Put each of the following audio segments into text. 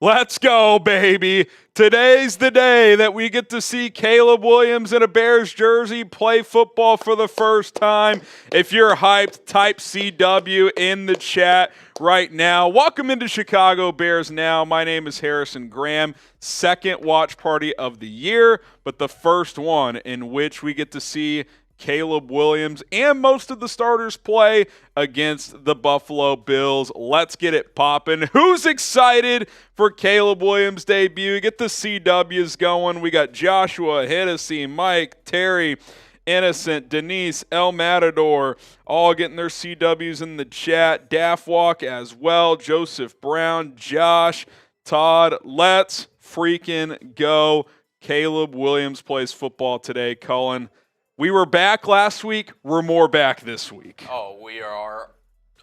Let's go, baby. Today's the day that we get to see Caleb Williams in a Bears jersey play football for the first time. If you're hyped, type CW in the chat right now. Welcome into Chicago Bears Now. My name is Harrison Graham. Second watch party of the year, but the first one in which we get to see Caleb Williams and most of the starters play against the Buffalo Bills. Let's get it popping. Who's excited for Caleb Williams' debut? Get the CWs going. We got Joshua, Hennessy, Mike, Terry, Innocent, Denise, El Matador, all getting their CWs in the chat. Daffwalk as well, Joseph Brown, Josh, Todd. Let's freaking go. Caleb Williams plays football today. Cullen, we were back last week. We're more back this week. Oh, we are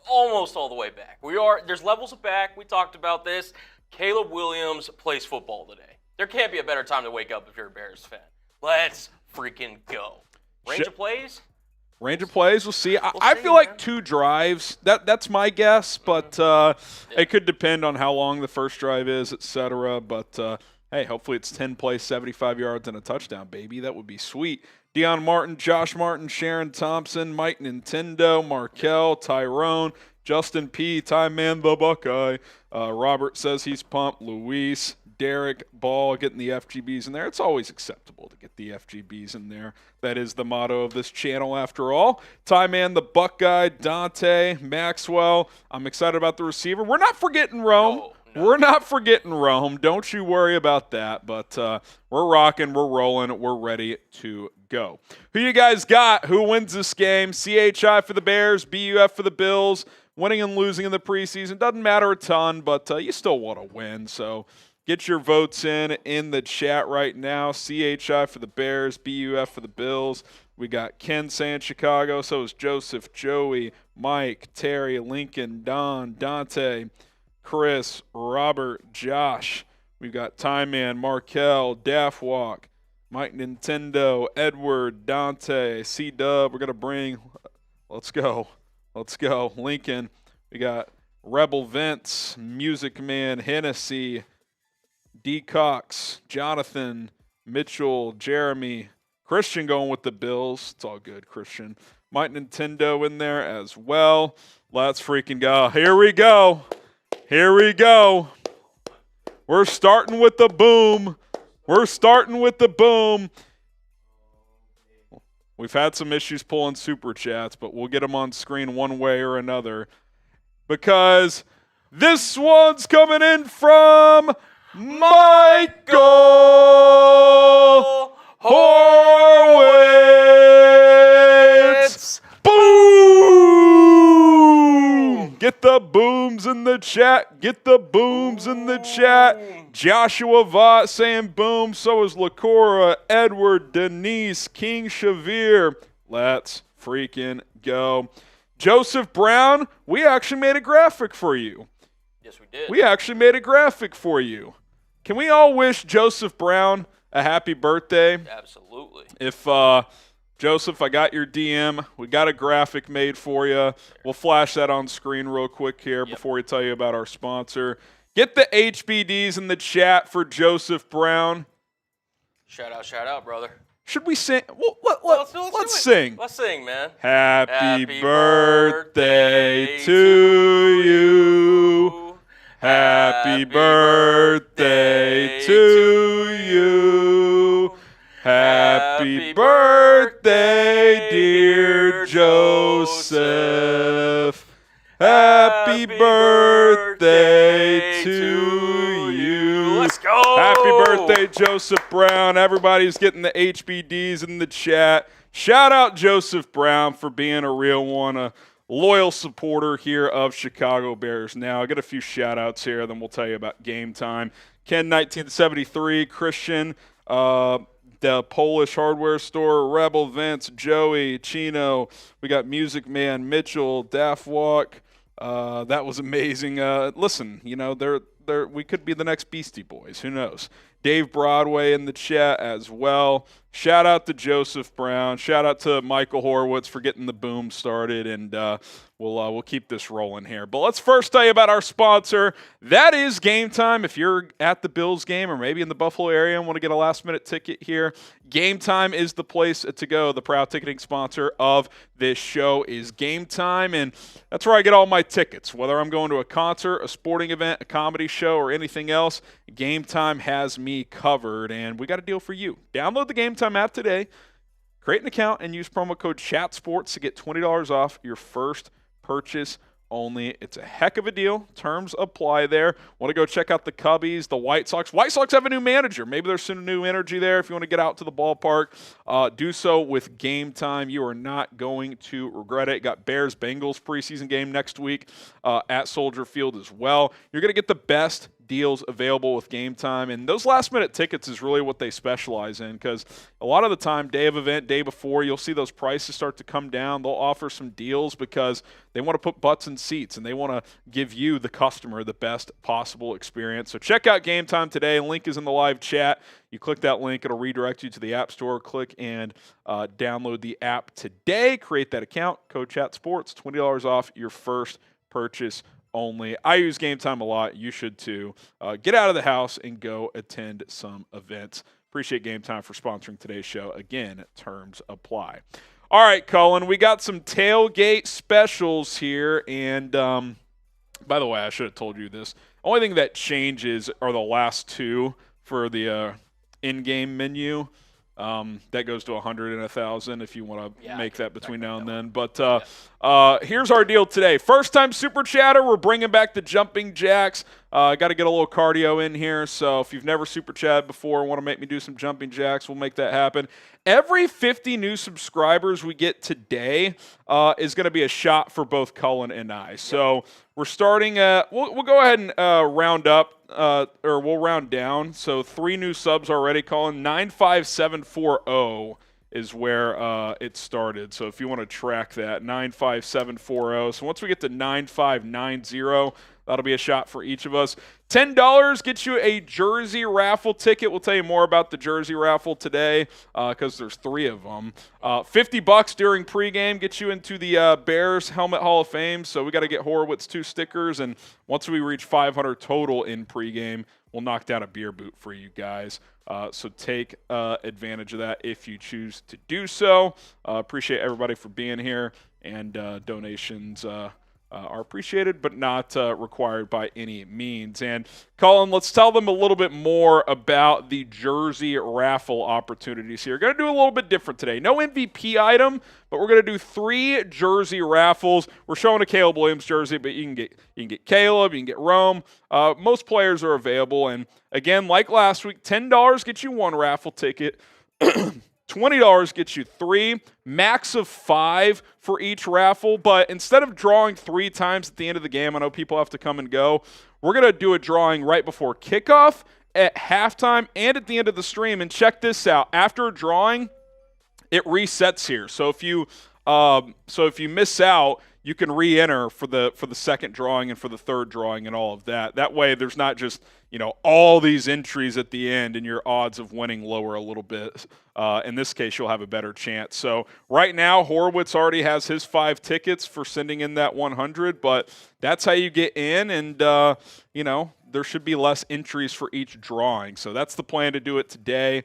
almost all the way back. There's levels of back. We talked about this. Caleb Williams plays football today. There can't be a better time to wake up if you're a Bears fan. Let's freaking go. Range of plays? Range of plays, we'll see. I feel like 2 drives. That's my guess, but it could depend on how long the first drive is, etc. But, hey, hopefully it's 10 plays, 75 yards, and a touchdown, baby. That would be sweet. Deion Martin, Josh Martin, Sharon Thompson, Mike Nintendo, Markel, Tyrone, Justin P., Time Man the Buckeye. Robert says he's pumped. Luis, Derek, Ball getting the FGBs in there. It's always acceptable to get the FGBs in there. That is the motto of this channel after all. Time Man the Buckeye, Dante, Maxwell. I'm excited about the receiver. We're not forgetting Rome. No. We're not forgetting Rome. Don't you worry about that. But we're rocking, we're rolling, we're ready to go. Who you guys got? Who wins this game? CHI for the Bears, BUF for the Bills. Winning and losing in the preseason doesn't matter a ton, but you still want to win. So get your votes in the chat right now. CHI for the Bears, BUF for the Bills. We got Ken saying Chicago. So is Joseph, Joey, Mike, Terry, Lincoln, Don, Dante, Chris, Robert, Josh. We've got Time Man, Markel, Daffwalk, Mike Nintendo, Edward, Dante, C-Dub. We're going to bring – let's go. Lincoln. We got Rebel Vince, Music Man, Hennessy, D. Cox, Jonathan, Mitchell, Jeremy, Christian going with the Bills. It's all good, Christian. Mike Nintendo in there as well. Let's freaking go. Here we go. We're starting with the boom. We've had some issues pulling super chats, but we'll get them on screen one way or another. Because this one's coming in from Michael Horwitz. Boom! Get the booms in the chat. Joshua Vaught saying boom. So is Lacora, Edward, Denise, King Shavir. Let's freaking go. Joseph Brown, we actually made a graphic for you. Yes, we did. Can we all wish Joseph Brown a happy birthday? Absolutely. If Joseph, I got your DM. We got a graphic made for you. We'll flash that on screen real quick here before we tell you about our sponsor. Get the HBDs in the chat for Joseph Brown. Shout out, brother. Should we sing? Well, let's sing. Let's sing, man. Happy birthday to you. Happy birthday to you. Happy birthday, dear Joseph. Happy birthday to you. Let's go. Happy birthday, Joseph Brown. Everybody's getting the HBDs in the chat. Shout out Joseph Brown for being a real one, a loyal supporter here of Chicago Bears Now. I got a few shout outs here, then we'll tell you about game time. Ken 1973, Christian, the Polish hardware store, Rebel Vince, Joey, Chino. We got Music Man, Mitchell, Daffwalk. That was amazing. Listen, we could be the next Beastie Boys. Who knows? Dave Broadway in the chat as well. Shout out to Joseph Brown. Shout out to Michael Horowitz for getting the boom started, and we'll keep this rolling here. But let's first tell you about our sponsor. That is Game Time. If you're at the Bills game or maybe in the Buffalo area and want to get a last-minute ticket here, Game Time is the place to go. The proud ticketing sponsor of this show is Game Time, and that's where I get all my tickets. Whether I'm going to a concert, a sporting event, a comedy show, or anything else, Game Time has me covered, and we got a deal for you. Download the Game Time app today, create an account, and use promo code CHATSPORTS to get $20 off your first purchase only. It's a heck of a deal. Terms apply there. Want to go check out the Cubbies, the White Sox. White Sox have a new manager. Maybe there's some new energy there. If you want to get out to the ballpark, do so with Game Time. You are not going to regret it. Got Bears-Bengals preseason game next week at Soldier Field as well. You're going to get the best deals available with Game Time, and those last-minute tickets is really what they specialize in, because a lot of the time, day of event, day before, you'll see those prices start to come down. They'll offer some deals because they want to put butts in seats, and they want to give you, the customer, the best possible experience. So check out Game Time today. Link is in the live chat. You click that link, it'll redirect you to the App Store. Click and download the app today. Create that account. Code CHATSPORTS, $20 off your first purchase only. I use Game Time a lot. You should too. Get out of the house and go attend some events. Appreciate Game Time for sponsoring today's show. Again, terms apply. All right, Cullen, we got some tailgate specials here. And by the way, I should have told you this. Only thing that changes are the last two for the in-game menu. That goes to 100 and 1,000 if you want to make that between now and then. But here's our deal today. First time Super Chatter, we're bringing back the jumping jacks. Got to get a little cardio in here. So if you've never Super Chatted before and want to make me do some jumping jacks, we'll make that happen. Every 50 new subscribers we get today is going to be a shot for both Cullen and I. So we're starting at, we'll go ahead and round up. Or we'll round down. So 3 new subs already, Colin. 95740 is where it started. So if you want to track that, 95740. So once we get to 9590, that'll be a shot for each of us. $10 gets you a jersey raffle ticket. We'll tell you more about the jersey raffle today because there's 3 of them. $50 during pregame gets you into the Bears Helmet Hall of Fame. So we got to get Horowitz 2 stickers. And once we reach 500 total in pregame, we'll knock down a beer boot for you guys. So take advantage of that if you choose to do so. Appreciate everybody for being here. And donations are appreciated, but not required by any means. And Colin, let's tell them a little bit more about the jersey raffle opportunities here. Going to do a little bit different today. No MVP item, but we're going to do 3 jersey raffles. We're showing a Caleb Williams jersey, but you can get Caleb, you can get Rome. Most players are available. And again, like last week, $10 gets you 1 raffle ticket. $20 gets you 3, max of 5 for each raffle. But instead of drawing 3 times at the end of the game, I know people have to come and go, we're going to do a drawing right before kickoff, at halftime, and at the end of the stream. And check this out. After a drawing, it resets here. So if you miss out, you can re-enter for the second drawing and for the third drawing and all of that. That way there's not just, all these entries at the end and your odds of winning lower a little bit. In this case, you'll have a better chance. So right now, Horowitz already has his 5 tickets for sending in that 100, but that's how you get in, and, there should be less entries for each drawing. So that's the plan to do it today.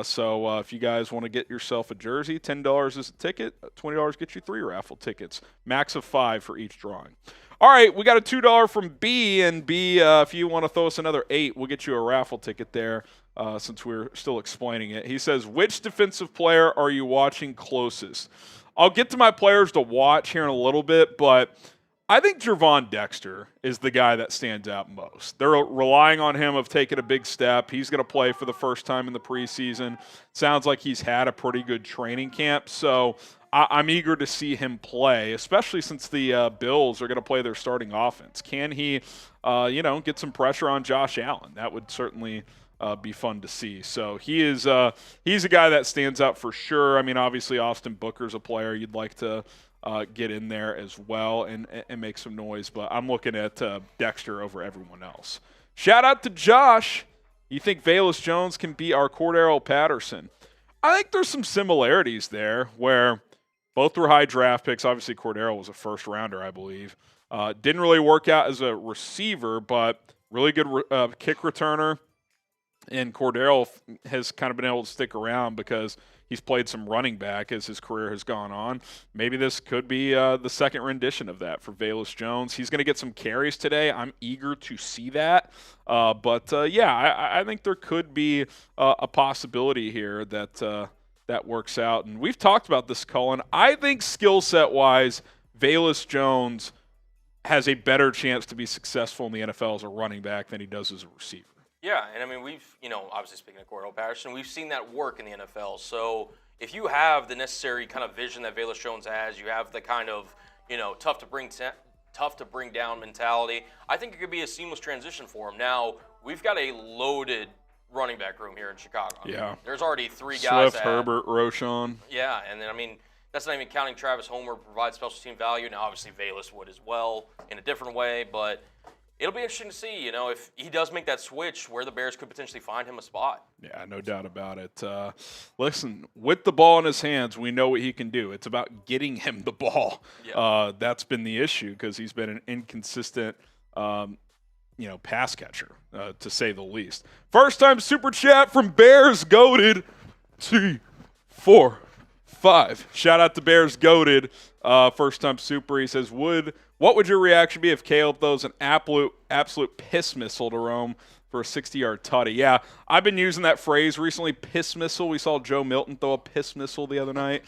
So if you guys want to get yourself a jersey, $10 is a ticket, $20 gets you 3 raffle tickets, max of 5 for each drawing. All right, we got a $2 from B, and B, if you want to throw us another 8, we'll get you a raffle ticket there since we're still explaining it. He says, which defensive player are you watching closest? I'll get to my players to watch here in a little bit, but I think Gervon Dexter is the guy that stands out most. They're relying on him of taking a big step. He's going to play for the first time in the preseason. Sounds like he's had a pretty good training camp, so I'm eager to see him play, especially since the Bills are going to play their starting offense. Can he, get some pressure on Josh Allen? That would certainly be fun to see. So he's a guy that stands out for sure. I mean, obviously Austin Booker's a player you'd like to get in there as well and make some noise, but I'm looking at Dexter over everyone else. Shout out to Josh. You think Velus Jones can be our Cordero Patterson? I think there's some similarities there where both were high draft picks. Obviously, Cordero was a first rounder, I believe. Didn't really work out as a receiver, but really good kick returner. And Cordero has kind of been able to stick around because he's played some running back as his career has gone on. Maybe this could be the second rendition of that for Velus Jones. He's going to get some carries today. I'm eager to see that. I think there could be a possibility here that that works out. And we've talked about this, Cullen. I think skill set wise, Velus Jones has a better chance to be successful in the NFL as a running back than he does as a receiver. Yeah, and I mean, we've, obviously speaking of Cordell Patterson, we've seen that work in the NFL. So if you have the necessary kind of vision that Velus Jones has, you have the kind of, tough to bring down mentality, I think it could be a seamless transition for him. Now, we've got a loaded running back room here in Chicago. Yeah. There's already 3 guys. Swift, Herbert, Roschon. Yeah, and then, that's not even counting Travis Homer provides special team value. Now, obviously, Velus would as well in a different way, but it'll be interesting to see, if he does make that switch, where the Bears could potentially find him a spot. Yeah, no doubt about it. Listen, with the ball in his hands, we know what he can do. It's about getting him the ball. Yeah. That's been the issue because he's been an inconsistent, pass catcher, to say the least. First time super chat from Bears Goated T45. Shout out to Bears Goated. First time super. He says, what would your reaction be if Caleb throws an absolute piss missile to Rome for a 60-yard tutty? Yeah, I've been using that phrase recently, piss missile. We saw Joe Milton throw a piss missile the other night.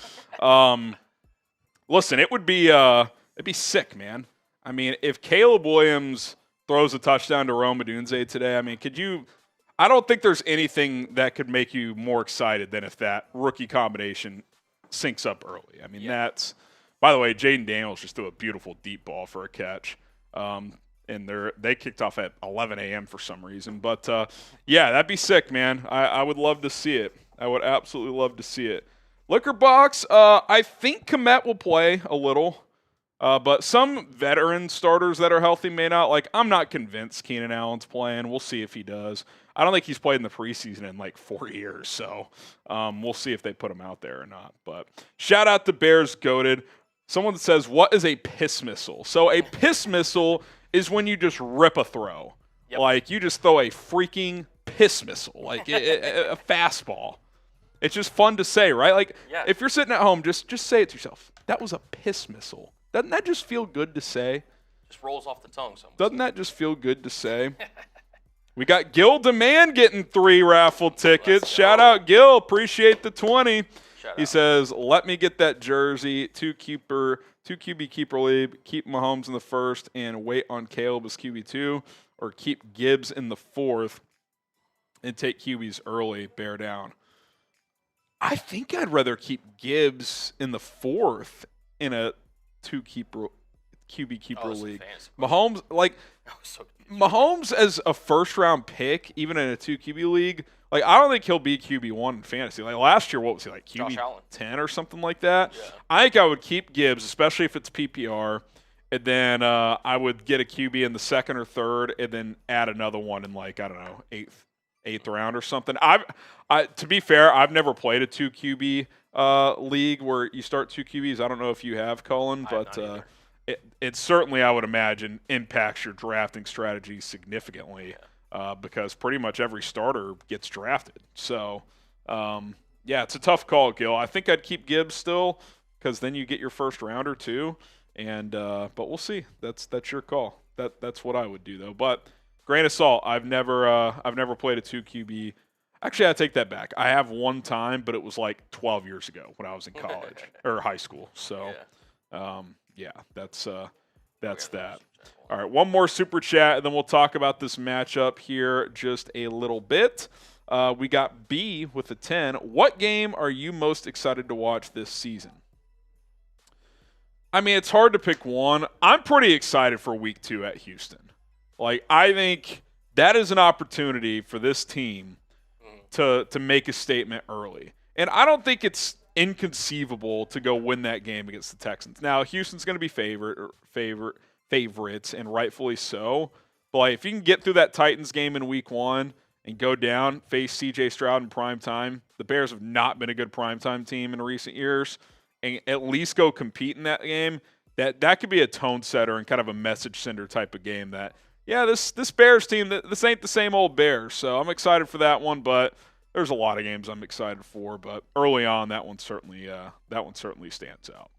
Listen, it'd be sick, man. I mean, if Caleb Williams throws a touchdown to Rome Odunze today, I mean, I don't think there's anything that could make you more excited than if that rookie combination syncs up early. I mean, that's – by the way, Jaden Daniels just threw a beautiful deep ball for a catch. And they kicked off at 11 a.m. for some reason. But, that'd be sick, man. I would love to see it. I would absolutely love to see it. Liquor Box, I think Komet will play a little. But some veteran starters that are healthy may not. Like, I'm not convinced Keenan Allen's playing. We'll see if he does. I don't think he's played in the preseason in like 4 years. So we'll see if they put him out there or not. But shout out to Bears Goated. Someone says, what is a piss missile? So a piss missile is when you just rip a throw. Yep. Like you just throw a freaking piss missile, like a fastball. It's just fun to say, right? Like if you're sitting at home, just say it to yourself. That was a piss missile. Doesn't that just feel good to say? Just rolls off the tongue sometimes. Doesn't that just feel good to say? We got Gil Demand getting 3 raffle tickets. Shout out, Gil. Appreciate the 20. He says, let me get that jersey, 2 QB keeper league, keep Mahomes in the first, and wait on Caleb as QB2, or keep Gibbs in the 4th and take QBs early, bear down. I think I'd rather keep Gibbs in the 4th in a 2 QB keeper league. Mahomes, Mahomes as a first-round pick, even in a 2 QB league, I don't think he'll be QB1 in fantasy. Like last year, what was he, like QB10 or something like that? Yeah. I think I would keep Gibbs, especially if it's PPR, and then I would get a QB in the 2nd or 3rd, and then add another one in 8th round or something. To be fair, I've never played a 2 QB league where you start 2 QBs. I don't know if you have, Cullen, but it certainly, I would imagine, impacts your drafting strategy significantly. Yeah. Because pretty much every starter gets drafted. So, it's a tough call, Gil. I think I'd keep Gibbs still because then you get your first rounder too. And but we'll see. That's your call. That's what I would do though. But grain of salt. I've never played a 2 QB. Actually, I take that back. I have one time, but it was like 12 years ago when I was in college or high school. So, that's that. All right, one more super chat, and then we'll talk about this matchup here just a little bit. We got B with a 10. What game are you most excited to watch this season? I mean, it's hard to pick one. I'm pretty excited for week 2 at Houston. I think that is an opportunity for this team to make a statement early. And I don't think it's inconceivable to go win that game against the Texans. Now, Houston's going to be favorites, and rightfully so. But if you can get through that Titans game in week 1 and go down, face C.J. Stroud in prime time. The Bears have not been a good primetime team in recent years, and at least go compete in that game. That could be a tone setter and kind of a message sender type of game that, yeah, this Bears team, this ain't the same old Bears. So I'm excited for that one, but there's a lot of games I'm excited for. But early on, that one certainly stands out.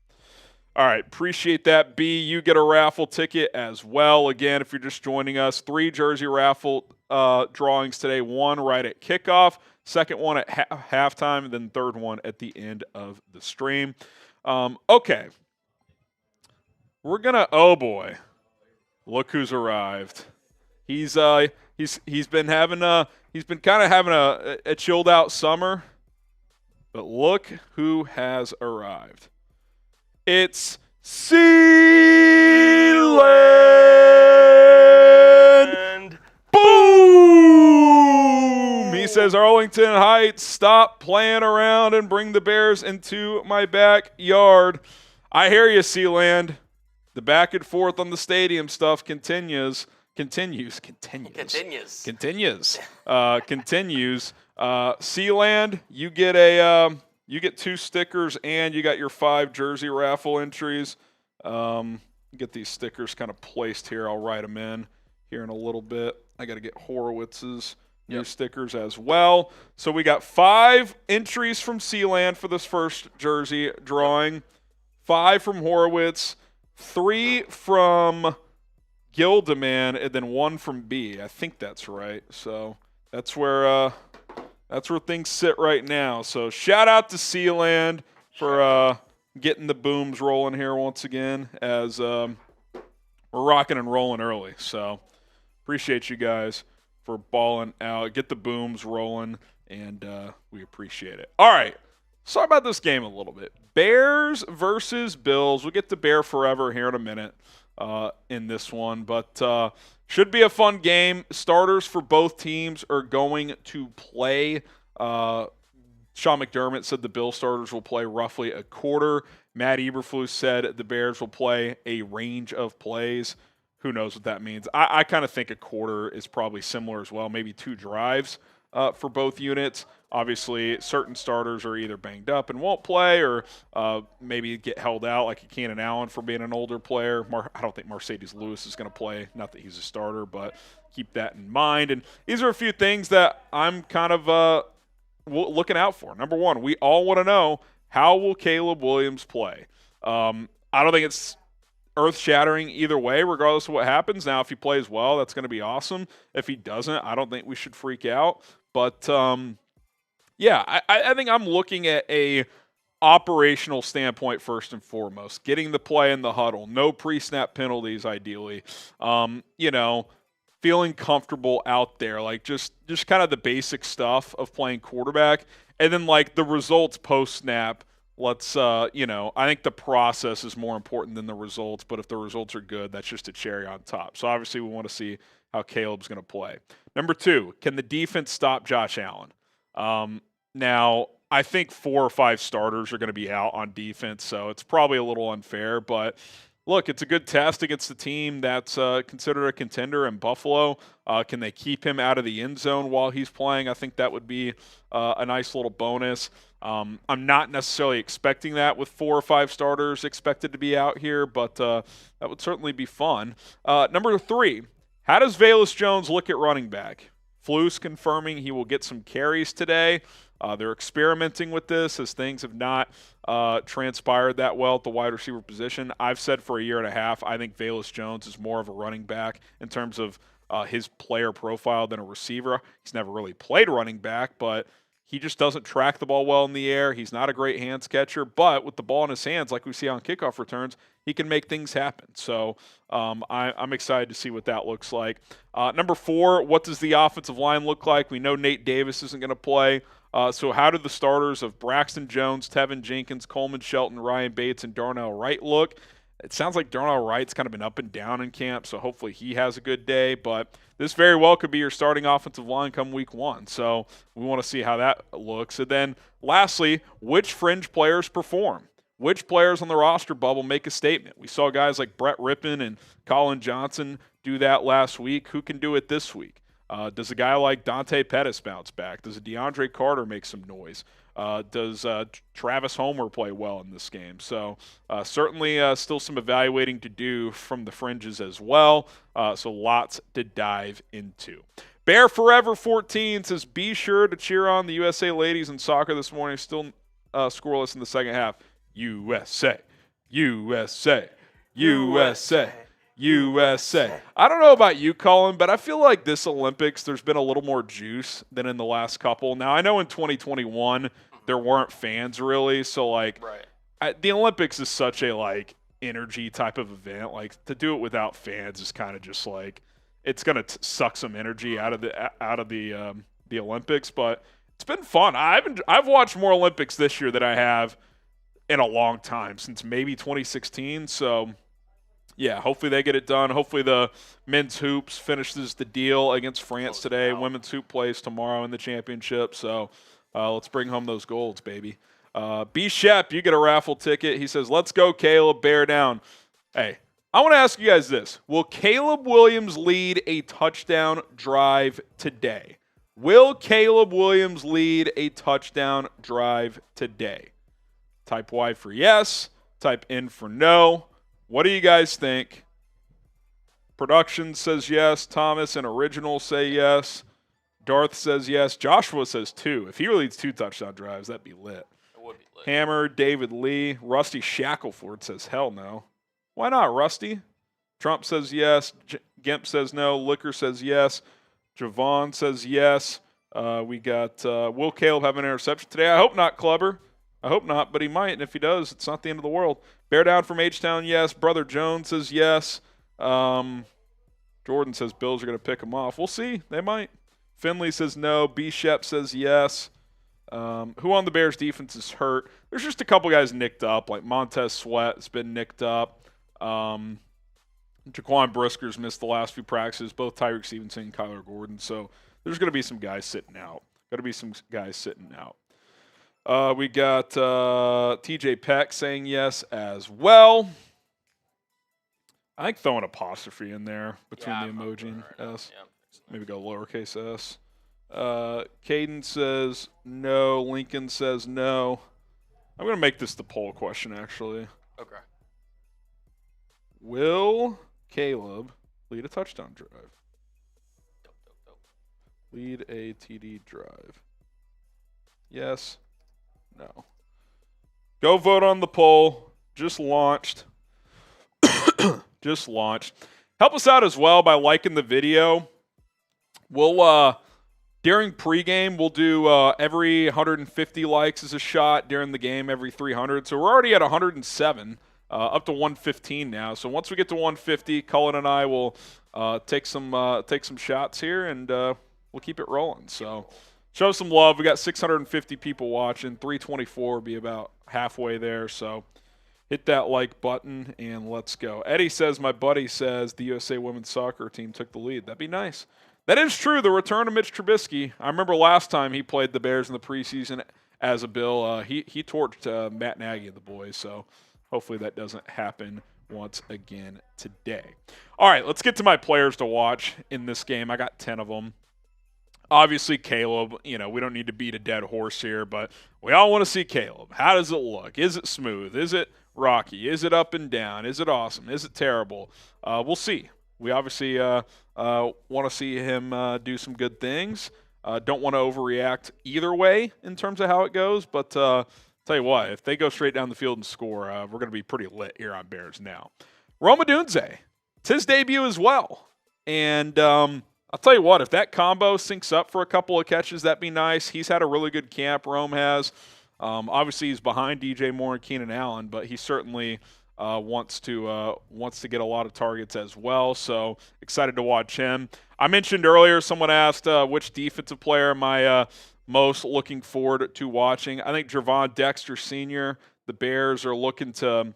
All right, appreciate that, B. You get a raffle ticket as well. Again, if you're just joining us, 3 jersey raffle drawings today. 1 right at kickoff, second one at halftime, and then third one at the end of the stream. Okay, we're gonna. Oh boy, look who's arrived. He's been kind of having a chilled out summer, but look who has arrived. It's Sealand. Boom! He says, Arlington Heights, stop playing around and bring the Bears into my backyard. I hear you, Sealand. The back and forth on the stadium stuff continues. Sealand, you get 2 stickers and you got your 5 jersey raffle entries. Get these stickers kind of placed here. I'll write them in here in a little bit. I got to get Horowitz's new stickers as well. So we got 5 entries from Sealand for this first jersey drawing, 5 from Horowitz, 3 from Gildeman, and then 1 from B. I think that's right. So that's where things sit right now. So shout out to Sealand for getting the booms rolling here once again as we're rocking and rolling early. So appreciate you guys for balling out. Get the booms rolling, and we appreciate it. All right, let's talk about this game a little bit. Bears versus Bills. We'll get to Bear Forever here in a minute in this one, but should be a fun game. Starters for both teams are going to play. Sean McDermott said the Bills starters will play roughly a quarter. Matt Eberflus said the Bears will play a range of plays. Who knows what that means? I kind of think a quarter is probably similar as well, maybe 2 drives for both units. Obviously, certain starters are either banged up and won't play or maybe get held out like a Keenan Allen for being an older player. I don't think Mercedes Lewis is going to play. Not that he's a starter, but keep that in mind. And these are a few things that I'm kind of looking out for. Number 1, we all want to know, how will Caleb Williams play? I don't think it's earth-shattering either way, regardless of what happens. Now, if he plays well, that's going to be awesome. If he doesn't, I don't think we should freak out. But yeah, I think I'm looking at a operational standpoint first and foremost. Getting the play in the huddle, no pre-snap penalties ideally. Feeling comfortable out there, like just kind of the basic stuff of playing quarterback. And then like the results post-snap, I think the process is more important than the results, but if the results are good, that's just a cherry on top. So obviously we want to see how Caleb's going to play. Number 2, can the defense stop Josh Allen? Now, I think 4 or 5 starters are going to be out on defense, so it's probably a little unfair. But, look, it's a good test against the team that's considered a contender in Buffalo. Can they keep him out of the end zone while he's playing? I think that would be a nice little bonus. I'm not necessarily expecting that with 4 or 5 starters expected to be out here, but that would certainly be fun. Number 3, how does Velus Jones look at running back? Flus confirming he will get some carries today. They're experimenting with this as things have not transpired that well at the wide receiver position. I've said for a year and a half, I think Velus Jones is more of a running back in terms of his player profile than a receiver. He's never really played running back, but he just doesn't track the ball well in the air. He's not a great hands catcher, but with the ball in his hands, like we see on kickoff returns, he can make things happen. So I'm excited to see what that looks like. Number 4, what does the offensive line look like? We know Nate Davis isn't going to play. So how do the starters of Braxton Jones, Tevin Jenkins, Coleman Shelton, Ryan Bates, and Darnell Wright look? It sounds like Darnell Wright's kind of been up and down in camp, so hopefully he has a good day. But this very well could be your starting offensive line come week 1. So we want to see how that looks. And then lastly, which fringe players perform? Which players on the roster bubble make a statement? We saw guys like Brett Rippon and Colin Johnson do that last week. Who can do it this week? Does a guy like Dante Pettis bounce back? Does a DeAndre Carter make some noise? Does Travis Homer play well in this game? So certainly still some evaluating to do from the fringes as well. So lots to dive into. Bear Forever 14 says, be sure to cheer on the USA ladies in soccer this morning. Still scoreless in the second half. USA, USA, USA. USA. I don't know about you, Cullen, but I feel like this Olympics, there's been a little more juice than in the last couple. Now, I know in 2021, there weren't fans really, so, like, the Olympics is such a, like, energy type of event. Like, to do it without fans is kind of just, like, it's going to suck some energy out of the Olympics, but it's been fun. I've watched more Olympics this year than I have in a long time, since maybe 2016, so yeah, hopefully they get it done. Hopefully the men's hoops finishes the deal against France today. Women's hoop plays tomorrow in the championship. So let's bring home those golds, baby. B. Shep, you get a raffle ticket. He says, let's go, Caleb. Bear down. Hey, I want to ask you guys this. Will Caleb Williams lead a touchdown drive today? Will Caleb Williams lead a touchdown drive today? Type Y for yes. Type N for no. What do you guys think? Production says yes. Thomas and Original say yes. Darth says yes. Joshua says 2. If he leads 2 touchdown drives, that'd be lit. It would be lit. Hammer, David Lee. Rusty Shackleford says hell no. Why not, Rusty? Trump says yes. Gimp says no. Liquor says yes. Javon says yes. We got will Caleb have an interception today? I hope not, Clubber. I hope not, but he might, and if he does, it's not the end of the world. Bear down from H-Town, yes. Brother Jones says yes. Jordan says Bills are going to pick him off. We'll see. They might. Finley says no. B. Shep says yes. Who on the Bears defense is hurt? There's just a couple guys nicked up, like Montez Sweat has been nicked up. Jaquan Brisker's missed the last few practices, both Tyrique Stevenson and Kyler Gordon. So there's going to be some guys sitting out. We got TJ Peck saying yes as well. I think throw an apostrophe in there between the emoji and S. Yeah, maybe go lowercase s. Caden says no. Lincoln says no. I'm going to make this the poll question, actually. Okay. Will Caleb lead a touchdown drive? Lead a TD drive. Yes. No. Go vote on the poll. Just launched. Help us out as well by liking the video. We'll during pregame we'll do every 150 likes is a shot. During the game, every 300. So we're already at 107, up to 115 now. So once we get to 150, Cullen and I will take some shots here, and we'll keep it rolling. So. Show some love. We got 650 people watching. 324 will be about halfway there. So hit that like button and let's go. Eddie says, my buddy says the USA women's soccer team took the lead. That'd be nice. That is true. The return of Mitch Trubisky. I remember last time he played the Bears in the preseason as a Bill. He torched Matt Nagy and the boys. So hopefully that doesn't happen once again today. All right, let's get to my players to watch in this game. I got 10 of them. Obviously, Caleb, we don't need to beat a dead horse here, but we all want to see Caleb. How does it look? Is it smooth? Is it rocky? Is it up and down? Is it awesome? Is it terrible? We'll see. We obviously want to see him do some good things. Don't want to overreact either way in terms of how it goes, but tell you what, if they go straight down the field and score, we're going to be pretty lit here on Bears Now. Odunze, it's his debut as well, and I'll tell you what, if that combo syncs up for a couple of catches, that'd be nice. He's had a really good camp, Rome has. Obviously, he's behind DJ Moore and Keenan Allen, but he certainly wants to get a lot of targets as well. So excited to watch him. I mentioned earlier, someone asked which defensive player am I most looking forward to watching. I think Gervon Dexter Sr., the Bears are looking to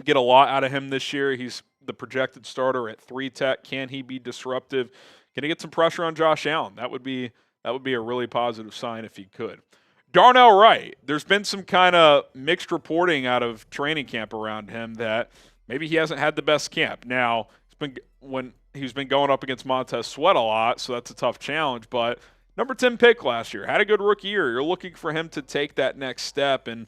get a lot out of him this year. He's the projected starter at 3 tech. Can he be disruptive? Can he get some pressure on Josh Allen? That would be a really positive sign if he could. Darnell Wright, there's been some kind of mixed reporting out of training camp around him that maybe he hasn't had the best camp. Now, it's been he's been going up against Montez Sweat a lot, so that's a tough challenge. But number 10 pick last year, had a good rookie year. You're looking for him to take that next step and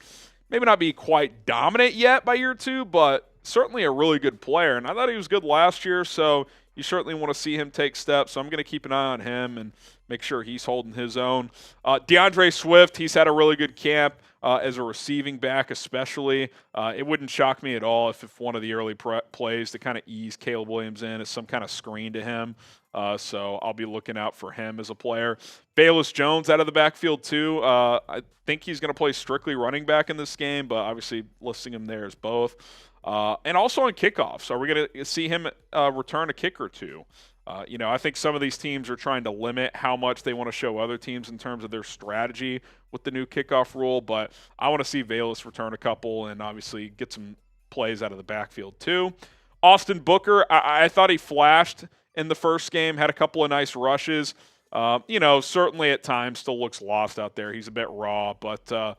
maybe not be quite dominant yet by year 2, but certainly a really good player. And I thought he was good last year, so you certainly want to see him take steps. So I'm going to keep an eye on him and make sure he's holding his own. DeAndre Swift, he's had a really good camp as a receiving back especially. It wouldn't shock me at all if one of the early plays to kind of ease Caleb Williams in is some kind of screen to him. So I'll be looking out for him as a player. Velus Jones out of the backfield too. I think he's going to play strictly running back in this game, but obviously listing him there as both. And also on kickoffs. Are we going to see him return a kick or two? I think some of these teams are trying to limit how much they want to show other teams in terms of their strategy with the new kickoff rule, but I want to see Velus return a couple and obviously get some plays out of the backfield too. Austin Booker, I thought he flashed in the first game, had a couple of nice rushes. Certainly at times still looks lost out there. He's a bit raw, but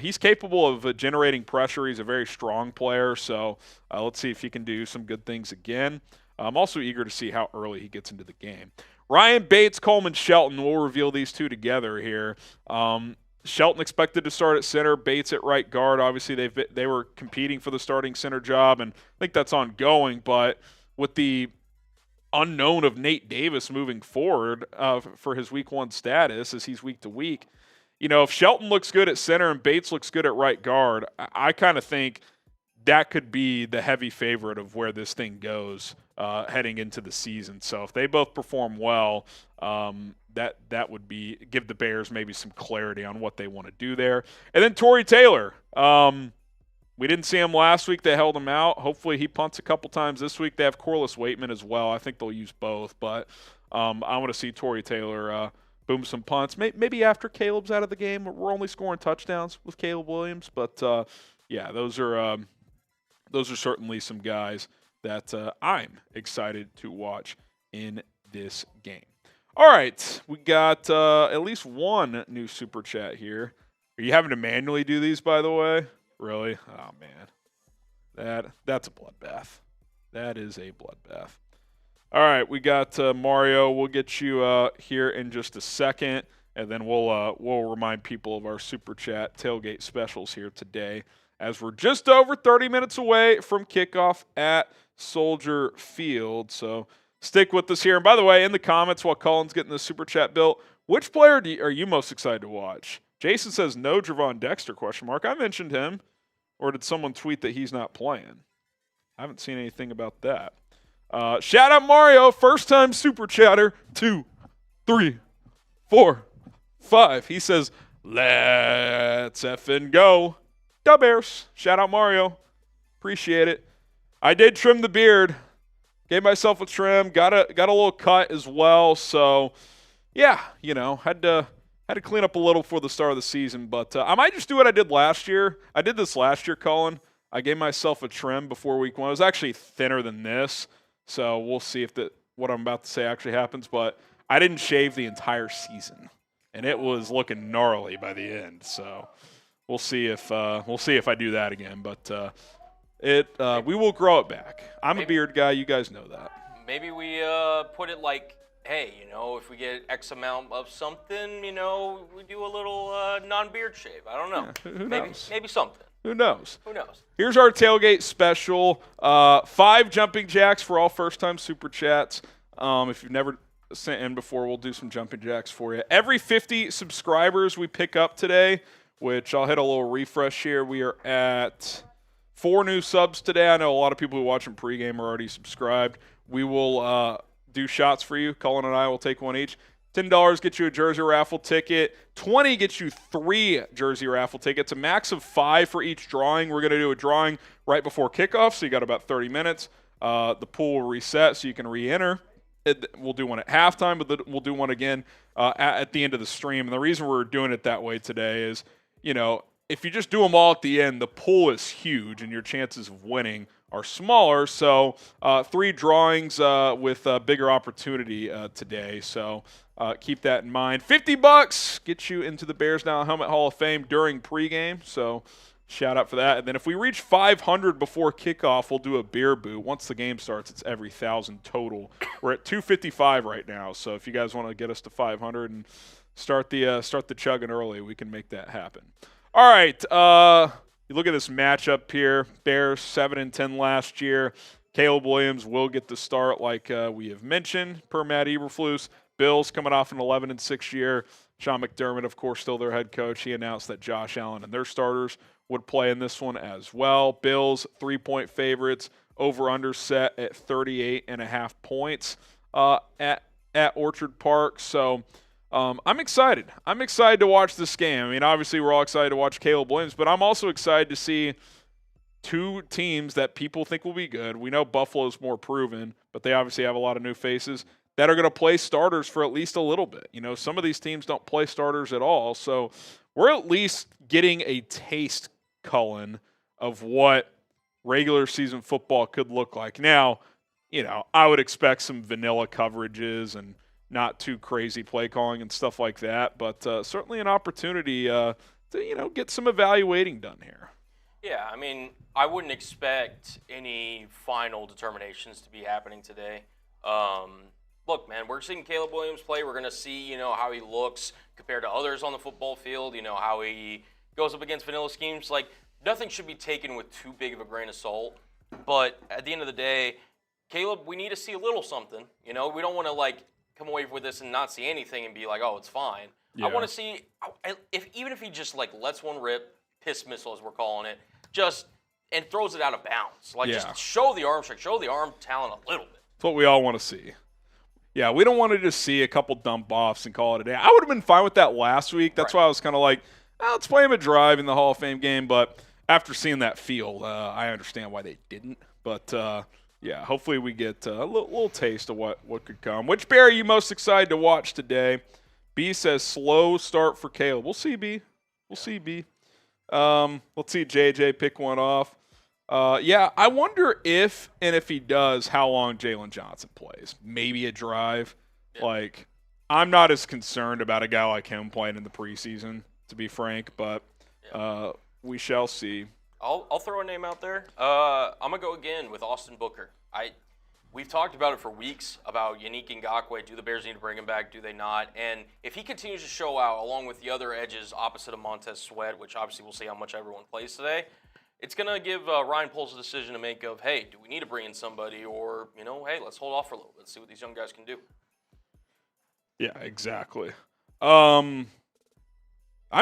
he's capable of generating pressure. He's a very strong player, so let's see if he can do some good things again. I'm also eager to see how early he gets into the game. Ryan Bates, Coleman Shelton, we'll reveal these two together here. Shelton expected to start at center, Bates at right guard. Obviously, they were competing for the starting center job, and I think that's ongoing. But with the unknown of Nate Davis moving forward for his week 1 status as he's week to week, if Shelton looks good at center and Bates looks good at right guard, I kind of think that could be the heavy favorite of where this thing goes heading into the season. So if they both perform well, that would give the Bears maybe some clarity on what they want to do there. And then Torrey Taylor. We didn't see him last week. They held him out. Hopefully he punts a couple times this week. They have Corliss Waitman as well. I think they'll use both. But I want to see Torrey Taylor boom some punts. Maybe after Caleb's out of the game. We're only scoring touchdowns with Caleb Williams. But, those are certainly some guys that I'm excited to watch in this game. All right, we got at least one new Super Chat here. Are you having to manually do these, by the way? Really? Oh, man. That's a bloodbath. That is a bloodbath. All right, we got Mario. We'll get you here in just a second, and then we'll remind people of our Super Chat tailgate specials here today, as we're just over 30 minutes away from kickoff at Soldier Field. So stick with us here. And by the way, in the comments while Cullen's getting the Super Chat built, which player are you most excited to watch? Jason says no Javon Dexter, ? I mentioned him. Or did someone tweet that he's not playing? I haven't seen anything about that. Shout out Mario, first time Super Chatter. 2, 3, 4, 5. He says, let's effing go. Da Bears. Shout out Mario. Appreciate it. I did trim the beard. Gave myself a trim. Got a little cut as well. So, yeah, had to clean up a little for the start of the season. But I might just do what I did last year. I did this last year, Cullen. I gave myself a trim before week 1. It was actually thinner than this. So we'll see if what I'm about to say actually happens. But I didn't shave the entire season. And it was looking gnarly by the end. So we'll see if I do that again. But we will grow it back. I'm a beard guy. You guys know that. Maybe we put it like, hey, if we get X amount of something, we do a little non-beard shave. I don't know. Yeah, who knows? Maybe something. Who knows? Who knows? Here's our tailgate special. 5 jumping jacks for all first-time Super Chats. If you've never sent in before, we'll do some jumping jacks for you. Every 50 subscribers we pick up today, which I'll hit a little refresh here. We are at 4 new subs today. I know a lot of people who watch in pregame are already subscribed. We will do shots for you. Cullen and I will take one each. $10 gets you a jersey raffle ticket. $20 gets you 3 jersey raffle tickets. A max of 5 for each drawing. We're going to do a drawing right before kickoff, so you got about 30 minutes. The pool will reset so you can re-enter. We'll do one at halftime, but we'll do one again at the end of the stream. And the reason we're doing it that way today is, if you just do them all at the end, the pool is huge and your chances of winning are smaller. So 3 drawings with a bigger opportunity today. So keep that in mind. $50 gets you into the Bears Now Helmet Hall of Fame during pregame. So shout out for that. And then if we reach 500 before kickoff, we'll do a beer boot. Once the game starts, it's every 1,000 total. We're at 255 right now, so if you guys want to get us to 500 and start the chugging early, we can make that happen. All right, you look at this matchup here. Bears 7-10 last year. Caleb Williams will get the start, like we have mentioned, per Matt Eberflus. Bills coming off an 11-6 year. Sean McDermott, of course, still their head coach. He announced that Josh Allen and their starters would play in this one as well. Bills 3-point favorites. Over/under set at 38.5 points at Orchard Park. So I'm excited. I'm excited to watch this game. I mean, obviously we're all excited to watch Caleb Williams, but I'm also excited to see two teams that people think will be good. We know Buffalo's more proven, but they obviously have a lot of new faces that are going to play starters for at least a little bit. You know, some of these teams don't play starters at all. So we're at least getting a taste, Cullen, of what regular season football could look like. Now, you know, I would expect some vanilla coverages and not too crazy play calling and stuff like that, but certainly an opportunity to, you know, get some evaluating done here. Yeah, I mean, I wouldn't expect any final determinations to be happening today. Look, man, we're seeing Caleb Williams play. We're going to see, you know, how he looks compared to others on the football field, you know, how he goes up against vanilla schemes. Like, nothing should be taken with too big of a grain of salt. But at the end of the day, Caleb, we need to see a little something. You know, we don't want to, like, come away with this and not see anything and be like, oh, it's fine. Yeah. I want to see, even if he just, like, lets one rip, piss missile as we're calling it, just and throws it out of bounds. Like, just show the arm strength, show the arm talent a little bit. That's what we all want to see. Yeah, we don't want to just see a couple dump offs and call it a day. I would have been fine with that last week. That's why I was kind of like, let's play him a drive in the Hall of Fame game. But after seeing that field, I understand why they didn't. But, yeah, hopefully we get a little taste of what could come. Which Bear are you most excited to watch today? B says slow start for Caleb. We'll see, B. We'll see, B. Let's see JJ pick one off. Yeah, I wonder if he does, how long Jalen Johnson plays. Maybe a drive. Yeah. Like, I'm not as concerned about a guy like him playing in the preseason, to be frank, but we shall see. I'll throw a name out there. I'm going to go again with Austin Booker. We've talked about it for weeks, about Yannick Ngakoue. Do the Bears need to bring him back? Do they not? And if he continues to show out, along with the other edges opposite of Montez Sweat, which obviously we'll see how much everyone plays today, it's going to give Ryan Poles a decision to make of, hey, do we need to bring in somebody? Or, you know, hey, let's hold off for a little bit, see what these young guys can do. Yeah, exactly. I'm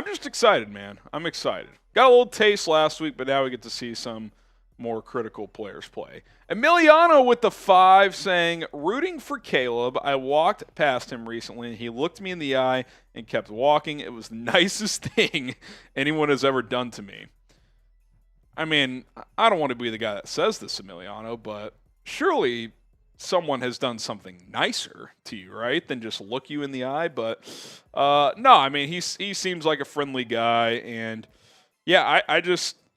just excited, man. I'm excited. Got a little taste last week, but now we get to see some more critical players play. Emiliano with the 5 saying, rooting for Caleb. I walked past him recently, and he looked me in the eye and kept walking. It was the nicest thing anyone has ever done to me. I mean, I don't want to be the guy that says this, Emiliano, but surely someone has done something nicer to you, right, than just look you in the eye. But no, I mean, he seems like a friendly guy, and yeah,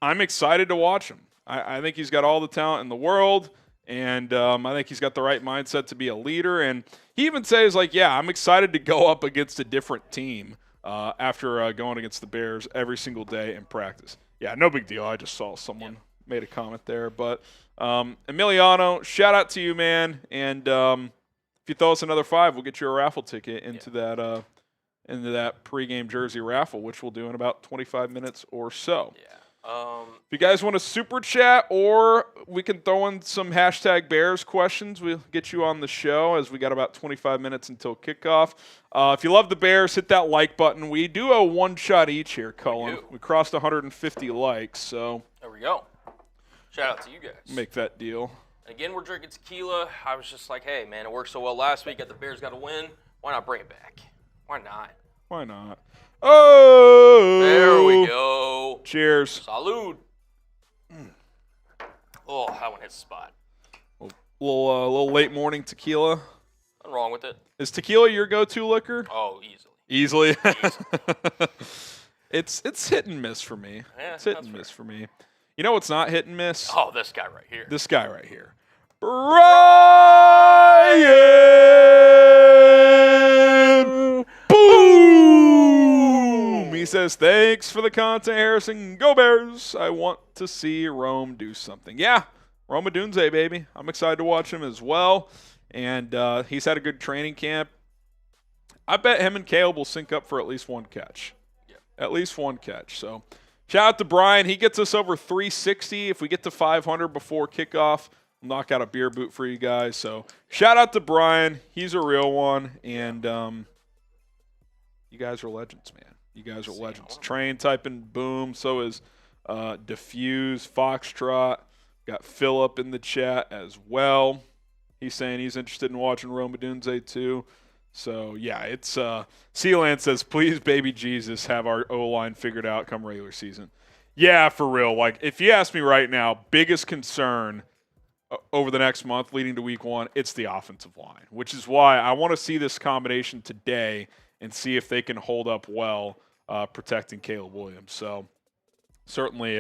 I'm excited to watch him. I think he's got all the talent in the world, and I think he's got the right mindset to be a leader. And he even says, like, yeah, I'm excited to go up against a different team after going against the Bears every single day in practice. Yeah, no big deal. I just saw someone made a comment there. But Emiliano, shout out to you, man. And if you throw us another 5, we'll get you a raffle ticket into that pregame jersey raffle, which we'll do in about 25 minutes or so. Yeah. If you guys want to super chat, or we can throw in some hashtag Bears questions, we'll get you on the show as we got about 25 minutes until kickoff. If you love the Bears, hit that like button. We do a one shot each here, Cullen. We crossed 150 likes, so there we go. Shout out to you guys. Make that deal. And again, we're drinking tequila. I was just like, hey, man, it worked so well last week. Got the Bears got to win. Why not bring it back? Why not? Why not? Oh! There we go. Cheers. Salud. Oh, that one hits the spot. A little late morning tequila. Nothing wrong with it. Is tequila your go-to liquor? Oh, Easily. It's hit and miss for me. Yeah, it's hit and miss for me. You know what's not hit and miss? Oh, this guy right here. Brian! Boom! He He says, thanks for the content, Harrison. Go Bears. I want to see Rome do something. Yeah, Rome Odunze, baby. I'm excited to watch him as well. And he's had a good training camp. I bet him and Caleb will sync up for at least one catch. Yeah. At least one catch. So shout out to Brian. He gets us over 360. If we get to 500 before kickoff, we'll knock out a beer boot for you guys. So shout out to Brian. He's a real one. And you guys are legends, man. You guys are legends. Train typing boom. So is Diffuse, Foxtrot. Got Philip in the chat as well. He's saying he's interested in watching Rome Odunze too. So, yeah, it's Sealand says, please, baby Jesus, have our O-line figured out come regular season. Yeah, for real. Like, if you ask me right now, biggest concern over the next month leading to week 1, it's the offensive line, which is why I want to see this combination today and see if they can hold up well protecting Caleb Williams. So, certainly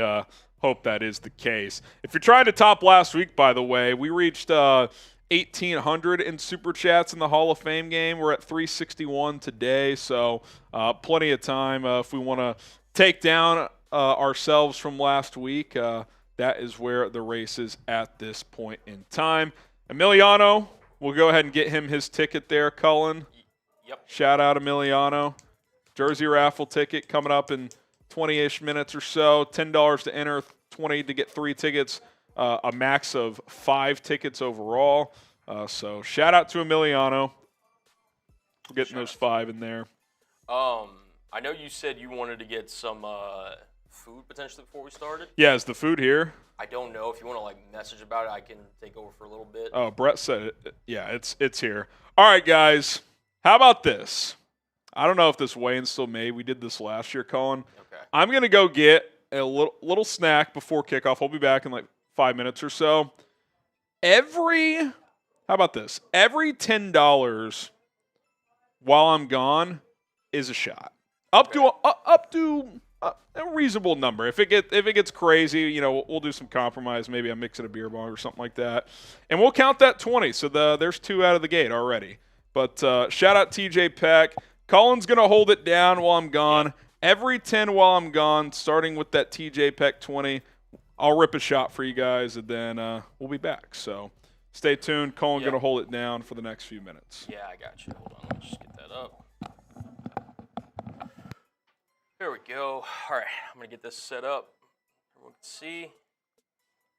hope that is the case. If you're trying to top last week, by the way, we reached 1,800 in Super Chats in the Hall of Fame game. We're at 361 today, so plenty of time if we want to take down ourselves from last week. That is where the race is at this point in time. Emiliano, we'll go ahead and get him his ticket there, Cullen. Yep. Shout out Emiliano. Jersey raffle ticket coming up in 20-ish minutes or so. $10 to enter, 20 to get 3 tickets. A max of 5 tickets overall. So shout out to Emiliano for getting those 5 in there. I know you said you wanted to get some food potentially before we started. Yeah, is the food here? I don't know. If you want to message about it, I can take over for a little bit. Oh, Brett said it. Yeah, it's here. All right, guys. How about this? I don't know if this weigh-in's still made. We did this last year, Colin. Okay. I'm going to go get a little snack before kickoff. I'll be back in 5 minutes or so. How about this? Every $10 while I'm gone is a shot. Up to a reasonable number. If it gets crazy, we'll do some compromise. Maybe I'm mixing a beer bong or something like that, and we'll count that 20. So there's 2 out of the gate already. But shout out TJ Peck. Colin's gonna hold it down while I'm gone. Every 10 while I'm gone, starting with that TJ Peck 20. I'll rip a shot for you guys, and then we'll be back. So stay tuned. Colin's going to hold it down for the next few minutes. Yeah, I got you. Hold on. Let me just get that up. There we go. All right. I'm going to get this set up. Everyone can see.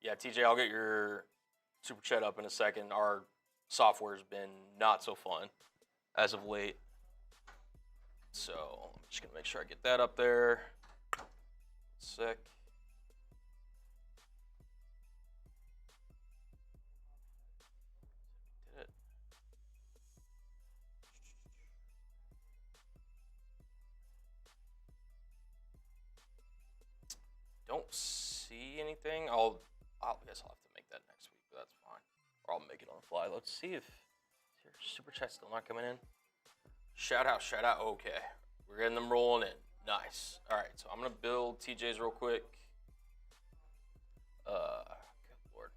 Yeah, TJ, I'll get your Super Chat up in a second. Our software's been not so fun as of late. So I'm just going to make sure I get that up there. Sec. Don't see anything. I guess I'll have to make that next week, but that's fine. Or I'll make it on the fly. Let's see if your Super Chat's still not coming in. Shout out. Okay. We're getting them rolling in. Nice. All right, so I'm going to build TJ's real quick. Good Lord.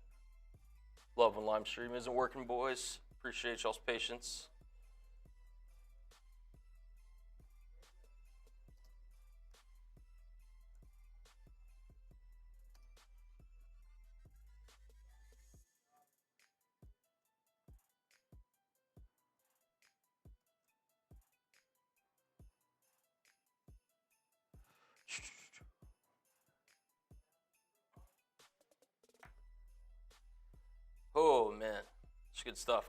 Love when live stream isn't working, boys. Appreciate y'all's patience. Oh, man. It's good stuff.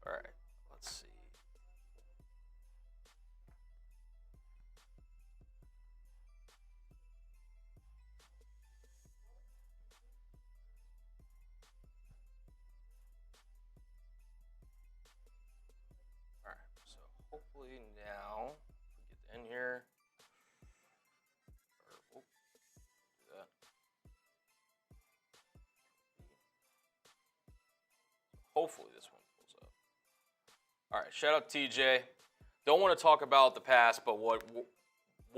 All right. Let's see. All right. So hopefully now we get in here. Hopefully this one pulls up. All right, shout out TJ. Don't want to talk about the past, but what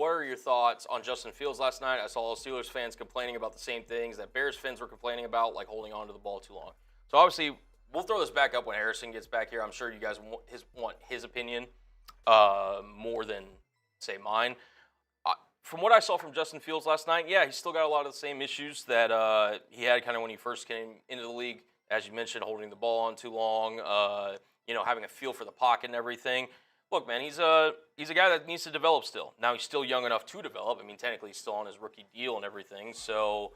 are your thoughts on Justin Fields last night? I saw Steelers fans complaining about the same things that Bears fans were complaining about, like holding on to the ball too long. So obviously, we'll throw this back up when Harrison gets back here. I'm sure you guys want his opinion more than, say, mine. from what I saw from Justin Fields last night, yeah, he's still got a lot of the same issues that he had kind of when he first came into the league. As you mentioned, holding the ball on too long, having a feel for the pocket and everything. Look, man, he's a guy that needs to develop still. Now he's still young enough to develop. I mean, technically he's still on his rookie deal and everything. So,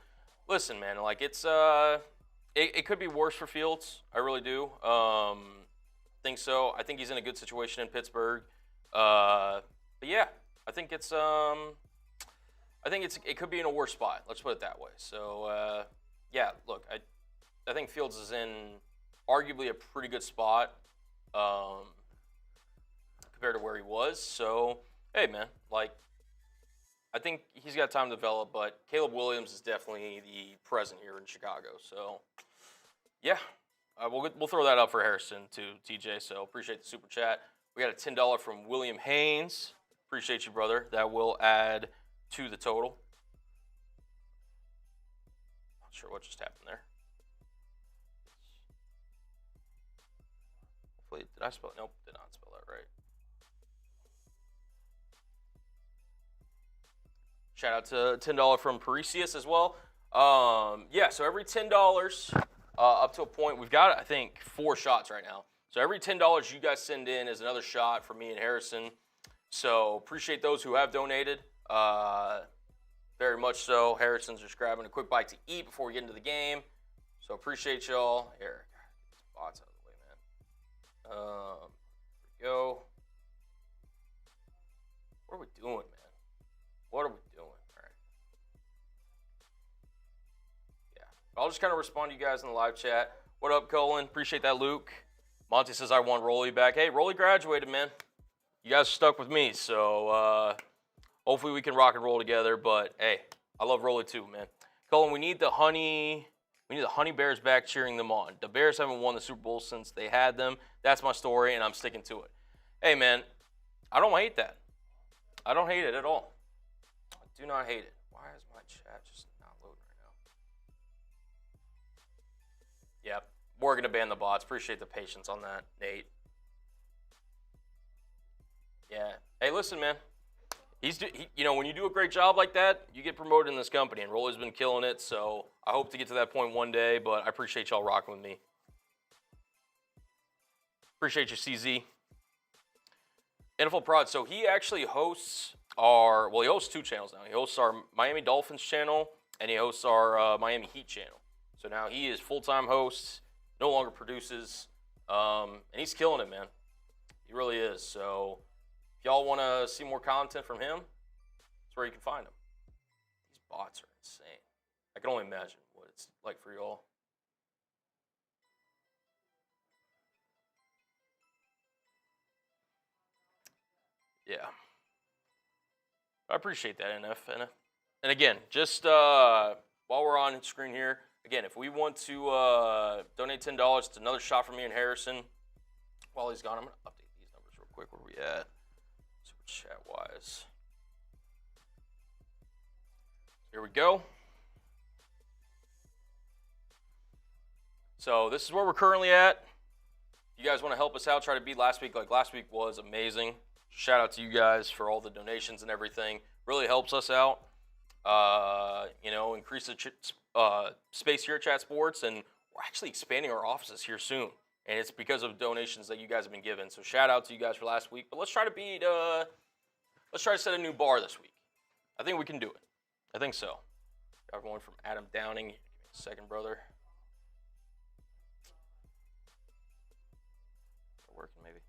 listen, man, like it could be worse for Fields. I really do. Think so. I think he's in a good situation in Pittsburgh. But yeah, I think it could be in a worse spot. Let's put it that way. So yeah, look, I think Fields is in arguably a pretty good spot compared to where he was. So hey, man, like I think he's got time to develop, but Caleb Williams is definitely the present here in Chicago. So yeah, we'll throw that up for Harrison too, TJ. So appreciate the super chat. We got a $10 from William Haynes. Appreciate you, brother. That will add to the total. Not sure what just happened there. Hopefully, did I spell it? Nope, did not spell that right. Shout out to $10 from Parisius as well. Yeah, so every $10 up to a point, we've got, I think, 4 shots right now. So every $10 you guys send in is another shot from me and Harrison. So appreciate those who have donated. Very much so. Harrison's just grabbing a quick bite to eat before we get into the game. So appreciate y'all. Here, get these bots out of the way, man. Here we go. What are we doing, man? What are we doing? All right. Yeah. I'll just kind of respond to you guys in the live chat. What up, Cullen? Appreciate that, Luke. Monty says I want Rolly back. Hey, Rolly graduated, man. You guys are stuck with me, so hopefully we can rock and roll together. But hey, I love Rolly too, man. Cullen, we need the honey bears back cheering them on. The Bears haven't won the Super Bowl since they had them. That's my story, and I'm sticking to it. Hey, man, I don't hate that. I don't hate it at all. I do not hate it. Why is my chat just not loading right now? Yep, we're gonna ban the bots. Appreciate the patience on that, Nate. Yeah. Hey, listen, man. When you do a great job like that, you get promoted in this company, and Rolly's been killing it. So I hope to get to that point one day. But I appreciate y'all rocking with me. Appreciate you, CZ. NFL Prod. So he actually hosts he hosts 2 channels now. He hosts our Miami Dolphins channel, and he hosts our Miami Heat channel. So now he is full-time host, no longer produces, and he's killing it, man. He really is. So if y'all want to see more content from him, that's where you can find him. These bots are insane. I can only imagine what it's like for y'all. Yeah. I appreciate that, NF. And again, just while we're on screen here, again, if we want to donate $10, it's another shot from me and Harrison. While he's gone, I'm going to update these numbers real quick. Where are we at? Super chat-wise. Here we go. So this is where we're currently at. You guys want to help us out, try to beat last week. Like last week was amazing. Shout out to you guys for all the donations and everything. Really helps us out. Increase the space here at Chat Sports, and we're actually expanding our offices here soon. And it's because of donations that you guys have been given. So shout out to you guys for last week. But let's try to set a new bar this week. I think we can do it. I think so. Got one from Adam Downing. Give me a second, brother. Working maybe.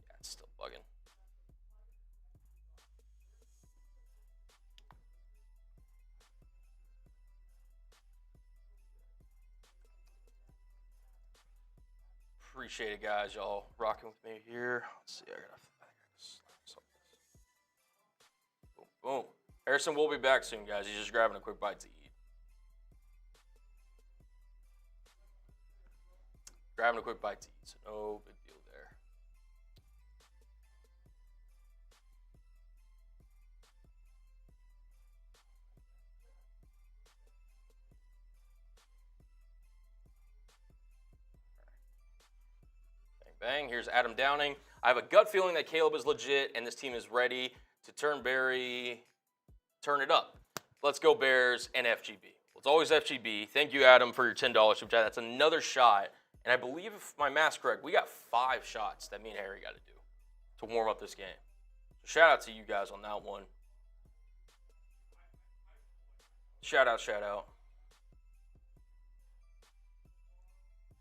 Yeah, it's still bugging. Appreciate it, guys. Y'all rocking with me here. Let's see. I gotta solve this. Boom, boom. Harrison will be back soon, guys. He's just grabbing a quick bite to eat. Grabbing a quick bite to eat, so no big deal there. Bang, bang. Here's Adam Downing. I have a gut feeling that Caleb is legit and this team is ready to Turnberry, turn it up. Let's go Bears and FGB. It's always FGB. Thank you, Adam, for your $10 super chat. That's another shot. And I believe, if my math's correct, we got 5 shots that me and Harry got to do to warm up this game. So shout out to you guys on that one. Shout out.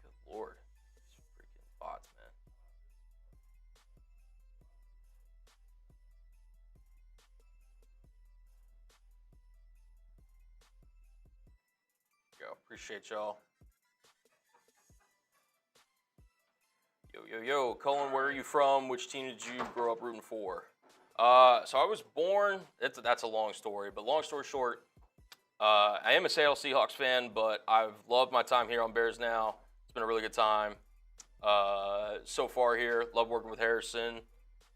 Good Lord. These freaking bots, man. Go. Appreciate y'all. Yo, Cullen, where are you from? Which team did you grow up rooting for? So I was born, that's a long story, but long story short, I am a Seattle Seahawks fan, but I've loved my time here on Bears Now. It's been a really good time so far here. Love working with Harrison.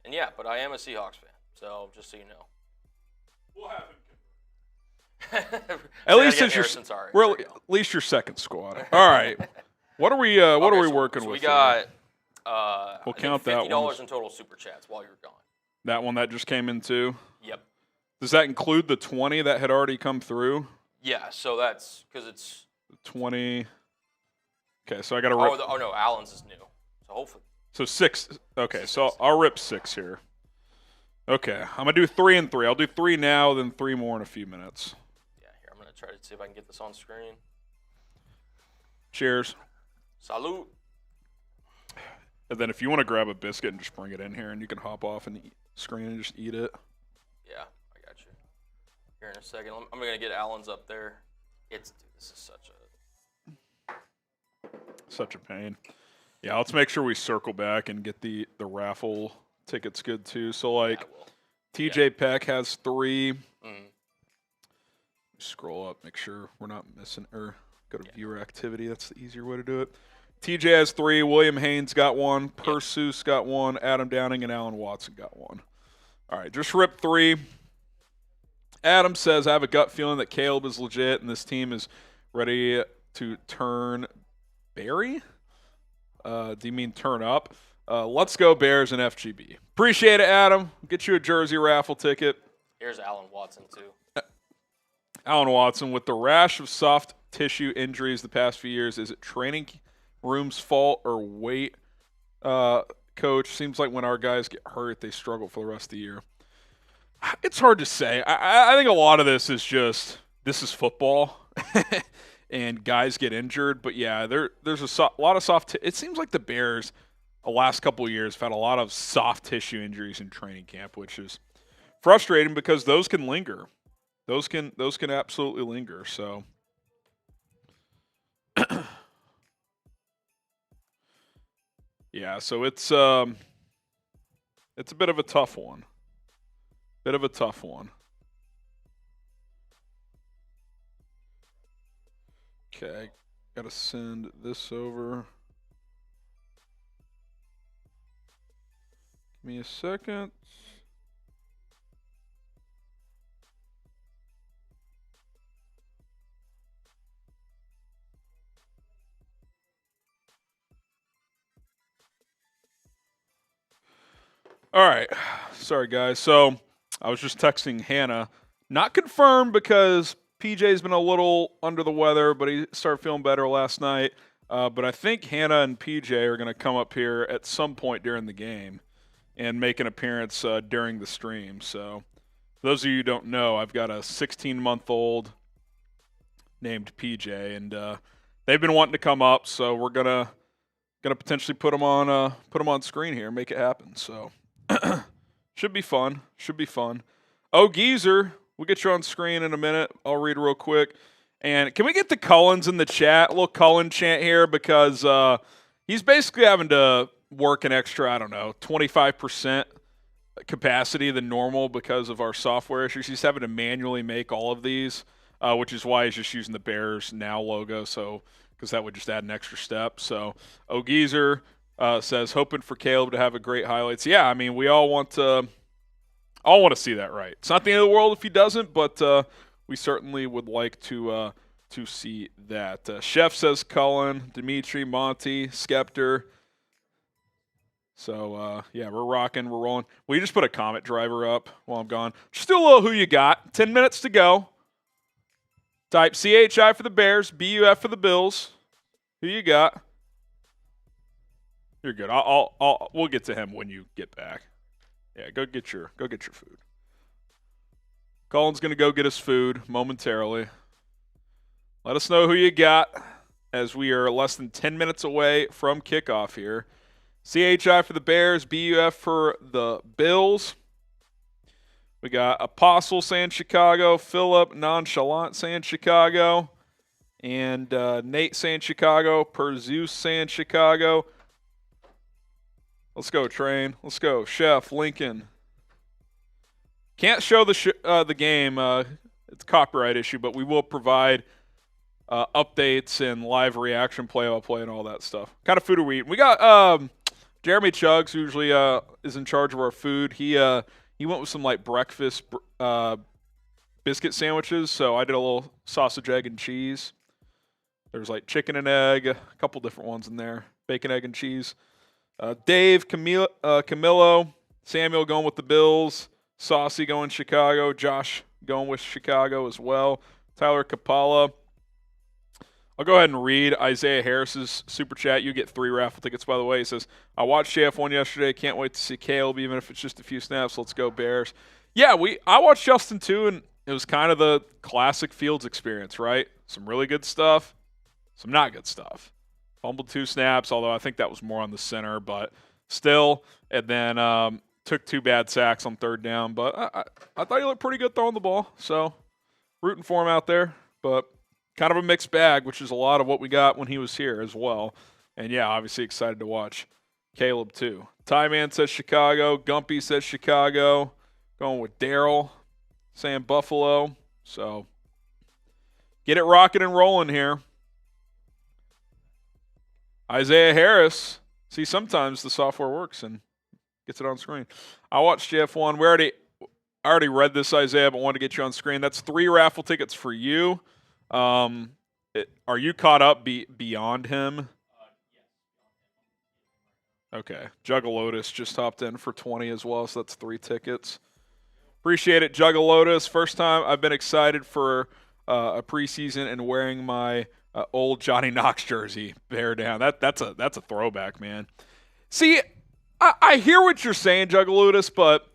And yeah, but I am a Seahawks fan, so just so you know. We'll have him. At least your second squad. All right. What are we working with? We got we'll count that $50 in total super chats while you're gone. That one that just came in too? Yep. Does that include the 20 that had already come through? Yeah, so that's because it's 20. Okay, so I got to rip. Oh no, Allen's is new. So hopefully. So 6. Okay, so I'll rip 6 here. Okay, I'm going to do 3 and 3. I'll do 3 now, then 3 more in a few minutes. Yeah, here, I'm going to try to see if I can get this on screen. Cheers. Salute. And then if you want to grab a biscuit and just bring it in here, and you can hop off and screen and just eat it. Yeah, I got you. Here in a second. I'm going to get Allen's up there. This is such a pain. Yeah, let's make sure we circle back and get the raffle tickets good too. So like TJ Peck has 3. Scroll up, make sure we're not missing, or go to viewer activity. That's the easier way to do it. TJ has 3. William Haynes got 1. Persus got 1. Adam Downing and Alan Watson got 1. All right, just rip 3. Adam says, I have a gut feeling that Caleb is legit and this team is ready to turn Barry? Do you mean turn up? Let's go Bears and FGB. Appreciate it, Adam. Get you a jersey raffle ticket. Here's Alan Watson, too. Alan Watson, with the rash of soft tissue injuries the past few years, is it training room's fault or weight? Coach, seems like when our guys get hurt, they struggle for the rest of the year. It's hard to say. I think a lot of this is just, this is football, and guys get injured. But, yeah, there's a lot of soft it seems like the Bears the last couple of years have had a lot of soft tissue injuries in training camp, which is frustrating because those can linger. Those can absolutely linger. So, yeah, so it's a bit of a tough one. Okay, got to send this over. Give me a second. All right. Sorry, guys. So I was just texting Hannah. Not confirmed because PJ's been a little under the weather, but he started feeling better last night. But I think Hannah and PJ are going to come up here at some point during the game and make an appearance during the stream. So for those of you who don't know, I've got a 16-month-old named PJ, and they've been wanting to come up, so we're gonna potentially put them on screen here, make it happen. So should be fun. Oh, Geezer, we'll get you on screen in a minute. I'll read real quick. And can we get the Cullens in the chat? A little Cullen chant here, because he's basically having to work an extra, 25% capacity than normal because of our software issues. He's having to manually make all of these, which is why he's just using the Bears Now logo, so because that would just add an extra step. So, Geezer says, hoping for Caleb to have a great highlights. Yeah, I mean, we all want to see that right. It's not the end of the world if he doesn't, but we certainly would like to see that. Chef says Cullen, Dimitri, Monty, Skepter. So, yeah, we're rocking, we're rolling. Will you just put a comment driver up while I'm gone? Just do a little who you got. 10 minutes to go. Type CHI for the Bears, BUF for the Bills. Who you got? You're good. We'll get to him when you get back. Yeah, go get your food. Cullen's gonna go get his food momentarily. Let us know who you got as we are less than 10 minutes away from kickoff here. CHI for the Bears, BUF for the Bills. We got Apostle saying Chicago, Philip Nonchalant saying Chicago, and Nate saying Chicago, Perzeus saying Chicago. Let's go, Train. Let's go. Chef, Lincoln. Can't show the game. It's a copyright issue, but we will provide updates and live reaction play-by-play and all that stuff. What kind of food are we eating? We got Jeremy Chugs, who usually is in charge of our food. He went with some like breakfast biscuit sandwiches, so I did a little sausage, egg, and cheese. There's like chicken and egg, a couple different ones in there. Bacon, egg, and cheese. Dave, Camilo, Samuel going with the Bills. Saucy going Chicago. Josh going with Chicago as well. Tyler Capalla. I'll go ahead and read Isaiah Harris's super chat. You get 3 raffle tickets, by the way. He says, I watched JF1 yesterday. Can't wait to see Caleb, even if it's just a few snaps. Let's go Bears. Yeah, I watched Justin too, and it was kind of the classic Fields experience, right? Some really good stuff, some not good stuff. Fumbled 2 snaps, although I think that was more on the center, but still. And then took 2 bad sacks on 3rd down. But I thought he looked pretty good throwing the ball, so rooting for him out there. But kind of a mixed bag, which is a lot of what we got when he was here as well. And, yeah, obviously excited to watch Caleb too. Ty Man says Chicago. Gumpy says Chicago. Going with Daryl saying Buffalo. So get it rocking and rolling here. Isaiah Harris. See, sometimes the software works and gets it on screen. I watched JF1. I already read this, Isaiah, but wanted to get you on screen. That's 3 raffle tickets for you. Are you caught up beyond him? Okay. Juggalotus just hopped in for 20 as well, so that's 3 tickets. Appreciate it, Juggalotus. First time I've been excited for a preseason and wearing my old Johnny Knox jersey. Bear down. That's a throwback, man. See, I hear what you're saying, Juggalotus, but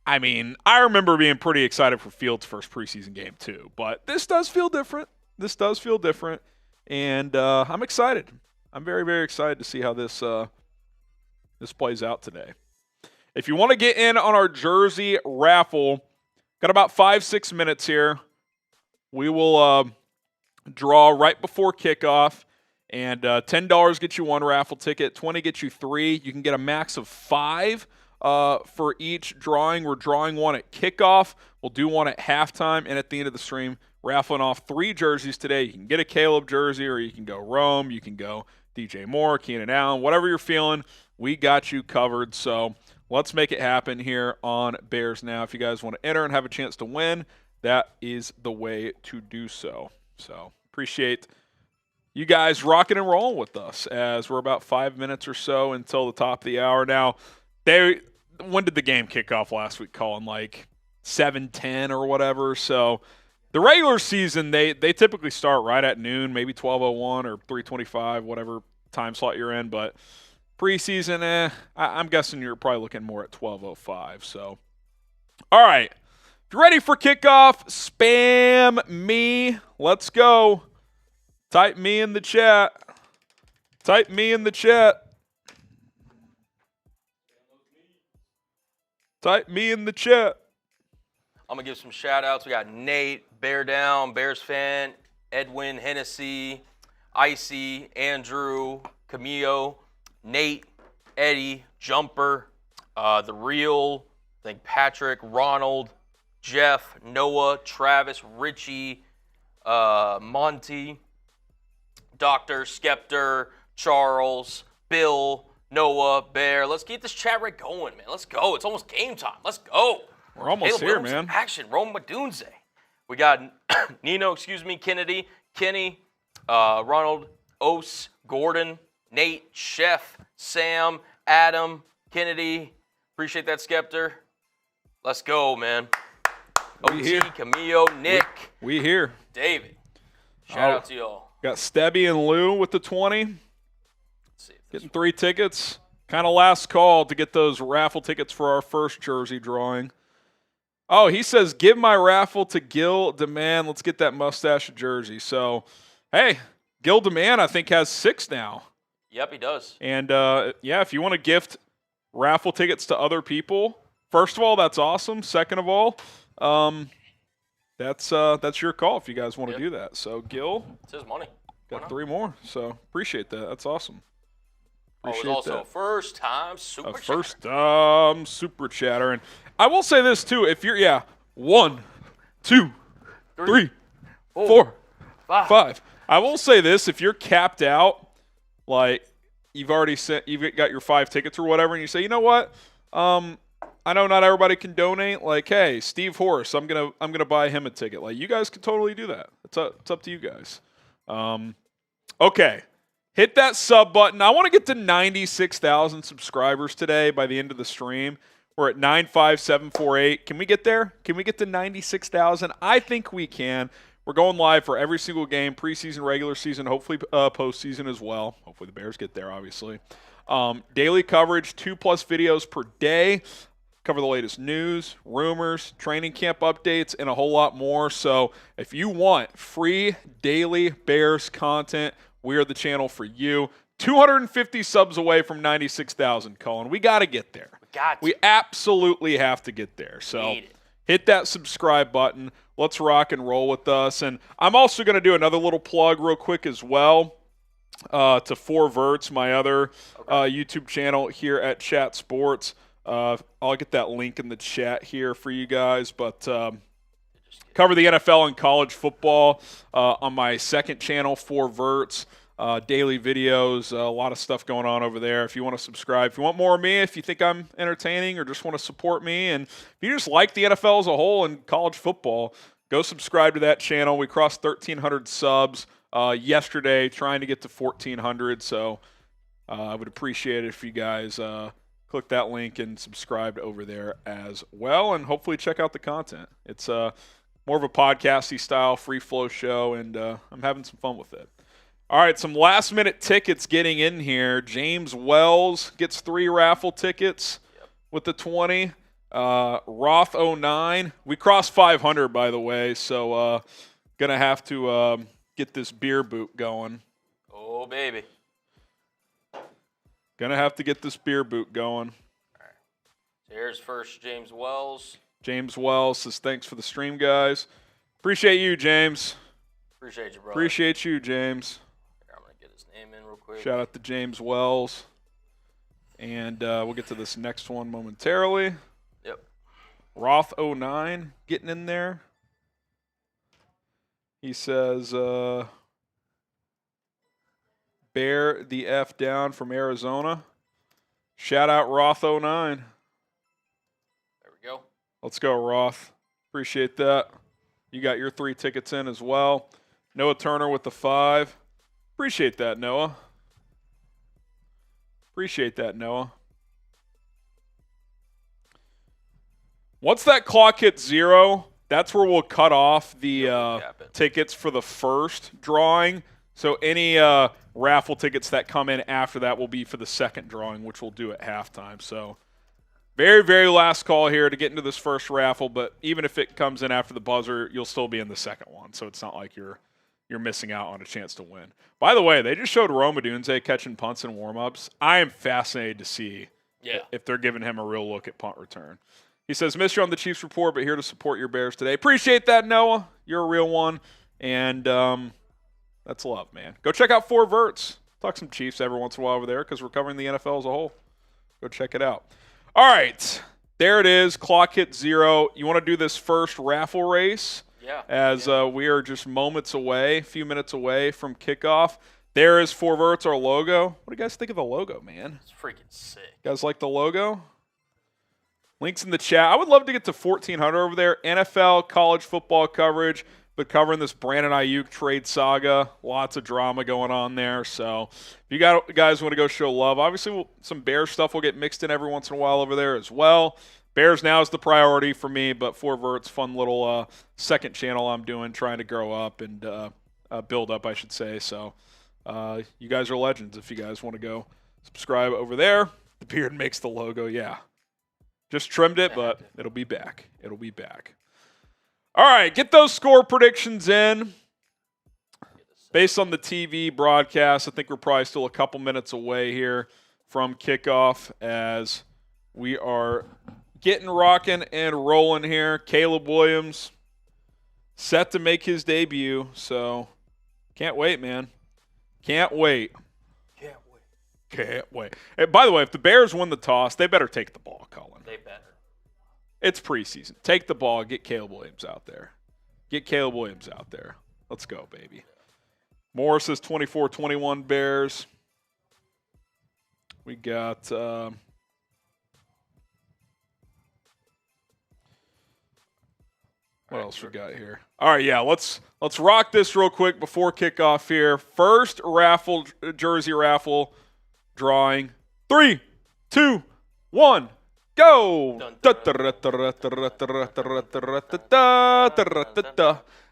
I mean, I remember being pretty excited for Fields' first preseason game too. But this does feel different. And I'm excited. I'm very, very excited to see how this plays out today. If you want to get in on our jersey raffle, got about 5-6 minutes here. We will draw right before kickoff, and $10 gets you 1 raffle ticket, $20 gets you 3. You can get a max of 5 for each drawing. We're drawing 1 at kickoff. We'll do 1 at halftime and at the end of the stream, raffling off 3 jerseys today. You can get a Caleb jersey, or you can go Rome. You can go DJ Moore, Keenan Allen, whatever you're feeling. We got you covered. So let's make it happen here on Bears Now. If you guys want to enter and have a chance to win, that is the way to do so. So appreciate you guys rocking and rolling with us as we're about 5 minutes or so until the top of the hour. Now, when did the game kick off last week, Colin? Like 7:10 or whatever. So the regular season, they typically start right at noon, maybe 12:01 or 3:25, whatever time slot you're in. But preseason, I'm guessing you're probably looking more at 12:05. So, all right. If you're ready for kickoff, spam me. Let's go. Type me in the chat. Type me in the chat. Type me in the chat. I'm going to give some shout-outs. We got Nate, Bear Down, Bears fan, Edwin, Hennessy, Icy, Andrew, Camillo, Nate, Eddie, Jumper, The Real, I think Patrick, Ronald, Jeff, Noah, Travis, Richie, Monty, Dr. Skepter, Charles, Bill, Noah, Bear. Let's keep this chat right going, man. Let's go. It's almost game time. Let's go. We're almost here, man. Action. Rome Odunze. We got Nino, Kennedy, Kenny, Ronald, Ose, Gordon, Nate, Chef, Sam, Adam, Kennedy, appreciate that, Skeptor. Let's go, man. OT, Camillo, Nick. We here. David. Shout out to y'all. Got Stebby and Lou with the 20. Let's see Getting 3 tickets. Kind of last call to get those raffle tickets for our first jersey drawing. Oh, he says, give my raffle to Gil Demand. Let's get that mustache jersey. So, hey, Gil Demand, I think, has 6 now. Yep, he does. And, yeah, if you want to gift raffle tickets to other people, first of all, that's awesome. Second of all, that's your call if you guys want to do that. So, Gil. It's his money. Got 3 more. So, appreciate that. That's awesome. It's also a first-time super chatter. First-time super chatter. And I will say this, too. If you're, 1, 2, 3, 4, 5. I will say this. If you're capped out, like you've got your 5 tickets or whatever, and you say, you know what? I know not everybody can donate. Like, hey, Steve Horse, I'm gonna buy him a ticket. Like, you guys can totally do that. It's up to you guys. Okay. Hit that sub button. I want to get to 96,000 subscribers today by the end of the stream. We're at 95748. Can we get there? Can we get to 96,000? I think we can. We're going live for every single game, preseason, regular season, hopefully postseason as well. Hopefully the Bears get there, obviously. Daily coverage, 2+ videos per day. Cover the latest news, rumors, training camp updates, and a whole lot more. So if you want free daily Bears content, we are the channel for you. 250 subs away from 96,000, Cullen. We got to get there. We absolutely have to get there. So hit that subscribe button. Let's rock and roll with us. And I'm also going to do another little plug real quick as well to 4 Verts, my other YouTube channel here at Chat Sports. I'll get that link in the chat here for you guys. But cover the NFL and college football on my second channel, 4 Verts. Daily videos, a lot of stuff going on over there. If you want to subscribe, if you want more of me, if you think I'm entertaining or just want to support me, and if you just like the NFL as a whole and college football, go subscribe to that channel. We crossed 1,300 subs yesterday, trying to get to 1,400. So I would appreciate it if you guys click that link and subscribe over there as well, and hopefully check out the content. It's more of a podcasty style, free flow show, and I'm having some fun with it. All right, some last-minute tickets getting in here. James Wells gets 3 raffle tickets with the 20. Roth 09. We crossed 500, by the way, so going to have to get this beer boot going. Oh, baby. Going to have to get this beer boot going. All right. So here's first James Wells. James Wells says, thanks for the stream, guys. Appreciate you, James. Appreciate you, bro. Appreciate you, James. I'm going to get his name in real quick. Shout out to James Wells. And we'll get to this next one momentarily. Yep. Roth 09 getting in there. He says, bear the F down from Arizona. Shout out Roth 09. There we go. Let's go, Roth. Appreciate that. You got your 3 tickets in as well. Noah Turner with the 5. Appreciate that, Noah. Appreciate that, Noah. Once that clock hits 0, that's where we'll cut off the tickets for the first drawing. So any raffle tickets that come in after that will be for the second drawing, which we'll do at halftime. So very, very last call here to get into this first raffle, but even if it comes in after the buzzer, you'll still be in the second one. So it's not like you're missing out on a chance to win. By the way, they just showed Odunze catching punts in warm-ups. I am fascinated to see if they're giving him a real look at punt return. He says, missed you on the Chiefs report, but here to support your Bears today. Appreciate that, Noah. You're a real one. And that's love, man. Go check out 4 Verts. Talk some Chiefs every once in a while over there because we're covering the NFL as a whole. Go check it out. All right. There it is. Clock hit 0. You want to do this first raffle race? Yeah. As we are just moments away, a few minutes away from kickoff. There is 4 Verts, our logo. What do you guys think of the logo, man? It's freaking sick. You guys like the logo? Links in the chat. I would love to get to 1,400 over there. NFL, college football coverage, been covering this Brandon Ayuk trade saga. Lots of drama going on there. So if you guys want to go show love, obviously some Bears stuff will get mixed in every once in a while over there as well. Bears now is the priority for me, but Forvert's fun little second channel I'm doing, trying to grow up and build up, I should say. So you guys are legends if you guys want to go subscribe over there. The beard makes the logo, yeah. Just trimmed it, but it'll be back. It'll be back. All right, get those score predictions in. Based on the TV broadcast, I think we're probably still a couple minutes away here from kickoff as we are getting rocking and rolling here. Caleb Williams set to make his debut, so can't wait, man. Can't wait. Can't wait. Hey, by the way, if the Bears win the toss, they better take the ball, Cullen. They better. It's preseason. Take the ball. Get Caleb Williams out there. Get Caleb Williams out there. Let's go, baby. Morris says 24-21 Bears. We got what else we got here? All right, yeah, let's rock this real quick before kickoff here. First raffle, jersey raffle drawing. 3, 2, 1, go!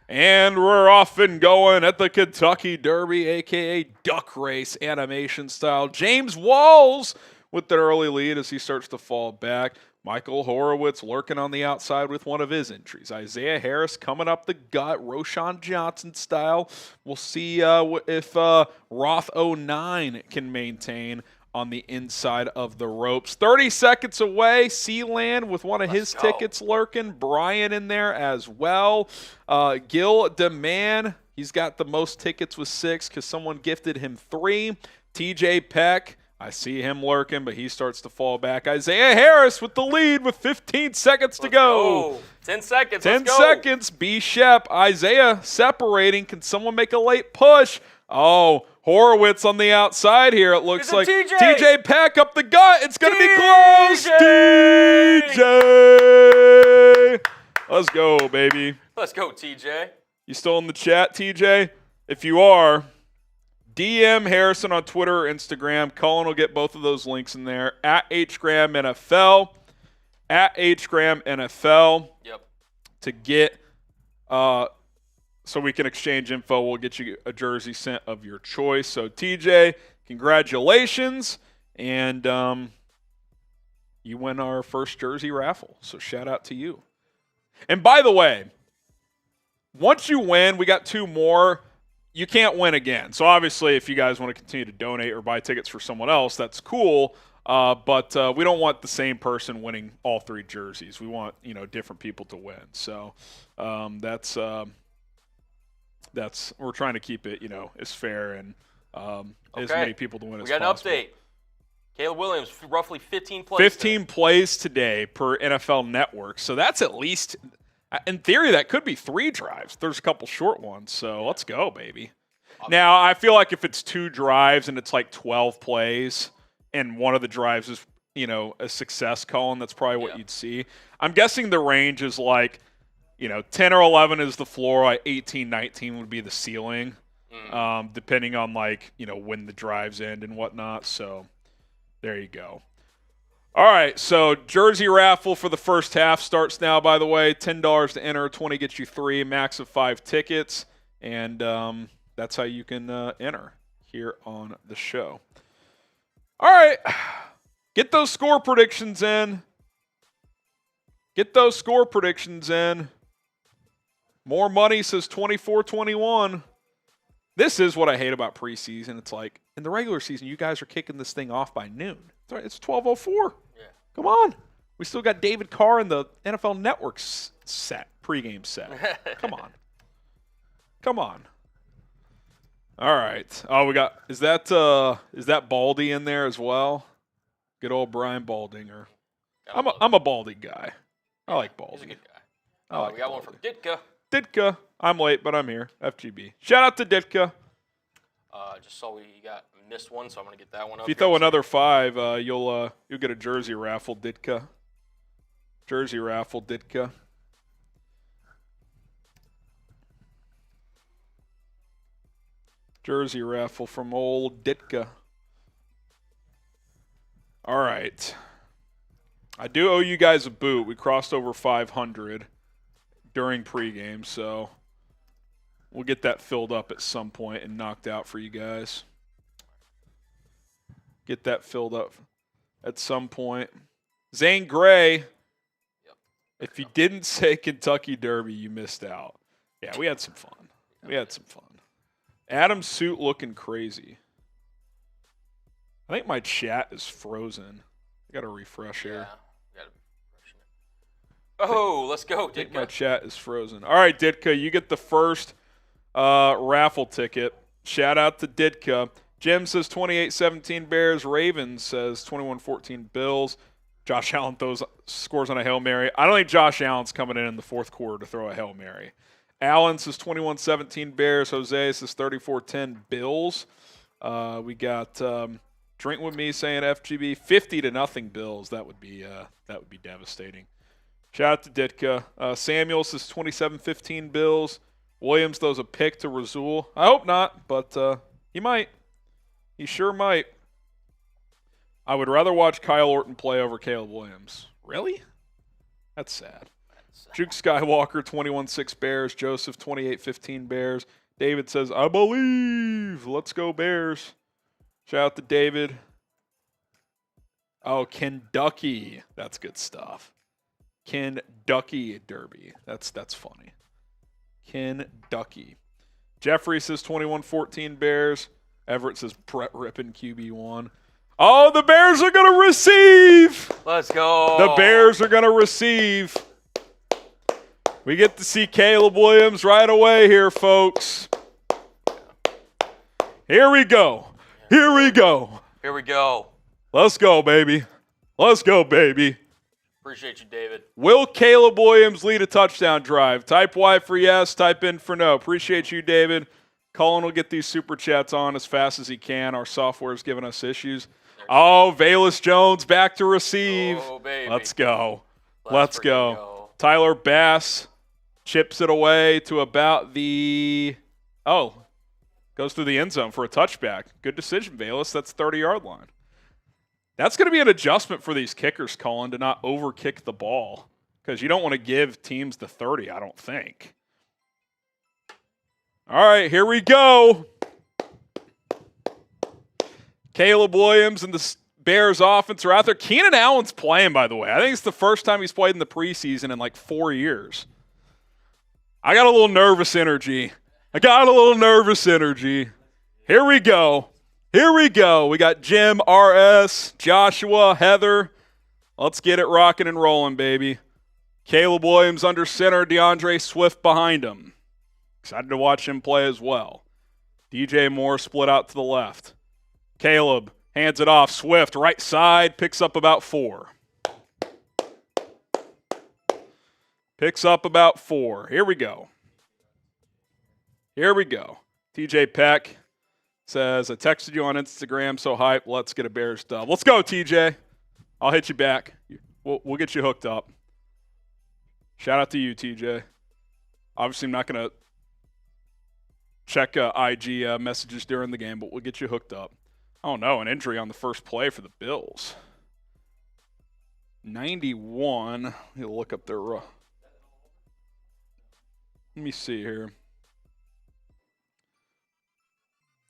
And we're off and going at the Kentucky Derby, a.k.a. duck race animation style. James Walls with the early lead as he starts to fall back. Michael Horowitz lurking on the outside with one of his entries. Isaiah Harris coming up the gut, Roshan Johnson style. We'll see if Roth 09 can maintain on the inside of the ropes. 30 seconds away, Sealand with one of his tickets lurking. Brian in there as well. Gil DeMann, he's got the most tickets with 6 because someone gifted him 3. TJ Peck, I see him lurking, but he starts to fall back. Isaiah Harris with the lead with 15 seconds to go. 10 seconds. 10 seconds. B. Shep. Isaiah separating. Can someone make a late push? Oh, Horowitz on the outside here. It looks like TJ Peck up the gut. It's going to be close. TJ. Let's go, baby. Let's go, TJ. You still in the chat, TJ? If you are, DM Harrison on Twitter or Instagram. Cullen will get both of those links in there. At HGramNFL. At HGramNFL. Yep. To get so we can exchange info. We'll get you a jersey sent of your choice. So, TJ, congratulations. And you win our first jersey raffle. So, shout out to you. And by the way, once you win, we got 2 more. You can't win again. So, obviously, if you guys want to continue to donate or buy tickets for someone else, that's cool. But we don't want the same person winning all 3 jerseys. We want, different people to win. So, that's we're trying to keep it, as fair and as many people to win as possible. We got an update. Caleb Williams, roughly 15 plays. 15 plays today per NFL Network. So that's at least, in theory, that could be 3 drives. There's a couple short ones. So let's go, baby. Now, I feel like if it's 2 drives and it's like 12 plays and one of the drives is, a success, Colin, that's probably what you'd see. I'm guessing the range is like, 10 or 11 is the floor, like 18, 19 would be the ceiling, depending on when the drives end and whatnot. So there you go. All right, so jersey raffle for the first half starts now, by the way. $10 to enter, 20 gets you 3, max of 5 tickets, and that's how you can enter here on the show. All right, get those score predictions in. More money says 24-21. This is what I hate about preseason. It's like, in the regular season, you guys are kicking this thing off by noon. It's 12:04. Yeah. Come on. We still got David Carr in the NFL Network pregame set. Come on. All right. Oh, we got, is that Baldy in there as well? Good old Brian Baldinger. I'm a Baldy guy. I like Baldy. He's a good guy. We got one from Ditka. I'm late, but I'm here. FGB. Shout out to Ditka. Just saw we missed one, so I'm gonna get that one up. If you throw another 5, you'll get a jersey raffle, Ditka. Jersey raffle from old Ditka. All right. I do owe you guys a boot. We crossed over 500 during pregame, so we'll get that filled up at some point and knocked out for you guys. Get that filled up at some point. Zane Gray, if you didn't say Kentucky Derby, you missed out. Yeah, we had some fun. Adam's suit looking crazy. I think my chat is frozen. I got to refresh here. Oh, let's go, Ditka. I think my chat is frozen. All right, Ditka, you get the first raffle ticket. Shout out to Ditka. Jim says 28-17 Bears. Ravens says 21-14 Bills. Josh Allen scores on a Hail Mary. I don't think Josh Allen's coming in the fourth quarter to throw a Hail Mary. Allen says 21-17 Bears. Jose says 34-10 Bills. We got Drink With Me saying FGB 50-0 Bills. That would be devastating. Shout out to Ditka. Samuel says 27-15 Bills. Williams throws a pick to Razul. I hope not, but he might. He sure might. I would rather watch Kyle Orton play over Caleb Williams. Really? That's sad. Juke Skywalker, 21-6 Bears. Joseph, 28-15 Bears. David says, I believe. Let's go Bears. Shout out to David. Oh, Kentucky. That's good stuff. Kentucky Derby. That's funny. Kentucky. Jeffrey says 21-14 Bears. Everett says Brett Rippin QB1. Oh, the Bears are going to receive. Let's go. The Bears are going to receive. We get to see Caleb Williams right away here, folks. Here we go. Here we go. Here we go. Let's go, baby. Let's go, baby. Appreciate you, David. Will Caleb Williams lead a touchdown drive? Type Y for yes, type in for no. Appreciate you, David. Cullen will get these super chats on as fast as he can. Our software is giving us issues. Oh, Valus Jones back to receive. Oh, baby. Let's go. Let's go. Tyler Bass chips it away to about the – goes through the end zone for a touchback. Good decision, Valus. That's 30-yard line. That's going to be an adjustment for these kickers, Cullen, to not overkick the ball because you don't want to give teams the 30, I don't think. All right, here we go. Caleb Williams and the Bears offense are out there. Keenan Allen's playing, by the way. I think it's the first time he's played in the preseason in like 4 years. I got a little nervous energy. Here we go. We got Jim, RS, Joshua, Heather. Let's get it rocking and rolling, baby. Caleb Williams under center, DeAndre Swift behind him. Excited to watch him play as well. DJ Moore split out to the left. Caleb hands it off. Swift, right side, picks up about 4. Here we go. TJ Peck says, I texted you on Instagram, so hype. Let's get a Bears dub. Let's go, TJ. I'll hit you back. We'll get you hooked up. Shout out to you, TJ. Obviously, I'm not going to check IG messages during the game, but we'll get you hooked up. Oh, no, an injury on the first play for the Bills. 91. You'll look up their let me see here.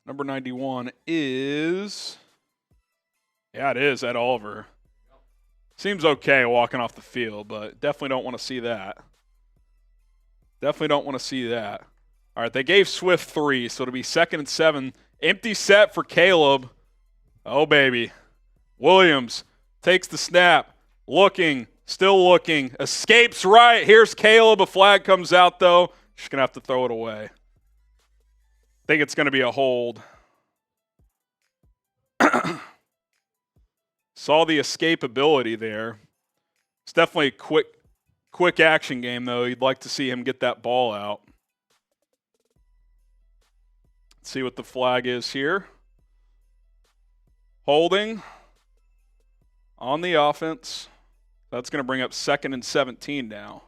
Number 91 is, it is Ed Oliver. Seems okay walking off the field, but definitely don't want to see that. All right, they gave Swift 3, so it'll be 2nd and 7. Empty set for Caleb. Oh, baby. Williams takes the snap. Still looking. Escapes right. Here's Caleb. A flag comes out, though. Just going to have to throw it away. Think it's going to be a hold. Saw the escapability there. It's definitely a quick action game, though. You'd like to see him get that ball out. Let's see what the flag is here. Holding on the offense. That's going to bring up 2nd and 17 now.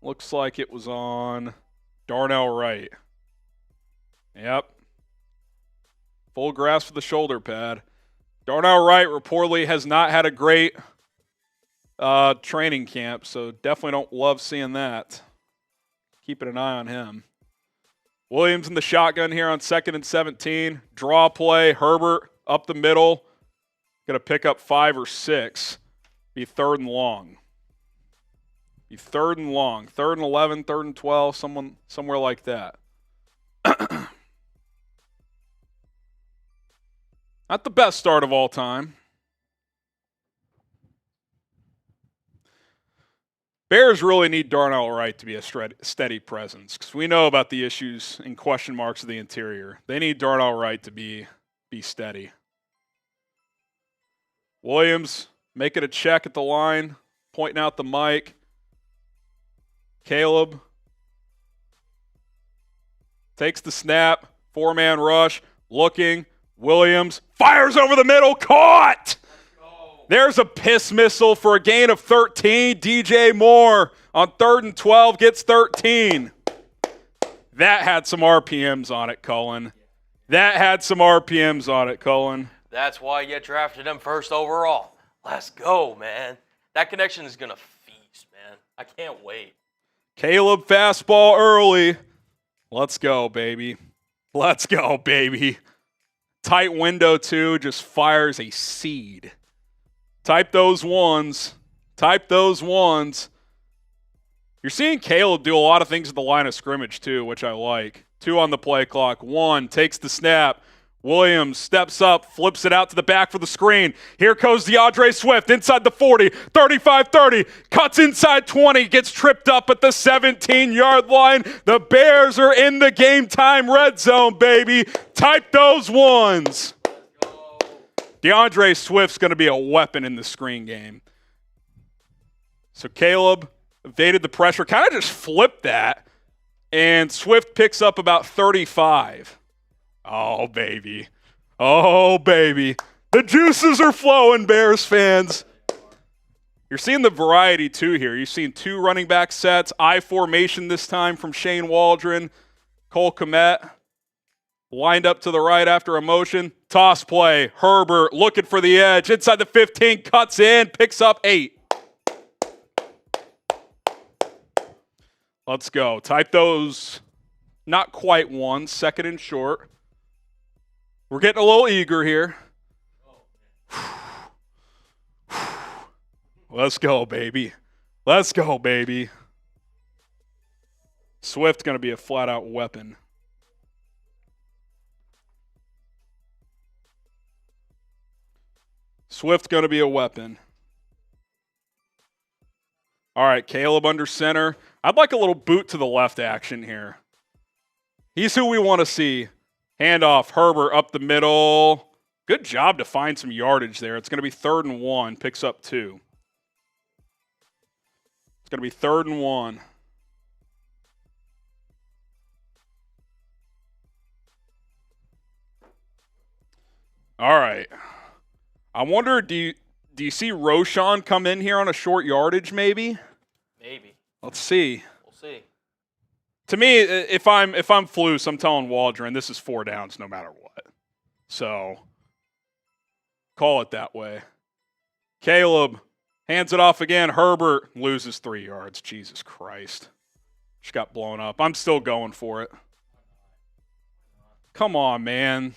Looks like it was on Darnell Wright. Yep. Full grasp of the shoulder pad. Darnell Wright reportedly has not had a great training camp, so definitely don't love seeing that. Keeping an eye on him. Williams in the shotgun here on 2nd and 17. Draw play. Herbert up the middle. Going to pick up 5 or 6. Be 3rd and long. Be 3rd and long. 3rd and 11, 3rd and 12, somewhere like that. Not the best start of all time. Bears really need Darnell Wright to be a steady presence because we know about the issues and question marks of the interior. They need Darnell Wright to be steady. Williams making a check at the line, pointing out the mic. Caleb takes the snap, 4-man rush, looking. Williams fires over the middle, caught! There's a piss missile for a gain of 13. DJ Moore on 3rd and 12 gets 13. That had some RPMs on it, Cullen. That had some RPMs on it, Cullen. That's why you drafted him 1st overall. Let's go, man. That connection is going to feast, man. I can't wait. Caleb fastball early. Let's go, baby. Let's go, baby. Tight window, too. Just fires a seed. Type those ones. Type those ones. You're seeing Caleb do a lot of things at the line of scrimmage, too, which I like. 2 on the play clock. 1 takes the snap. Williams steps up, flips it out to the back for the screen. Here goes DeAndre Swift inside the 40, 35-30, cuts inside 20, gets tripped up at the 17-yard line. The Bears are in the game time red zone, baby. Type those ones. DeAndre Swift's going to be a weapon in the screen game. So Caleb evaded the pressure, kind of just flipped that, and Swift picks up about 35. Oh, baby. Oh, baby. The juices are flowing, Bears fans. You're seeing the variety, too, here. You've seen 2 running back sets, I formation this time from Shane Waldron. Cole Kmet lined up to the right after a motion. Toss play. Herbert looking for the edge. Inside the 15, cuts in, picks up 8. Let's go. Type those. Not quite 1, 2nd and short. We're getting a little eager here. Let's go, baby. Let's go, baby. Swift's going to be a flat-out weapon. Swift's going to be a weapon. All right, Caleb under center. I'd like a little boot to the left action here. He's who we want to see. Handoff, Herbert up the middle. Good job to find some yardage there. It's going to be 3rd and 1, picks up 2. It's going to be 3rd and 1. All right. I wonder, do you see Roshan come in here on a short yardage maybe? Maybe. Let's see. We'll see. To me, if I'm Flus, I'm telling Waldron this is 4 downs no matter what. So call it that way. Caleb hands it off again. Herbert loses 3 yards. Jesus Christ. Just got blown up. I'm still going for it. Come on, man.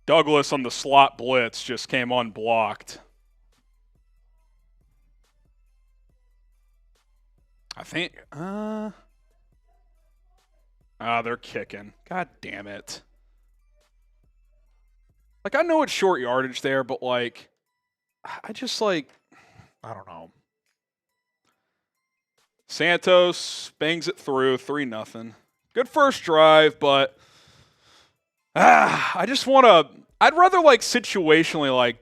Douglas on the slot blitz just came unblocked. I think, they're kicking. God damn it. Like, I know it's short yardage there, but, like, I just, like, I don't know. Santos bangs it through, 3-0. Good first drive, but I just want to, I'd rather, like, situationally, like,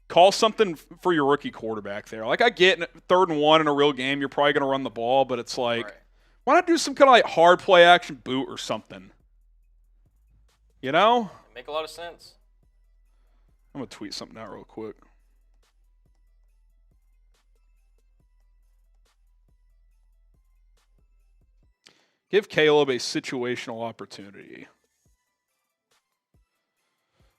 call something for your rookie quarterback there. Like, I get 3rd and 1 in a real game, you're probably going to run the ball, but it's like, right. Why not do some kind of, like, hard play action boot or something? You know? Make a lot of sense. I'm going to tweet something out real quick. Give Caleb a situational opportunity.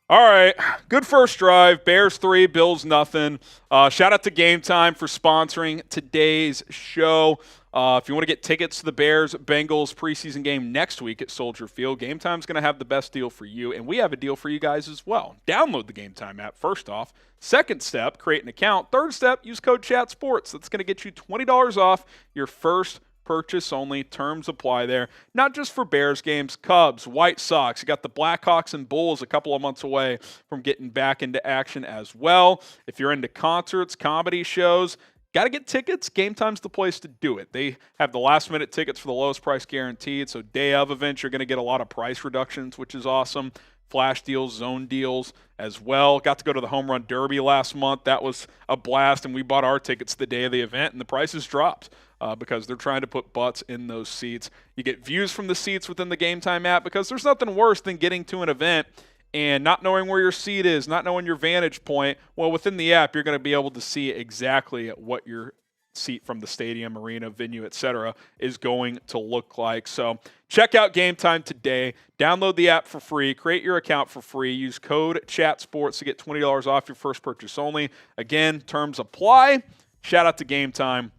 All right, good first drive. Bears 3, Bills nothing. Shout out to Game Time for sponsoring today's show. If you want to get tickets to the Bears-Bengals preseason game next week at Soldier Field, Game Time's going to have the best deal for you, and we have a deal for you guys as well. Download the Game Time app first off. Second step, create an account. Third step, use code CHATSPORTS. That's going to get you $20 off your first purchase only. Terms apply there. Not just for Bears games, Cubs, White Sox. You got the Blackhawks and Bulls a couple of months away from getting back into action as well. If you're into concerts, comedy shows, got to get tickets. Game Time's the place to do it. They have the last-minute tickets for the lowest price guaranteed, so day of events, you're going to get a lot of price reductions, which is awesome. Flash deals, zone deals as well. Got to go to the Home Run Derby last month. That was a blast, and we bought our tickets the day of the event, and the prices dropped because they're trying to put butts in those seats. You get views from the seats within the Game Time app because there's nothing worse than getting to an event and not knowing where your seat is, not knowing your vantage point. Well, within the app, you're going to be able to see exactly what your seat from the stadium, arena, venue, etc. is going to look like. So check out Game Time today. Download the app for free. Create your account for free. Use code CHATSPORTS to get $20 off your first purchase only. Again, terms apply. Shout out to Game Time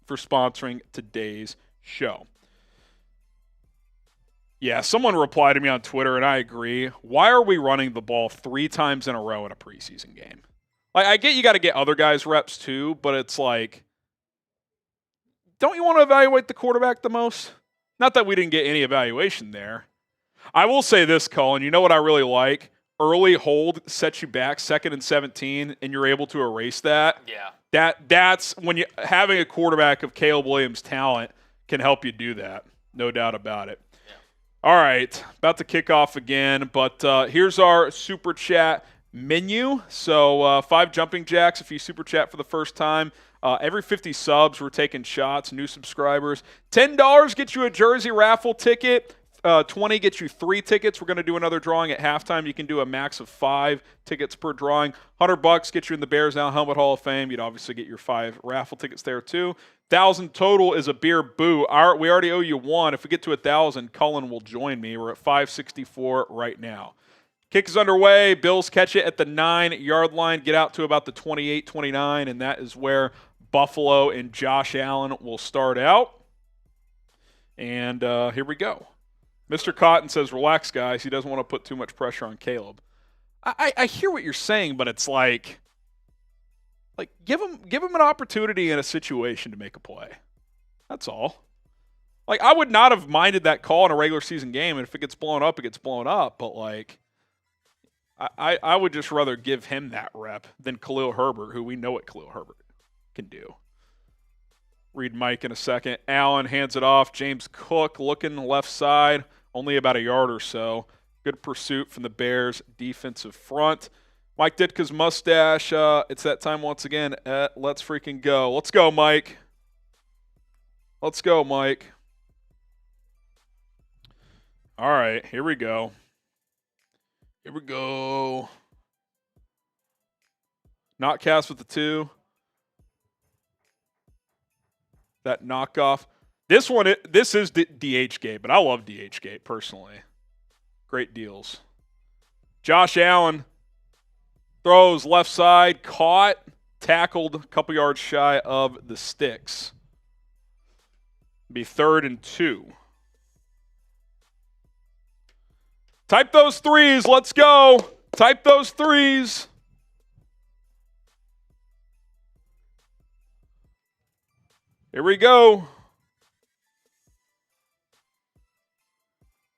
for sponsoring today's show. Yeah, someone replied to me on Twitter, and I agree. Why are we running the ball 3 times in a row in a preseason game? Like, I get you got to get other guys reps too, but it's like, don't you want to evaluate the quarterback the most? Not that we didn't get any evaluation there. I will say this, Cullen. You know what I really like? Early hold sets you back 2nd and 17, and you're able to erase that. Yeah. That's when having a quarterback of Caleb Williams' talent can help you do that. No doubt about it. Yeah. All right, about to kick off again, but here's our Super Chat menu. So 5 jumping jacks if you Super Chat for the first time. Every 50 subs, we're taking shots, new subscribers. $10 gets you a jersey raffle ticket. 20 gets you 3 tickets. We're going to do another drawing at halftime. You can do a max of 5 tickets per drawing. $100 gets you in the Bears Now Helmet Hall of Fame. You'd obviously get your 5 raffle tickets there too. $1,000 total is a beer boo. We already owe you 1. If we get to 1,000, Cullen will join me. We're at 564 right now. Kick is underway. Bills catch it at the 9-yard line, get out to about the 28, 29, and that is where Buffalo and Josh Allen will start out. And here we go. Mr. Cotton says, relax, guys. He doesn't want to put too much pressure on Caleb. I hear what you're saying, but it's like give him an opportunity in a situation to make a play. That's all. Like, I would not have minded that call in a regular season game, and if it gets blown up, it gets blown up. But, like, I would just rather give him that rep than Khalil Herbert, who we know what Khalil Herbert can do. Read Mike in a second. Allen hands it off. James Cook looking left side, only about a yard or so. Good pursuit from the Bears defensive front. Mike Ditka's mustache. It's that time once again. Let's freaking go. Let's go, Mike. Let's go, Mike. All right, here we go. Here we go. Not cast with the 2. That knockoff. This is DH Gate, but I love DH Gate personally. Great deals. Josh Allen throws left side, caught, tackled a couple yards shy of the sticks. Be 3rd and 2. Type those 3s. Let's go. Type those 3s. Here we go.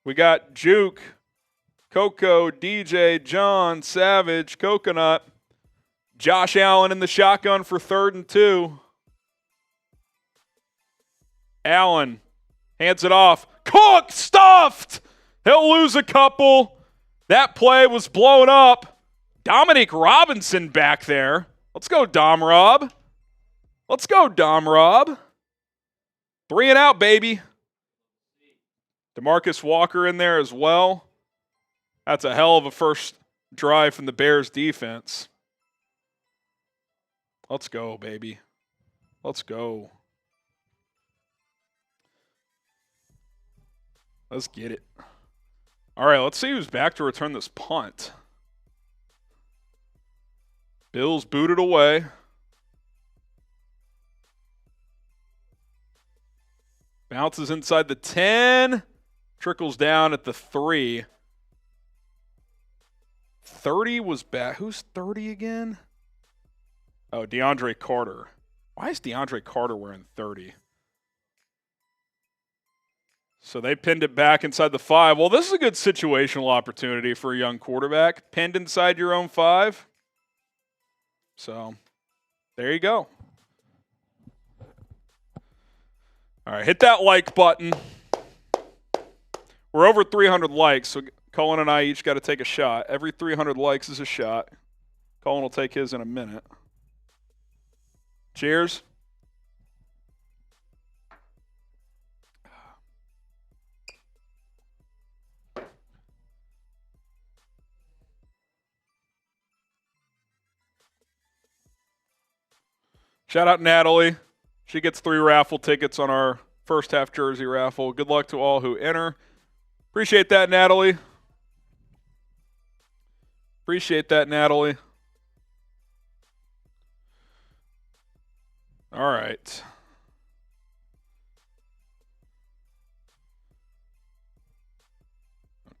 We got Juke, Coco, DJ, John, Savage, Coconut, Josh Allen in the shotgun for 3rd and 2. Allen hands it off. Cook stuffed. He'll lose a couple. That play was blown up. Dominique Robinson back there. Let's go, Dom Rob. Let's go, Dom Rob. 3 and out, baby. DeMarcus Walker in there as well. That's a hell of a first drive from the Bears defense. Let's go, baby. Let's go. Let's get it. All right, let's see who's back to return this punt. Bills booted away. Bounces inside the 10. Trickles down at the 3. 30 was back. Who's 30 again? Oh, DeAndre Carter. Why is DeAndre Carter wearing 30? So they pinned it back inside the 5. Well, this is a good situational opportunity for a young quarterback. Pinned inside your own 5. So there you go. All right, hit that like button. We're over 300 likes, so Cullen and I each got to take a shot. Every 300 likes is a shot. Cullen will take his in a minute. Cheers. Shout out Natalie. She gets 3 raffle tickets on our first half jersey raffle. Good luck to all who enter. Appreciate that, Natalie. Appreciate that, Natalie. All right.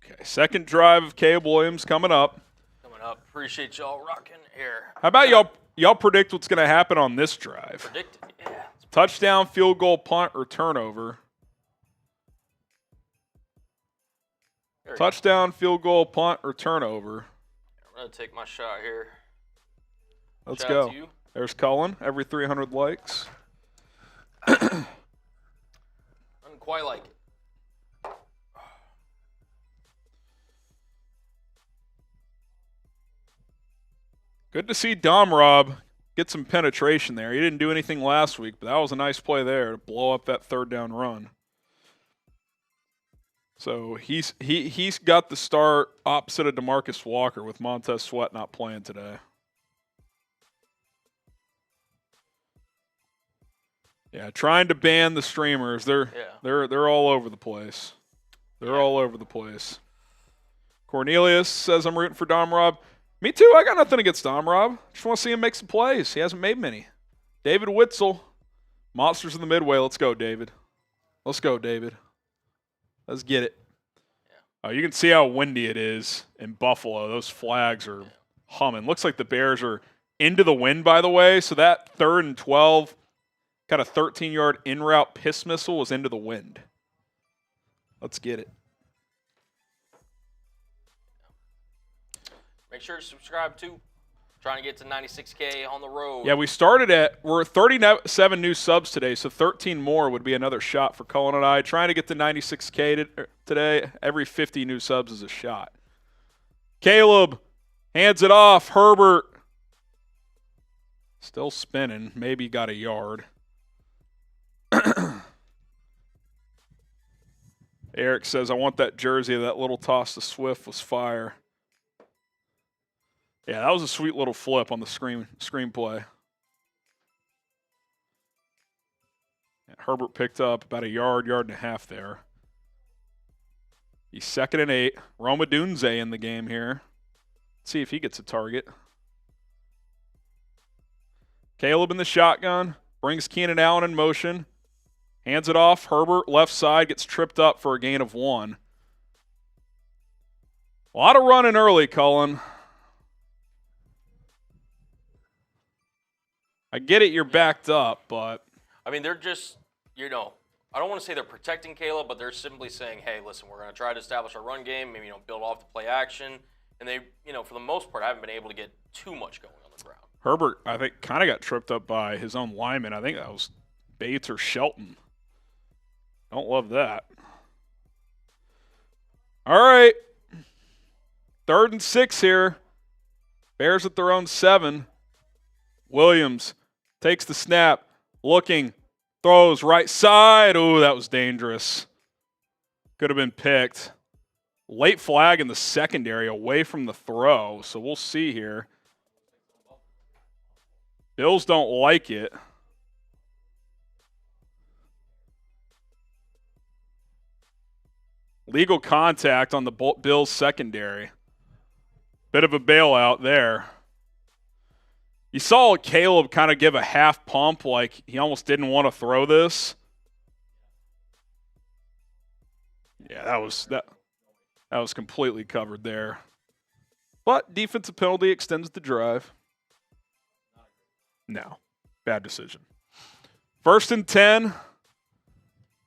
Okay, second drive of Caleb Williams coming up. Coming up. Appreciate y'all rocking here. How about y'all predict what's going to happen on this drive? Predict it, yeah. Touchdown, field goal, punt, or turnover. Touchdown, field goal, punt, or turnover. I'm going to take my shot here. Let's Shout go. out to you. There's Cullen, every 300 likes. Doesn't quite like it. Good to see Rob get some penetration there. He didn't do anything last week, but that was a nice play there to blow up that third down run. So he's got the start opposite of DeMarcus Walker with Montez Sweat not playing today. Yeah, trying to ban the streamers. They're all over the place. They're all over the place. Cornelius says I'm rooting for Rob. Me too. I got nothing against Rob. Just want to see him make some plays. He hasn't made many. David Witzel, Monsters in the Midway. Let's go, David. Let's go, David. Let's get it. Yeah. You can see how windy it is in Buffalo. Those flags are humming. Looks like the Bears are into the wind, by the way. So that 3rd and 12, kind of 13-yard in-route piss missile was into the wind. Let's get it. Make sure to subscribe too. Trying to get to 96K on the road. Yeah, we're at 37 new subs today, so 13 more would be another shot for Cullen and I. Trying to get to 96K today. Every 50 new subs is a shot. Caleb hands it off. Herbert still spinning. Maybe got a yard. Eric says, I want that jersey. That little toss to Swift was fire. Yeah, that was a sweet little flip on the screenplay. Herbert picked up about a yard and a half there. He's 2nd and 8. Odunze in the game here. Let's see if he gets a target. Caleb in the shotgun. Brings Keenan Allen in motion. Hands it off. Herbert, left side, gets tripped up for a gain of 1. A lot of running early, Cullen. I get it, you're backed up, but... I mean, they're just, I don't want to say they're protecting Caleb, but they're simply saying, hey, listen, we're going to try to establish our run game, maybe, build off the play action. And they, for the most part, haven't been able to get too much going on the ground. Herbert, I think, kind of got tripped up by his own lineman. I think that was Bates or Shelton. Don't love that. All right. 3rd and 6 here. Bears at their own 7. Williams takes the snap, looking, throws right side. Ooh, that was dangerous. Could have been picked. Late flag in the secondary away from the throw, so we'll see here. Bills don't like it. Legal contact on the Bills secondary. Bit of a bailout there. You saw Caleb kind of give a half pump, like he almost didn't want to throw this. Yeah, that was completely covered there. But defensive penalty extends the drive. No, bad decision. 1st and 10.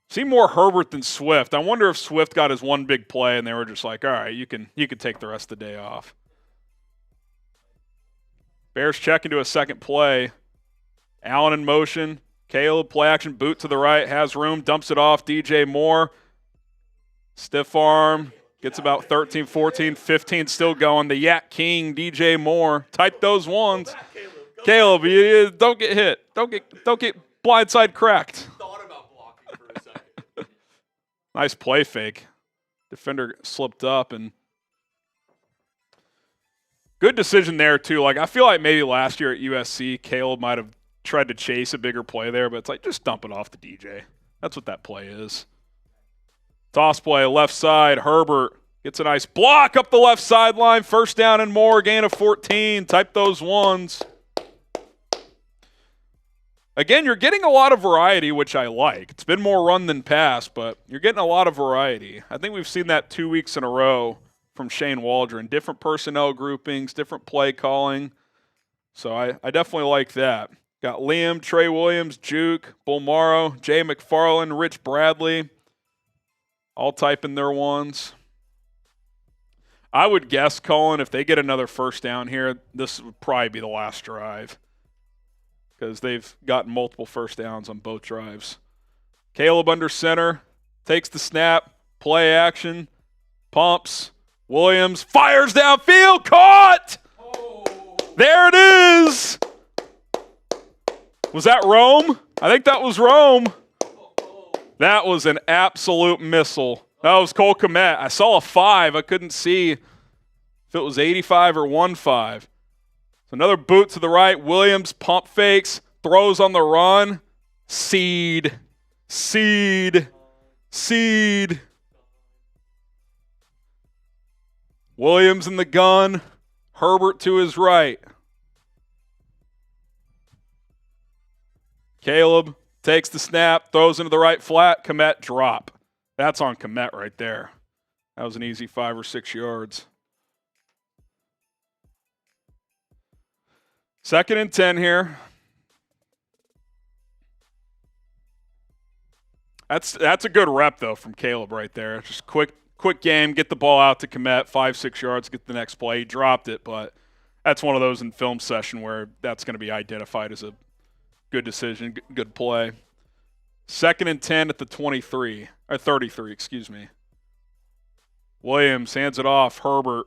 See more Herbert than Swift. I wonder if Swift got his one big play and they were just like, all right, you can take the rest of the day off. Bears check into a second play. Allen in motion. Caleb, play action, boot to the right, has room, dumps it off. DJ Moore. Stiff arm. Gets about 13, 14, 15 still going. The Yak King, DJ Moore. Type those ones. Caleb, you don't get hit. Don't get blindside cracked. Thought about blocking for a second. Nice play fake. Defender slipped up and good decision there too. Like I feel like maybe last year at USC, Caleb might have tried to chase a bigger play there, but it's like just dump it off to DJ. That's what that play is. Toss play, left side. Herbert gets a nice block up the left sideline. 1st down and more, gain of 14. Type those ones. Again, you're getting a lot of variety, which I like. It's been more run than pass, but you're getting a lot of variety. I think we've seen that 2 weeks in a row from Shane Waldron. Different personnel groupings, different play calling. So I definitely like that. Got Liam, Trey Williams, Juke, Bull Morrow, Jay McFarland, Rich Bradley. All typing their ones. I would guess, Cullen, if they get another 1st down here, this would probably be the last drive because they've gotten multiple 1st downs on both drives. Caleb under center, takes the snap, play action, pumps. Williams fires downfield, caught! Oh. There it is! Was that Rome? I think that was Rome. That was an absolute missile. That was Cole Kmet. I saw a 5. I couldn't see if it was 85 or 15. So another boot to the right. Williams pump fakes, throws on the run. Seed. Williams in the gun. Herbert to his right. Caleb takes the snap, throws into the right flat. Kmet drop. That's on Kmet right there. That was an easy 5 or 6 yards. 2nd and 10 here. That's a good rep, though, from Caleb right there. Just quick game, get the ball out to Kmet, 5, 6 yards, get the next play. He dropped it, but that's one of those in film session where that's going to be identified as a good decision, good play. 2nd and 10 at the 23, or 33, excuse me. Williams hands it off. Herbert.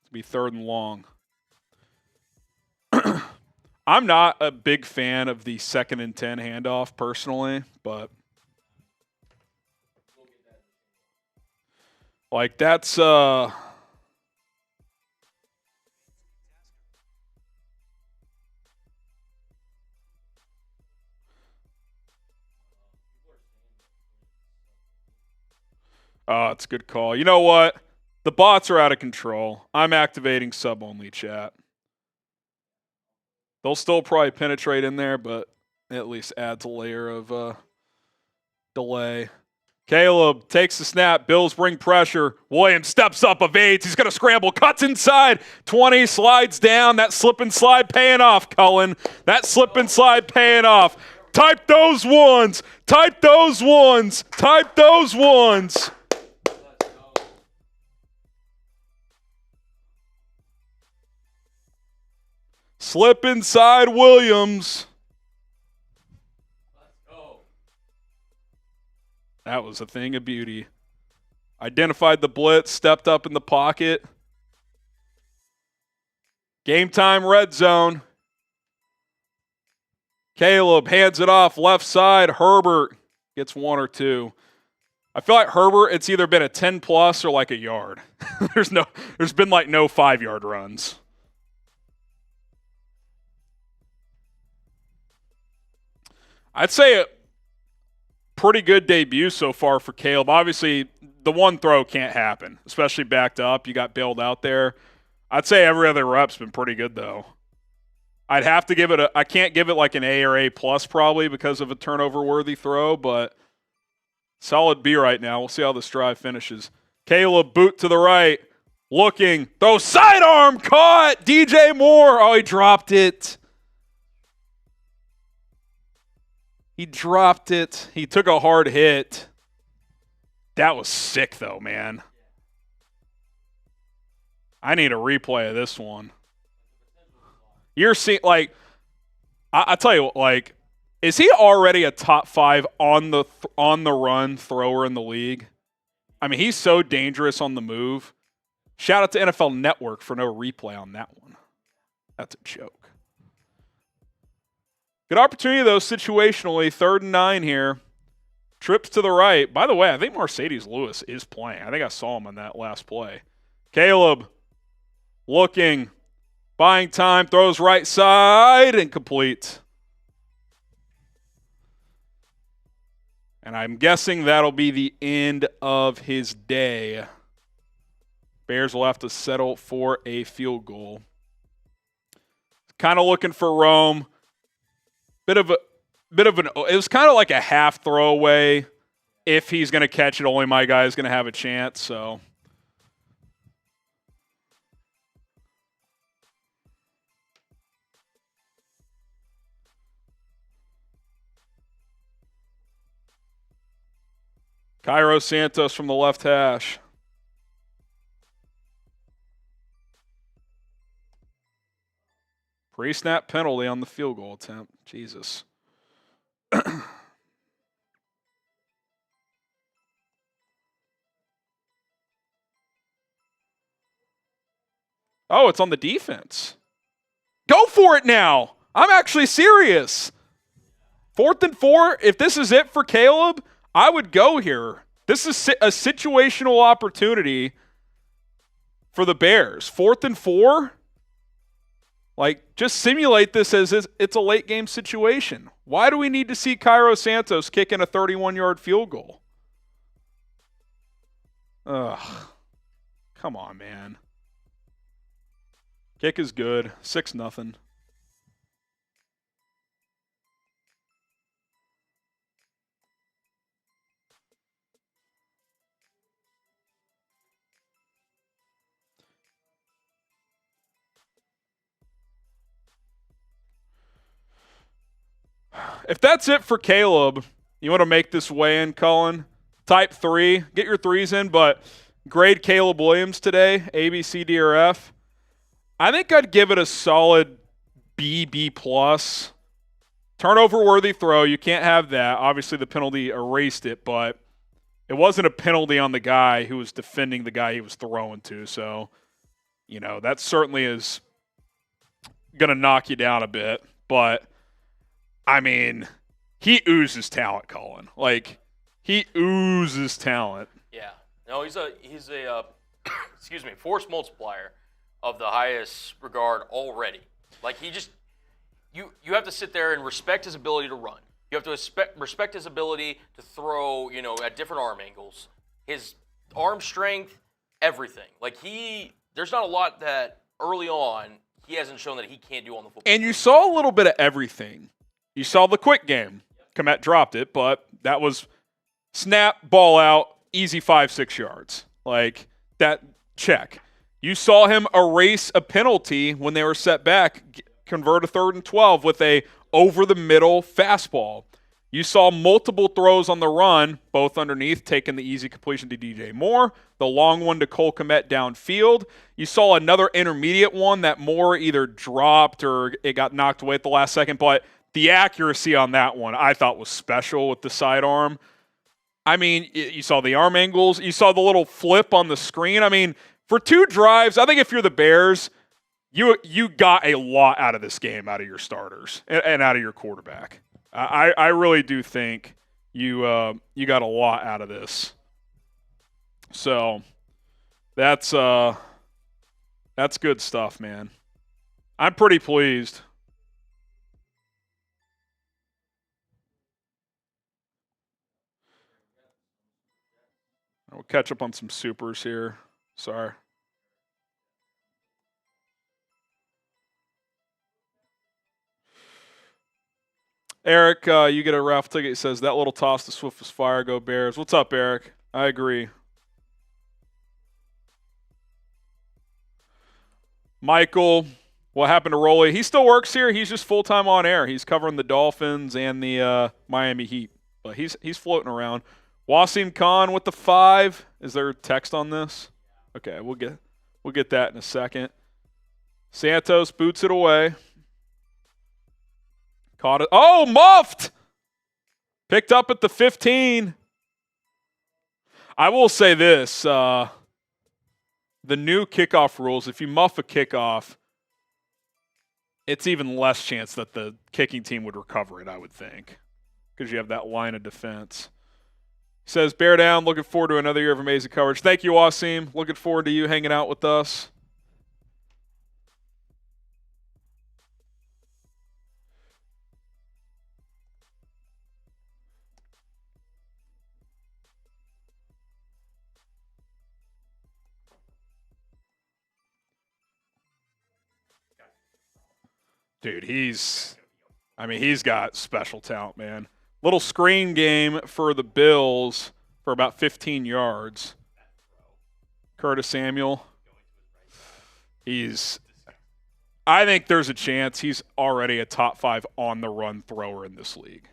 To be 3rd and long. I'm not a big fan of the 2nd and 10 handoff personally, but like that's oh, it's a good call. You know what? The bots are out of control. I'm activating sub-only chat. They'll still probably penetrate in there, but it at least adds a layer of delay. Caleb takes the snap. Bills bring pressure. Williams steps up, evades. He's going to scramble. Cuts inside. 20, slides down. That slip and slide paying off, Cullen. That slip and slide paying off. Type those ones. Type those ones. Type those ones. Slip inside Williams. That was a thing of beauty. Identified the blitz, stepped up in the pocket. Game time red zone. Caleb hands it off left side. Herbert gets 1 or 2. I feel like Herbert, it's either been a 10 plus or like a yard. There's been like no 5-yard runs. I'd say pretty good debut so far for Caleb. Obviously, the one throw can't happen, especially backed up. You got bailed out there. I'd say every other rep's been pretty good, though. I'd have to give it I can't give it like an A or A plus probably because of a turnover-worthy throw, but solid B right now. We'll see how this drive finishes. Caleb, boot to the right, looking, throw sidearm, caught, DJ Moore. Oh, he dropped it. He dropped it. He took a hard hit. That was sick, though, man. I need a replay of this one. You're seeing, like, I tell you what, like, is he already a top 5 on the run thrower in the league? I mean, he's so dangerous on the move. Shout out to NFL Network for no replay on that one. That's a joke. Good opportunity, though, situationally. 3rd and 9 here. Trips to the right. By the way, I think Mercedes Lewis is playing. I think I saw him on that last play. Caleb looking. Buying time, throws right side, incomplete. And I'm guessing that'll be the end of his day. Bears will have to settle for a field goal. Kind of looking for Rome. It was kind of like a half throwaway. If he's going to catch it, only my guy is going to have a chance, so. Cairo Santos from the left hash. Pre-snap penalty on the field goal attempt. Jesus. Oh, it's on the defense. Go for it now. I'm actually serious. 4th and 4. If this is it for Caleb, I would go here. This is a situational opportunity for the Bears. 4th and 4. Like, just simulate this as it's a late game situation. Why do we need to see Cairo Santos kicking a 31-yard field goal? Ugh. Come on, man. Kick is good. 6-0. If that's it for Caleb, you want to make this weigh-in, Cullen? Type 3. Get your 3s in, but grade Caleb Williams today, A, B, C, D, or F. I think I'd give it a solid B, B+. Turnover-worthy throw. You can't have that. Obviously, the penalty erased it, but it wasn't a penalty on the guy who was defending the guy he was throwing to. So, you know, that certainly is going to knock you down a bit. But, I mean, he oozes talent, Cullen. Like, he oozes talent. Yeah. No, he's a excuse me, force multiplier of the highest regard already. Like, he just you have to sit there and respect his ability to run. You have to respect his ability to throw, you know, at different arm angles. His arm strength, everything. Like, there's not a lot that early on he hasn't shown that he can't do on the football. And you saw a little bit of everything. You saw the quick game. Komet dropped it, but that was snap, ball out, easy 5-6 yards. Like, that, check. You saw him erase a penalty when they were set back, convert a 3rd and 12 with a over-the-middle fastball. You saw multiple throws on the run, both underneath, taking the easy completion to DJ Moore, the long one to Cole Kmet downfield. You saw another intermediate one that Moore either dropped or it got knocked away at the last second, but the accuracy on that one I thought was special with the sidearm. I mean, you saw the arm angles. You saw the little flip on the screen. I mean, for 2 drives, I think if you're the Bears, you got a lot out of this game, out of your starters and out of your quarterback. I really do think you got a lot out of this. So that's good stuff, man. I'm pretty pleased. We'll catch up on some supers here. Sorry. Eric, you get a raffle ticket. He says, that little toss to Swift was fire. Go Bears. What's up, Eric? I agree. Michael, what happened to Rolly? He still works here. He's just full-time on air. He's covering the Dolphins and the Miami Heat. But he's floating around. Wasim Khan with the 5. Is there text on this? Okay, we'll get that in a second. Santos boots it away. Caught it. Oh, muffed! Picked up at the 15. I will say this. The new kickoff rules, if you muff a kickoff, it's even less chance that the kicking team would recover it, I would think, because you have that line of defense. He says, bear down, looking forward to another year of amazing coverage. Thank you, Wasim. Looking forward to you hanging out with us. Dude, he's got special talent, man. Little screen game for the Bills for about 15 yards. Curtis Samuel. I think there's a chance he's already a top 5 on-the-run thrower in this league.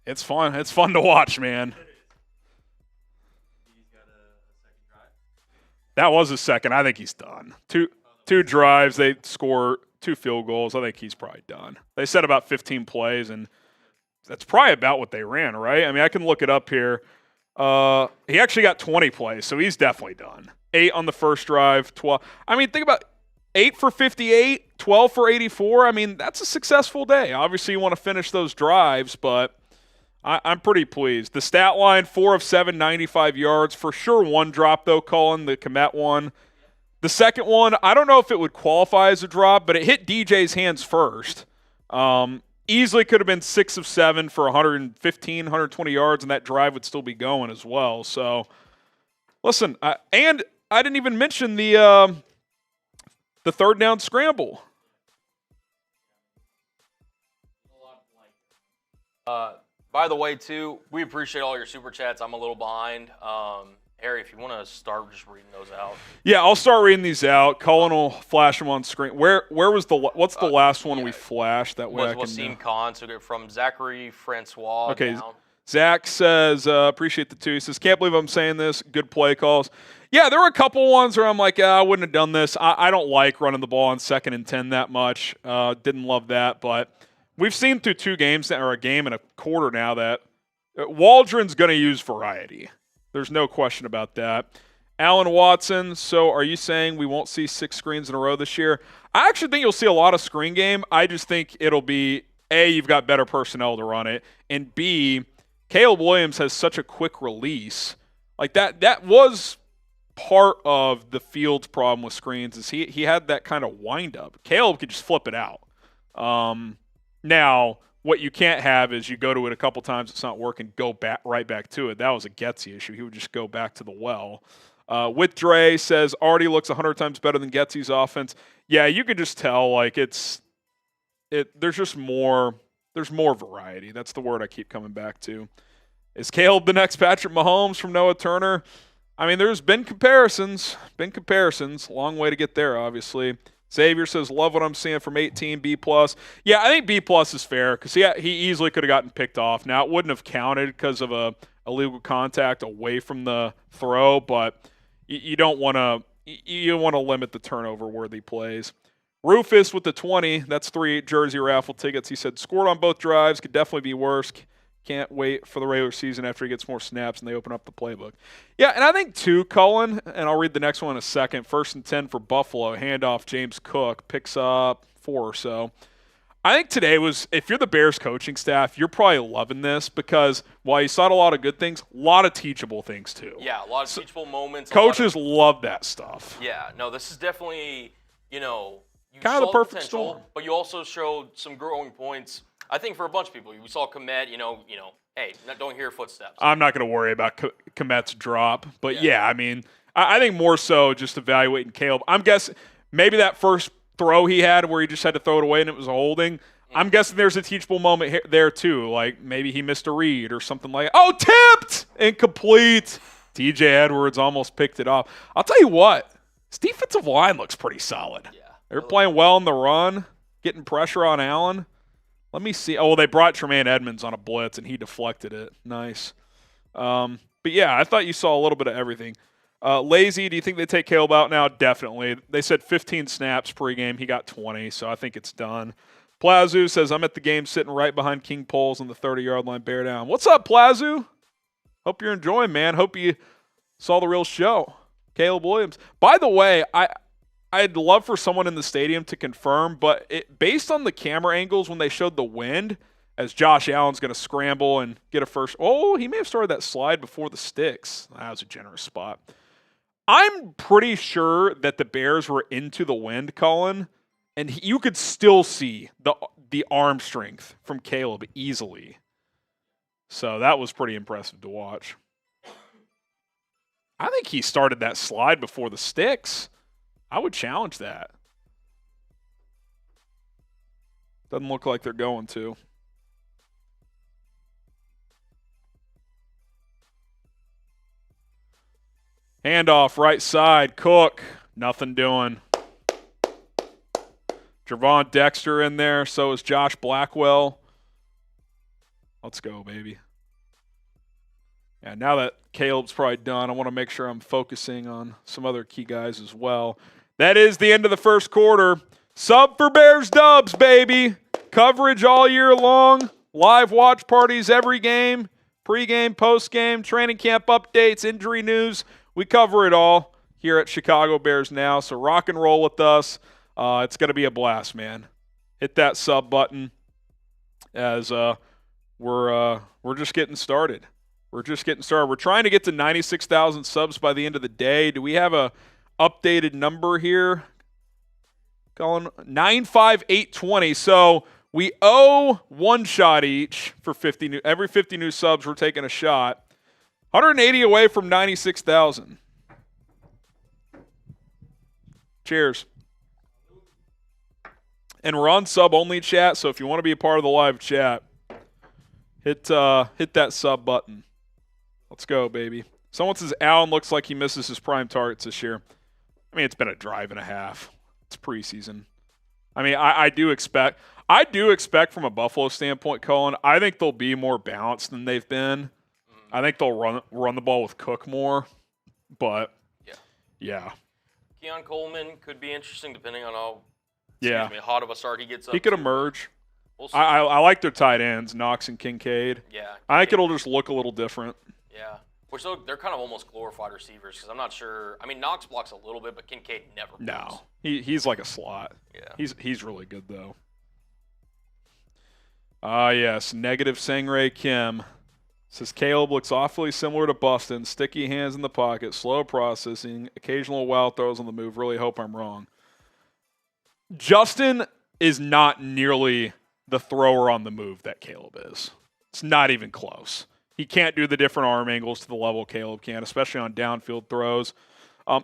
It's fun. It's fun to watch, man. That was his second. I think he's done. Two drives, they score 2 field goals. I think he's probably done. They said about 15 plays, and that's probably about what they ran, right? I mean, I can look it up here. He actually got 20 plays, so he's definitely done. 8 on the first drive, 12. I mean, think about 8 for 58, 12 for 84. I mean, that's a successful day. Obviously, you want to finish those drives, but I'm pretty pleased. The stat line, 4 of 7, 95 yards. For sure one drop, though, Cullen, the Komet one. The second one, I don't know if it would qualify as a drop, but it hit DJ's hands first. Easily could have been 6 of 7 for 115, 120 yards, and that drive would still be going as well. So, listen, and I didn't even mention the third down scramble. By the way, too, we appreciate all your super chats. I'm a little behind. Harry, if you want to start just reading those out. Yeah, I'll start reading these out. Cullen will flash them on screen. Where was what's the last one we flashed? That way was Wasim Khan, so from Zachary Francois down. Zach says, appreciate the 2. He says, can't believe I'm saying this. Good play calls. Yeah, there were a couple ones where I'm like, I wouldn't have done this. I don't like running the ball on 2nd and 10 that much. Didn't love that. But we've seen through 2 games, or a game and a quarter now, that Waldron's going to use variety. There's no question about that. Alan Watson, so are you saying we won't see 6 screens in a row this year? I actually think you'll see a lot of screen game. I just think it'll be, A, you've got better personnel to run it, and B, Caleb Williams has such a quick release. Like that was part of the Fields' problem with screens, is he had that kind of wind-up. Caleb could just flip it out. Now, what you can't have is you go to it a couple times, it's not working, go right back to it. That was a Getsy issue. He would just go back to the well. With Dre says, already looks 100 times better than Getsy's offense. Yeah, you could just tell, like, there's just more, there's more variety. That's the word I keep coming back to. Is Caleb the next Patrick Mahomes from Noah Turner? I mean, there's been comparisons. Long way to get there, obviously. Xavier says, love what I'm seeing from 18, B+. Yeah, I think B+ is fair because he easily could have gotten picked off. Now, it wouldn't have counted because of a illegal contact away from the throw, but you don't want to limit the turnover-worthy plays. Rufus with the 20, that's 3 jersey raffle tickets. He said, scored on both drives, could definitely be worse. Can't wait for the regular season after he gets more snaps and they open up the playbook. Yeah, and I think, too, Cullen, and I'll read the next one in a second, 1st and 10 for Buffalo, handoff, James Cook, picks up 4 or so. I think today was, if you're the Bears coaching staff, you're probably loving this because while you saw a lot of good things, a lot of teachable things, too. Yeah, a lot of teachable moments. Coaches love that stuff. Yeah, no, this is definitely, you kind of the perfect storm. But you also showed some growing points. I think for a bunch of people, we saw Komet, Hey, don't hear footsteps. I'm not going to worry about Komet's drop. But, yeah, I mean, I think more so just evaluating Caleb. I'm guessing maybe that first throw he had where he just had to throw it away and it was a holding. I'm guessing there's a teachable moment there, too. Like, maybe he missed a read or something like that. Oh, tipped! Incomplete. TJ Edwards almost picked it off. I'll tell you what. This defensive line looks pretty solid. Yeah. They're playing well in the run, getting pressure on Allen. Let me see. Oh, well, they brought Tremaine Edmonds on a blitz, and he deflected it. Nice. But, yeah, I thought you saw a little bit of everything. Lazy, do you think they take Caleb out now? Definitely. They said 15 snaps pregame. He got 20, so I think it's done. Plazu says, I'm at the game sitting right behind King Poles on the 30-yard line. Bear down. What's up, Plazu? Hope you're enjoying, man. Hope you saw the real show. Caleb Williams. By the way, I'd love for someone in the stadium to confirm, but based on the camera angles when they showed the wind, as Josh Allen's going to scramble and get a first. Oh, he may have started that slide before the sticks. That was a generous spot. I'm pretty sure that the Bears were into the wind, Cullen, and you could still see the arm strength from Caleb easily. So that was pretty impressive to watch. I think he started that slide before the sticks. I would challenge that. Doesn't look like they're going to. Handoff, right side. Cook. Nothing doing. Javon Dexter in there. So is Josh Blackwell. Let's go, baby. Yeah, now that Caleb's probably done, I want to make sure I'm focusing on some other key guys as well. That is the end of the first quarter. Sub for Bears Dubs, baby. Coverage all year long. Live watch parties every game. Pre-game, post-game, training camp updates, injury news. We cover it all here at Chicago Bears Now. So rock and roll with us. It's going to be a blast, man. Hit that sub button as we're just getting started. We're just getting started. We're trying to get to 96,000 subs by the end of the day. Do we have a updated number here? Colin, 95820. So we owe one shot each for 50 new. Every 50 new subs, we're taking a shot. 180 away from 96,000. Cheers. And we're on sub only chat, so if you want to be a part of the live chat, hit that sub button. Let's go, baby. Someone says Allen looks like he misses his prime targets this year. I mean, it's been a drive and a half. It's preseason. I mean, I do expect from a Buffalo standpoint, Cullen, I think they'll be more balanced than they've been. I think they'll run the ball with Cook more. But, yeah. Keon Coleman could be interesting depending on how hot of a start he gets up. He could emerge. We'll I like their tight ends, Knox and Kincaid. Yeah. I think it'll just look a little different. Yeah. Which they're kind of almost glorified receivers because I'm not sure. I mean, Knox blocks a little bit, but Kincaid never blocks. No. He's like a slot. Yeah. He's really good, though. Yes. Negative Sangray Kim. Says Caleb looks awfully similar to Buston. Sticky hands in the pocket, slow processing, occasional wild throws on the move. Really hope I'm wrong. Justin is not nearly the thrower on the move that Caleb is. It's not even close. He can't do the different arm angles to the level Caleb can, especially on downfield throws.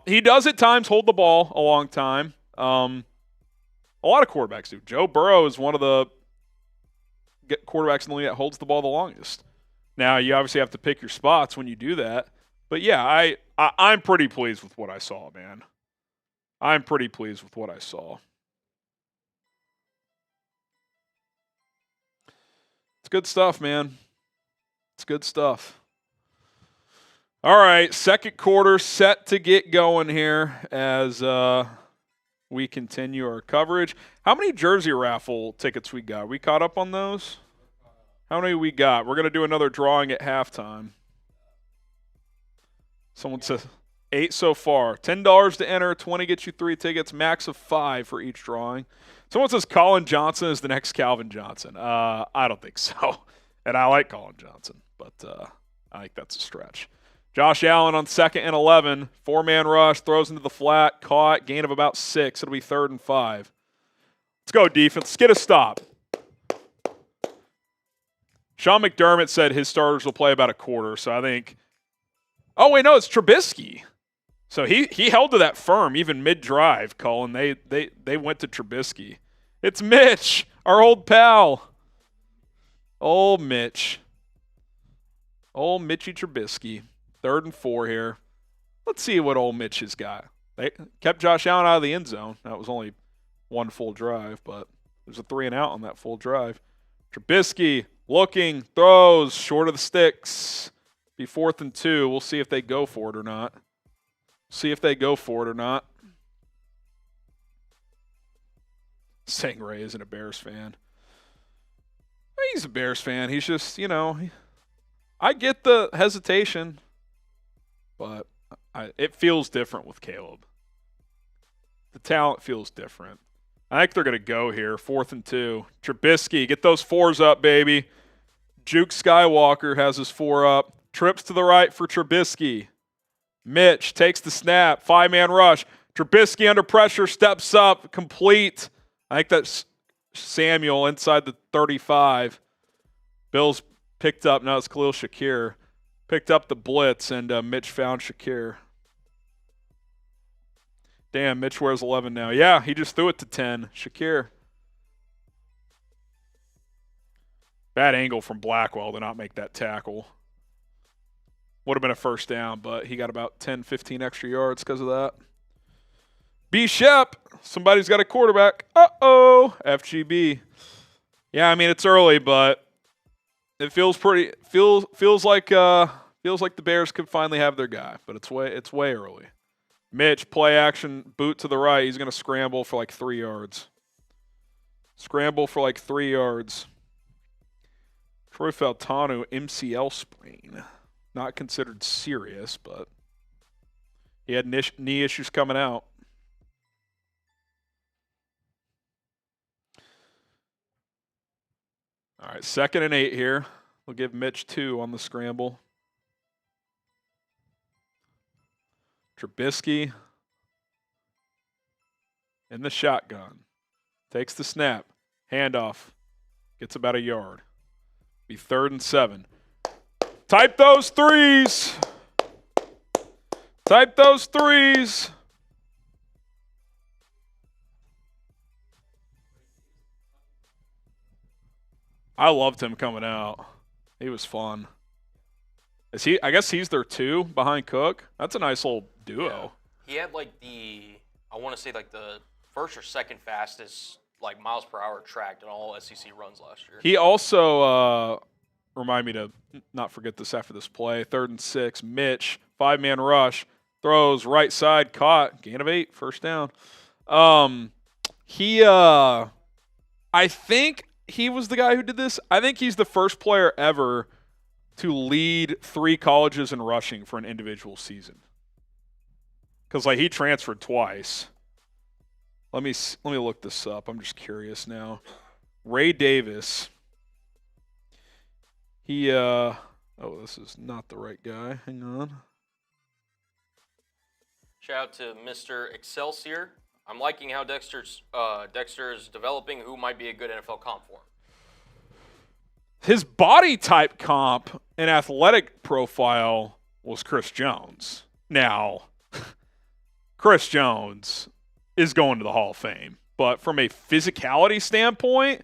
He does at times hold the ball a long time. A lot of quarterbacks do. Joe Burrow is one of the quarterbacks in the league that holds the ball the longest. Now, you obviously have to pick your spots when you do that. But, yeah, I'm pretty pleased with what I saw, man. I'm pretty pleased with what I saw. It's good stuff, man. It's good stuff. All right, second quarter set to get going here as we continue our coverage. How many jersey raffle tickets we got? We caught up on those? How many we got? We're going to do another drawing at halftime. Someone says 8 so far. $10 to enter, 20 gets you 3 tickets, max of 5 for each drawing. Someone says Colin Johnson is the next Calvin Johnson. I don't think so. And I like Colin Johnson, but I think that's a stretch. Josh Allen on 2nd and 11. 4-man rush, throws into the flat, caught, gain of about 6. It'll be 3rd and 5. Let's go, defense. Let's get a stop. Sean McDermott said his starters will play about a quarter, so I think – oh, wait, no, it's Trubisky. So he held to that firm even mid-drive, Cullen. They went to Trubisky. It's Mitch, our old pal. Old Mitch. Old Mitchy Trubisky. 3rd and 4 here. Let's see what old Mitch has got. They kept Josh Allen out of the end zone. That was only one full drive, but there's a 3 and out on that full drive. Trubisky looking, throws, short of the sticks. Be 4th and 2. We'll see if they go for it or not. Saying Ray isn't a Bears fan. He's a Bears fan. He's just, I get the hesitation, but it feels different with Caleb. The talent feels different. I think they're going to go here, 4th and 2. Trubisky, get those 4s up, baby. Juke Skywalker has his 4 up. Trips to the right for Trubisky. Mitch takes the snap, 5-man rush. Trubisky under pressure, steps up, complete. I think that's Samuel inside the 35. Bills picked up, now it's Khalil Shakir. Picked up the blitz, and Mitch found Shakir. Damn, Mitch wears 11 now. Yeah, he just threw it to 10. Shakir. Bad angle from Blackwell to not make that tackle. Would have been a first down, but he got about 10, 15 extra yards because of that. B. Shep, somebody's got a quarterback. Uh-oh, FGB. Yeah, I mean, it's early, but it feels like the Bears could finally have their guy, but it's way early. Mitch, play action, boot to the right. He's going to scramble for like 3 yards. Troy Faltano, MCL sprain. Not considered serious, but he had knee issues coming out. All right, 2nd and 8 here. We'll give Mitch 2 on the scramble. Trubisky in the shotgun. Takes the snap. Handoff. Gets about a yard. Be 3rd and 7. Type those 3s. I loved him coming out. He was fun. I guess he's their 2 behind Cook. That's a nice little duo. Yeah. He had I want to say the 1st or 2nd fastest miles per hour tracked in all SEC runs last year. He also remind me to not forget this after this play. 3rd and 6, Mitch, 5-man rush, throws right side, caught, gain of 8, first down. I think he was the guy who did this. I think he's the first player ever to lead 3 colleges in rushing for an individual season. Because he transferred twice. Let me look this up. I'm just curious now. Ray Davis. This is not the right guy. Hang on. Shout out to Mr. Excelsior. I'm liking how Dexter is developing who might be a good NFL comp for him. His body type comp and athletic profile was Chris Jones. Now, Chris Jones is going to the Hall of Fame. But from a physicality standpoint,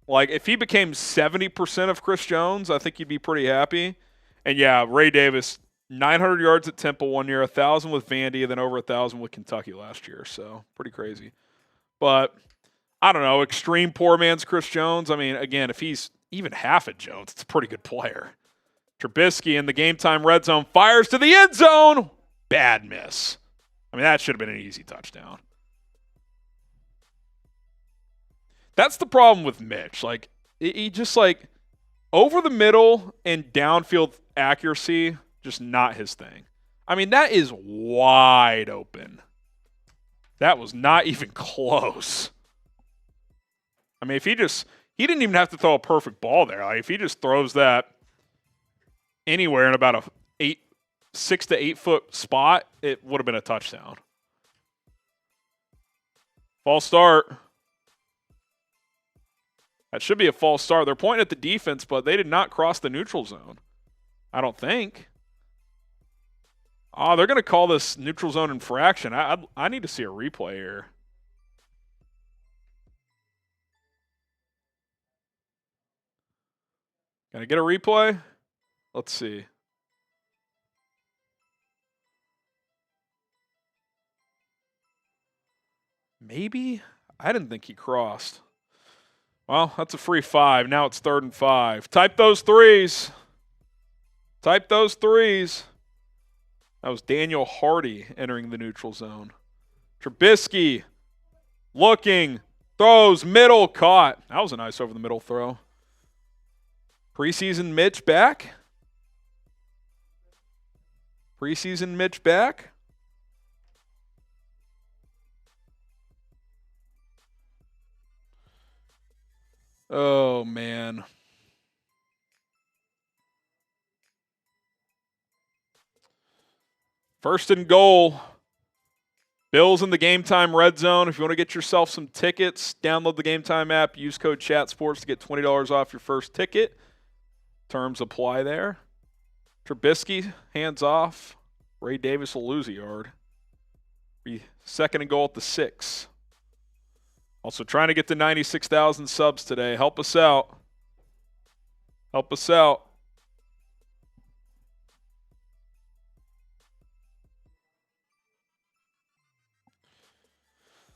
if he became 70% of Chris Jones, I think you'd be pretty happy. And yeah, Ray Davis, 900 yards at Temple one year, 1,000 with Vandy, and then over 1,000 with Kentucky last year. So pretty crazy. But I don't know, extreme poor man's Chris Jones. I mean, again, if he's even half at Jones, it's a pretty good player. Trubisky in the game time red zone fires to the end zone. Bad miss. I mean, that should have been an easy touchdown. That's the problem with Mitch. He just over the middle and downfield accuracy, just not his thing. I mean, that is wide open. That was not even close. I mean, he didn't even have to throw a perfect ball there. If he just throws that anywhere in about a 6 to 8 foot spot, it would have been a touchdown. False start. That should be a false start. They're pointing at the defense, but they did not cross the neutral zone. I don't think. Oh, they're going to call this neutral zone infraction. I need to see a replay here. Can I get a replay? Let's see. Maybe? I didn't think he crossed. Well, that's a free 5. Now it's 3rd and 5. Type those threes. Type those threes. That was Daniel Hardy entering the neutral zone. Trubisky looking, throws, middle, caught. That was a nice over the middle throw. Preseason Mitch back. Preseason Mitch back. Oh, man. First and goal. Bills in the Game Time Red Zone. If you want to get yourself some tickets, download the Game Time app. Use code ChatSports to get $20 off your first ticket. Terms apply there. Trubisky, hands off. Ray Davis will lose a yard. Be 2nd and goal at the 6. Also trying to get to 96,000 subs today. Help us out. Help us out.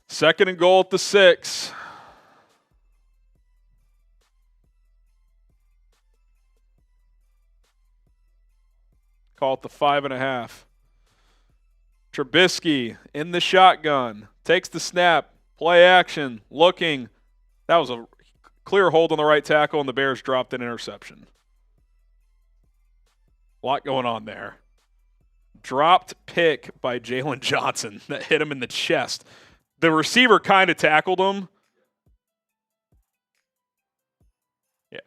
Second and goal at the 6. Call it the 5.5. Trubisky in the shotgun. Takes the snap. Play action. Looking. That was a clear hold on the right tackle, and the Bears dropped an interception. A lot going on there. Dropped pick by Jalen Johnson that hit him in the chest. The receiver kind of tackled him. Yeah.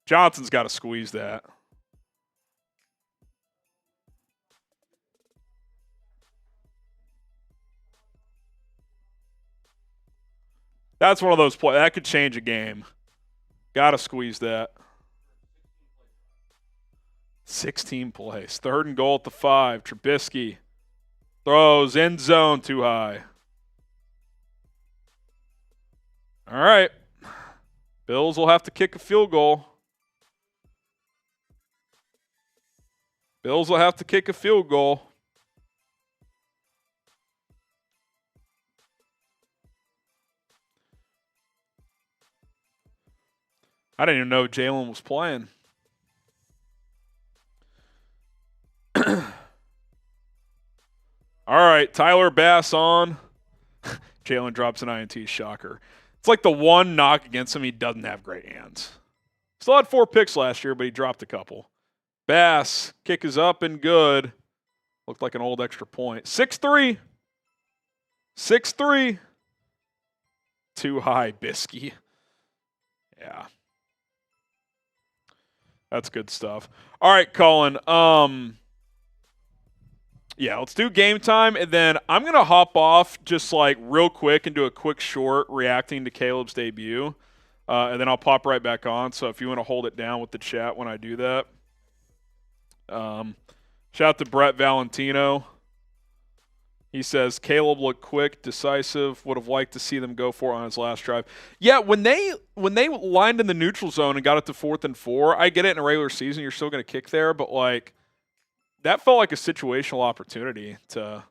Johnson's got to squeeze that. That's one of those plays. That could change a game. Got to squeeze that. 16 plays. 3rd and goal at the 5. Trubisky throws end zone too high. All right. Bills will have to kick a field goal. Bills will have to kick a field goal. I didn't even know Jalen was playing. All right, Tyler Bass on. Jalen drops an INT, shocker. It's like the one knock against him, he doesn't have great hands. Still had 4 picks last year, but he dropped a couple. Bass, kick is up and good. Looked like an old extra point. 6'3". 6'3". Too high, Bisky. Yeah. That's good stuff. All right, Cullen. Yeah, let's do game time, and then I'm going to hop off just like real quick and do a quick short reacting to Caleb's debut, and then I'll pop right back on. So if you want to hold it down with the chat when I do that. Shout out to Brett Valentino. He says, Caleb looked quick, decisive, would have liked to see them go for it on his last drive. Yeah, when they lined in the neutral zone and got it to 4th and 4, I get it in a regular season, you're still going to kick there, but like that felt like a situational opportunity to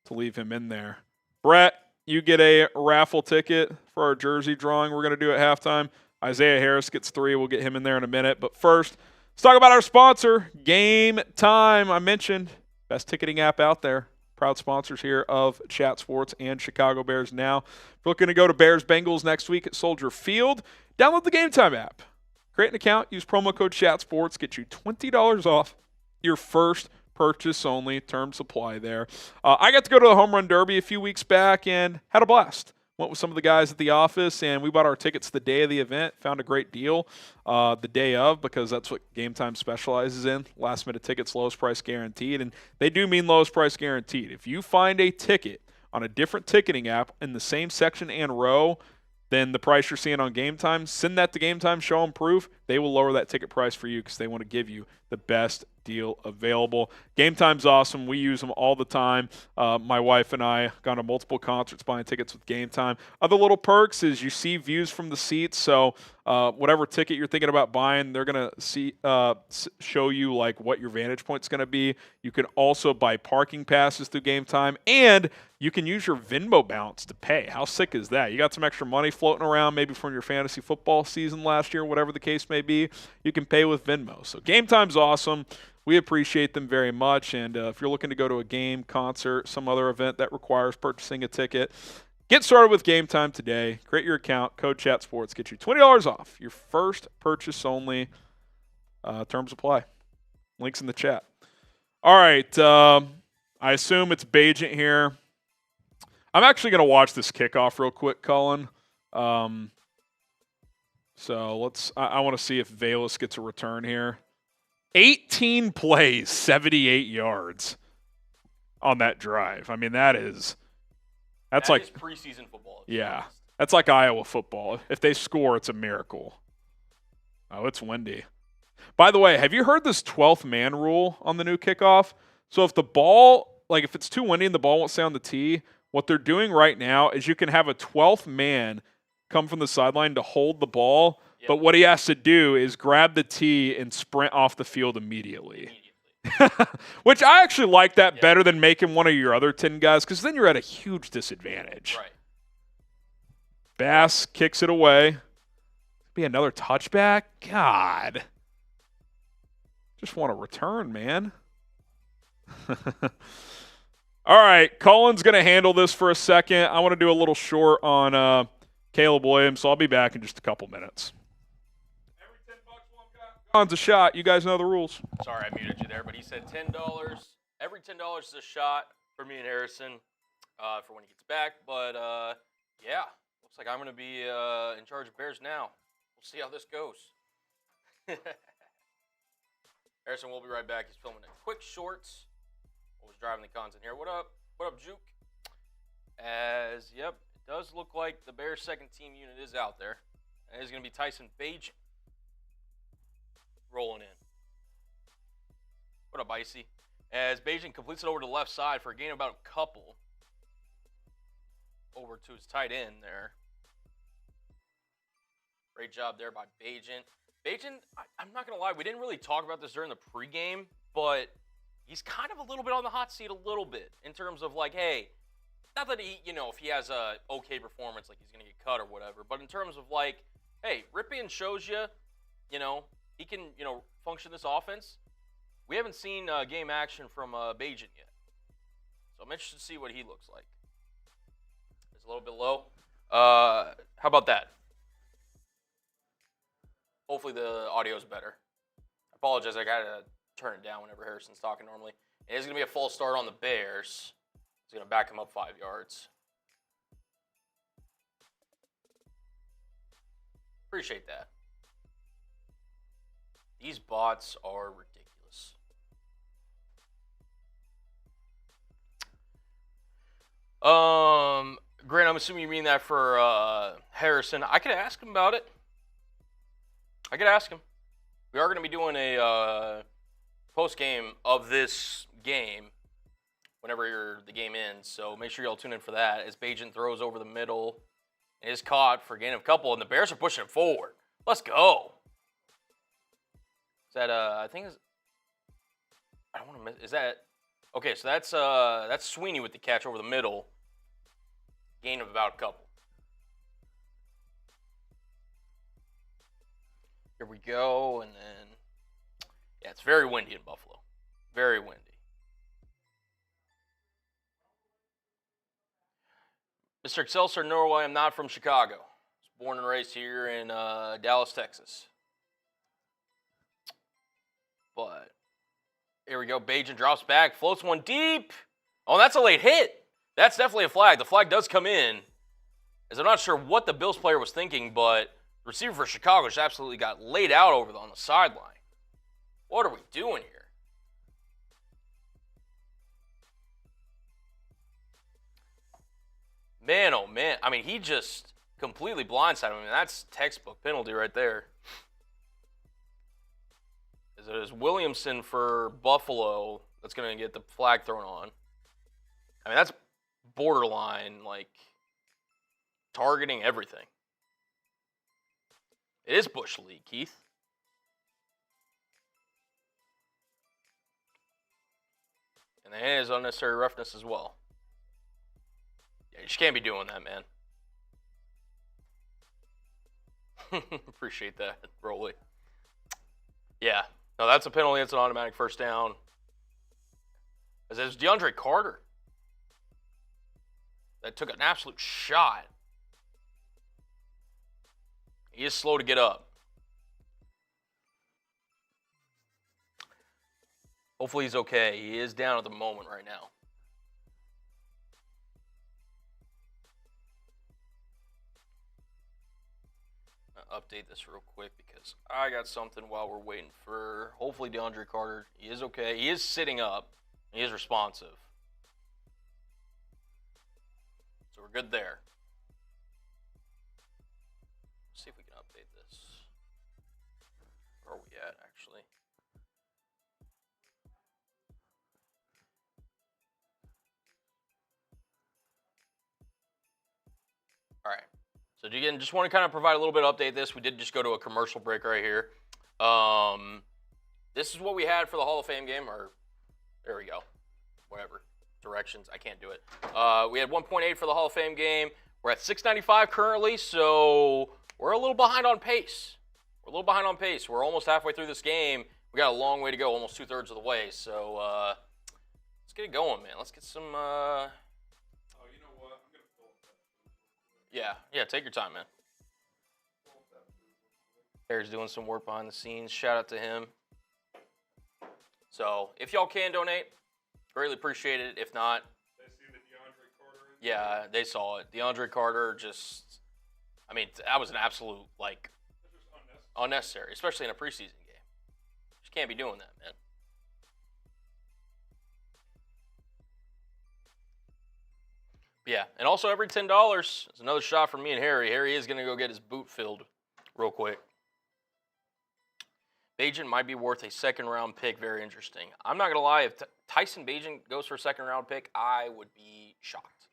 leave him in there. Brett, you get a raffle ticket for our jersey drawing we're going to do at halftime. Isaiah Harris gets 3. We'll get him in there in a minute. But first, let's talk about our sponsor, Game Time. I mentioned best ticketing app out there. Proud sponsors here of Chat Sports and Chicago Bears Now. If you're looking to go to Bears-Bengals next week at Soldier Field, download the Game Time app. Create an account, use promo code ChatSports, get you $20 off your first purchase only. Term supply there. I got to go to the Home Run Derby a few weeks back and had a blast. Went with some of the guys at the office, and we bought our tickets the day of the event. Found a great deal the day of, because that's what Game Time specializes in. Last-minute tickets, lowest price guaranteed, and they do mean lowest price guaranteed. If you find a ticket on a different ticketing app in the same section and row, than the price you're seeing on Game Time, send that to Game Time, show them proof. They will lower that ticket price for you because they want to give you the best deal available. Game Time's awesome. We use them all the time. My wife and I gone to multiple concerts buying tickets with Game Time. Other little perks is you see views from the seats. So whatever ticket you're thinking about buying, they're going to show you like what your vantage point's going to be. You can also buy parking passes through Game Time, and you can use your Venmo balance to pay. How sick is that? You got some extra money floating around, maybe from your fantasy football season last year, whatever the case may be. You can pay with Venmo. So Game Time's awesome. We appreciate them very much. And if you're looking to go to a game, concert, some other event that requires purchasing a ticket, get started with Game Time today. Create your account. Code ChatSports. Get you $20 off your first purchase only. Terms apply. Links in the chat. All right. I assume it's Bajent here. I'm actually going to watch this kickoff real quick, Cullen. So I want to see if Velus gets a return here. 18 plays, 78 yards on that drive. I mean, that's like preseason football. Yeah, that's like Iowa football. If they score, it's a miracle. Oh, it's windy. By the way, have you heard this 12th man rule on the new kickoff? So if the ball, like if it's too windy and the ball won't stay on the tee, what they're doing right now is you can have a 12th man come from the sideline to hold the ball, but what he has to do is grab the tee and sprint off the field immediately. Which I actually like that better than making one of your other 10 guys, because then you're at a huge disadvantage. Right. Bass kicks it away. Be another touchback? God. Just want a return, man. All right, Cullen's going to handle this for a second. I want to do a little short on Caleb Williams, so I'll be back in just a couple minutes. Every $10 one guy. A shot. You guys know the rules. Sorry, I muted you there, but he said $10. Every $10 is a shot for me and Harrison for when he gets back. But, yeah, looks like I'm going to be in charge of Bears now. We'll see how this goes. Harrison will be right back. He's filming a quick shorts. Was driving the content here. What up? What up, Juke? It does look like the Bears' second team unit is out there. And it's going to be Tyson Bajent rolling in. What up, Icy? As Bajent completes it over to the left side for a gain of about a couple. Over to his tight end there. Great job there by Bajent. Bajent, I'm not going to lie, we didn't really talk about this during the pregame, but he's kind of a little bit on the hot seat a little bit in terms of like, hey, not that he, if he has a okay performance, like he's going to get cut or whatever, but in terms of like, hey, Ripien shows you, he can, function this offense. We haven't seen game action from Bajent yet. So I'm interested to see what he looks like. It's a little bit low. How about that? Hopefully the audio is better. I apologize, I got to turn it down whenever Harrison's talking normally. It is going to be a false start on the Bears. He's going to back him up 5 yards. Appreciate that. These bots are ridiculous. Grant, I'm assuming you mean that for Harrison. I could ask him about it. I could ask him. We are going to be doing a post-game of this game whenever the game ends, so make sure y'all tune in for that as Bajent throws over the middle and is caught for a gain of a couple, and the Bears are pushing it forward. Let's go. Is that, I think it's, I don't want to miss, is that, okay, so that's Sweeney with the catch over the middle, gain of about a couple. Here we go, and then, yeah, it's very windy in Buffalo. Very windy. Mr. Excelsior Norway, I'm not from Chicago. I was born and raised here in Dallas, Texas. But here we go. Bajent drops back, floats one deep. Oh, that's a late hit. That's definitely a flag. The flag does come in. As I'm not sure what the Bills player was thinking, but the receiver for Chicago just absolutely got laid out over on the sideline. What are we doing here? Man, oh man. I mean, he just completely blindsided him. I mean, that's textbook penalty right there. It is Williamson for Buffalo that's going to get the flag thrown on. I mean, that's borderline, like, targeting everything. It is Bush League, Keith. And it is unnecessary roughness as well. Yeah, you just can't be doing that, man. Appreciate that, Rolly. Yeah. No, that's a penalty. It's an automatic first down. As it was DeAndre Carter that took an absolute shot. He is slow to get up. Hopefully he's okay. He is down at the moment right now. I'll update this real quick because I got something while we're waiting for, hopefully, DeAndre Carter. He is okay. He is sitting up. He is responsive. So we're good there. Let's see if we can update this. Where are we at, actually? All right. So again, just want to kind of provide a little bit of update this. We did just go to a commercial break right here. This is what we had for the Hall of Fame game, or there we go. Whatever. Directions. I can't do it. We had 1.8 for the Hall of Fame game. We're at 695 currently, so we're a little behind on pace. We're almost halfway through this game. We got a long way to go, almost 2/3 of the way. So let's get it going, man. Let's get some. Oh, you know what? I'm gonna pull up that. Yeah. Take your time, man. Bear's doing some work behind the scenes. Shout out to him. So if y'all can donate, greatly appreciate it. If not, They see the DeAndre Carter. yeah, they saw it. DeAndre Carter just, I mean, that was an absolute, like, unnecessary, especially in a preseason game. Just can't be doing that, man. But yeah, and also every $10 is another shot from me and Harry. Harry is going to go get his boot filled real quick. Bagent might be worth a second-round pick. Very interesting. I'm not going to lie. If Tyson Bagent goes for a second-round pick, I would be shocked.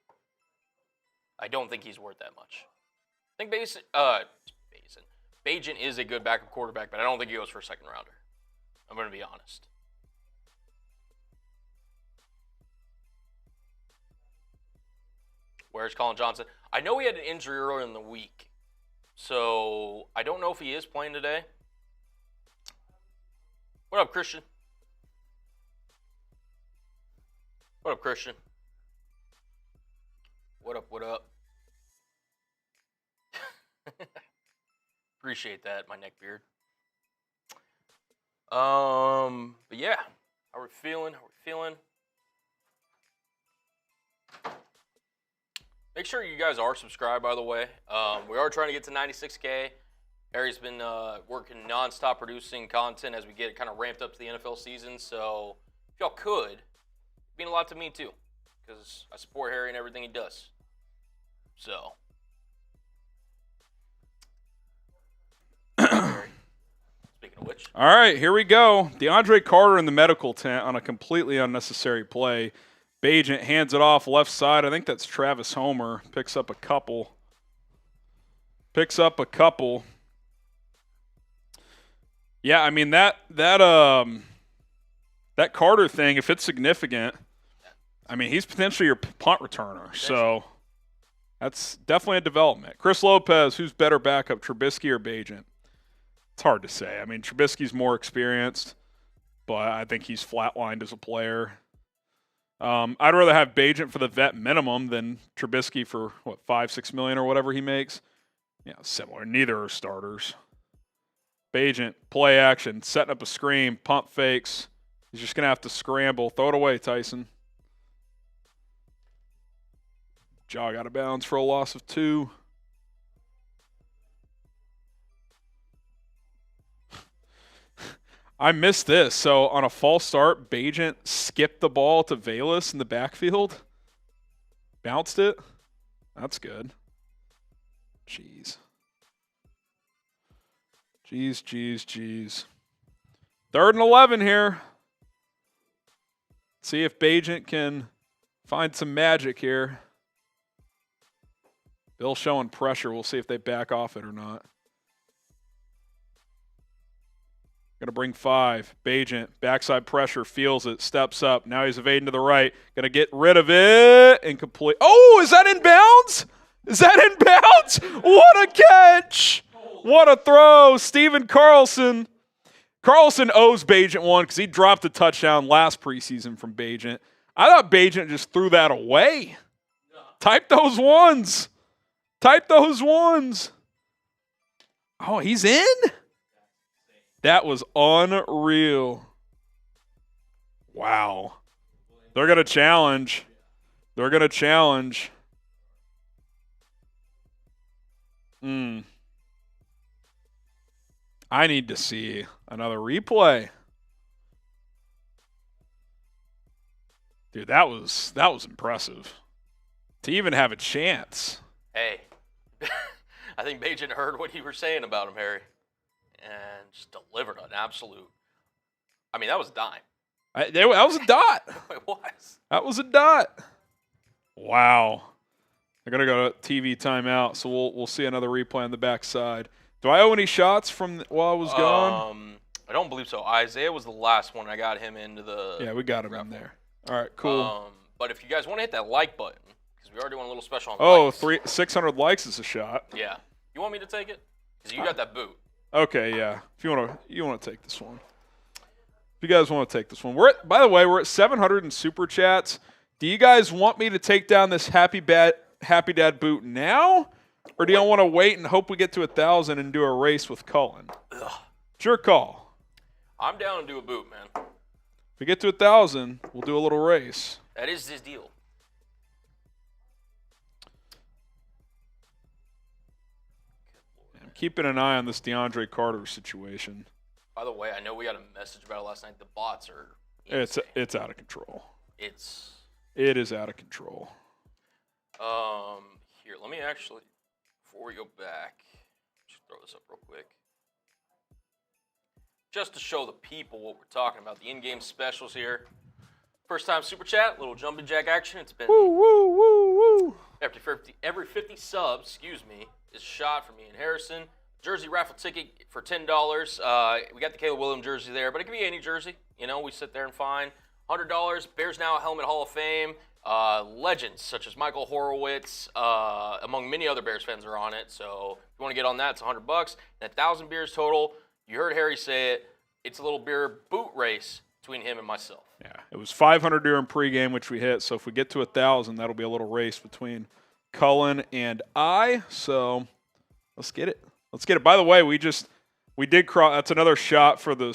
I don't think he's worth that much. I think Bagent is a good backup quarterback, but I don't think he goes for a second-rounder. I'm going to be honest. Where's Colin Johnson? I know he had an injury earlier in the week, so I don't know if he is playing today. What up, Christian? What up, Christian? What up? Appreciate that, my neck beard. But yeah, how we feeling? Make sure you guys are subscribed, by the way. We are trying to get to 96K. Harry's been working nonstop producing content as we get it kind of ramped up to the NFL season. So if y'all could, it'd mean a lot to me too, because I support Harry and everything he does. So. Speaking of which. All right, here we go. DeAndre Carter in the medical tent on a completely unnecessary play. Bagent hands it off left side. I think that's Travis Homer. Picks up a couple. Yeah, I mean that Carter thing, if it's significant, I mean he's potentially your punt returner. So that's definitely a development. Chris Lopez, who's better backup, Trubisky or Bagent? It's hard to say. I mean, Trubisky's more experienced, but I think he's flatlined as a player. I'd rather have Bagent for the vet minimum than Trubisky for, $5-6 million or whatever he makes. Yeah, similar. Neither are starters. Bagent, play action, setting up a screen, pump fakes. He's just going to have to scramble. Throw it away, Tyson. Jog out of bounds for a loss of 2. I missed this. So on a false start, Bagent skipped the ball to Velus in the backfield. Bounced it. That's good. Jeez. Jeez. 3rd and 11 here. See if Bagent can find some magic here. Bill showing pressure. We'll see if they back off it or not. Going to bring 5. Bagent, backside pressure, feels it, steps up. Now he's evading to the right. Going to get rid of it. Incomplete. Oh, is that in bounds? Is that in bounds? What a catch. What a throw. Steven Carlson. Carlson owes Bagent one because he dropped a touchdown last preseason from Bagent. I thought Bagent just threw that away. Type those ones. Oh, he's in? That was unreal. Wow. They're going to challenge. I need to see another replay. Dude, that was impressive. To even have a chance. Hey, I think Bagent heard what you were saying about him, Harry, and just delivered an absolute. I mean, that was a dime. That was a dot. It was. That was a dot. Wow. They're going to go to TV timeout, so we'll see another replay on the backside. Do I owe any shots from while I was gone? I don't believe so. Isaiah was the last one. I got him into the. Yeah, we got him in there. All right, cool. But if you guys want to hit that like button, because we are doing a little special on likes. 600 likes is a shot. Yeah. You want me to take it? Because you got that boot. Okay, yeah. If you want to take this one. If you guys want to take this one. By the way, we're at 700 in super chats. Do you guys want me to take down this Happy Dad boot now? Or do y'all want to wait and hope we get to 1,000 and do a race with Cullen? Ugh. It's your call. I'm down to do a boot, man. If we get to 1,000, we'll do a little race. That is his deal. I'm keeping an eye on this DeAndre Carter situation. By the way, I know we got a message about it last night. The bots are insane. It's out of control. It is out of control. Here, let me actually, before we go back, just throw this up real quick. Just to show the people what we're talking about, the in-game specials here. First time super chat, little jumping jack action. It's been woo. Every 50 subs, is a shot from me and Harrison. Jersey raffle ticket for $10. We got the Caleb Williams jersey there, but it could be any jersey. We sit there and find $100. Bears Now Helmet Hall of Fame. Legends such as Michael Horowitz, among many other Bears fans are on it. So if you want to get on that, it's $100. And 1,000 beers total. You heard Harry say it. It's a little beer boot race between him and myself. Yeah, it was 500 during pregame, which we hit. So if we get to 1,000, that'll be a little race between Cullen and I. So let's get it. By the way, we did cross. That's another shot for the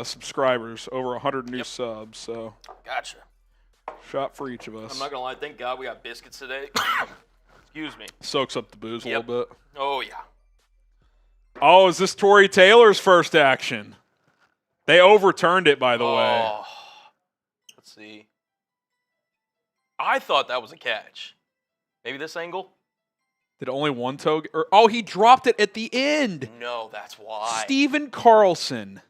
subscribers. Over 100 new subs. So gotcha. Shot for each of us. I'm not gonna lie. Thank God we got biscuits today. Excuse me. Soaks up the booze a little bit. Oh yeah. Oh, is this Tory Taylor's first action? They overturned it, by the way. Let's see. I thought that was a catch. Maybe this angle? Did only one toe? Oh, he dropped it at the end. No, that's why. Steven Carlson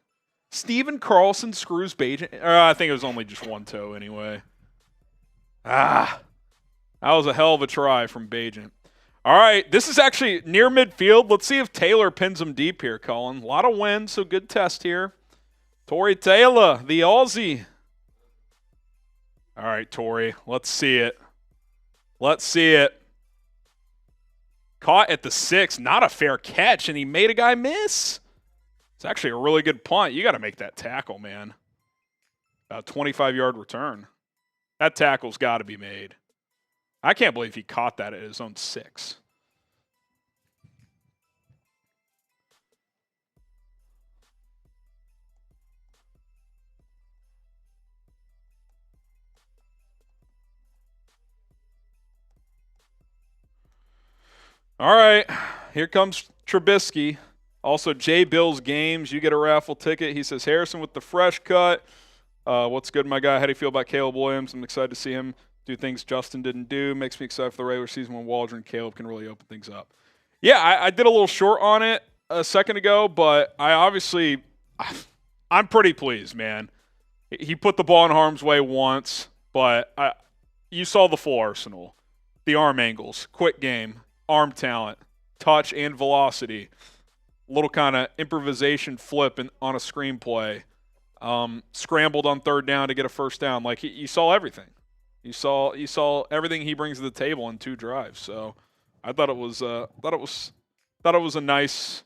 screws Bagent. I think it was only just one toe anyway. That was a hell of a try from Bagent. All right, this is actually near midfield. Let's see if Taylor pins him deep here, Cullen. A lot of wins, so good test here. Tory Taylor, the Aussie. All right, Tory, let's see it. Caught at the 6, not a fair catch, and he made a guy miss. It's actually a really good punt. You got to make that tackle, man. A 25-yard return. That tackle's got to be made. I can't believe he caught that at his own 6. All right, here comes Trubisky. Also, Jay Bill's Games. You get a raffle ticket. He says, Harrison with the fresh cut. What's good, my guy? How do you feel about Caleb Williams? I'm excited to see him do things Justin didn't do. Makes me excited for the regular season when Waldron and Caleb can really open things up. Yeah, I did a little short on it a second ago, but I'm pretty pleased, man. He put the ball in harm's way once, but you saw the full arsenal. The arm angles, quick game, arm talent, touch and velocity, little kind of improvisation flip on a screenplay, scrambled on third down to get a first down. Like you saw everything. You saw everything he brings to the table in 2 drives. So I thought it was a nice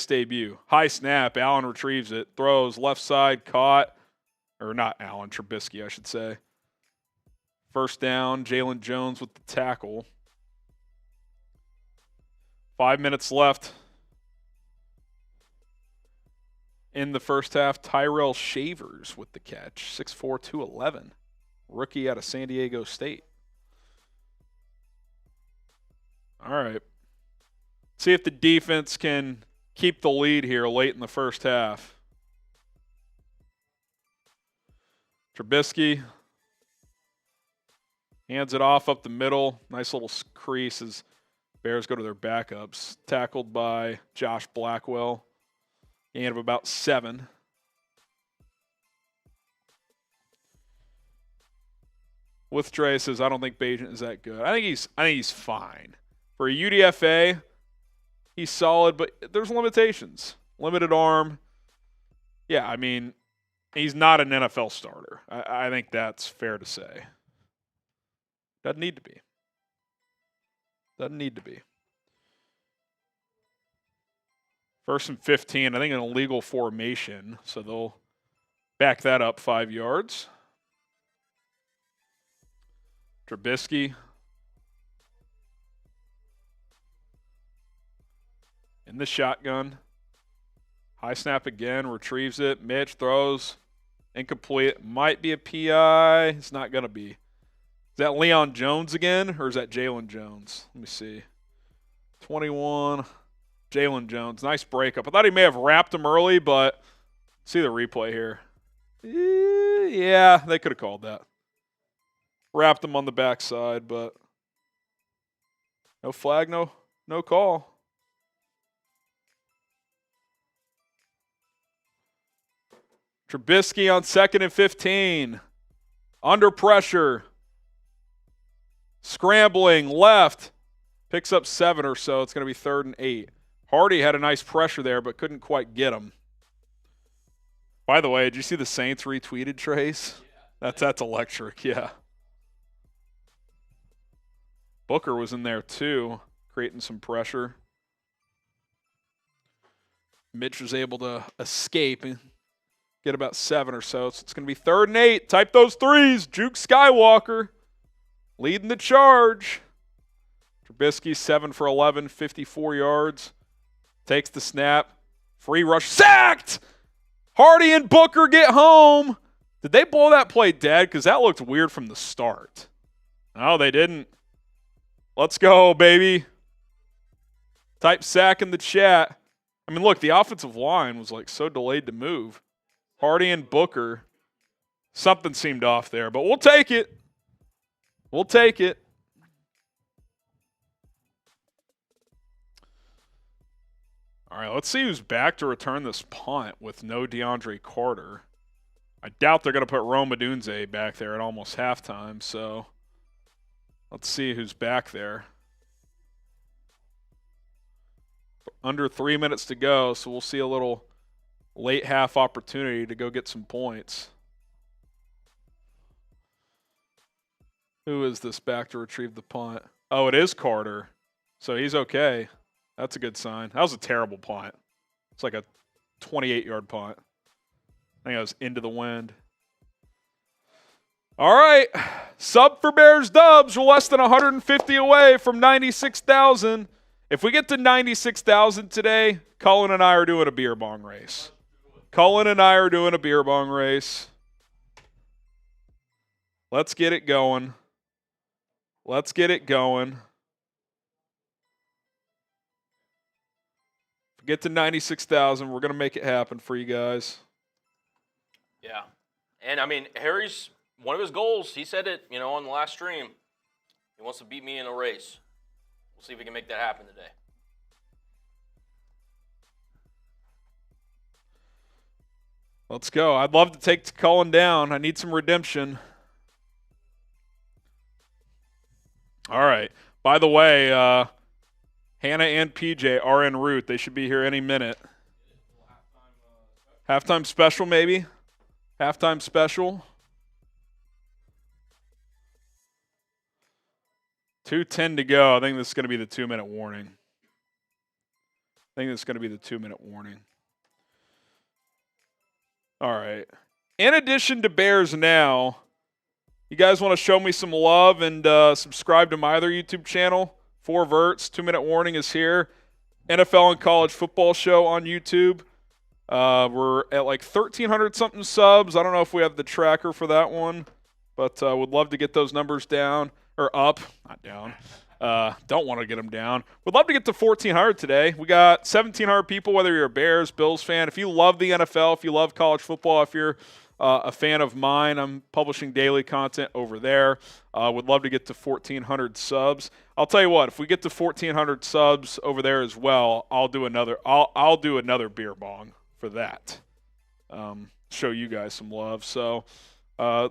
debut. High snap, Allen retrieves it, throws left side, caught, or not Allen, Trubisky, I should say. First down, Jalen Jones with the tackle. 5 minutes left in the first half. Tyrell Shavers with the catch, 6'4", 211. Rookie out of San Diego State. All right. See if the defense can keep the lead here late in the first half. Trubisky hands it off up the middle. Nice little crease as Bears go to their backups. Tackled by Josh Blackwell. Gain of about 7. With Dre says, I don't think Bajent is that good. I think he's fine. For a UDFA, he's solid, but there's limitations. Limited arm. Yeah, I mean, he's not an NFL starter. I think that's fair to say. Doesn't need to be. Doesn't need to be. 1st and 15, I think an illegal formation, so they'll back that up 5 yards. Trubisky. In the shotgun. High snap again, retrieves it. Mitch throws. Incomplete. Might be a PI. It's not going to be. Is that Leon Jones again, or is that Jalen Jones? Let me see. 21. Jalen Jones. Nice breakup. I thought he may have wrapped him early, but see the replay here. Yeah, they could have called that. Wrapped him on the backside, but no flag, no call. Trubisky on 2nd and 15. Under pressure. Scrambling left. Picks up 7 or so. It's going to be 3rd and 8. Hardy had a nice pressure there, but couldn't quite get him. By the way, did you see the Saints retweeted Trace? Yeah. That's electric, yeah. Booker was in there too, creating some pressure. Mitch was able to escape and get about 7 or so. So it's going to be 3rd and 8. Type those threes. Juke Skywalker leading the charge. Trubisky 7 for 11, 54 yards. Takes the snap. Free rush. Sacked! Hardy and Booker get home. Did they blow that play dead? Because that looked weird from the start. No, they didn't. Let's go, baby. Type sack in the chat. I mean, look, the offensive line was like so delayed to move. Hardy and Booker. Something seemed off there, but we'll take it. We'll take it. All right, let's see who's back to return this punt with no DeAndre Carter. I doubt they're going to put Rome Odunze back there at almost halftime, so let's see who's back there. Under 3 minutes to go, so we'll see a little late half opportunity to go get some points. Who is this back to retrieve the punt? Oh, it is Carter, so he's okay. That's a good sign. That was a terrible punt. It's like a 28-yard punt. I think I was into the wind. All right. Sub for Bears Dubs. We're less than 150 away from 96,000. If we get to 96,000 today, Cullen and I are doing a beer bong race. Cullen and I are doing a beer bong race. Let's get it going. Let's get it going. Get to 96,000. We're going to make it happen for you guys. Yeah. And, I mean, Harry's, one of his goals, he said it, on the last stream. He wants to beat me in a race. We'll see if we can make that happen today. Let's go. I'd love to take Cullen down. I need some redemption. All right. By the way, Hannah and PJ are en route. They should be here any minute. Halftime special, maybe? Halftime special. 2:10 to go. I think this is going to be the 2-minute warning. All right. In addition to Bears Now, you guys want to show me some love and subscribe to my other YouTube channel, 4 Verts. 2-minute warning is here. NFL and college football show on YouTube. We're at like 1,300 something subs. I don't know if we have the tracker for that one, but would love to get those numbers down or up, not down. Don't want to get them down. Would love to get to 1,400 today. We got 1,700 people, whether you're a Bears, Bills fan. If you love the NFL, if you love college football, if you're a fan of mine, I'm publishing daily content over there. Would love to get to 1,400 subs. I'll tell you what, if we get to 1,400 subs over there as well, I'll do another beer bong for that. Show you guys some love. So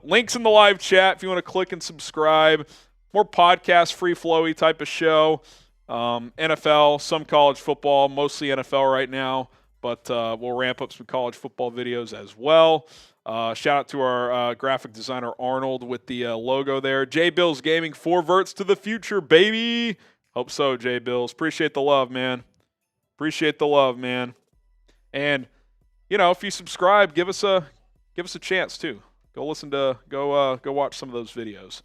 links in the live chat if you want to click and subscribe. More podcast, free flowy type of show. NFL, some college football, mostly NFL right now, but we'll ramp up some college football videos as well. Shout out to our graphic designer Arnold with the logo there. J Bills Gaming, 4 Verts to the future, baby. Hope so, J Bills. Appreciate the love, man. And if you subscribe, give us a chance too. Go watch some of those videos.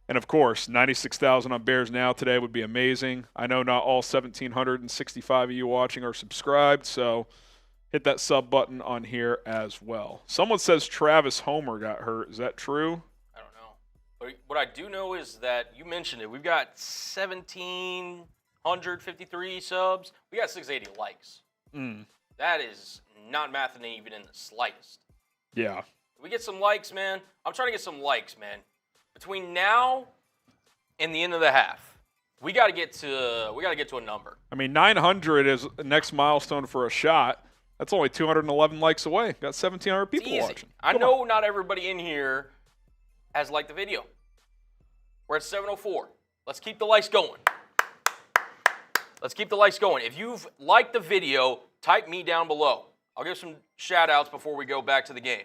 And of course, 96,000 on Bears Now today would be amazing. I know not all 1,765 of you watching are subscribed, so hit that sub button on here as well. Someone says Travis Homer got hurt. Is that true? I don't know. But what I do know is that you mentioned it. We've got 1,753 subs. We got 680 likes. That is not mathing even in the slightest. Yeah. We get some likes, man. I'm trying to get some likes, man. Between now and the end of the half, we got to get to a number. I mean, 900 is the next milestone for a shot. That's only 211 likes away. Got 1,700 people watching. I know not everybody in here has liked the video. We're at 704. Let's keep the likes going. If you've liked the video, type me down below. I'll give some shout-outs before we go back to the game.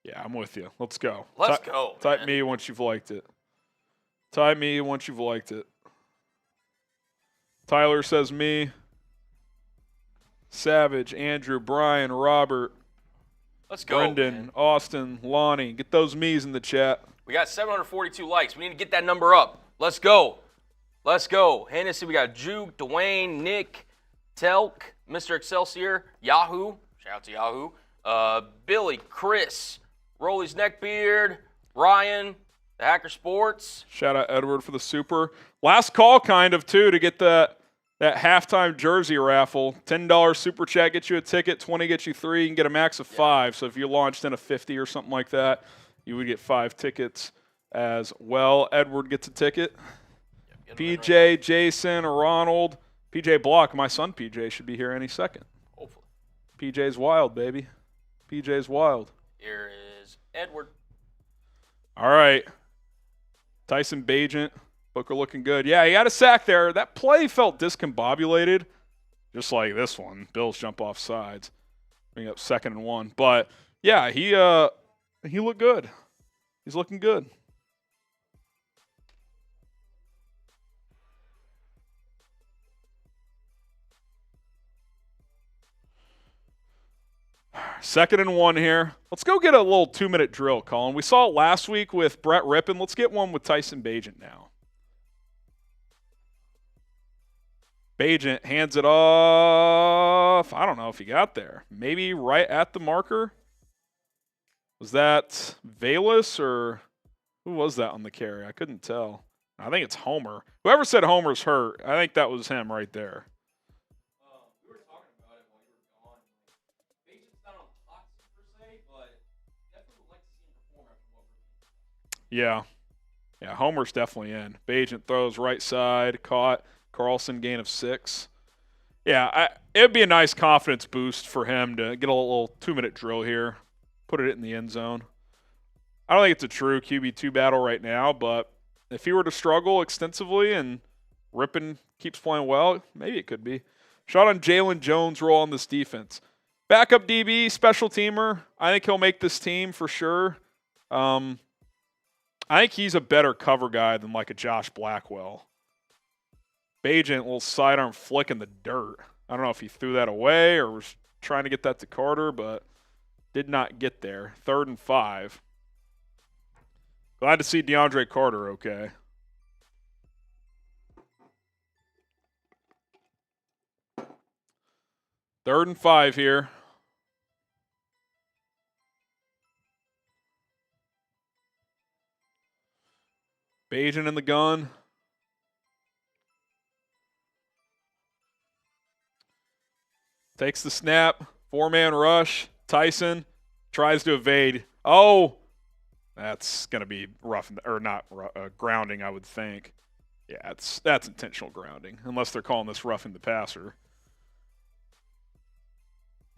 Yeah, I'm with you. Let's go. Let's go, Type man. me once you've liked it. Tyler says me. Savage, Andrew, Brian, Robert, Let's go, Brendan, man. Austin, Lonnie. Get those me's in the chat. We got 742 likes. We need to get that number up. Let's go. Hennessy, we got Juke, Dwayne, Nick, Telk, Mr. Excelsior, Yahoo. Shout out to Yahoo. Billy, Chris, Rolly's Neckbeard, Ryan, the Hacker Sports. Shout out Edward for the super. Last call kind of, too, to get that halftime jersey raffle. $10 super chat gets you a ticket. 20 gets you 3. You can get a max of 5. So if you launched in a 50 or something like that, you would get 5 tickets as well. Edward gets a ticket. PJ, Jason, Ronald, PJ Block. My son PJ should be here any second. Hopefully. PJ's wild, baby. PJ's wild. Here is Edward. All right. Tyson Bagent. Booker looking good. Yeah, he had a sack there. That play felt discombobulated, just like this one. Bills jump off sides. Bring up 2nd and 1. But, yeah, he looked good. He's looking good. Second and 1 here. Let's go get a little 2-minute drill, Cullen. We saw it last week with Brett Rippon. Let's get one with Tyson Bagent now. Bagent hands it off. I don't know if he got there. Maybe right at the marker. Was that Valus or who was that on the carry? I couldn't tell. I think it's Homer. Whoever said Homer's hurt, I think that was him right there. We were talking about it while you were gone. Bagent's not on hot seat per se, but definitely would like to see him perform after what we're Yeah. Yeah, Homer's definitely in. Bagent throws right side, caught. Carlson gain of 6. Yeah, It'd be a nice confidence boost for him to get a little 2-minute drill here, put it in the end zone. I don't think it's a true QB2 battle right now, but if he were to struggle extensively and Rippon keeps playing well, maybe it could be. Shot on Jalen Jones' role on this defense. Backup DB, special teamer. I think he'll make this team for sure. I think he's a better cover guy than like a Josh Blackwell. Bagent, little sidearm flick in the dirt. I don't know if he threw that away or was trying to get that to Carter, but did not get there. 3rd and 5. Glad to see DeAndre Carter okay. Third and 5 here. Bagent in the gun. Takes the snap. 4-man rush. Tyson tries to evade. Oh, that's going to be rough, or not grounding, I would think. Yeah, that's intentional grounding, unless they're calling this roughing the passer.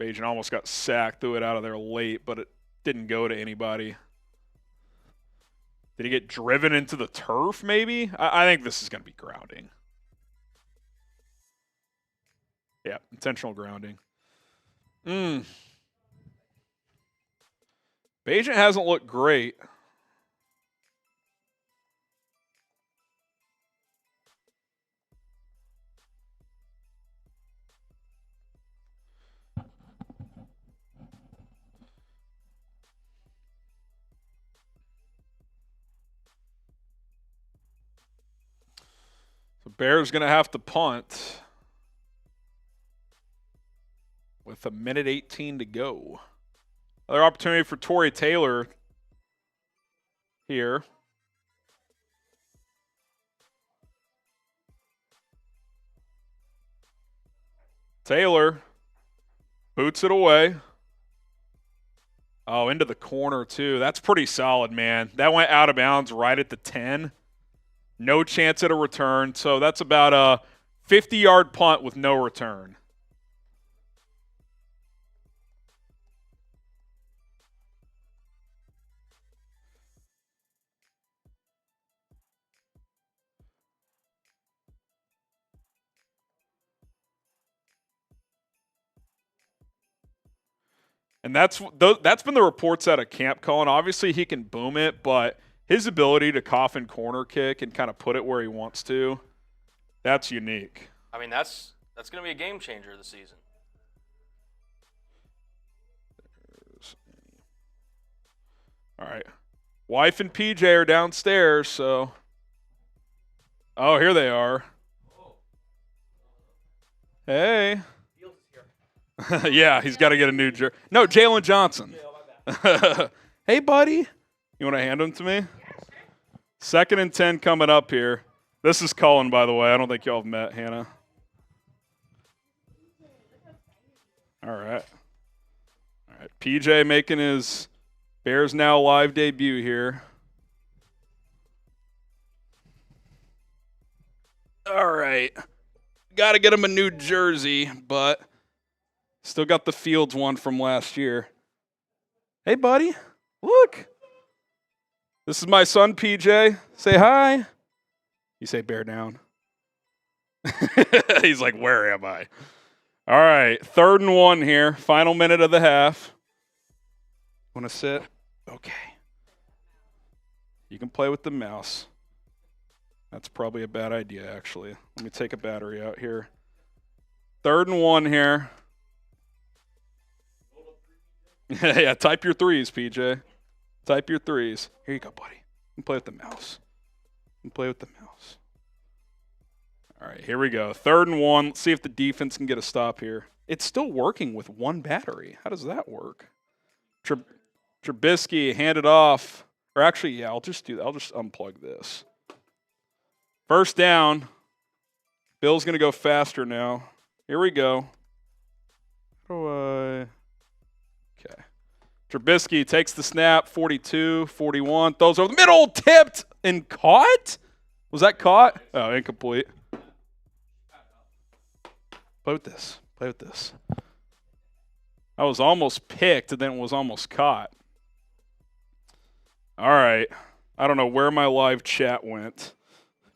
Bagent almost got sacked, threw it out of there late, but it didn't go to anybody. Did he get driven into the turf, maybe? I think this is going to be grounding. Yeah, intentional grounding. Bagent hasn't looked great. So Bears going to have to punt with 1:18 to go. Another opportunity for Torrey Taylor here. Taylor boots it away. Oh, into the corner too. That's pretty solid, man. That went out of bounds right at the 10. No chance at a return. So that's about a 50-yard punt with no return. And that's been the reports out of camp, Cullen. Obviously, he can boom it, but his ability to coffin corner kick and kind of put it where he wants to, that's unique. I mean, that's going to be a game changer this season. All right. Wife and PJ are downstairs, so. Oh, here they are. Hey. Yeah, he's got to get a new jersey. No, Jalen Johnson. Hey, buddy. You want to hand him to me? 2nd and 10 coming up here. This is Cullen, by the way. I don't think y'all have met Hannah. All right. PJ making his Bears Now live debut here. All right. Got to get him a new jersey, but still got the Fields one from last year. Hey, buddy. Look. This is my son, PJ. Say hi. You say bear down. He's like, where am I? All right. 3rd and 1 here. Final minute of the half. Want to sit? Okay. You can play with the mouse. That's probably a bad idea, actually. Let me take a battery out here. 3rd and 1 here. Yeah, type your 3s, PJ. Type your 3s. Here you go, buddy. You can play with the mouse. You can play with the mouse. All right, here we go. 3rd and 1. Let's see if the defense can get a stop here. It's still working with 1 battery. How does that work? Trubisky handed off. Or actually, yeah, I'll just do that. I'll just unplug this. 1st down. Bill's going to go faster now. Here we go. How do I... Okay. Trubisky takes the snap, 42, 41, throws over the middle, tipped and caught? Was that caught? Oh, incomplete. Play with this. Play with this. I was almost picked and then was almost caught. All right. I don't know where my live chat went.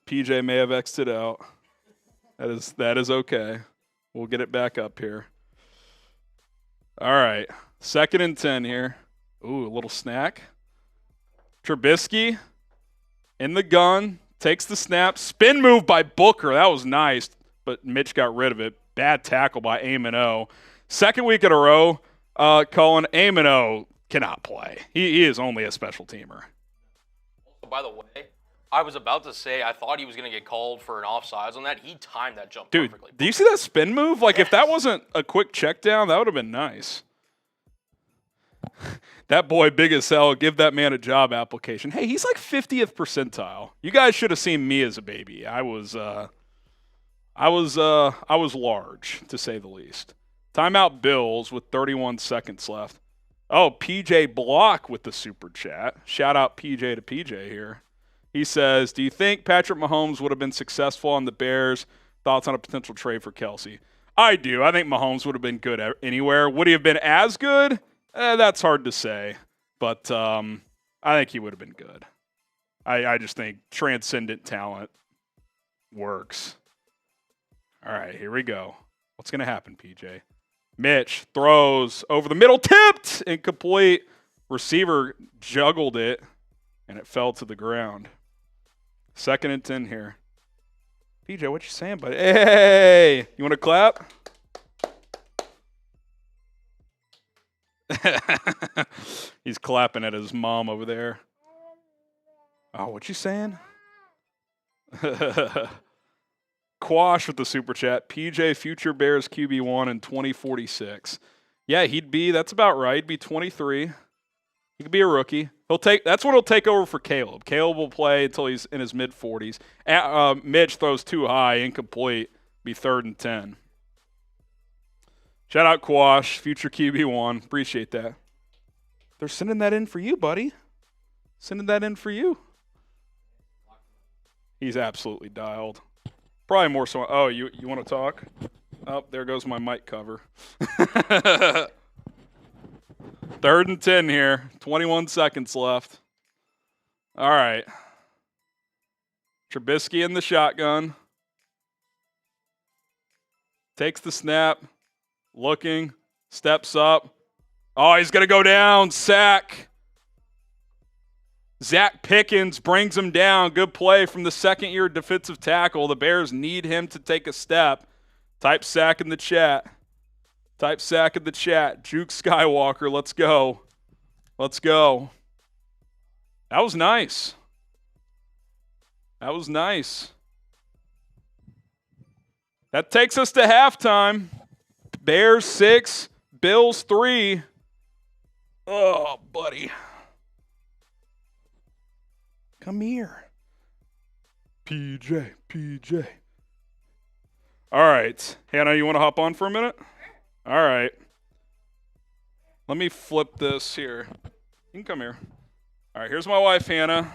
PJ may have X'd it out. That is okay. We'll get it back up here. All right. 2nd and 10 here. Ooh, a little snack. Trubisky in the gun. Takes the snap. Spin move by Booker. That was nice, but Mitch got rid of it. Bad tackle by Amino. 2nd week in a row, Cullen, Amino cannot play. He is only a special teamer. By the way, I was about to say I thought he was going to get called for an offsides on that. He timed that jump perfectly. Do you see that spin move? Like, if that wasn't a quick check down, that would have been nice. That boy, big as hell, give that man a job application. Hey, he's like 50th percentile. You guys should have seen me as a baby. I was large, to say the least. Timeout Bills with 31 seconds left. Oh, PJ Block with the super chat. Shout out PJ to PJ here. He says, do you think Patrick Mahomes would have been successful on the Bears? Thoughts on a potential trade for Kelsey? I do. I think Mahomes would have been good anywhere. Would he have been as good? That's hard to say. But I think he would have been good. I just think transcendent talent works. All right, here we go. What's going to happen, PJ? Mitch throws over the middle, tipped, incomplete. Receiver juggled it, and it fell to the ground. 2nd and 10 here. PJ, what you saying, buddy? Hey, you want to clap? He's clapping at his mom over there. Oh, what you saying? Quash with the super chat. PJ, future Bears QB1 in 2046. Yeah, that's about right. He'd be 23. He could be a rookie. That's what he'll take over for Caleb. Caleb will play until he's in his mid-40s. Mitch throws too high, incomplete. Be 3rd and 10. Shout out Quash, future QB1. Appreciate that. They're sending that in for you, buddy. Sending that in for you. He's absolutely dialed. Probably more so. Oh, you want to talk? Oh, there goes my mic cover. 3rd and 10 here. 21 seconds left. All right. Trubisky in the shotgun. Takes the snap. Looking. Steps up. Oh, he's going to go down. Sack. Zach Pickens brings him down. Good play from the 2nd-year defensive tackle. The Bears need him to take a step. Type sack in the chat. Type sack in the chat. Juke Skywalker, let's go. Let's go. That was nice. That was nice. That takes us to halftime. Bears 6, Bills 3. Oh, buddy. Come here. PJ. All right. Hannah, you want to hop on for a minute? All right. Let me flip this here. You can come here. All right, here's my wife, Hannah.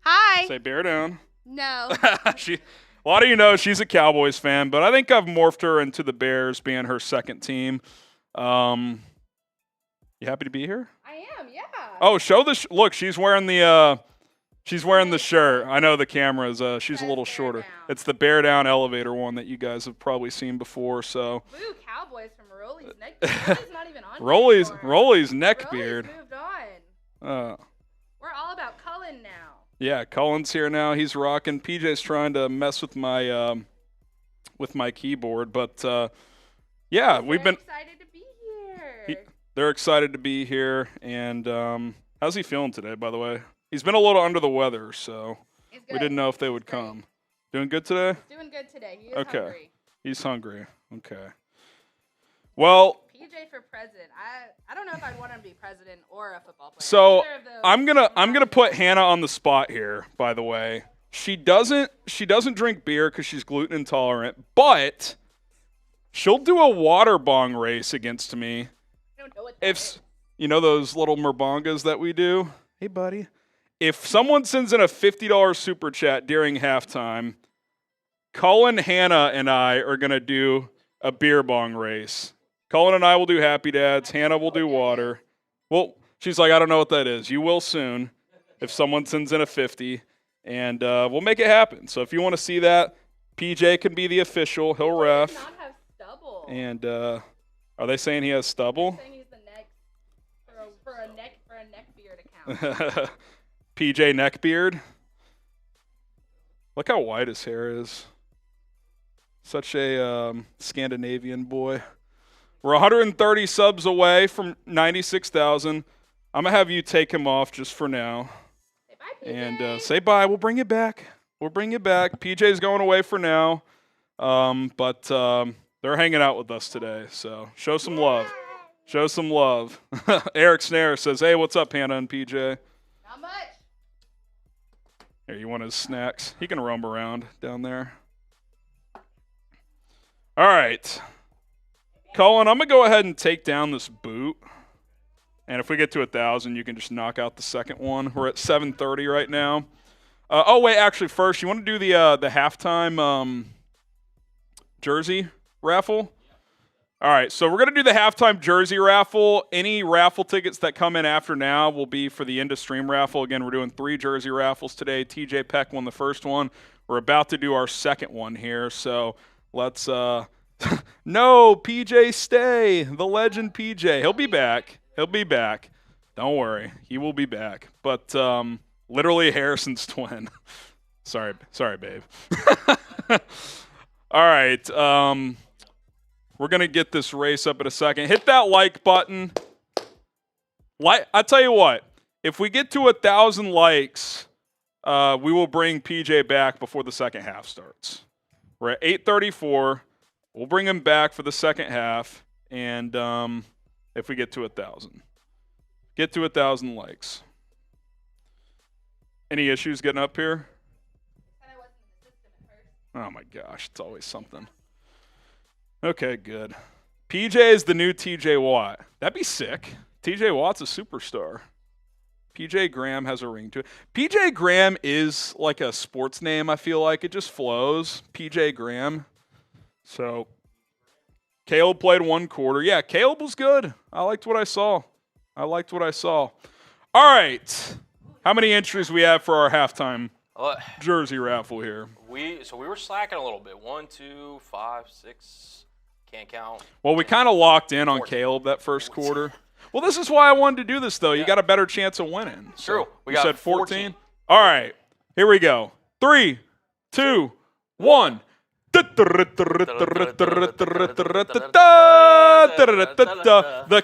Hi. Say bear down. No. A lot of you know she's a Cowboys fan, but I think I've morphed her into the Bears being her 2nd team. You happy to be here? I am, yeah. Oh, show the look, she's wearing the shirt. I know the camera's she's a little shorter. Down. It's the bear down elevator one that you guys have probably seen before, so Boo, Cowboys from Rolly's neck. Rolly's not even on. Rolly's Rolly's neckbeard. moved on. We're all about Cullen now. Yeah, Cullen's here now. He's rocking. PJ's trying to mess with my keyboard, but yeah, we've been excited to be here. They're excited to be here, and how's he feeling today, by the way? He's been a little under the weather, so we didn't know if they would come. Doing good today? Doing good today. He is hungry. He's hungry. Okay. Well, PJ for president. I don't know if I'd want him to be president or a football player. So I'm gonna put Hannah on the spot here. By the way, she doesn't drink beer because she's gluten intolerant, but she'll do a water bong race against me. I don't know what that is. You know those little merbongas that we do. Hey, buddy. If someone sends in a $50 super chat during halftime, Cullen, Hannah, and I are gonna do a beer bong race. Cullen and I will do Happy Dads. Hannah will do water. Well, she's like, I don't know what that is. You will soon if someone sends in a 50. And we'll make it happen. So if you want to see that, PJ can be the official. He'll ref. He does not have stubble. And are they saying he has stubble? They're saying he's the next for a neck beard account. PJ Neckbeard. Look how white his hair is. Such a Scandinavian boy. We're 130 subs away from 96,000. I'm going to have you take him off just for now. Say bye, PJ. And say bye. We'll bring you back. PJ's going away for now. But they're hanging out with us today. So show some love. Eric Snare says, hey, what's up, Hannah and PJ? Not much. Here, you want his snacks? He can roam around down there. All right. Cullen, I'm going to go ahead and take down this boot. And if we get to 1,000, you can just knock out the second one. We're at 730 right now. Wait, actually, first, you want to do the halftime jersey raffle? All right, so we're going to do the halftime jersey raffle. Any raffle tickets that come in after now will be for the end-of-stream raffle. Again, we're doing 3 jersey raffles today. TJ Peck won the first one. We're about to do our second one here, so let's no, PJ stay. The legend PJ. He'll be back. Don't worry. He will be back. But literally Harrison's twin. Sorry, babe. All right. We're going to get this race up in a second. Hit that like button. I tell you what. If we get to 1,000 likes, we will bring PJ back before the second half starts. We're at 8:34. We'll bring him back for the second half, and if we get to 1,000. Get to 1,000 likes. Any issues getting up here? Oh, my gosh. It's always something. Okay, good. PJ is the new TJ Watt. That'd be sick. TJ Watt's a superstar. PJ Graham has a ring to it. PJ Graham is like a sports name, I feel like. It just flows. PJ Graham. So, Caleb played 1 quarter. Yeah, Caleb was good. I liked what I saw. All right. How many entries we have for our halftime jersey raffle here? We were slacking a little bit. 1, 2, 5, 6. Can't count. Well, we kind of locked in on Caleb that first quarter. Well, this is why I wanted to do this, though. You got a better chance of winning. True. We said 14. All right. Here we go. 3, 2, 1. The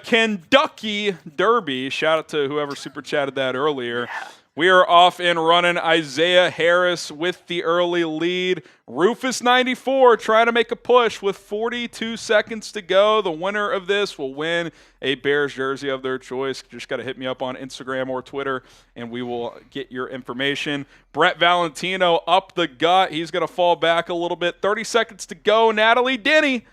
Kentucky Derby. Shout out to whoever super chatted that earlier. We are off and running. Isaiah Harris with the early lead. Rufus 94 trying to make a push with 42 seconds to go. The winner of this will win a Bears jersey of their choice. Just got to hit me up on Instagram or Twitter, and we will get your information. Brett Valentino up the gut. He's going to fall back a little bit. 30 seconds to go. Natalie Denny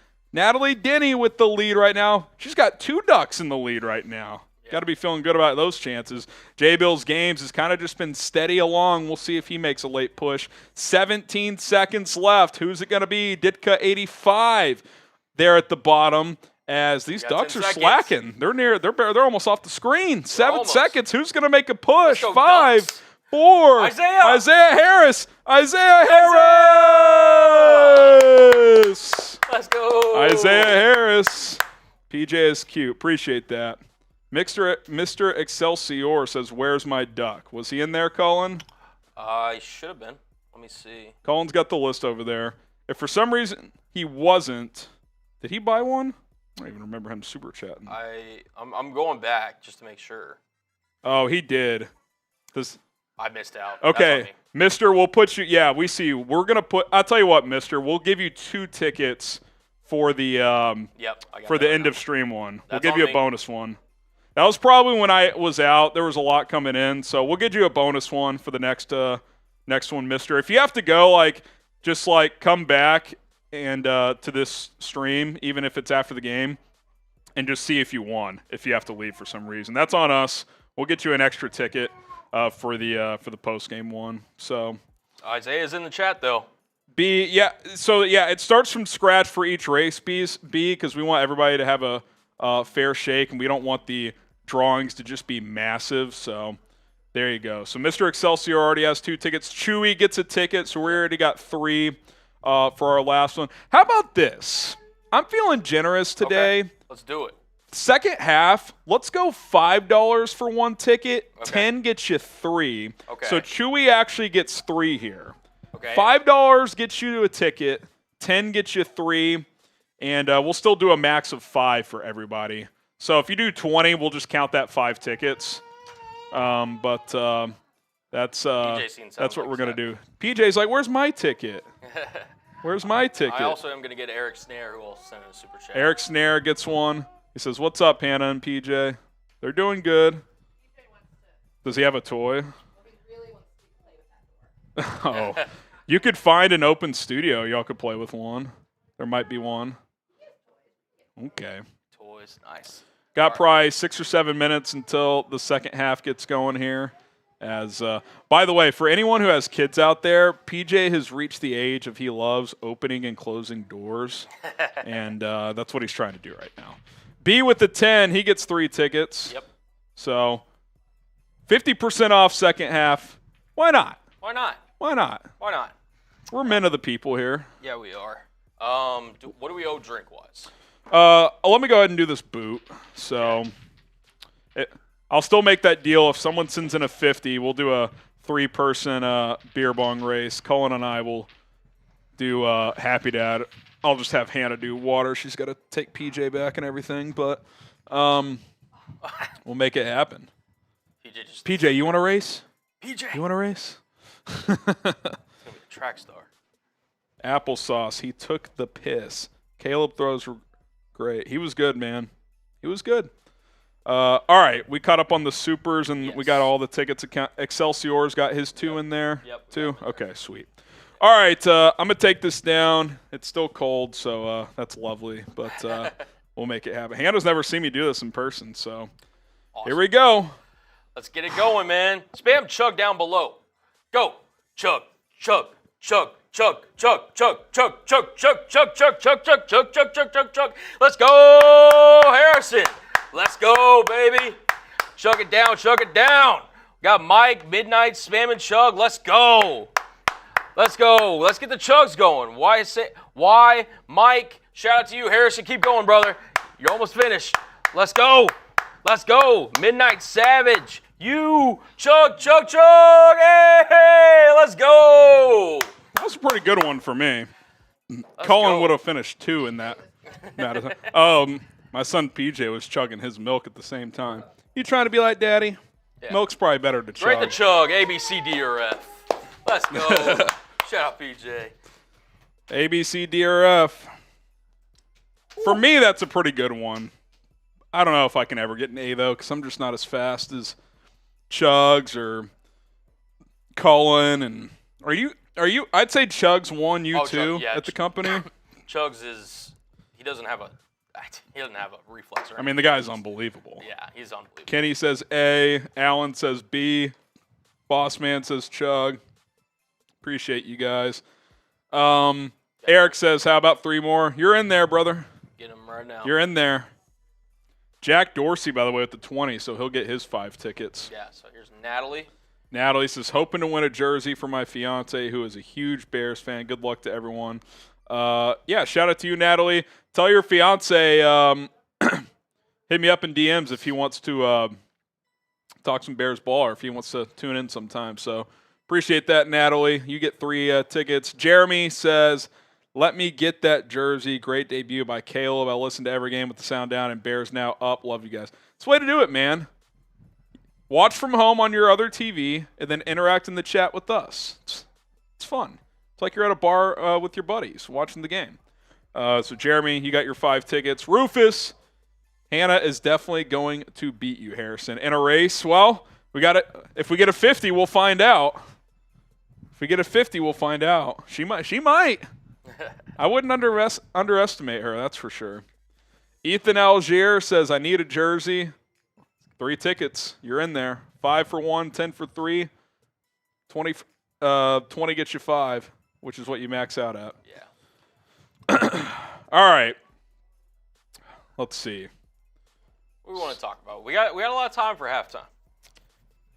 with the lead right now. She's got 2 ducks in the lead right now. Got to be feeling good about those chances. J-Bill's Games has kind of just been steady along. We'll see if he makes a late push. 17 seconds left. Who's it going to be? Ditka 85 there at the bottom as these ducks are slacking. They're almost off the screen. 7 seconds. Who's going to make a push? 5, ducks. 4. Isaiah Harris. Let's go. Isaiah Harris. PJ is cute. Appreciate that. Mr. Excelsior says, where's my duck? Was he in there, Cullen? He should have been. Let me see. Cullen's got the list over there. If for some reason he wasn't, did he buy one? I don't even remember him super chatting. I'm going back just to make sure. Oh, he did. I missed out. Okay, Mister, we'll put you. Yeah, we see you. We're gonna put. I'll tell you what, Mister. We'll give you 2 tickets for the end of stream one. We'll give you a bonus one. That was probably when I was out. There was a lot coming in, so we'll get you a bonus one for the next one, Mister. If you have to go, just come back and to this stream, even if it's after the game, and just see if you won. If you have to leave for some reason, that's on us. We'll get you an extra ticket for the post game one. So Isaiah's in the chat though. B, yeah. So, yeah, it starts from scratch for each race, B, because we want everybody to have a fair shake, and we don't want the drawings to just be massive. So, there you go. So, Mr. Excelsior already has 2 tickets. Chewy gets a ticket, so we already got 3 for our last one. How about this? I'm feeling generous today. Okay. Let's do it. Second half, let's go $5 for 1 ticket. Okay. 10 gets you 3. Okay. So Chewy actually gets 3 here. Okay. $5 gets you to a ticket. 10 gets you 3. And we'll still do a max of 5 for everybody. So if you do 20, we'll just count that 5 tickets. That's what we're going to do. PJ's like, where's my ticket? Where's my ticket? I also am going to get Eric Snare, who will send in a super chat. Eric Snare gets one. He says, what's up, Hannah and PJ? They're doing good. Does he have a toy? Oh. You could find an open studio. Y'all could play with one. There might be one. Okay. Toys, nice. Got probably 6 or 7 minutes until the second half gets going here. By the way, for anyone who has kids out there, PJ has reached the age of he loves opening and closing doors, and that's what he's trying to do right now. B with the 10, he gets 3 tickets. Yep. So 50% off second half. Why not? Why not? Why not? Why not? We're men of the people here. Yeah, we are. What do we owe drink-wise? Let me go ahead and do this boot. So I'll still make that deal. If someone sends in a 50, we'll do a 3-person beer bong race. Cullen and I will do Happy Dad. I'll just have Hannah do water. She's got to take PJ back and everything, but we'll make it happen. PJ, you want to race? PJ! You want to race? He's going to be a track star. Applesauce. He took the piss. Caleb throws were great. He was good, man. He was good. All right, we caught up on the supers, and we got all the tickets. Excelsior's got his 2 in there, too? Okay, sweet. All right, I'm going to take this down. It's still cold, so that's lovely, but we'll make it happen. Hannah's never seen me do this in person, so Awesome. Here we go. Let's get it going, man. Spam chug down below. Go. Chug, chug, chug, chug, chug, chug, chug, chug, chug, chug, chug, chug, chug, chug, chug, chug, chug, chug. Let's go, Harrison. Let's go, baby. Chug it down, chug it down. Got Mike, Midnight, Spam and Chug. Let's go. Let's go. Let's get the chugs going. Why, Mike? Shout out to you, Harrison. Keep going, brother. You're almost finished. Let's go. Let's go. Midnight Savage. You. Chug, chug, chug. Hey, let's go. That was a pretty good one for me. Let's Cullen go. would have finished 2 in that. My son PJ was chugging his milk at the same time. You trying to be like Daddy? Yeah. Milk's probably better to chug. Rate the chug. A, B, C, D, or F. Let's go. Shout out, PJ. A, B, C, D, or F. For me, that's a pretty good one. I don't know if I can ever get an A, though, because I'm just not as fast as Chugs or Cullen. And are you? I'd say Chugs 1, you 2 at the company. Chugs he doesn't have a reflex. I mean, the guy's unbelievable. Yeah, he's unbelievable. Kenny says A. Alan says B. Boss Man says Chug. Appreciate you guys. Eric says, how about 3 more? You're in there, brother. Get him right now. You're in there. Jack Dorsey, by the way, with the 20, so he'll get his 5 tickets. Yeah, so here's Natalie. Natalie says, hoping to win a jersey for my fiance, who is a huge Bears fan. Good luck to everyone. Yeah, shout out to you, Natalie. Tell your fiance, hit me up in DMs if he wants to talk some Bears ball or if he wants to tune in sometime. So appreciate that, Natalie. You get 3 tickets. Jeremy says, let me get that jersey. Great debut by Caleb. I listened to every game with the sound down, and Bears now up. Love you guys. It's the way to do it, man. Watch from home on your other TV and then interact in the chat with us. It's fun. It's like you're at a bar with your buddies watching the game. So, Jeremy, you got your 5 tickets. Rufus, Hannah is definitely going to beat you, Harrison. In a race, well, we got it. If we get a 50, we'll find out. If we get a 50, we'll find out. She might. I wouldn't underestimate her, that's for sure. Ethan Algier says, I need a jersey. 3 tickets. You're in there. 5 for 1, 10 for 3. 20 gets you 5. which is what you max out at. Yeah. All right. Let's see. What do we want to talk about? We got a lot of time for halftime.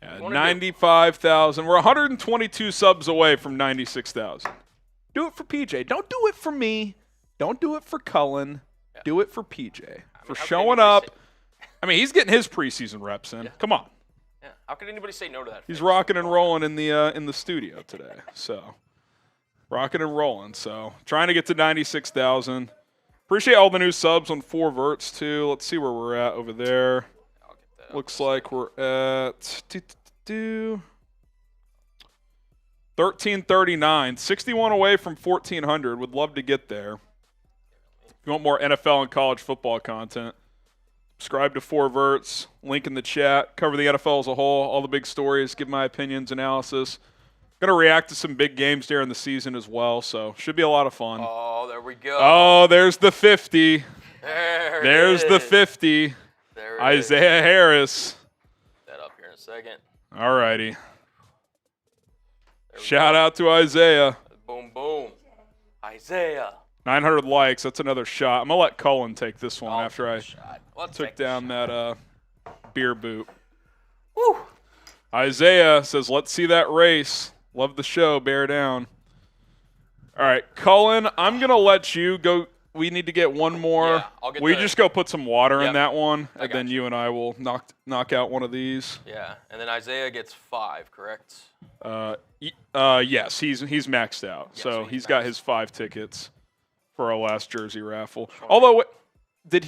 Yeah, 95,000. We're 122 subs away from 96,000. Do it for PJ. Don't do it for me. Don't do it for Cullen. Yeah. Do it for PJ. For how could showing anybody up. say- I mean, he's getting his preseason reps in. Yeah. Come on. Yeah. How could anybody say no to that? He's rocking and rolling in the studio today. So, rocking and rolling. So, trying to get to 96,000. Appreciate all the new subs on 4 verts too. Let's see where we're at over there. I'll get that up. Looks like we're at 1339, 61 away from 1400. Would love to get there. If you want more NFL and college football content, subscribe to 4 verts. Link in the chat. Cover the NFL as a whole, all the big stories. Give my opinions, analysis. Going to react to some big games during the season as well, so should be a lot of fun. Oh, there we go. Oh, there's the 50. There's the 50. There it Isaiah Harris. Put that up here in a second. All righty. There we Shout go. out to Isaiah. Boom, boom. Isaiah. 900 likes. That's another shot. I'm going to let Cullen take this one after I took down that beer boot. Woo. Isaiah says, let's see that race. Love the show. Bear down. All right, Cullen, I'm going to let you go. We need to get one more. Yeah, I'll get Will you the- just go put some water in Yep. that one, I and got then you. you and I will knock out one of these? Yeah, and then Isaiah gets 5, correct? Yes, he's maxed out. Yeah, so so he's he's got maxed. his 5 tickets for our last jersey raffle. Although, did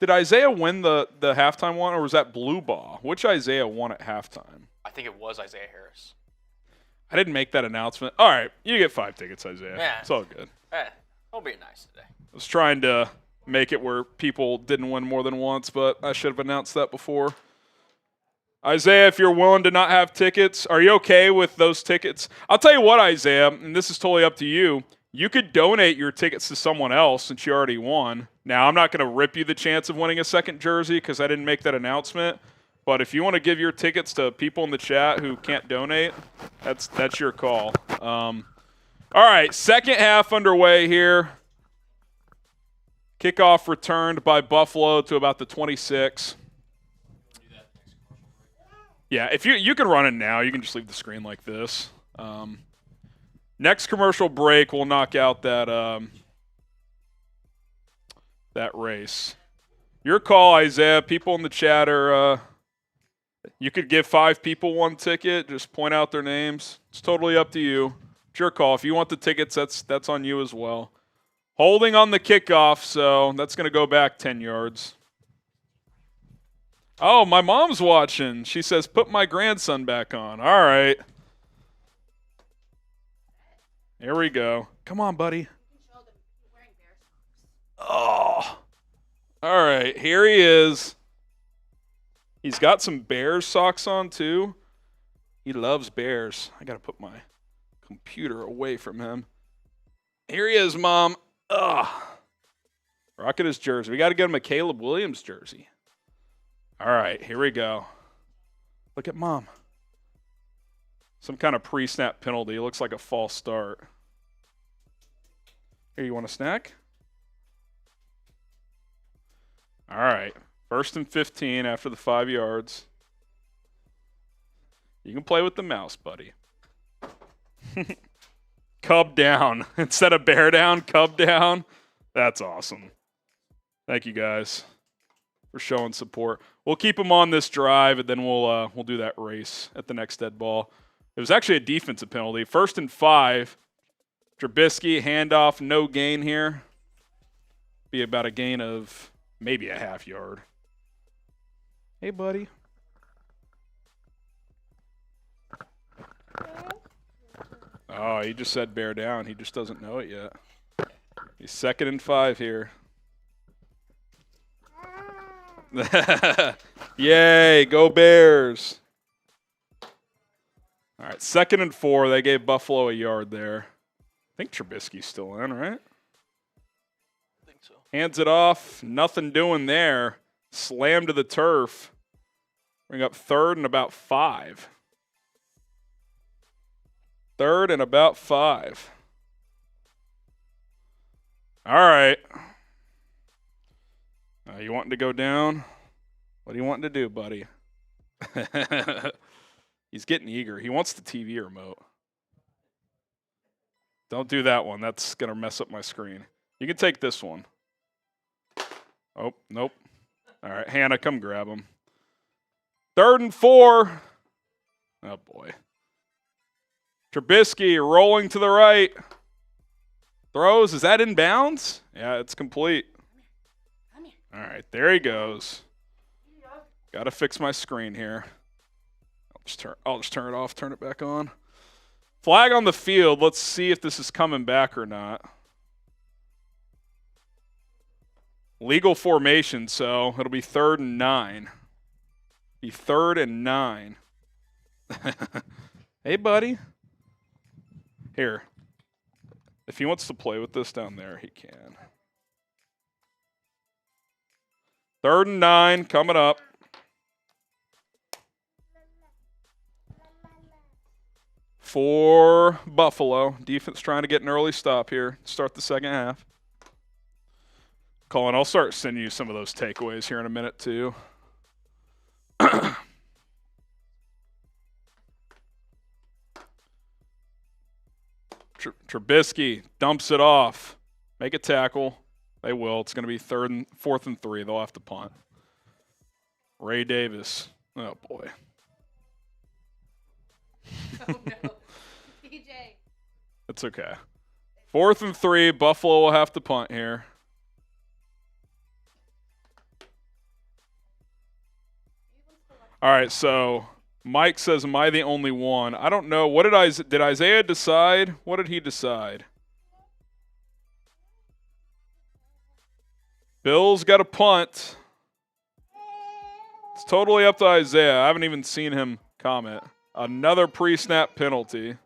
Isaiah win the halftime one, or was that Blue Ball? Which Isaiah won at halftime? I think it was Isaiah Harris. I didn't make that announcement. All right, you get 5 tickets, Isaiah. Yeah. It's all good. Hey, don't be nice today. I was trying to make it where people didn't win more than once, but I should have announced that before. Isaiah, if you're willing to not have tickets, are you okay with those tickets? I'll tell you what, Isaiah, and this is totally up to you. You could donate your tickets to someone else since you already won. Now, I'm not going to rip you the chance of winning a second jersey because I didn't make that announcement. But if you want to give your tickets to people in the chat who can't donate, that's your call. All right, second half underway here. Kickoff returned by Buffalo to about the 26. Yeah, if you can run it now, you can just leave the screen like this. Next commercial break, we'll knock out that that race. Your call, Isaiah. People in the chat are. You could give 5 people 1 ticket. Just point out their names. It's totally up to you. It's your call. If you want the tickets, that's on you as well. Holding on the kickoff, so that's going to go back 10 yards. Oh, my mom's watching. She says, put my grandson back on. All right. Here we go. Come on, buddy. Oh. All right, here he is. He's got some Bears socks on, too. He loves Bears. I got to put my computer away from him. Here he is, Mom. Ugh. Rocking his jersey. We got to get him a Caleb Williams jersey. All right, here we go. Look at Mom. Some kind of pre-snap penalty. Looks like a false start. Here, you want a snack? All right. 1st and 15 after the 5 yards. You can play with the mouse, buddy. Cub down. Instead of bear down, cub down. That's awesome. Thank you, guys, for showing support. We'll keep them on this drive, and then we'll do that race at the next dead ball. It was actually a defensive penalty. 1st and 5. Trubisky, handoff, no gain here. Be about a gain of maybe a half yard. Hey, buddy. Oh, he just said bear down. He just doesn't know it yet. He's 2nd and 5 here. Yay, go Bears. All right, 2nd and 4. They gave Buffalo a yard there. I think Trubisky's still in, right? I think so. Hands it off. Nothing doing there. Slam to the turf. Bring up 3rd and about 5. 3rd and about 5. All right. You wanting to go down? What are you wanting to do, buddy? He's getting eager. He wants the TV remote. Don't do that one. That's going to mess up my screen. You can take this one. Oh, nope. All right, Hannah, come grab him. 3rd and 4. Oh, boy. Trubisky rolling to the right. Throws. Is that in bounds? Yeah, it's complete. All right, there he goes. Got to fix my screen here. I'll just turn it off, turn it back on. Flag on the field. Let's see if this is coming back or not. Legal formation, so it'll be 3rd and 9. Be 3rd and 9. Hey, buddy. Here. If he wants to play with this down there, he can. 3rd and 9 coming up. For Buffalo. Defense trying to get an early stop here. Start the second half. Cullen, I'll start sending you some of those takeaways here in a minute, too. Trubisky dumps it off. Make a tackle. They will. It's going to be 4th and 3. They'll have to punt. Ray Davis. Oh, boy. Oh, no. TJ. It's okay. 4th and 3. Buffalo will have to punt here. All right, so Mike says, am I the only one? I don't know. What did Isaiah decide? What did he decide? Bills got a punt. It's totally up to Isaiah. I haven't even seen him comment. Another pre-snap penalty.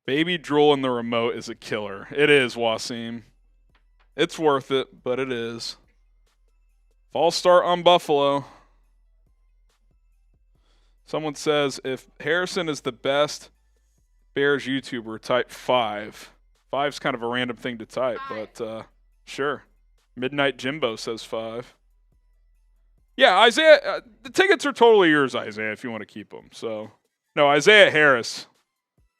Baby drool in the remote is a killer. It is, Wasim. It's worth it, but it is. False start on Buffalo. Someone says, if Harrison is the best Bears YouTuber, type 5. 5's kind of a random thing to type, but sure. Midnight Jimbo says 5. Yeah, Isaiah, the tickets are totally yours, Isaiah, if you want to keep them. So, no, Isaiah Harris.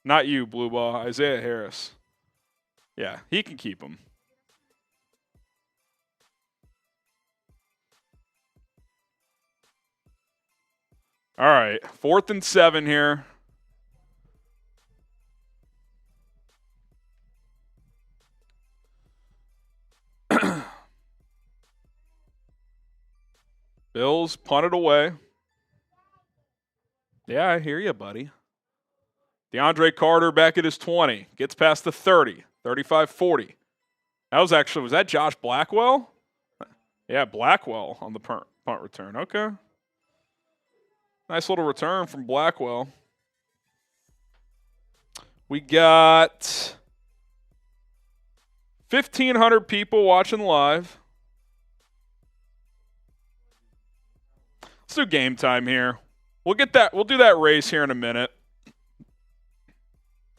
Not you, Blue Ball. Isaiah Harris. Yeah, he can keep them. All right, 4th and 7 here. Bills punted away. Yeah, I hear you, buddy. DeAndre Carter back at his 20. Gets past the 30. 35-40. Was that Josh Blackwell? Yeah, Blackwell on the punt return. Okay. Nice little return from Blackwell. We got 1,500 people watching live. Let's do game time here. We'll do that race here in a minute.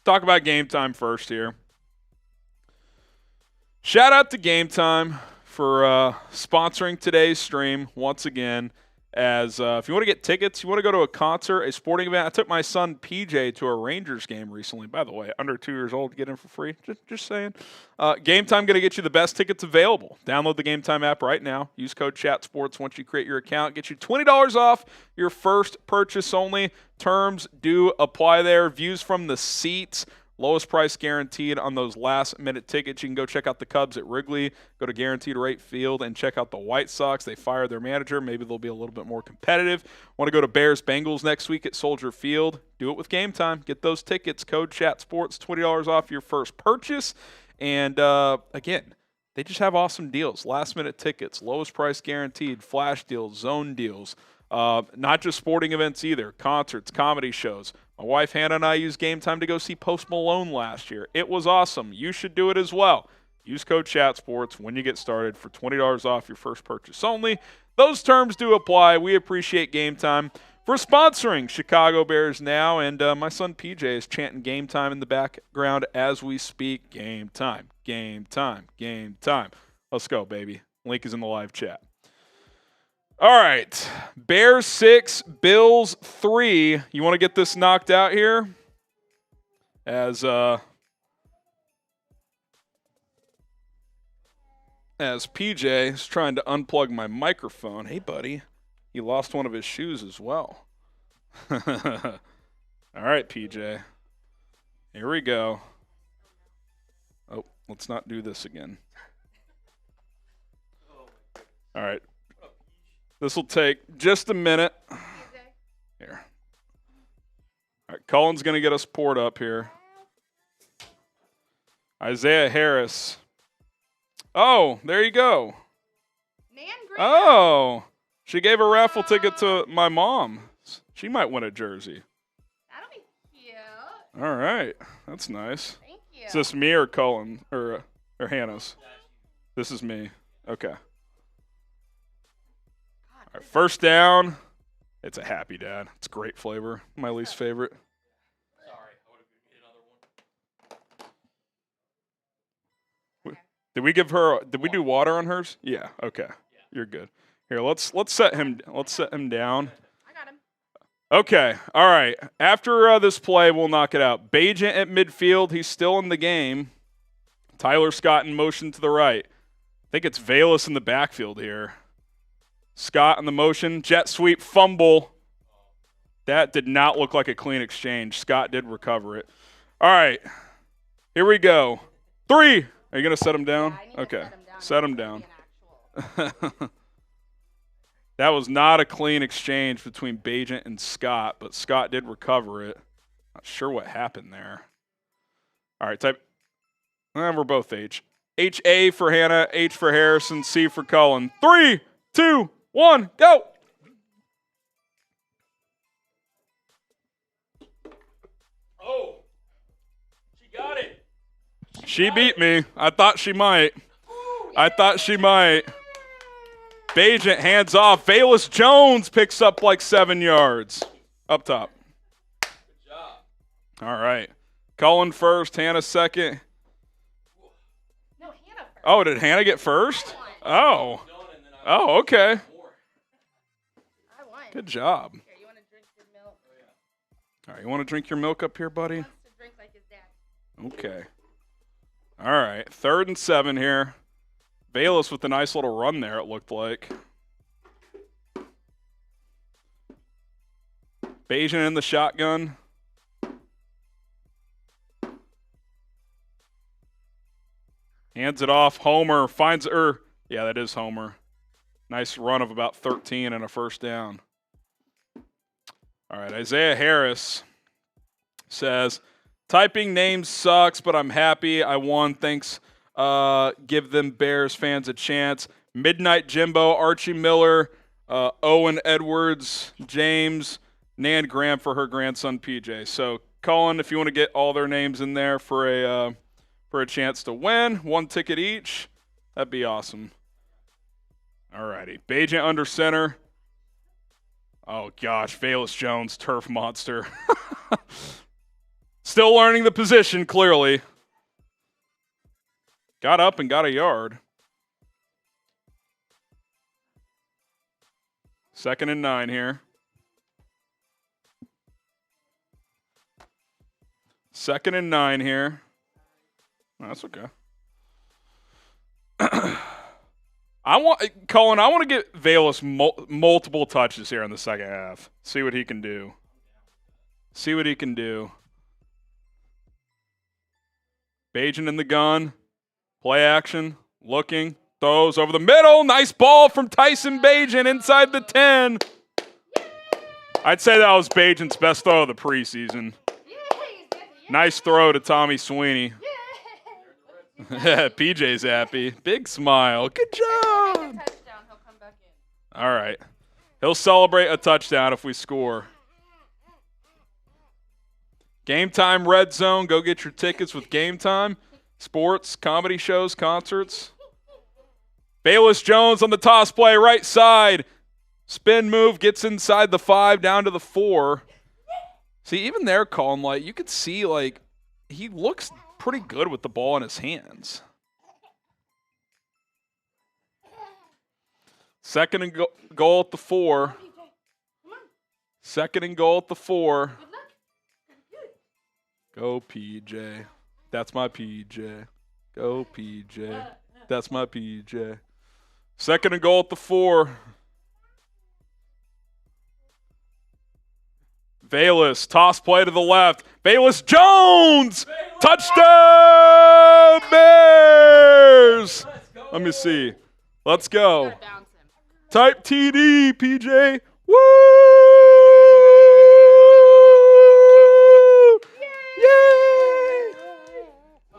Talk about game time first here. Shout out to Game Time for sponsoring today's stream once again. As if you want to get tickets, you want to go to a concert, a sporting event. I took my son PJ to a Rangers game recently. By the way, under 2 years old, get in for free. Just saying. Game Time going to get you the best tickets available. Download the Game Time app right now. Use code ChatSports once you create your account. Get you $20 off your first purchase only. Terms do apply there. Views from the seats. Lowest price guaranteed on those last-minute tickets. You can go check out the Cubs at Wrigley, go to Guaranteed Rate Field, and check out the White Sox. They fired their manager. Maybe they'll be a little bit more competitive. Want to go to Bears-Bengals next week at Soldier Field? Do it with Game Time. Get those tickets. Code ChatSports, $20 off your first purchase. And, again, they just have awesome deals. Last-minute tickets, lowest price guaranteed, flash deals, zone deals. Not just sporting events either. Concerts, comedy shows. My wife Hannah and I used Game Time to go see Post Malone last year. It was awesome. You should do it as well. Use code ChatSports when you get started for $20 off your first purchase only. Those terms do apply. We appreciate Game Time for sponsoring Chicago Bears Now. And my son PJ is chanting game time in the background as we speak. Game time, game time, game time. Let's go, baby. Link is in the live chat. All right. Bears 6, Bills 3. You want to get this knocked out here? As PJ is trying to unplug my microphone. Hey, buddy. He lost one of his shoes as well. All right, PJ. Here we go. Oh, let's not do this again. All right. This will take just a minute. Here. All right, Cullen's going to get us poured up here. Isaiah Harris. Oh, there you go. Nan Green. Oh, she gave a raffle ticket to my mom. She might win a jersey. That'll be cute. All right, that's nice. Thank you. Is this me or Cullen or Hannah's? This is me. Okay. All right, first down. It's a Happy Dad. It's great flavor. My least favorite. Sorry, I would have given you another one. Did we give her? Did we do water on hers? Yeah. Okay. You're good. Here, let's set him down. I got him. Okay. All right. After this play, we'll knock it out. Bagent at midfield. He's still in the game. Tyler Scott in motion to the right. I think it's Valus in the backfield here. Scott in the motion. Jet sweep fumble. That did not look like a clean exchange. Scott did recover it. All right. Here we go. 3. Are you going to set him down? Yeah, I need to Okay. set him Set down. him He's down. gonna be an actual- That was not a clean exchange between Bagent and Scott, but Scott did recover it. Not sure what happened there. All right, type. We're both H. H-A for Hannah, H for Harrison, C for Cullen. 3, 2, 1, go! Oh, she got it. She beat me. I thought she might. I thought she might. Bagent hands off. Valus Jones picks up like 7 yards. Up top. Good job. All right. Cullen first, Hannah second. No, Hannah first. Oh, did Hannah get first? Oh. Done, and then I Oh, okay. more. I won. Good job. Here, you want to drink your milk? All right, you want to drink your milk up here, buddy? He wants to drink like his dad. Okay. All right, 3rd and 7 here. Valus with a nice little run there, it looked like. Bagent in the shotgun. Hands it off. Homer finds yeah, that is Homer. Nice run of about 13 and a first down. All right, Isaiah Harris says, typing names sucks, but I'm happy I won. Thanks. Give them Bears fans a chance. Midnight Jimbo, Archie Miller, Owen Edwards, James, Nan Graham for her grandson PJ. So, Cullen, if you want to get all their names in there for a chance to win, 1 ticket each, that'd be awesome. All righty, Bagent under center. Oh gosh, Valus Jones, turf monster. Still learning the position, clearly. Got up and got a yard. 2nd and 9 here. 2nd and 9 here. Oh, that's okay. Cullen, I want to get Valus multiple touches here in the second half. See what he can do. See what he can do. Bagent in the gun. Play action. Looking. Throws over the middle. Nice ball from Tyson Bagent inside the 10. I'd say that was Bagent's best throw of the preseason. Nice throw to Tommy Sweeney. PJ's happy. Big smile. Good job. Touchdown, he'll come back in. All right. He'll celebrate a touchdown if we score. Game Time Red Zone. Go get your tickets with Game Time. Sports, comedy shows, concerts. Valus Jones on the toss play, right side. Spin move, gets inside the 5, down to the 4. See, even there, Cullen, like, you could see, like, he looks pretty good with the ball in his hands. Second and goal at the 4. Second and goal at the 4. Go, PJ. That's my PJ. Go, PJ. That's my PJ. Second and goal at the 4. Bayless, toss play to the left. Bayless Jones! Touchdown, Bears! Let me see. Let's go. Type TD, PJ. Woo! Yay!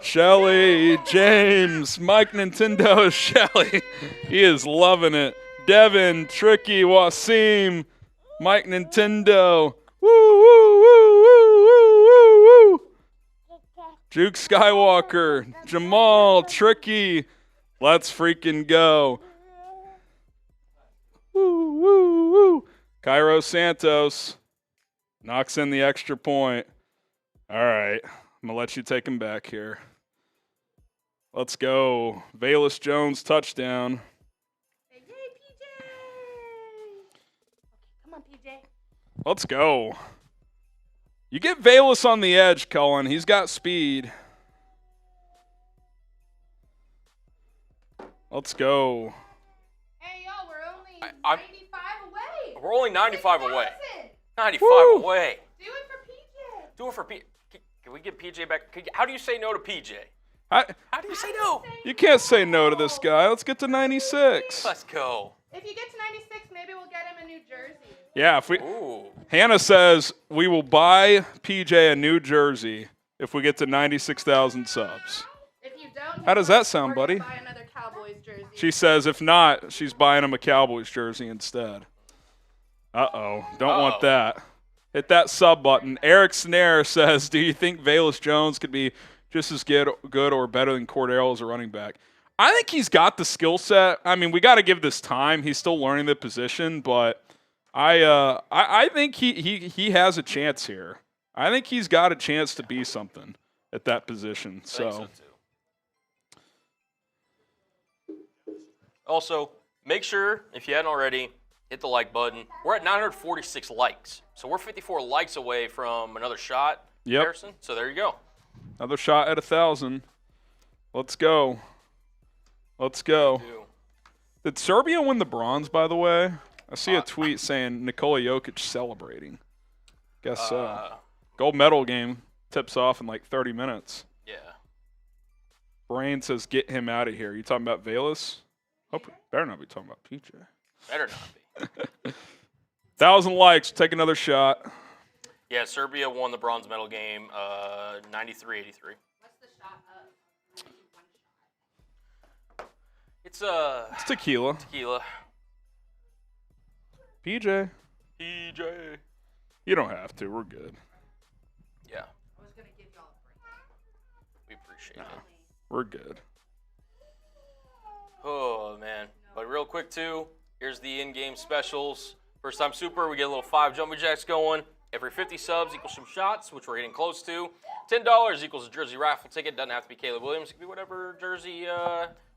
Shelly, James, Mike Nintendo, Shelly. He is loving it. Devin, Tricky, Wasim, Mike Nintendo. Woo, woo, woo, woo, woo, woo, woo. Juke Skywalker, Jamal, Tricky. Let's freaking go. Woo, woo, woo. Cairo Santos knocks in the extra point. All right. I'm going to let you take him back here. Let's go. Bayless Jones touchdown. Yay, PJ! Come on, PJ. Let's go. You get Bayless on the edge, Cullen. He's got speed. Let's go. Hey, y'all, we're only I'm- 95 away. We're only 95 away. 6,000. 95 Woo. away. Do it for PJ. Do it for PJ. Can we get PJ back? How do you say no to PJ? How do you say no? You can't say no to this guy. Let's get to 96. Let's go. If you get to 96, maybe we'll get him a New Jersey. Yeah, if we Ooh. Hannah says we will buy PJ a new jersey if we get to 96,000 subs. If you don't, How does that sound, we're gonna buddy? Buy another Cowboys jersey. She says if not, she's buying him a Cowboys jersey instead. Uh-oh. Don't want that. Hit that sub button. Eric Snare says, do you think Bayless Jones could be just as good or better than Cordero as a running back? I think he's got the skill set. I mean, we got to give this time. He's still learning the position, but I think he has a chance here. I think he's got a chance to be something at that position. I think so So too. Also, make sure, if you hadn't already, hit the like button. We're at 946 likes. So we're 54 likes away from another shot, Yep. Harrison. So there you go. another shot at 1,000. Let's go. Let's go. Did Serbia win the bronze, by the way? I see a tweet saying Nikola Jokic celebrating. Guess so. Gold medal game tips off in like 30 minutes. Yeah. Brain says get him out of here. You talking about Bayless? Hope better not be talking about PJ. Better not be. 1,000 likes. Take another shot. Yeah, Serbia won the bronze medal game 93-83. What's the shot of? One shot. It's It's tequila. tequila. PJ. PJ. You don't have to. We're good. Yeah, I was gonna give y'all a break. we appreciate it. We're good. Oh, man. But real quick, too, here's the in-game specials. First time super, we get a little 5 jumping jacks going. Every 50 subs equals some shots, which we're getting close to. $10 equals a jersey raffle ticket. Doesn't have to be Caleb Williams. It can be whatever jersey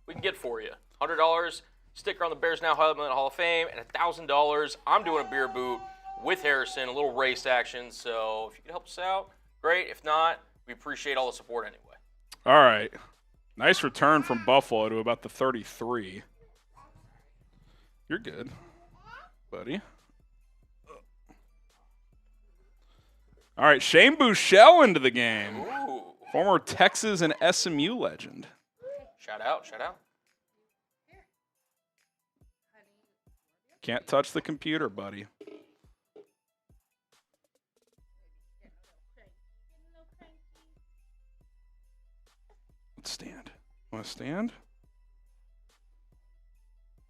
we can get for you. $100, sticker on the Bears Now Hall of Fame. And $1,000, I'm doing a beer boot with Harrison, a little race action. So if you can help us out, great. If not, we appreciate all the support anyway. All right. Nice return from Buffalo to about the 33. You're good, buddy. All right, Shane Buechele into the game. Ooh. Former Texas and SMU legend. Shout out, shout out. Can't touch the computer, buddy. Let's stand. Want to stand?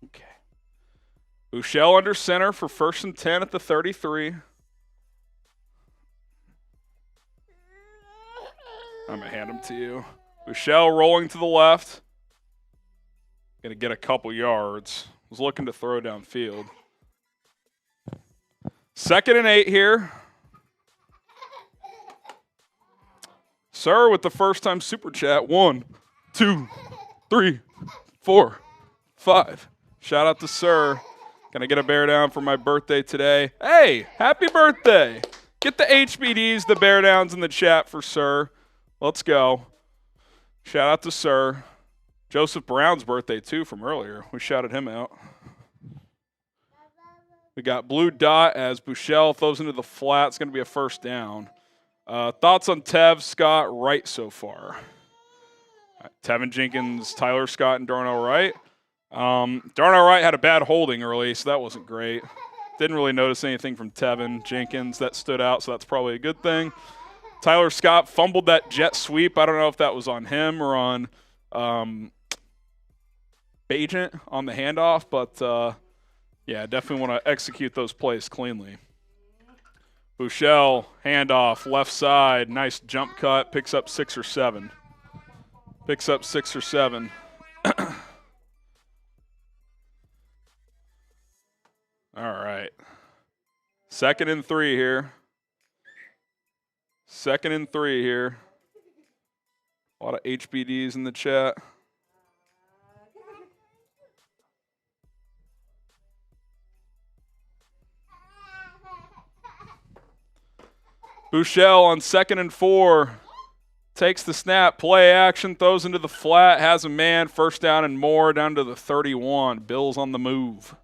Okay. Buechele under center for 1st and 10 at the 33. I'm going to hand him to you. Buechele rolling to the left. Going to get a couple yards. Was looking to throw downfield. 2nd and 8 here. Sir with the first time super chat. 1, 2, 3, 4, 5. Shout out to Sir. Gonna get a bear down for my birthday today. Hey, happy birthday. Get the HBDs, the bear downs in the chat for Sir. Let's go. Shout out to Sir. Joseph Brown's birthday too from earlier. We shouted him out. We got blue dot as Bouchel throws into the flat. It's going to be a first down. Thoughts on Tev, Scott, Wright so far? Right, Tevin Jenkins, Tyler Scott, and Darnell Wright. Darnell Wright had a bad holding early, so that wasn't great. Didn't really notice anything from Tevin Jenkins that stood out, so that's probably a good thing. Tyler Scott fumbled that jet sweep. I don't know if that was on him or on Bajent on the handoff, but yeah, definitely want to execute those plays cleanly. Bouchel, handoff, left side, nice jump cut, picks up 6 or 7. Picks up 6 or 7. All right. 2nd and 3 here. 2nd and 3 here. A lot of HBDs in the chat. Bouchel on 2nd and 4. Takes the snap, play action, throws into the flat, has a man, first down and more, down to the 31. Bills on the move.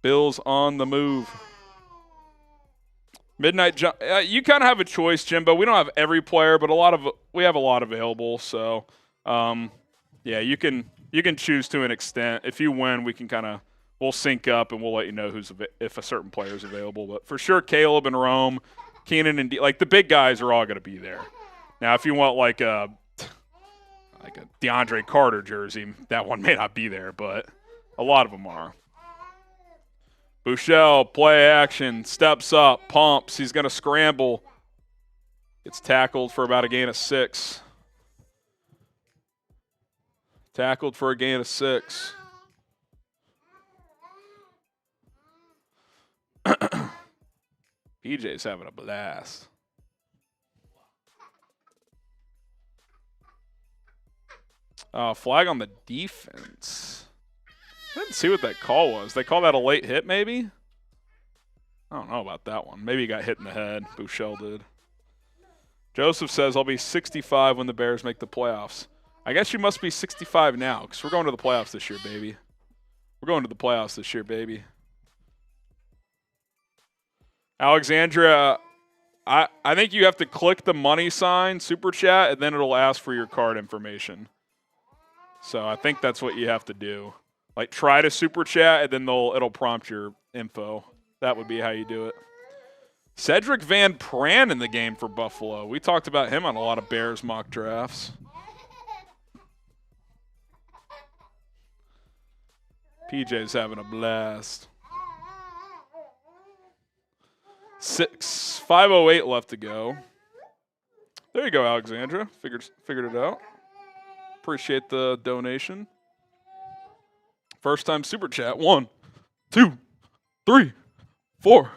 Bills on the move. Midnight jump. You kind of have a choice, Jimbo. We don't have every player, but we have a lot available. So, yeah, you can choose to an extent. If you win, we'll sync up and we'll let you know if a certain player is available. But for sure, Caleb and Rome, Keenan and the big guys are all going to be there. Now, if you want like a DeAndre Carter jersey, that one may not be there, but a lot of them are. Bouchel, play action, steps up, pumps. He's going to scramble. Gets tackled for about a gain of 6. Tackled for a gain of 6. PJ's having a blast. Flag on the defense. I didn't see what that call was. They call that a late hit, maybe? I don't know about that one. Maybe he got hit in the head. Bouchel did. Joseph says, I'll be 65 when the Bears make the playoffs. I guess you must be 65 now because we're going to the playoffs this year, baby. We're going to the playoffs this year, baby. Alexandria, I think you have to click the money sign, super chat, and then it'll ask for your card information. So I think that's what you have to do. Like try to super chat, and then it'll prompt your info. That would be how you do it. Cedric Van Pran in the game for Buffalo. We talked about him on a lot of Bears mock drafts. PJ's having a blast. 5:08 left to go. There you go, Alexandra. Figured it out. Appreciate the donation. First time super chat. 1, 2, 3, 4,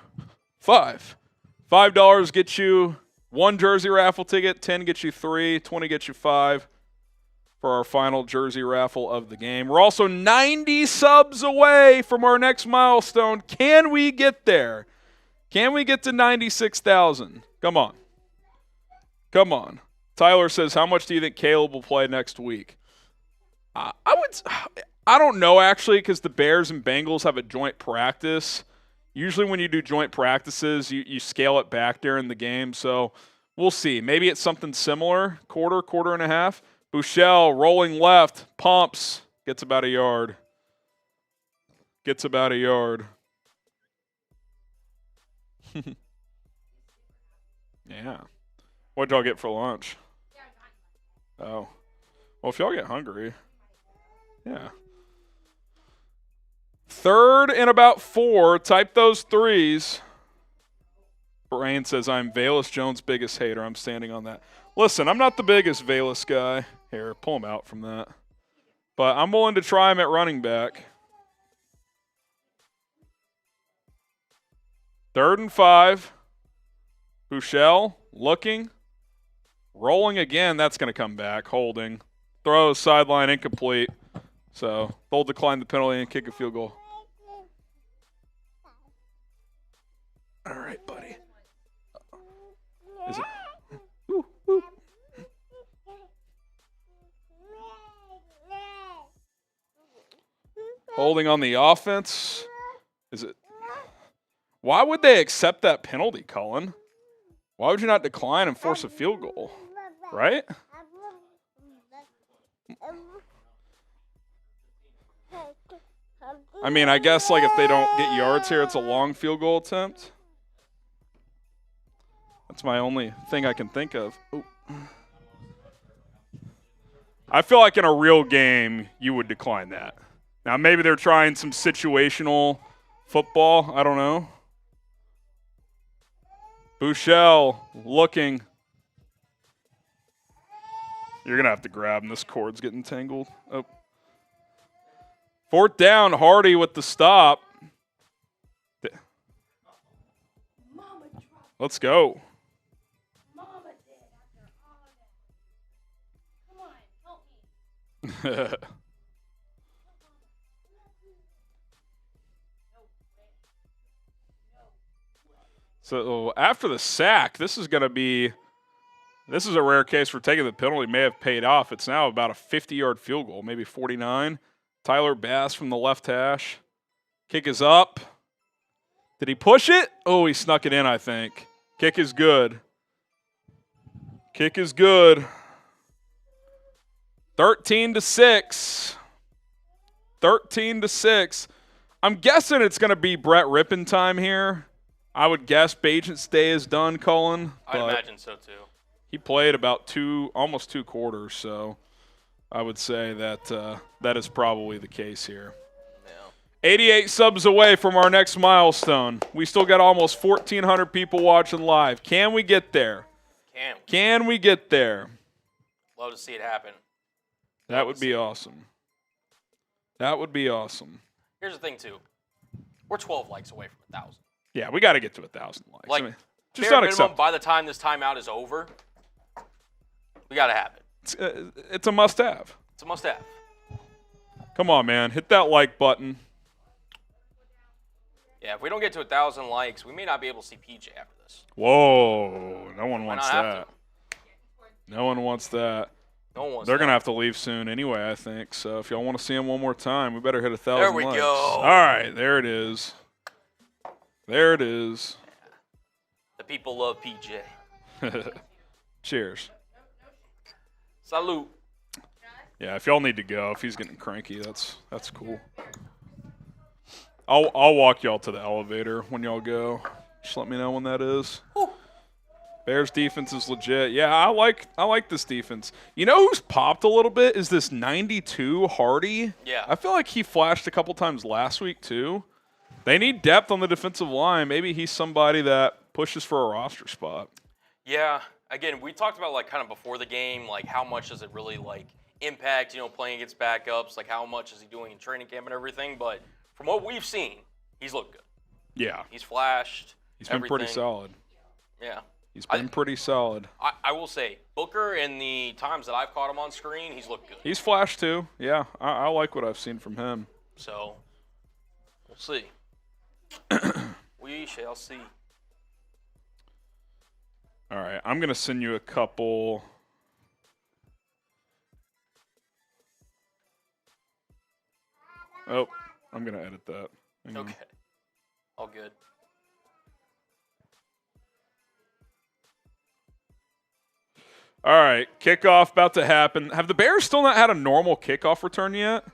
5. $5 gets you 1 jersey raffle ticket. 10 gets you 3. 20 gets you 5 for our final jersey raffle of the game. We're also 90 subs away from our next milestone. Can we get there? Can we get to 96,000? Come on. Come on. Tyler says, how much do you think Caleb will play next week? I don't know, actually, because the Bears and Bengals have a joint practice. Usually when you do joint practices, you scale it back during the game. So we'll see. Maybe it's something similar, quarter and a half. Bouchel rolling left, pumps, gets about a yard. Gets about a yard. Yeah. What'd y'all get for lunch? Oh. Well, if y'all get hungry. Yeah. 3rd and about 4. Type those 3s. Brain says, I'm Velus Jones' biggest hater. I'm standing on that. Listen, I'm not the biggest Velus guy. Here, pull him out from that. But I'm willing to try him at running back. 3rd and 5. Bouchel looking. Rolling again. That's going to come back. Holding. Throw sideline incomplete. So they'll decline the penalty and kick a field goal. All right, buddy. Is it? Ooh, ooh. Holding on the offense. Is it? Why would they accept that penalty, Cullen? Why would you not decline and force a field goal? Right? I mean, I guess like if they don't get yards here, it's a long field goal attempt. That's my only thing I can think of. Ooh. I feel like in a real game, you would decline that. Now, maybe they're trying some situational football. I don't know. Bouchel looking. You're going to have to grab him. This cord's getting tangled. Oh. 4th down, Hardy with the stop. Let's go. So after the sack, this is a rare case for taking the penalty. May have paid off. It's now about a 50-yard field goal, maybe 49. Tyler Bass from the left hash. Kick is up. Did he push it? Oh, he snuck it in, I think. Kick is good. Kick is good. 13-6. 13-6. I'm guessing it's going to be Brett Rippon time here. I would guess Bajent's day is done, Cullen. I'd imagine so too. He played about almost 2 quarters, so I would say that that is probably the case here. Yeah. 88 subs away from our next milestone. We still got almost 1,400 people watching live. Can we get there? Can we get there? Love to see it happen. That would be awesome. That would be awesome. Here's the thing, too. We're 12 likes away from 1,000. Yeah, we got to get to 1,000 likes. Like, I mean, just bare unacceptable. minimum, by the time this timeout is over, we got to have it. It's a must-have. It's a must-have. Come on, man. Hit that like button. Yeah, if we don't get to 1,000 likes, we may not be able to see PJ after this. Whoa. No one wants not that. No one wants that. No one wants They're that. going to have to leave soon anyway, I think. So if y'all want to see him one more time, we better hit 1,000 There we likes. go. All right, there it is. There it is. The people love PJ. Cheers. Salute. Yeah, if y'all need to go, if he's getting cranky, that's cool. I'll walk y'all to the elevator when y'all go. Just let me know when that is. Whew. Bears defense is legit. Yeah, I like this defense. You know who's popped a little bit is this 92 Hardy. Yeah. I feel like he flashed a couple times last week too. They need depth on the defensive line. Maybe he's somebody that pushes for a roster spot. Yeah. Again, we talked about like kind of before the game, like how much does it really like impact, playing against backups, like how much is he doing in training camp and everything. But from what we've seen, he's looked good. Yeah. He's flashed. He's been pretty solid. Yeah. He's been pretty solid. I will say, Booker, in the times that I've caught him on screen, he's looked good. He's flashed too. Yeah, I like what I've seen from him. So, we'll see. We shall see. All right, I'm going to send you a couple. Oh, I'm going to edit that. Hang on. Okay. All good. All right, kickoff about to happen. Have the Bears still not had a normal kickoff return yet?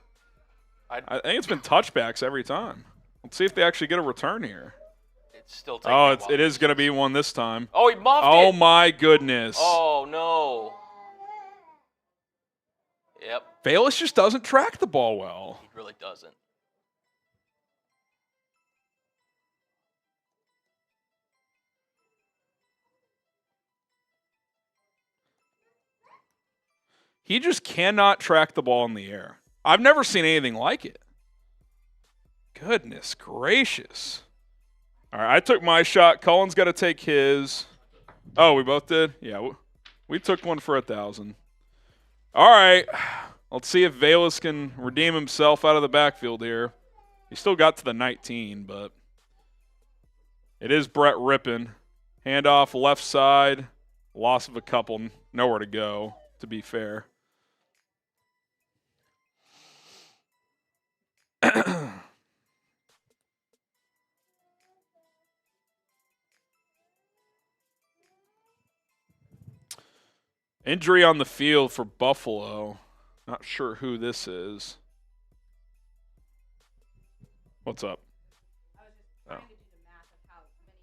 I think it's been touchbacks every time. Let's see if they actually get a return here. It's still taking Oh, a while. it is going to be one this time. Oh, he muffed it. Oh, my goodness. Oh, no. Yep. Bayless just doesn't track the ball well. He really doesn't. He just cannot track the ball in the air. I've never seen anything like it. Goodness gracious. All right, I took my shot. Cullen's got to take his. Oh, we both did? Yeah, we took one for 1,000. All right, let's see if Velas can redeem himself out of the backfield here. He still got to the 19, but it is Brett Rippin. Handoff left side. Loss of a couple. Nowhere to go, to be fair. Injury on the field for Buffalo. Not sure who this is. What's up? I was just trying to do the math of how many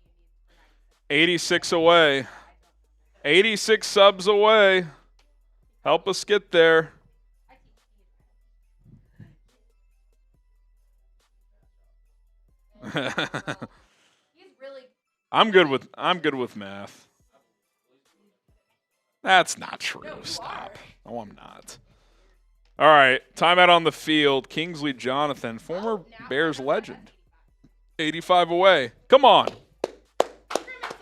you need for 86 away. 86 subs away. Help us get there. He's really I'm good with math. That's not true. Stop. No, I'm not. All right, timeout on the field. Kingsley Jonathan, former Bears legend. 85 away. Come on.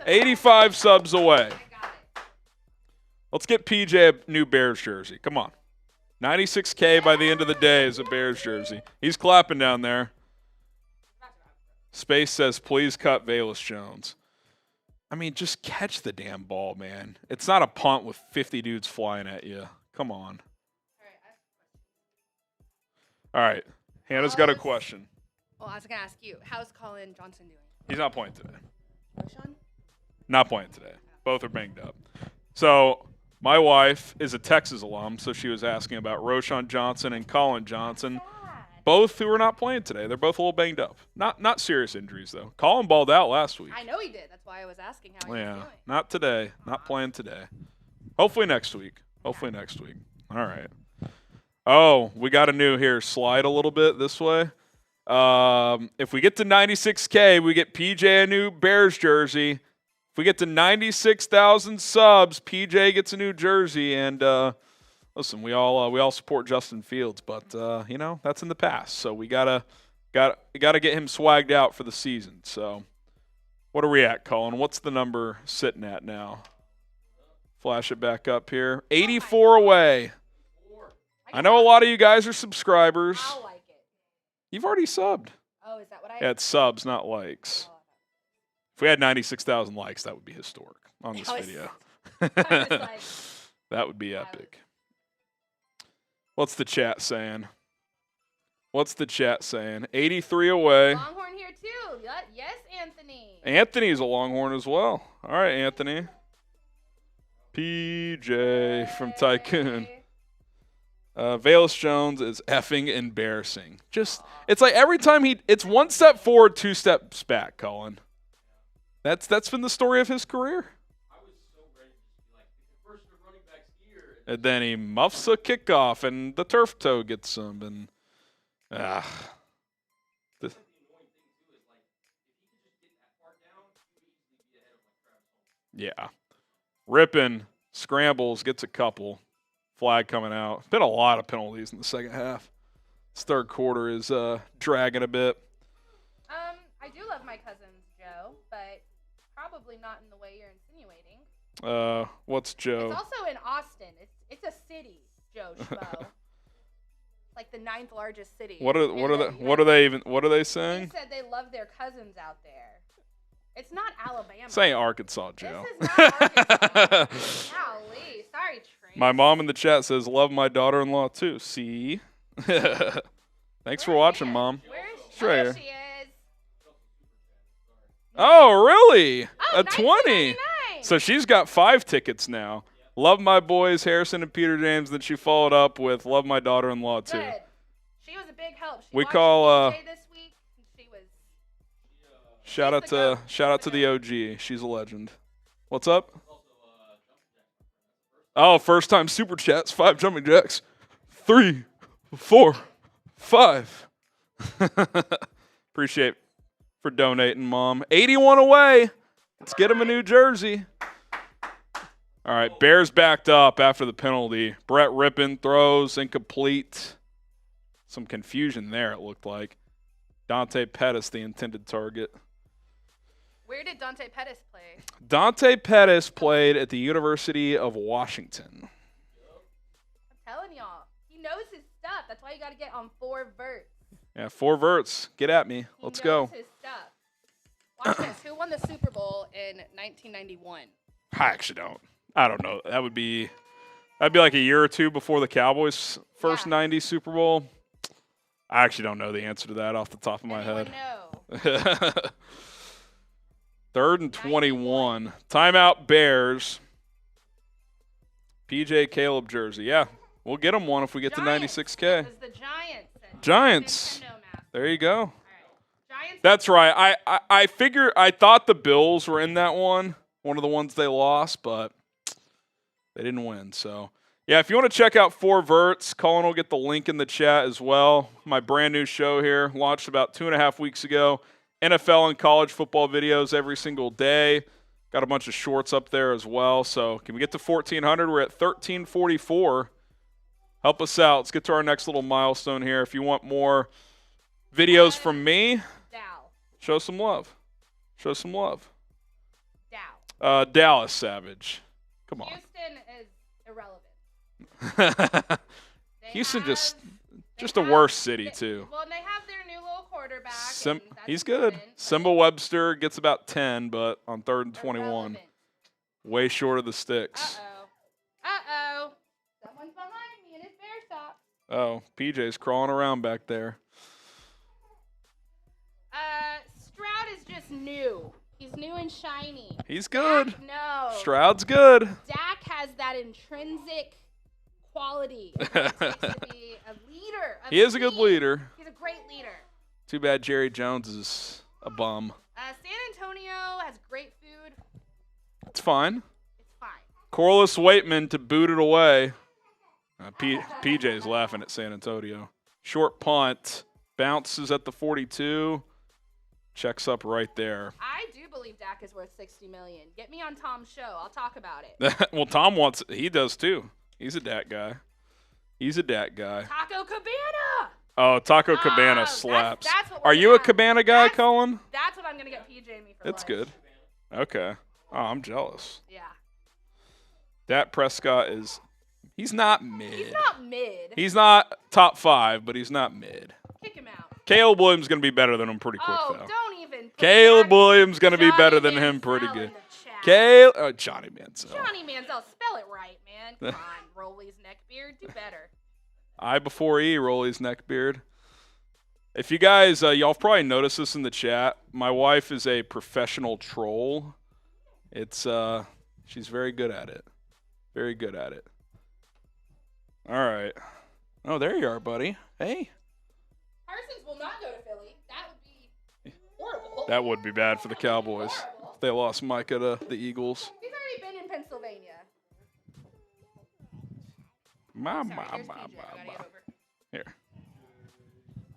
85 subs away. Let's get PJ a new Bears jersey. Come on. 96K by the end of the day is a Bears jersey. He's clapping down there. Space says, please cut Velus Jones. I mean, just catch the damn ball, man. It's not a punt with 50 dudes flying at you. Come on. All right. Hannah's got a question. Well, I was going to ask you, how's Colin Johnson doing? He's not playing today. Roshan? Not playing today. Both are banged up. So my wife is a Texas alum, so she was asking about Roshan Johnson and Colin Johnson. Both who are not playing today. They're both a little banged up. Not serious injuries, though. Colin balled out last week. I know he did. That's why I was asking how he was doing. Not today. Not playing today. Hopefully next week. Hopefully next week. All right. Oh, we got a new here. Slide a little bit this way. If we get to 96K, we get PJ a new Bears jersey. If we get to 96,000 subs, PJ gets a new jersey. And listen, we all support Justin Fields, but that's in the past. So we gotta get him swagged out for the season. So what are we at, Cullen? What's the number sitting at now? Flash it back up here. 84 away. I know a lot of you guys are subscribers. I'll like it. You've already subbed. Oh, is that what I? Yeah, it's subs, not likes. If we had 96,000 likes, that would be historic on this video. I was like, that would be epic. What's the chat saying? 83 away. Longhorn here too. Yes, Anthony. Anthony's a Longhorn as well. All right, Anthony. PJ from Tycoon. Velus Jones is effing embarrassing. It's like every time it's one step forward, two steps back, Cullen. That's been the story of his career. I was so ready to be like, the first running back's here. And then he muffs a kickoff, and the turf toe gets him, and The annoying thing too is like, if he could just get that part down, he would easily be ahead of like Travis Holmes. yeah. Rippin scrambles, gets a couple. Flag coming out. Been a lot of penalties in the second half. This third quarter is dragging a bit. I do love my cousins, Joe, but probably not in the way you're insinuating. What's Joe? It's also in Austin. It's a city, Joe Schmo. Like the 9th largest city. What are they saying? They said they love their cousins out there. It's not Alabama. Say Arkansas, Joe. This is not Arkansas. Golly. Sorry, Trace. My mom in the chat says, love my daughter-in-law too. See? Thanks for watching, Mom. Where is she? Right Oh, here. she is. Oh, really? Oh, A 20. $19.99. So she's got 5 tickets now. Love my boys, Harrison and Peter James. Then she followed up with love my daughter-in-law too. Good. She was a big help. She We watched call, DJ this week. She was. Shout out to the OG. She's a legend. What's up? Oh, first time super chats. 5 jumping jacks. 3, 4, 5. Appreciate for donating, Mom. 81 away. Let's get him a new jersey. All right, Bears backed up after the penalty. Brett Rippin throws incomplete. Some confusion there, it looked like. Dante Pettis, the intended target. Where did Dante Pettis play? Dante Pettis played at the University of Washington. I'm telling y'all, he knows his stuff. That's why you got to get on 4 verts. Yeah, 4 verts. Get at me. Let's go. He knows his stuff. Watch this. Who won the Super Bowl in 1991? I actually don't. I don't know. That'd be like a year or two before the Cowboys' first 90s Super Bowl. I actually don't know the answer to that off the top of my head. No. 3rd and 21. Timeout Bears. PJ Caleb jersey. Yeah, we'll get him one if we get to 96K. It was the Giants. Giants. There you go. All right. Giants. That's right. I thought the Bills were in that one of the ones they lost, but they didn't win. So, yeah, if you want to check out 4 verts, Cullen will get the link in the chat as well. My brand new show here, launched about 2.5 weeks ago. NFL and college football videos every single day. Got a bunch of shorts up there as well. So can we get to 1,400? We're at 1,344. Help us out. Let's get to our next little milestone here. If you want more videos from me, show some love. Show some love. Dallas Savage. Come on. Houston is irrelevant. Houston just a worse city too. Well, and they have their new little quarterback. He's good. Simba Webster gets about 10, but on 3rd and 21, way short of the sticks. Uh-oh. Someone's behind me in his bear socks. Oh, PJ's crawling around back there. Stroud is just new. He's new and shiny. He's good. No. Stroud's good. Dak has that intrinsic quality of what it takes to be a leader. He is a good leader. He's a great leader. Too bad Jerry Jones is a bum. San Antonio has great food. It's fine. It's fine. Corliss Waitman to boot it away. PJ's laughing at San Antonio. Short punt. Bounces at the 42. Checks up right there. I do believe Dak is worth $60 million. Get me on Tom's show. I'll talk about it. Well, Tom wants it. He does too. He's a Dak guy. Taco Cabana. Oh, Taco Cabana slaps. That's what Are you a Cabana guy, Cullen? That's what I'm going to get PJ and me for That's lunch. good. Okay. Oh, I'm jealous. Yeah. Dak Prescott he's not mid. He's not mid. He's not top 5, but he's not mid. Kick him out. Caleb Williams is going to be better than him pretty quick, though. Don't even. Caleb Williams going to be better than him pretty good. Johnny Manziel. Johnny Manziel. Spell it right, man. Come on, Rolly's neckbeard. Do better. I before E, Rolly's neckbeard. If you guys, y'all probably noticed this in the chat. My wife is a professional troll. She's very good at it. Very good at it. All right. Oh, there you are, buddy. Hey. Parsons will not go to Philly. That would be horrible. That would be bad for the Cowboys. If they lost Micah to the Eagles. He's already been in Pennsylvania. Here.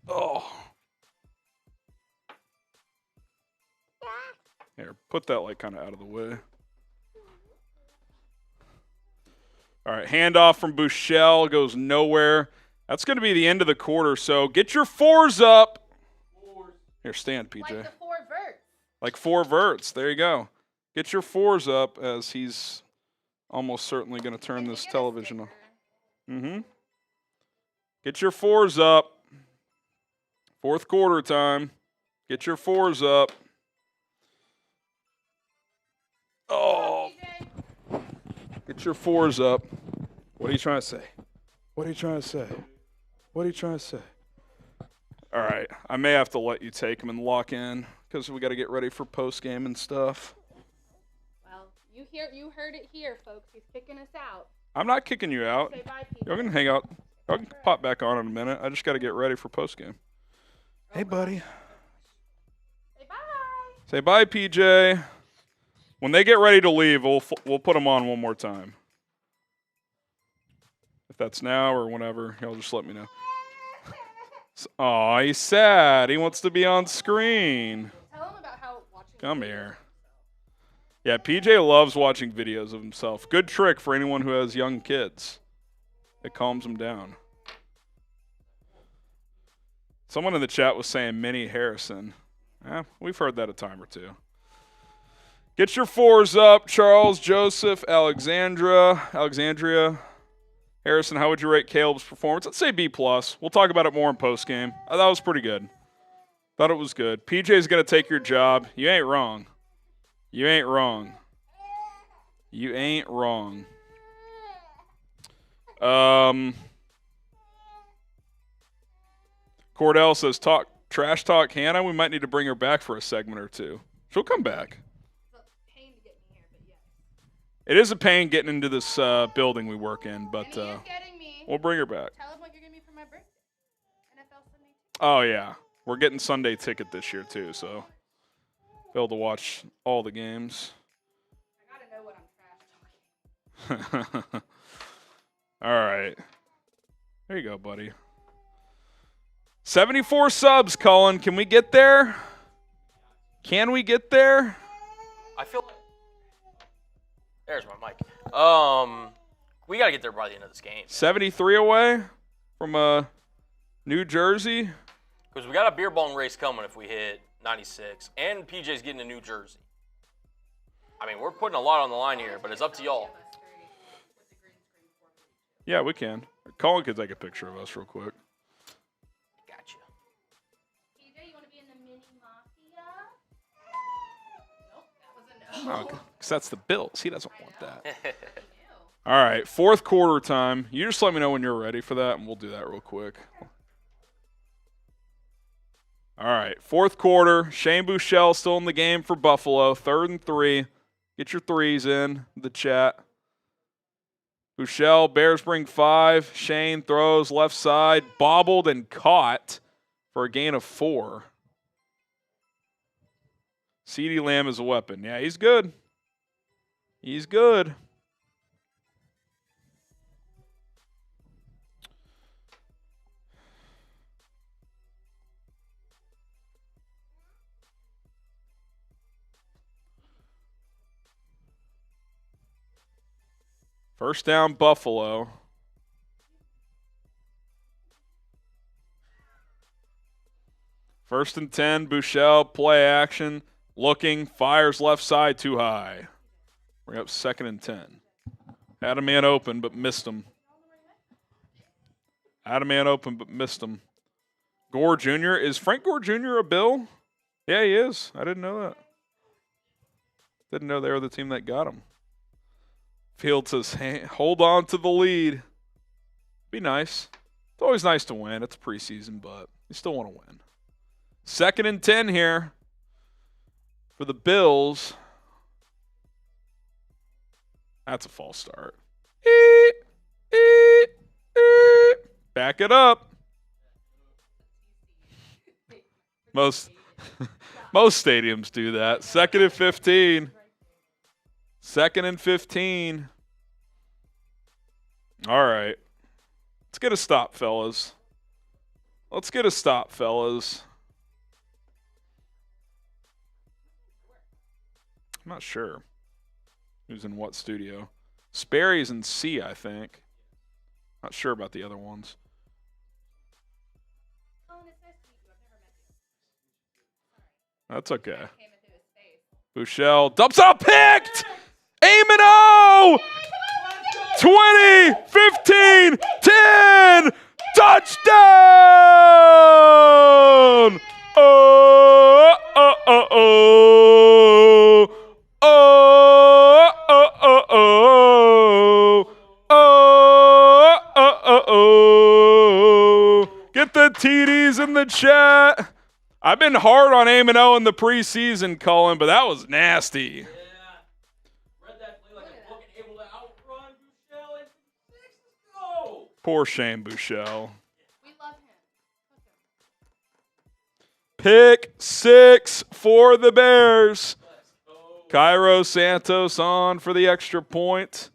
Oh. Here, put that kind of out of the way. All right, handoff from Bouchel goes nowhere. That's going to be the end of the quarter, so get your 4s up. Here, stand, PJ. Like the 4 verts. Like 4 verts. There you go. Get your 4s up as he's almost certainly going to turn this television on. Mm-hmm. Get your 4s up. 4th quarter time. Get your 4s up. Oh. Get your 4s up. What are you trying to say? What are you trying to say? What are you trying to say? All right. I may have to let you take him and lock in because we got to get ready for post-game and stuff. Well, you heard it here, folks. He's kicking us out. I'm not kicking you out. Say bye, Pete. Y'all can hang out. Y'all can pop back on in a minute. I just got to get ready for post-game. Hey, buddy. Say bye. Say bye, PJ. When they get ready to leave, we'll put them on one more time. If that's now or whenever, y'all just let me know. Oh, he's sad. He wants to be on screen. Tell him about how watching. Come here. Yeah, PJ loves watching videos of himself. Good trick for anyone who has young kids. It calms them down. Someone in the chat was saying Minnie Harrison. We've heard that a time or two. Get your 4s up. Charles, Joseph, Alexandria. Harrison, how would you rate Caleb's performance? Let's say B+. We'll talk about it more in postgame. That was pretty good. Thought it was good. PJ's going to take your job. You ain't wrong. You ain't wrong. You ain't wrong. Cordell says, trash talk Hannah. We might need to bring her back for a segment or two. She'll come back. It's a pain to get me here, but yes. It is a pain getting into this building we work in, but And he is getting me. we'll bring her back. Tell him what you're getting me for my birthday. NFL Sunday. Oh, yeah. We're getting Sunday ticket this year, too, so be able to watch all the games. I gotta know what I'm trash talking. All right. There you go, buddy. 74 subs, Cullen. Can we get there? Can we get there? I feel like there's my mic. We got to get there by the end of this game. 73 away from New Jersey. Because we got a beer bong race coming if we hit 96. And PJ's getting a New Jersey. I mean, we're putting a lot on the line here, but it's up to y'all. Yeah, we can. Cullen could take a picture of us real quick. Gotcha. PJ, you want to be in the mini mafia? Nope, that was a no. Oh, because that's the Bills. He doesn't want that. All right, fourth quarter time. You just let me know when you're ready for that, and we'll do that real quick. All right, fourth quarter. Shane Buechele still in the game for Buffalo. 3rd and 3. Get your 3s in the chat. Buechele, Bears bring 5. Shane throws left side, bobbled and caught for a gain of 4. CeeDee Lamb is a weapon. Yeah, he's good. He's good. First down, Buffalo. First and 10, Buechele, play action, looking, fires left side too high. We're up 2nd and 10. Had a man open, but missed him. Had a man open, but missed him. Gore Jr. Is Frank Gore Jr. a Bill? Yeah, he is. I didn't know that. Didn't know they were the team that got him. Field says, hey, hold on to the lead. Be nice. It's always nice to win. It's preseason, but you still want to win. 2nd and 10 here for the Bills. That's a false start. Back it up. Most stadiums do that. 2nd and 15. 2nd and 15. All right. Let's get a stop, fellas. Let's get a stop, fellas. I'm not sure who's in what studio. Sperry's in C, I think. Not sure about the other ones. That's okay. Buechele dumps up, picked! Aim and O! 20, 15, 10, touchdown! Oh, oh, oh, oh. Oh, oh, oh, oh. Oh, oh, oh, oh. Get the TDs in the chat. I've been hard on Aim and O in the preseason, Cullen, but that was nasty. Poor Shane Buechele. We love him. Pick 6 for the Bears. Cairo Santos on for the extra point.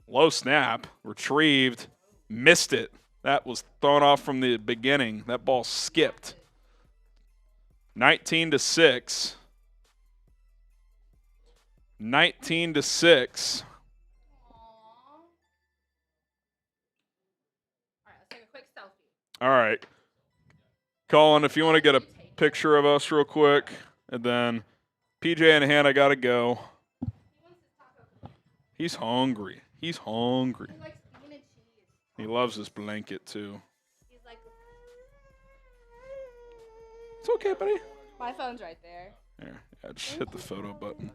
Low snap. Retrieved. Missed it. That was thrown off from the beginning. That ball skipped. 19-6. 19-6. All right. Colin, if you want to get a picture of us real quick, and then PJ and Hannah got to go. He's hungry. He's hungry. He likes bean and cheese. He loves this blanket too. He's like, It's okay, buddy. my phone's right there. There, yeah, just hit the photo button.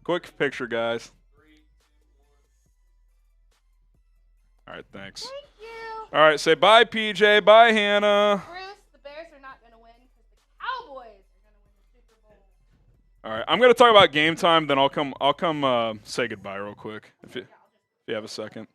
Quick picture, guys. All right, thanks. Thank you. All right, say bye, PJ. Bye, Hannah. Bruce, the Bears are not going to win because the Cowboys are going to win the Super Bowl. All right, I'm gonna talk about game time. Then I'll come say goodbye real quick if you have a second.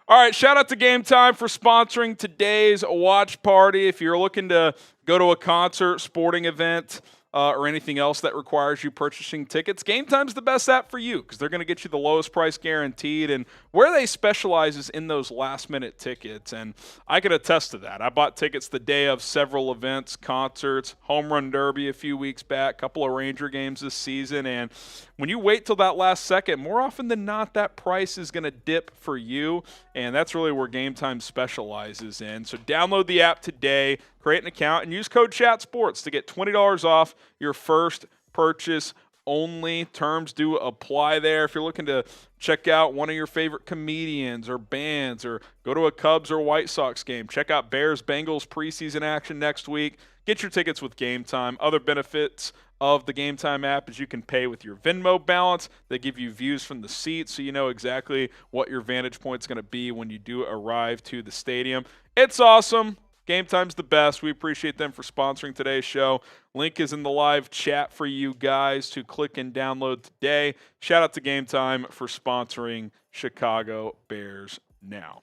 All right, shout out to Game Time for sponsoring today's watch party. If you're looking to go to a concert, sporting event, or anything else that requires you purchasing tickets, Game Time's the best app for you because they're going to get you the lowest price guaranteed. And where they specialize is in those last-minute tickets, and I could attest to that. I bought tickets the day of several events, concerts, Home Run Derby a few weeks back, a couple of Ranger games this season, and when you wait till that last second, more often than not, that price is going to dip for you, and that's really where Game Time specializes in. So download the app today, create an account, and use code CHATSPORTS to get $20 off your first purchase only. Terms do apply there. If you're looking to check out one of your favorite comedians or bands or go to a Cubs or White Sox game, check out Bears-Bengals preseason action next week. Get your tickets with Game Time. Other benefits of the Game Time app is you can pay with your Venmo balance. They give you views from the seats so you know exactly what your vantage point is going to be when you do arrive to the stadium. It's awesome. Game Time's the best. We appreciate them for sponsoring today's show. Link is in the live chat for you guys to click and download today. Shout out to Game Time for sponsoring Chicago Bears Now.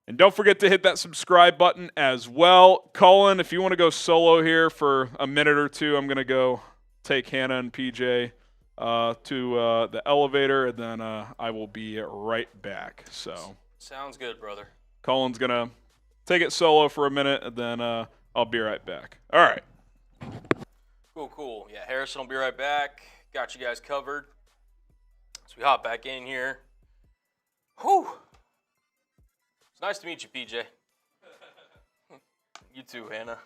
And don't forget to hit that subscribe button as well. Cullen, if you want to go solo here for a minute or two, I'm going to go take Hannah and PJ to the elevator, and then I will be right back. So Sounds good, brother. Cullen's going to take it solo for a minute, and then I'll be right back. All right. Cool. Yeah, Harrison will be right back. Got you guys covered. So we hop back in here. Whew. It's nice to meet you, PJ. You too, Hannah.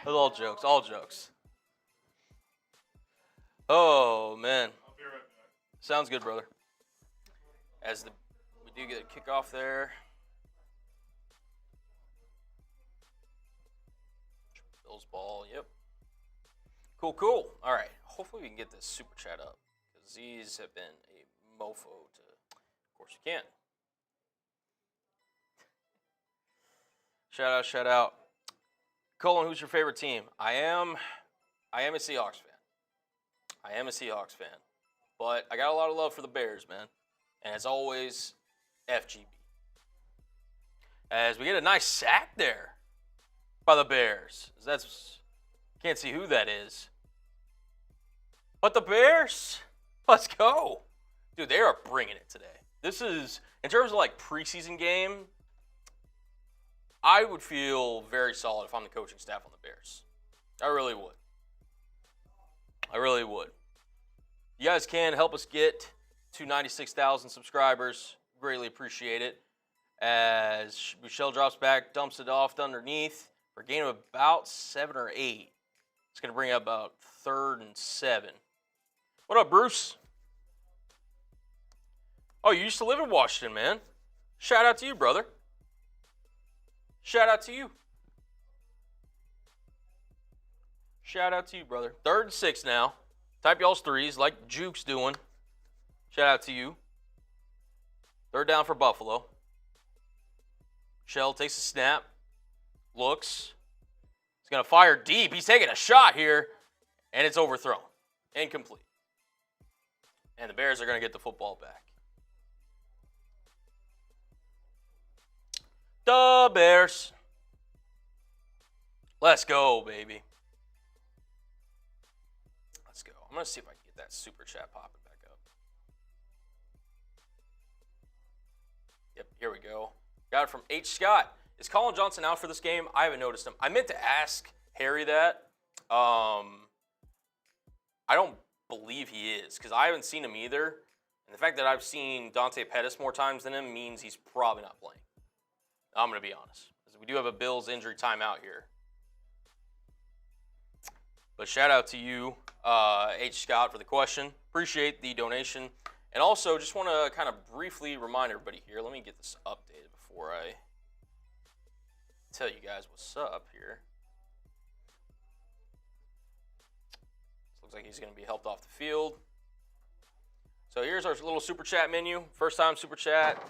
All jokes. Oh, man. I'll be right back. Sounds good, brother. We do get a kickoff there. Bills ball, yep. Cool. All right. Hopefully we can get this super chat up because these have been a mofo to. Of course you can. Shout out. Cullen, who's your favorite team? I am a Seahawks fan. But I got a lot of love for the Bears, man. And as always, FGB. As we get a nice sack there by the Bears. Can't see who that is. But the Bears, let's go. Dude, they are bringing it today. This is, in terms of like preseason game, I would feel very solid if I'm the coaching staff on the Bears. I really would. You guys can help us get to 96,000 subscribers. Greatly appreciate it. As Michelle drops back, dumps it off underneath for a gain of about 7 or 8. It's going to bring up about 3rd and 7. What up, Bruce? Oh, you used to live in Washington, man. Shout out to you, brother. Shout out to you, brother. 3rd and 6 now. Type y'all's threes like Juke's doing. Shout out to you. 3rd down for Buffalo. Shell takes a snap. Looks. He's going to fire deep. He's taking a shot here. And it's overthrown. Incomplete. And the Bears are going to get the football back. The Bears. Let's go, baby. Let's go. I'm going to see if I can get that super chat popping back up. Yep, here we go. Got it from H. Scott. Is Colin Johnson out for this game? I haven't noticed him. I meant to ask Harry that. I don't believe he is because I haven't seen him either. And the fact that I've seen Dante Pettis more times than him means he's probably not playing. I'm going to be honest. We do have a Bills injury timeout here. But shout out to you, H. Scott, for the question. Appreciate the donation. And also, just want to kind of briefly remind everybody here. Let me get this updated before I tell you guys what's up here. Looks like he's going to be helped off the field. So here's our little super chat menu. First time super chat.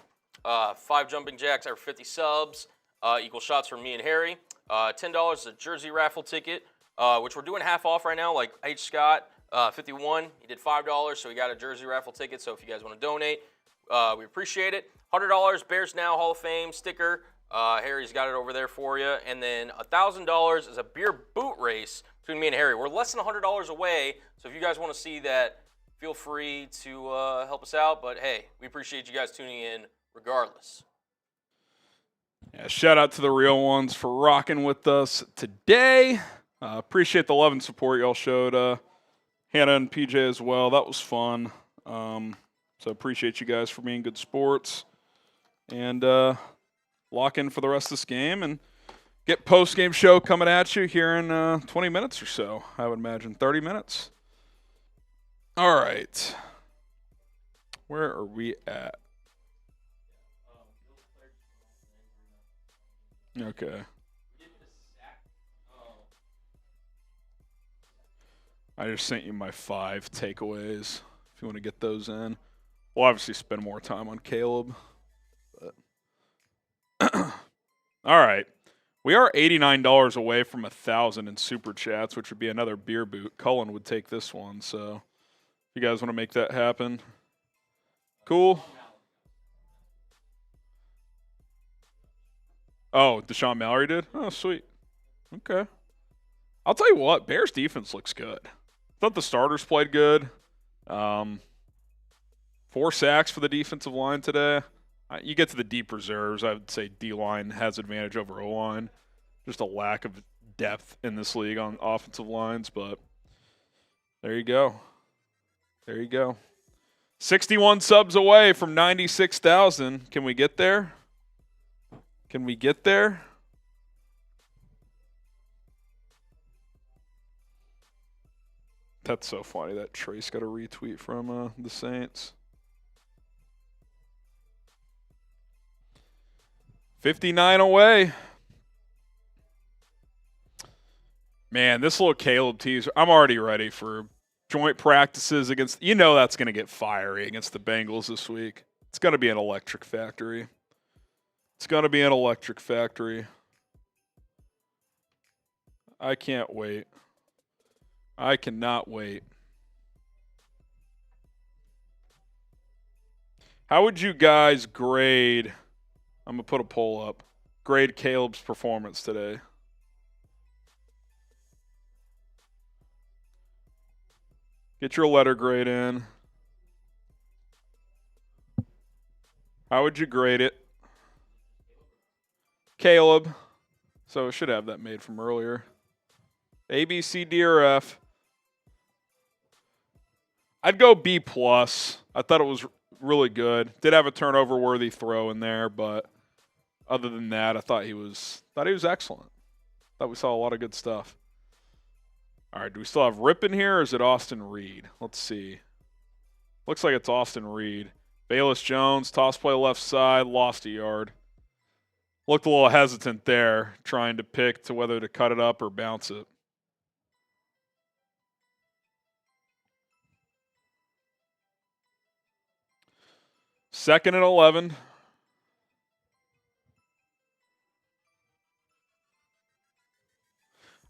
5 jumping jacks over 50 subs. Equal shots from me and Harry. $10 is a jersey raffle ticket, which we're doing half off right now, like H. Scott. 51, he did $5, so he got a jersey raffle ticket. So if you guys want to donate, we appreciate it. $100, Bears Now Hall of Fame sticker. Harry's got it over there for you. And then $1,000 is a beer boot race between me and Harry. We're less than $100 away, so if you guys want to see that, feel free to help us out. But hey, we appreciate you guys tuning in regardless. Yeah, shout out to the real ones for rocking with us today. Appreciate the love and support y'all showed Hannah and PJ as well. That was fun. So appreciate you guys for being good sports. And lock in for the rest of this game and get post-game show coming at you here in 20 minutes or so. I would imagine 30 minutes. All right. Where are we at? Okay. I just sent you my 5 takeaways if you want to get those in. We'll obviously spend more time on Caleb. But all right. We are $89 away from 1,000 in super chats, which would be another beer boot. Cullen would take this one, so if you guys want to make that happen, cool. Oh, Deshaun Mallory did? Oh, sweet. Okay. I'll tell you what, Bears defense looks good. Thought the starters played good. 4 sacks for the defensive line today. You get to the deep reserves, I would say D-line has advantage over O-line. Just a lack of depth in this league on offensive lines, but there you go. There you go. 61 subs away from 96,000. Can we get there? Can we get there? That's so funny that Trace got a retweet from the Saints. 59 away. Man, this little Caleb teaser, I'm already ready for joint practices against, that's going to get fiery against the Bengals this week. It's going to be an electric factory. It's going to be an electric factory. I can't wait. I cannot wait. How would you guys grade, I'm going to put a poll up, grade Caleb's performance today? Get your letter grade in. How would you grade it? Caleb. So I should have that made from earlier. A, B, C, D, or F. I'd go B+. I thought it was really good. Did have a turnover-worthy throw in there, but other than that, I thought he was excellent. Thought we saw a lot of good stuff. All right, do we still have Rip in here, or is it Austin Reed? Let's see. Looks like it's Austin Reed. Bayless Jones, toss play left side, lost a yard. Looked a little hesitant there, trying to pick to whether to cut it up or bounce it. Second and 11.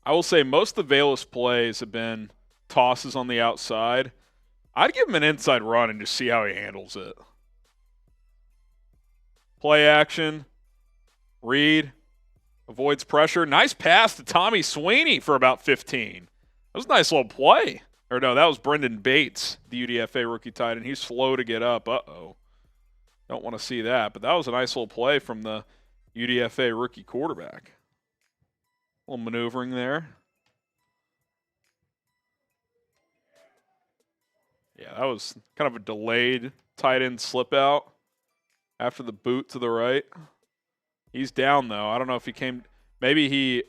I will say most of the Bayless plays have been tosses on the outside. I'd give him an inside run and just see how he handles it. Play action. Reed avoids pressure. Nice pass to Tommy Sweeney for about 15. That was a nice little play. Or no, that was Brendan Bates, the UDFA rookie tight end. He's slow to get up. Uh-oh. Don't want to see that. But that was a nice little play from the UDFA rookie quarterback. A little maneuvering there. Yeah, that was kind of a delayed tight end slip out after the boot to the right. He's down, though. I don't know if he came – maybe he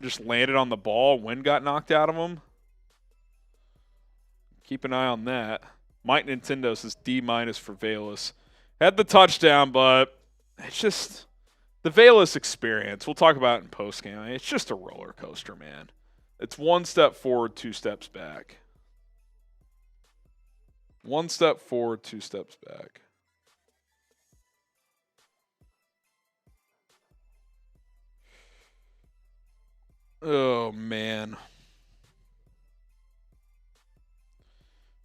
just landed on the ball. Wind got knocked out of him. Keep an eye on that. Mike Nintendo says D- for Velas. Had the touchdown, but it's just the Velas experience. We'll talk about it in postgame. It's just a roller coaster, man. It's one step forward, two steps back. One step forward, two steps back. Oh, man.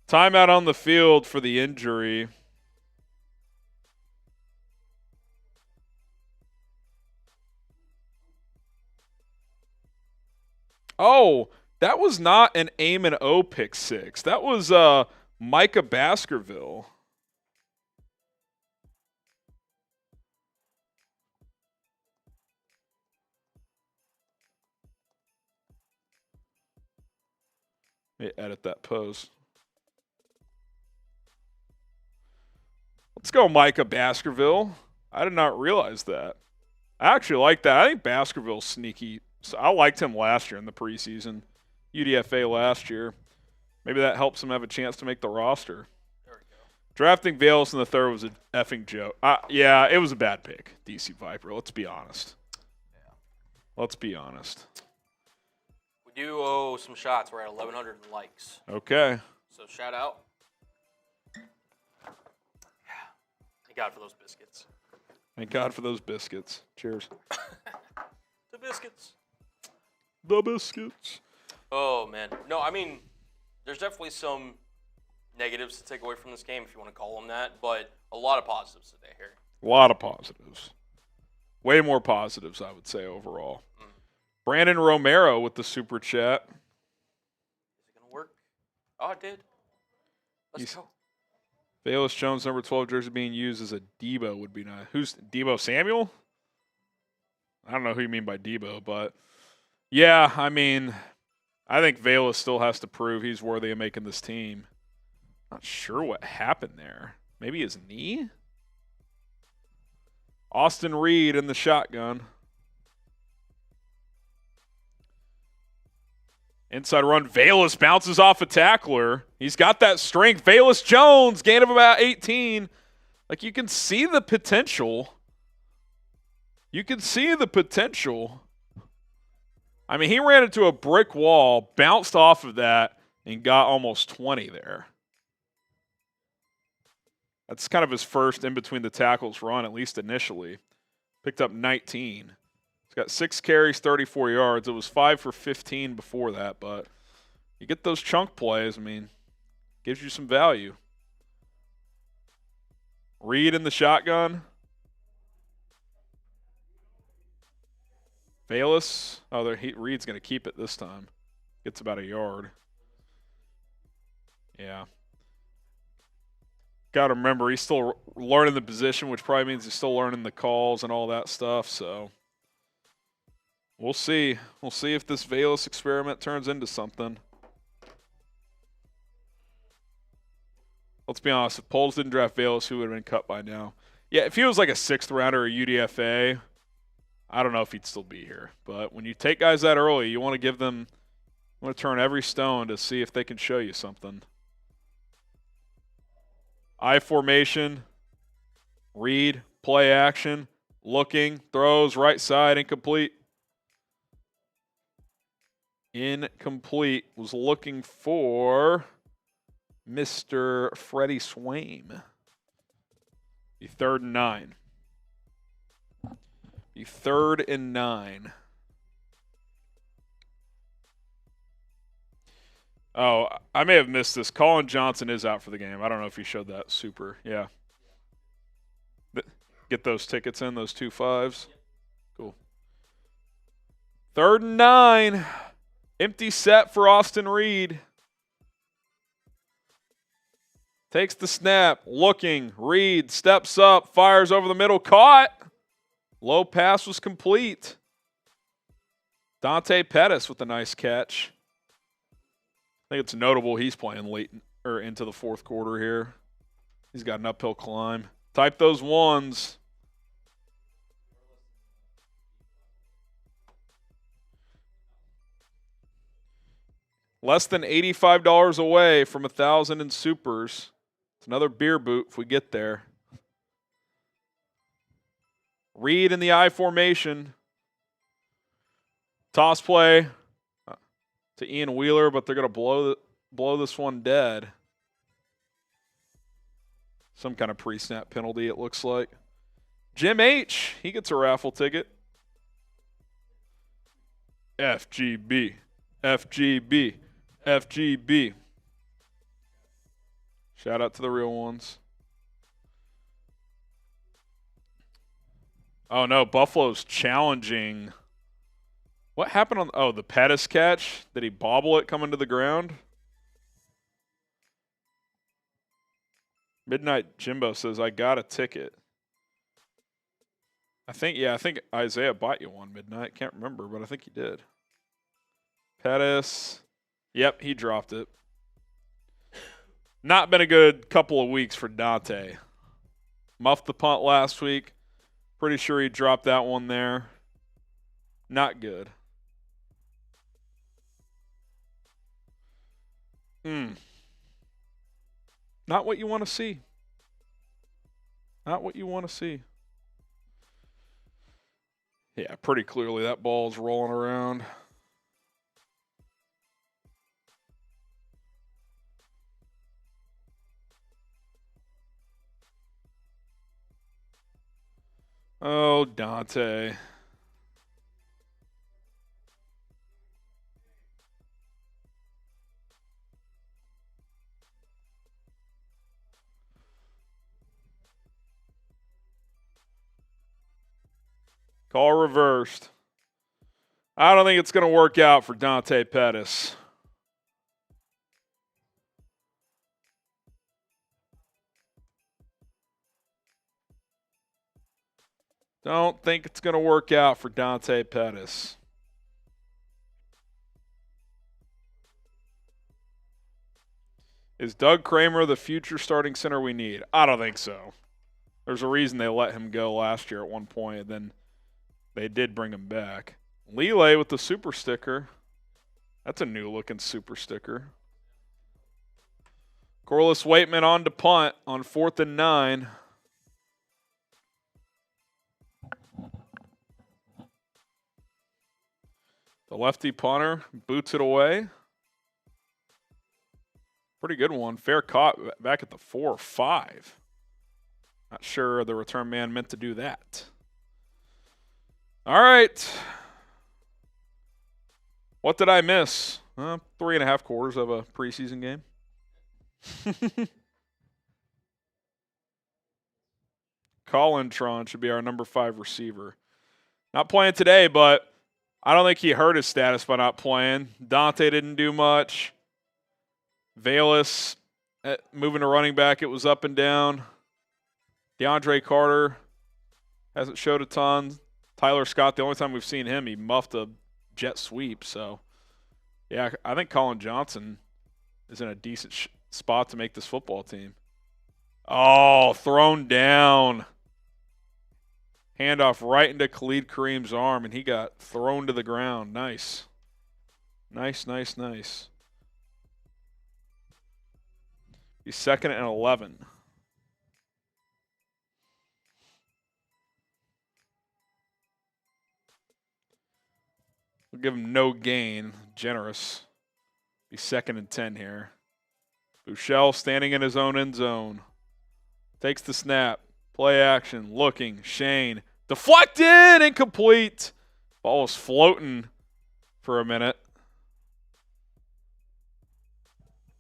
Timeout on the field for the injury. Oh, that was not an aim and O pick six. That was Micah Baskerville. Let me edit that post. Let's go Micah Baskerville. I did not realize that. I actually like that. I think Baskerville's sneaky. So I liked him last year in the preseason. UDFA last year. Maybe that helps him have a chance to make the roster. There we go. Drafting Velas in the third was a effing joke. Yeah, it was a bad pick, DC Viper. Let's be honest. Yeah. Let's be honest. We do owe some shots. We're at 1,100 likes. Okay. So shout out. Yeah. Thank God for those biscuits. Thank God for those biscuits. Cheers. The biscuits. The biscuits. Oh, man. No, I mean, there's definitely some negatives to take away from this game, if you want to call them that, but a lot of positives today here. A lot of positives. Way more positives, I would say, overall. Brandon Romero with the super chat. Is it going to work? Oh, it did. Let's go. Velas Jones, number 12 jersey being used as a Debo would be nice. Who's Debo Samuel? I don't know who you mean by Debo, but yeah, I mean, I think Velas still has to prove he's worthy of making this team. Not sure what happened there. Maybe his knee? Austin Reed in the shotgun. Inside run. Velas bounces off a tackler. He's got that strength. Velas Jones, gain of about 18. Like, you can see the potential. You can see the potential. I mean, he ran into a brick wall, bounced off of that, and got almost 20 there. That's kind of his first in between the tackles run, at least initially. Picked up 19. He's got 6 carries, 34 yards. It was 5 for 15 before that, but you get those chunk plays, I mean, gives you some value. Reed in the shotgun. Velas. Oh, Reed's going to keep it this time. Gets about a yard. Yeah. Got to remember, he's still learning the position, which probably means he's still learning the calls and all that stuff. So we'll see. We'll see if this Velas experiment turns into something. Let's be honest. If Poles didn't draft Velas, who would have been cut by now? Yeah, if he was like a 6th rounder or a UDFA, I don't know if he'd still be here. But when you take guys that early, you want to give them, you want to turn every stone to see if they can show you something. I formation, Reed, play action, looking, throws, right side, incomplete. Incomplete. Was looking for Mr. Freddie Swaim. The 3rd and 9. The 3rd and 9. Oh, I may have missed this. Cullen Johnson is out for the game. I don't know if you showed that. Super. Yeah. Get those tickets in, those 2 5s. Cool. 3rd and 9. Empty set for Austin Reed. Takes the snap. Looking. Reed steps up. Fires over the middle. Caught. Low pass was complete. Dante Pettis with a nice catch. I think it's notable he's playing late or into the 4th quarter here. He's got an uphill climb. Type those ones. Less than $85 away from 1,000 in supers. It's another beer boot if we get there. Reed in the I formation. Toss play to Ian Wheeler, but they're going to blow this one dead. Some kind of pre-snap penalty, it looks like. Jim H., he gets a raffle ticket. FGB, FGB, FGB. Shout out to the real ones. Oh, no, Buffalo's challenging. What happened on – the Pettis catch? Did he bobble it coming to the ground? Midnight Jimbo says, I got a ticket. I think Isaiah bought you one, Midnight. Can't remember, but I think he did. Pettis. Yep, he dropped it. Not been a good couple of weeks for Dante. Muffed the punt last week. Pretty sure he dropped that one there. Not good. Not what you want to see. Not what you want to see. Yeah, pretty clearly that ball's rolling around. Oh, Dante. Call reversed. I don't think it's going to work out for Dante Pettis. Don't think it's going to work out for Dante Pettis. Is Doug Kramer the future starting center we need? I don't think so. There's a reason they let him go last year at one point, and then they did bring him back. Lele with the super sticker. That's a new-looking super sticker. Corliss Waitman on to punt on 4th and 9. The lefty punter boots it away. Pretty good one. Fair caught back at the 4 or 5. Not sure the return man meant to do that. All right. What did I miss? 3.5 quarters of a preseason game. Cullen should be our number 5 receiver. Not playing today, but I don't think he hurt his status by not playing. Dante didn't do much. Valus moving to running back, it was up and down. DeAndre Carter hasn't showed a ton. Tyler Scott, the only time we've seen him, he muffed a jet sweep. So, yeah, I think Colin Johnson is in a decent spot to make this football team. Oh, thrown down. Handoff right into Khalid Kareem's arm, and he got thrown to the ground. Nice. Nice, nice, nice. He's 2nd and 11. We'll give him no gain. Generous. He's 2nd and 10 here. Bouchel standing in his own end zone. Takes the snap. Play action. Looking. Shane. Deflected. Incomplete. Ball was floating for a minute.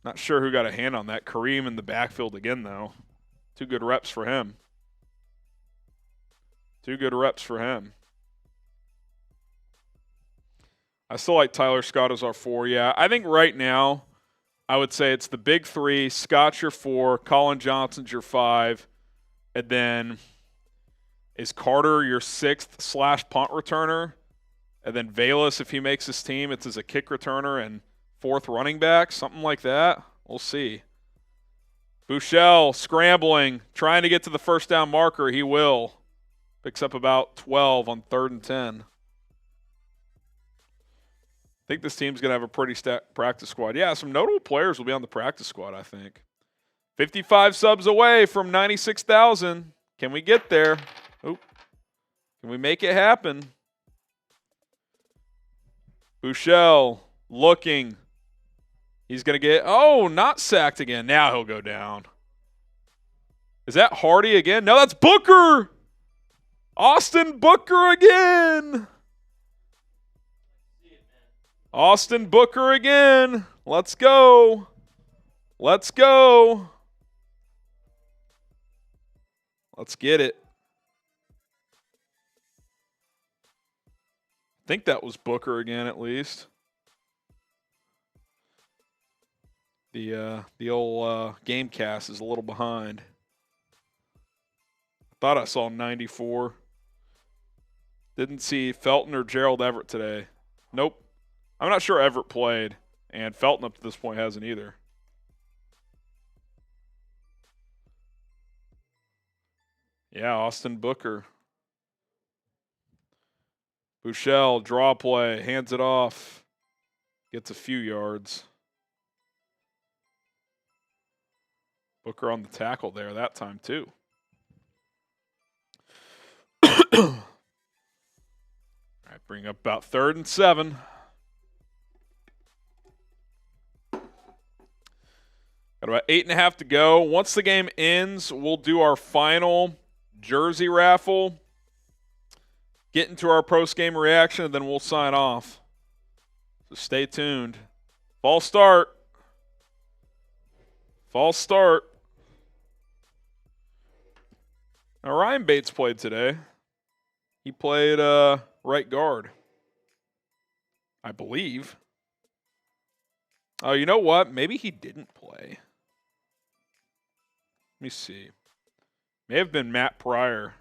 Not sure who got a hand on that. Kareem in the backfield again, though. 2 good reps for him. 2 good reps for him. I still like Tyler Scott as our 4. Yeah, I think right now I would say it's the big 3. Scott's your 4. Colin Johnson's your 5. And then is Carter your 6th / punt returner? And then Valus, if he makes his team, it's as a kick returner and 4th running back, something like that. We'll see. Bouchel scrambling, trying to get to the first down marker. He will. Picks up about 12 on 3rd and 10. think this team's going to have a pretty stacked practice squad. Yeah, some notable players will be on the practice squad, I think. 55 subs away from 96,000. Can we get there? Oop. Can we make it happen? Buechele looking. He's going to get, not sacked again. Now he'll go down. Is that Hardy again? No, that's Booker. Austin Booker again. Austin Booker again. Let's go. Let's go. Let's get it. I think that was Booker again at least. The old game cast is a little behind. Thought I saw 94. Didn't see Felton or Gerald Everett today. Nope. I'm not sure Everett played, and Felton up to this point hasn't either. Yeah, Austin Booker. Buechele, draw play, hands it off. Gets a few yards. Booker on the tackle there that time too. All right, bring up about 3rd and 7. Got about 8.5 to go. Once the game ends, we'll do our final jersey raffle, get into our post-game reaction, and then we'll sign off. So stay tuned. False start. False start. Now, Ryan Bates played today. He played right guard, I believe. Oh, you know what? Maybe he didn't play. Let me see. May have been Matt Pryor.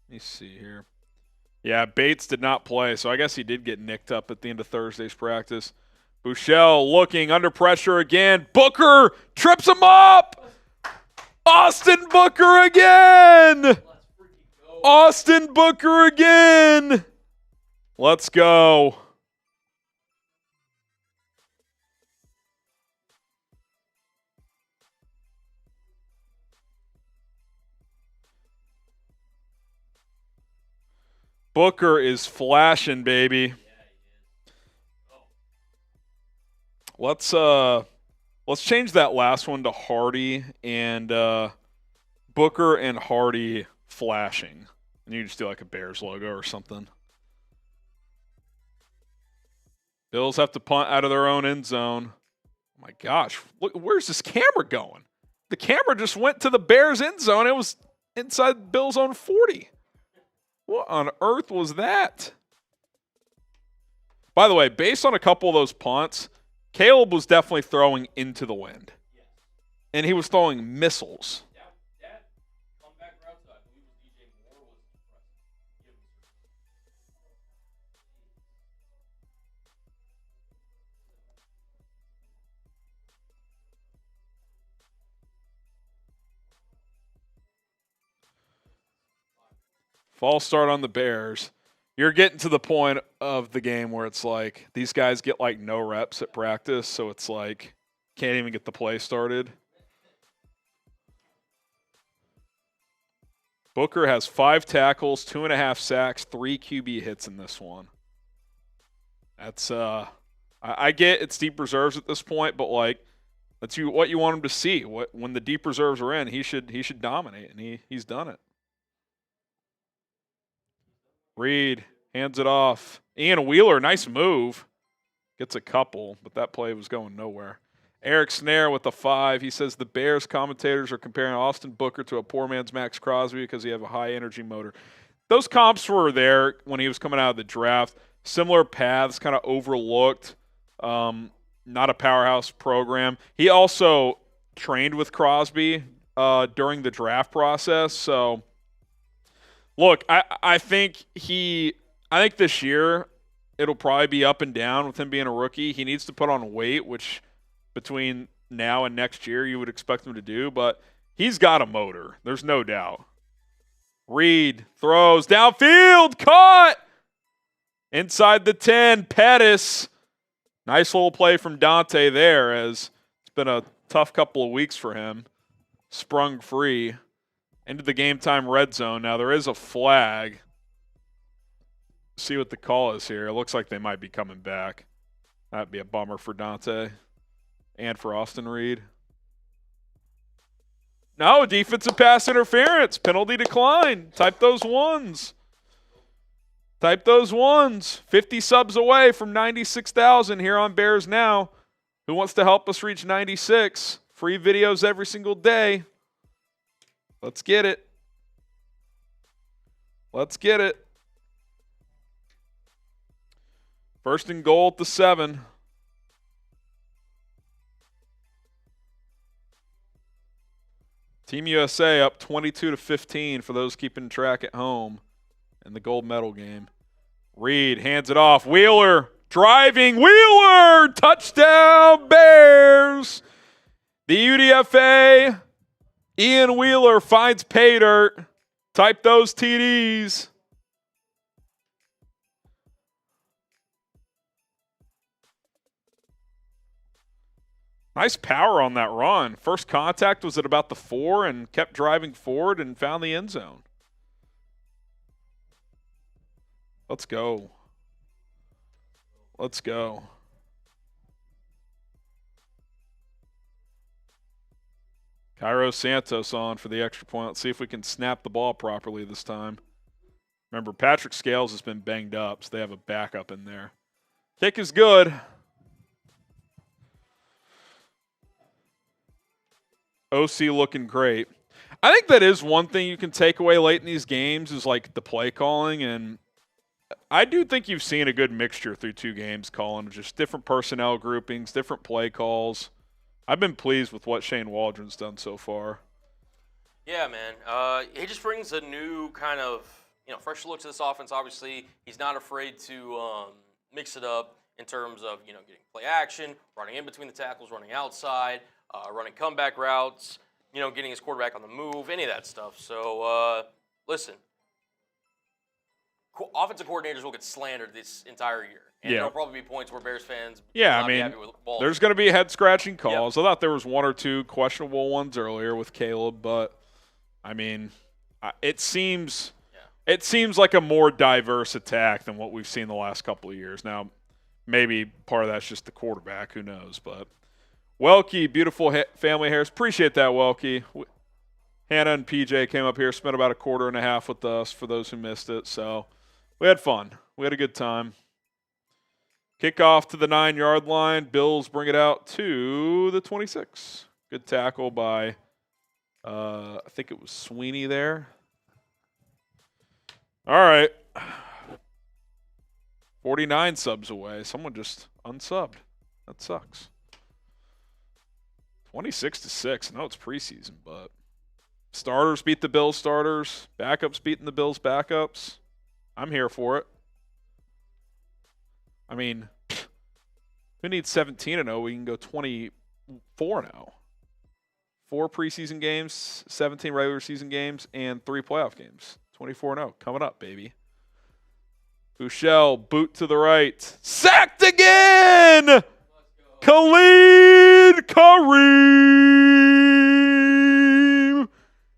Let me see here. Yeah, Bates did not play, so I guess he did get nicked up at the end of Thursday's practice. Buechele looking under pressure again. Booker trips him up. Austin Booker again. Austin Booker again. Let's go. Booker is flashing, baby. Let's change that last one to Hardy and Booker and Hardy flashing. And you just do like a Bears logo or something. Bills have to punt out of their own end zone. Oh my gosh, look, where's this camera going? The camera just went to the Bears end zone. It was inside Bills' own 40. What on earth was that? By the way, based on a couple of those punts, Caleb was definitely throwing into the wind. And he was throwing missiles. That comeback route, I believe was DJ Moore, was impressive. False start on the Bears. You're getting to the point of the game where it's like these guys get like no reps at practice, so it's like can't even get the play started. Booker has 5 tackles, 2.5 sacks, 3 QB hits in this one. That's I get it's deep reserves at this point, but like that's what you want him to see. When the deep reserves are in, he should dominate, and he's done it. Reed hands it off. Ian Wheeler, nice move. Gets a couple, but that play was going nowhere. Eric Snare with a 5. He says the Bears commentators are comparing Austin Booker to a poor man's Max Crosby because he has a high-energy motor. Those comps were there when he was coming out of the draft. Similar paths, kind of overlooked. Not a powerhouse program. He also trained with Crosby during the draft process, so... Look, I think this year it'll probably be up and down with him being a rookie. He needs to put on weight, which between now and next year you would expect him to do, but he's got a motor. There's no doubt. Reed throws downfield, caught! Inside the 10, Pettis. Nice little play from Dante there, as it's been a tough couple of weeks for him. Sprung free into the game time red zone. Now there is a flag. See what the call is here. It looks like they might be coming back. That'd be a bummer for Dante and for Austin Reed. No, defensive pass interference. Penalty decline. Type those ones. Type those ones. 50 subs away from 96,000 here on Bears Now. Who wants to help us reach 96? Free videos every single day. Let's get it. Let's get it. First and goal at the 7. Team USA up 22-15 for those keeping track at home in the gold medal game. Reed hands it off. Wheeler driving. Wheeler! Touchdown Bears! The UDFA, Ian Wheeler finds pay dirt. Type those TDs. Nice power on that run. First contact was at about the 4 and kept driving forward and found the end zone. Let's go. Let's go. Cairo Santos on for the extra point. Let's see if we can snap the ball properly this time. Remember, Patrick Scales has been banged up, so they have a backup in there. Kick is good. OC looking great. I think that is one thing you can take away late in these games is like the play calling, and I do think you've seen a good mixture through 2 games, Cullen, just different personnel groupings, different play calls. I've been pleased with what Shane Waldron's done so far. Yeah, man. He just brings a new kind of, fresh look to this offense. Obviously, he's not afraid to mix it up in terms of, getting play action, running in between the tackles, running outside, running comeback routes, getting his quarterback on the move, any of that stuff. So, listen, offensive coordinators will get slandered this entire year. And there'll probably be points where Bears fans will not be happy with the ball. There's going to be head-scratching calls. Yep. I thought there was 1 or 2 questionable ones earlier with Caleb, but, it seems like a more diverse attack than what we've seen the last couple of years. Now, maybe part of that's just the quarterback. Who knows, but – Welkie, beautiful family hairs. Appreciate that, Welkie. Hannah and PJ came up here, spent about a quarter and a half with us for those who missed it. So we had fun. We had a good time. Kickoff to the 9-yard line. Bills bring it out to the 26. Good tackle by, I think it was Sweeney there. All right. 49 subs away. Someone just unsubbed. That sucks. 26-6. I know it's preseason, but starters beat the Bills starters. Backups beating the Bills backups. I'm here for it. Who needs 17-0? We can go 24-0. 4 preseason games, 17 regular season games, and 3 playoff games. 24-0. Coming up, baby. Bouchel, boot to the right. Sacked again! Khalid Kareem.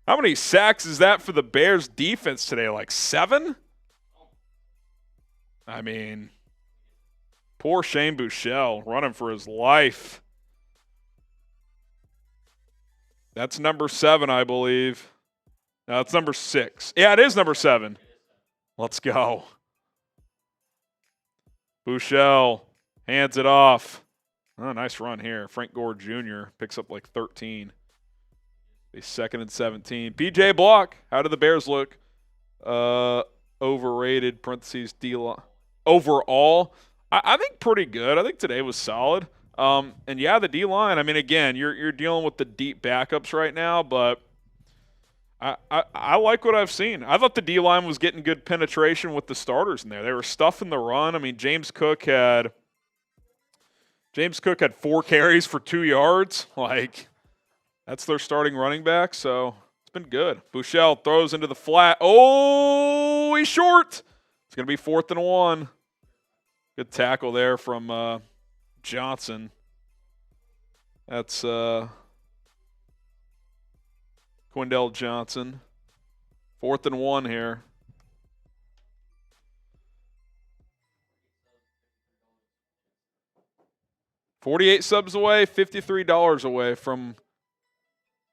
How many sacks is that for the Bears defense today? Like 7? Poor Shane Bouchel running for his life. That's number 7, I believe. No, it's number 6. Yeah, it is number 7. Let's go. Bouchel hands it off. Oh, nice run here. Frank Gore Jr. picks up like 13. A 2nd and 17. PJ Block. How did the Bears look? Overrated, parentheses, D-line. Overall, I think pretty good. I think today was solid. And yeah, the D-line, again, you're dealing with the deep backups right now, but I like what I've seen. I thought the D-line was getting good penetration with the starters in there. They were stuffing the run. James Cook had 4 carries for 2 yards. That's their starting running back, so it's been good. Bouchel throws into the flat. Oh, he's short. It's going to be 4th and 1. Good tackle there from Johnson. That's Quindell Johnson. 4th and 1 here. $48 subs away, $53 away from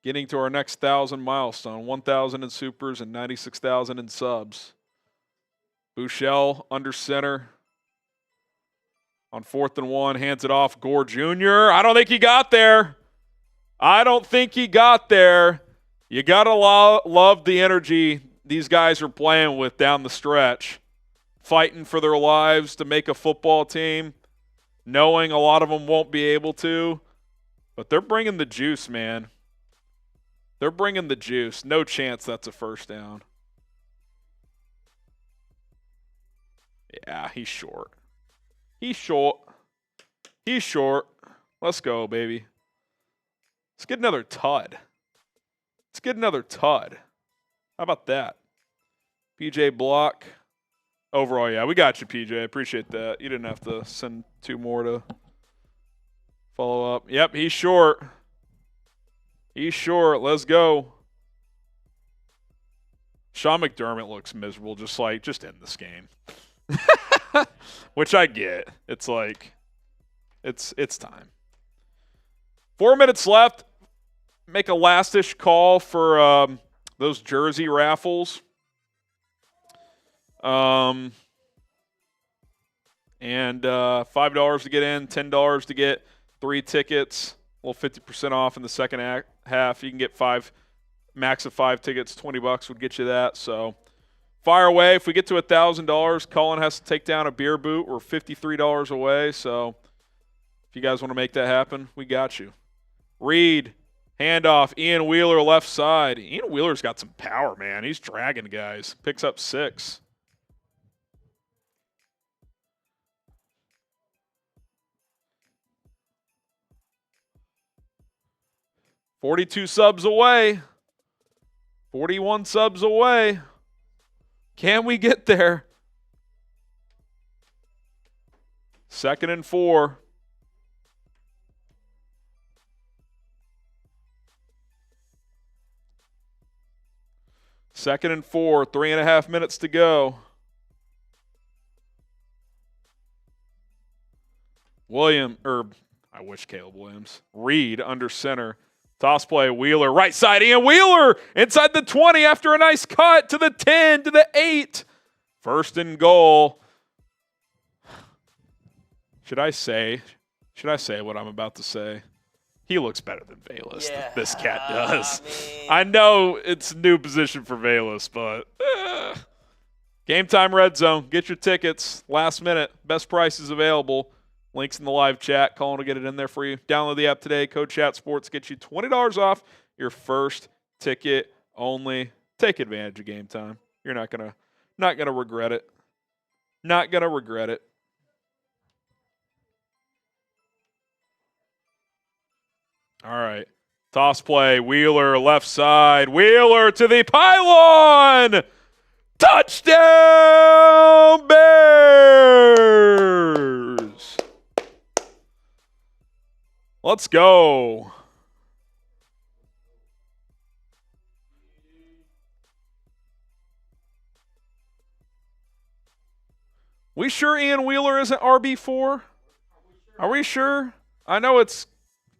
getting to our next 1,000 milestone. 1,000 in supers and 96,000 in subs. Buechele under center. On 4th and 1, hands it off. Gore Jr. I don't think he got there. You got to love the energy these guys are playing with down the stretch. Fighting for their lives to make a football team. Knowing a lot of them won't be able to. But they're bringing the juice, man. They're bringing the juice. No chance that's a first down. Yeah, he's short. He's short. Let's go, baby. Let's get another tud. How about that? PJ block. Overall, yeah, we got you, PJ. I appreciate that. You didn't have to send 2 more to follow up. Yep, he's short. Let's go. Sean McDermott looks miserable, just end this game. Which I get. It's like, it's time. 4 minutes left. Make a last-ish call for those jersey raffles. And $5 to get in, $10 to get 3 tickets. A little 50% off in the second half. You can get max of 5 tickets. $20 would get you that. So fire away. If we get to $1,000, Cullen has to take down a beer boot. We're $53 away. So if you guys want to make that happen, we got you. Reed, handoff. Ian Wheeler left side. Ian Wheeler's got some power, man. He's dragging guys. Picks up 6. $42 subs away. 41 subs away. Can we get there? 2nd and 4. Second and 4, 3.5 minutes to go. I wish Caleb Williams. Reed under center. Toss play, Wheeler, right side, Ian Wheeler inside the 20 after a nice cut to the 10, to the 8. 1st and goal. Should I say what I'm about to say? He looks better than Velus. Yeah, this cat does. I know it's a new position for Velus, but Game Time Red Zone. Get your tickets. Last minute. Best prices available. Links in the live chat. Colin will get it in there for you. Download the app today. Code Chat Sports gets you $20 off your first ticket only. Take advantage of Game Time. You're not gonna regret it. Not gonna regret it. All right. Toss play. Wheeler left side. Wheeler to the pylon. Touchdown Bears. Let's go. We sure Ian Wheeler isn't RB4? Are we sure? I know it's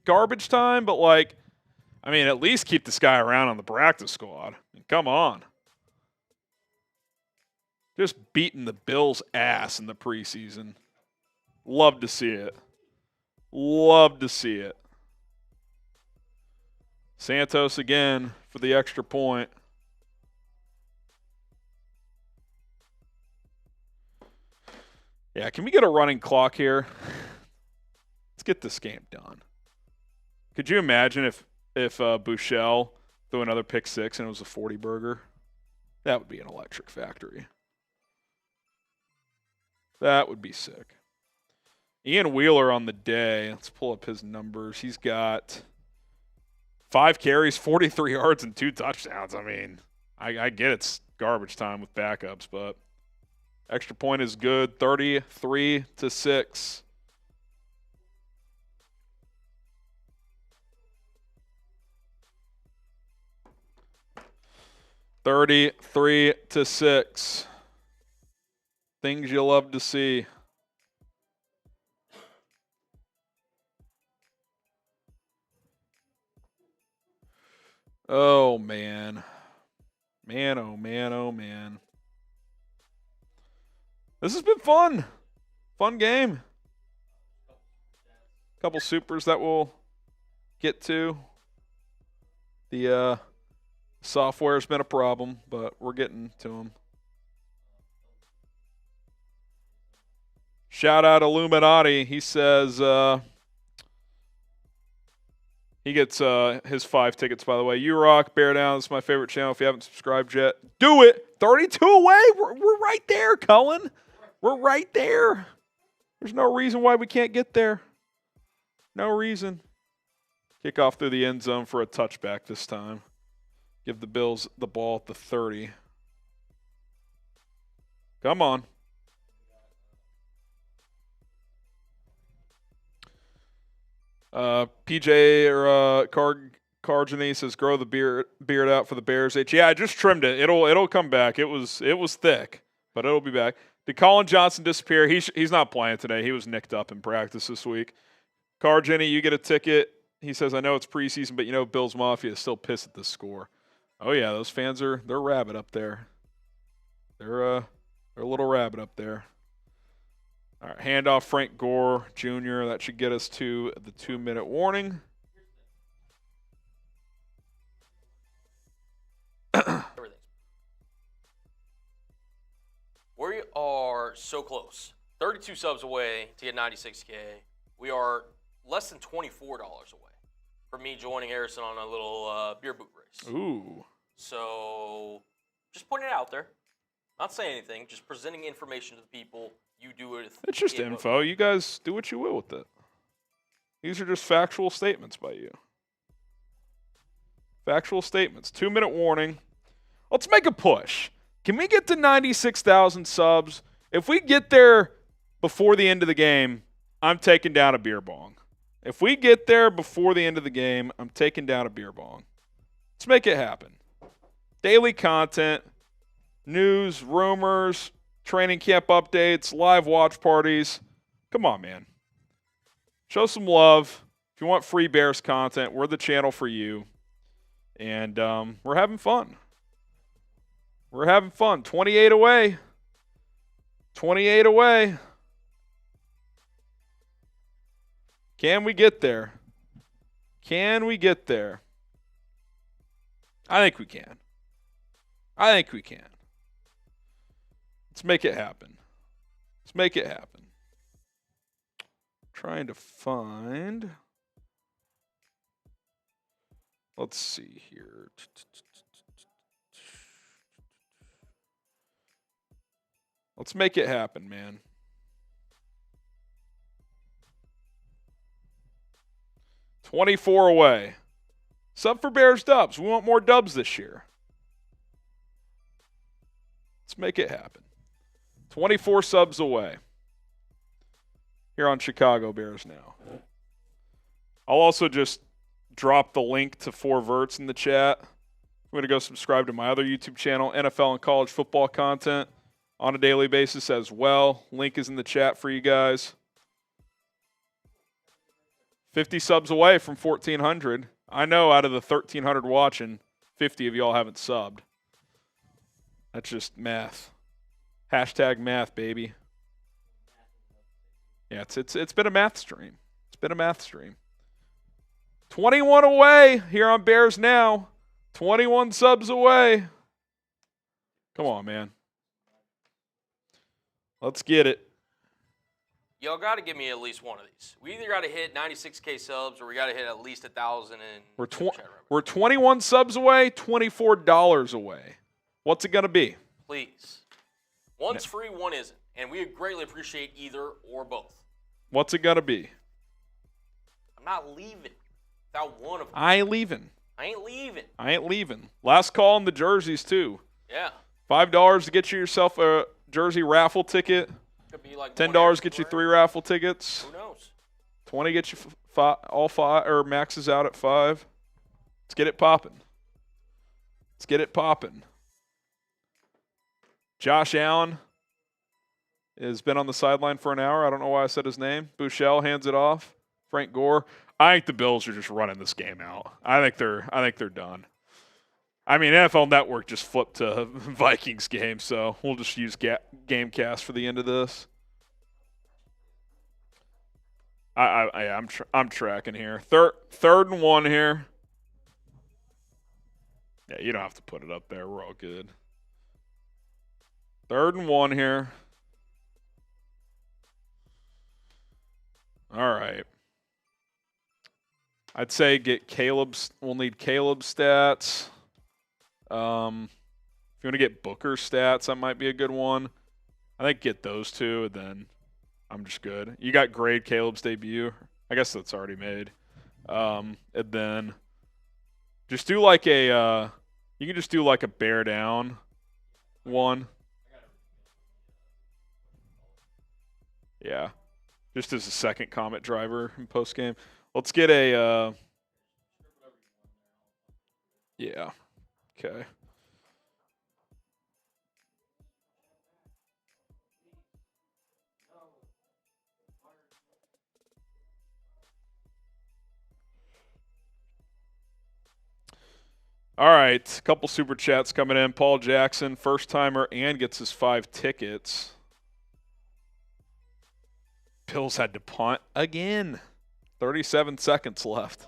garbage time, but at least keep this guy around on the practice squad. Come on. Just beating the Bills' ass in the preseason. Love to see it. Love to see it. Santos again for the extra point. Yeah, can we get a running clock here? Let's get this game done. Could you imagine if Buechele threw another pick 6 and it was a 40 burger? That would be an electric factory. That would be sick. Ian Wheeler on the day. Let's pull up his numbers. He's got 5 carries, 43 yards, and 2 touchdowns. I mean, I get it's garbage time with backups, but Extra point is good. 33-6. $33-6. Things you love to see. Oh, man. Man, oh, man, oh, man. This has been fun. Fun game. Couple supers that we'll get to. The software's been a problem, but we're getting to them. Shout out Illuminati. He says he gets his 5 tickets, by the way. You Rock, Bear Down. This is my favorite channel. If you haven't subscribed yet, do it. 32 away. We're right there, Cullen. We're right there. There's no reason why we can't get there. No reason. Kickoff through the end zone for a touchback this time. Give the Bills the ball at the 30. Come on. PJ or Cargeny says, grow the beard out for the Bears. Yeah, I just trimmed it. It'll come back. It was thick, but it'll be back. Did Colin Johnson disappear? He's not playing today. He was nicked up in practice this week. Cargeny, you get a ticket. He says, I know it's preseason, but Bills Mafia is still pissed at this score. Oh yeah, those fans they're rabid up there. They're a little rabid up there. All right, handoff Frank Gore Jr. That should get us to the 2-minute warning. We are so close. 32 subs away to get 96K. We are less than $24 away from me joining Harrison on a little beer boot race. Ooh. So just putting it out there. Not saying anything, just presenting information to the people. You do it. It's just info. You guys do what you will with it. These are just factual statements by you. Factual statements. 2-minute warning. Let's make a push. Can we get to 96,000 subs? If we get there before the end of the game, I'm taking down a beer bong. If we get there before the end of the game, I'm taking down a beer bong. Let's make it happen. Daily content, news, rumors, training camp updates, live watch parties. Come on, man. Show some love. If you want free Bears content, we're the channel for you. And we're having fun. We're having fun. 28 away. 28 away. Can we get there? Can we get there? I think we can. I think we can. Let's make it happen. Let's make it happen. Trying to find. Let's see here. Let's make it happen, man. $24 away. Sub for Bears dubs. We want more dubs this year. Let's make it happen. 24 subs away. Here on Chicago Bears Now. I'll also just drop the link to 4 Verts in the chat. I'm going to go subscribe to my other YouTube channel, NFL and college football content on a daily basis as well. Link is in the chat for you guys. 50 subs away from 1,400. I know out of the 1,300 watching, 50 of y'all haven't subbed. That's just math. Hashtag math, baby. Yeah, it's been a math stream. It's been a math stream. 21 away here on Bears Now. 21 subs away. Come on, man. Let's get it. Y'all got to give me at least one of these. We either got to hit 96K subs or we got to hit at least 1,000. We're 21 subs away, $24 away. What's it going to be? Please. One's free, one isn't. And we would greatly appreciate either or both. What's it going to be? I'm not leaving without one of them. I ain't leaving. I ain't leaving. I ain't leaving. Last call on the jerseys, too. Yeah. $5 to get yourself a jersey raffle ticket. Could be like $10 get you 3 raffle tickets. Who knows? 20 get you all 5, or maxes out at 5. Let's get it popping. Let's get it popping. Josh Allen has been on the sideline for an hour. I don't know why I said his name. Bouchel hands it off. Frank Gore. I think the Bills are just running this game out. I think they're done. I mean, NFL Network just flipped to Vikings game, so we'll just use Gamecast for the end of this. I'm tracking here. Third and 1 here. Yeah, you don't have to put it up there. We're all good. 3rd and 1 here. All right. I'd say we'll need Caleb's stats. If you want to get Booker's stats, that might be a good one. I think get those two, and then I'm just good. You got grade Caleb's debut. I guess that's already made. And then just do like a you can just do like a bear down one. Yeah. Just as a second comment driver in post game. Let's get a yeah. Okay. All right, a couple super chats coming in. Paul Jackson, first timer, and gets his 5 tickets. Bills had to punt again. 37 seconds left.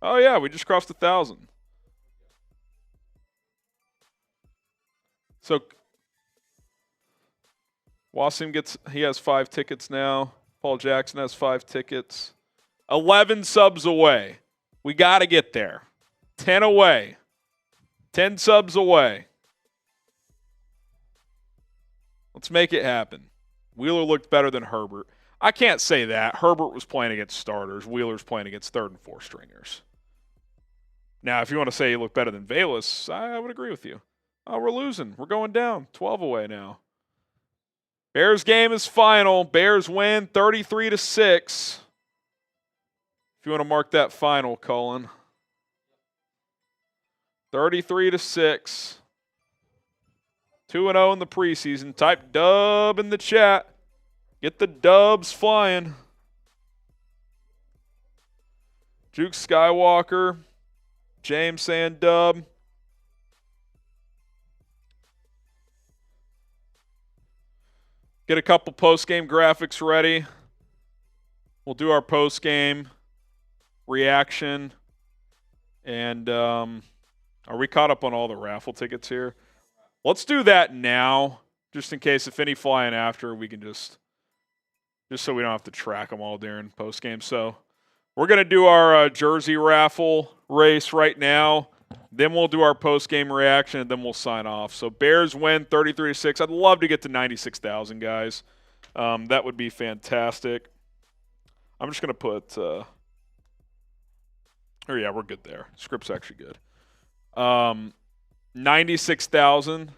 Oh yeah, we just crossed 1,000. So Wasim has 5 tickets now. Paul Jackson has 5 tickets. 11 subs away. We got to get there. 10 away. 10 subs away. Let's make it happen. Wheeler looked better than Herbert. I can't say that. Herbert was playing against starters. Wheeler's playing against 3rd and 4th stringers. Now, if you want to say he looked better than Valus, I would agree with you. Oh, we're losing. We're going down. 12 away now. Bears game is final. Bears win 33-6. If you want to mark that final, Cullen. 33-6. 2-0 in the preseason. Type dub in the chat. Get the dubs flying. Juke Skywalker. James saying dub. Get a couple post-game graphics ready. We'll do our post-game reaction. And are we caught up on all the raffle tickets here? Let's do that now, just in case if any flying after, we can just so we don't have to track them all during post-game. So we're going to do our jersey raffle race right now. Then we'll do our post-game reaction, and then we'll sign off. So Bears win 33-6. I'd love to get to 96,000, guys. That would be fantastic. I'm just going to put oh, yeah, we're good there. Script's actually good. 96,000.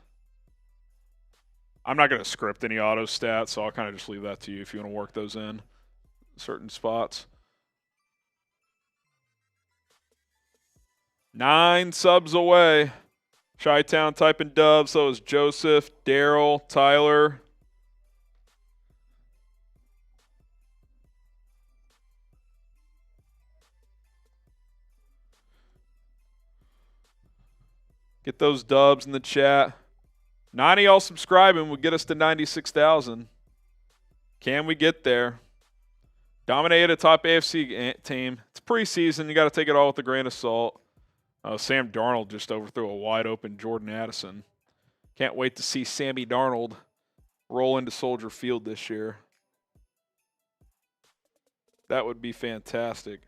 I'm not going to script any auto stats, so I'll kind of just leave that to you if you want to work those in certain spots. 9 subs away. Chi-Town typing dub. So is Joseph, Daryl, Tyler. Get those dubs in the chat. 9 of y'all subscribing would get us to 96,000. Can we get there? Dominate a top AFC team. It's preseason. You got to take it all with a grain of salt. Sam Darnold just overthrew a wide-open Jordan Addison. Can't wait to see Sammy Darnold roll into Soldier Field this year. That would be fantastic.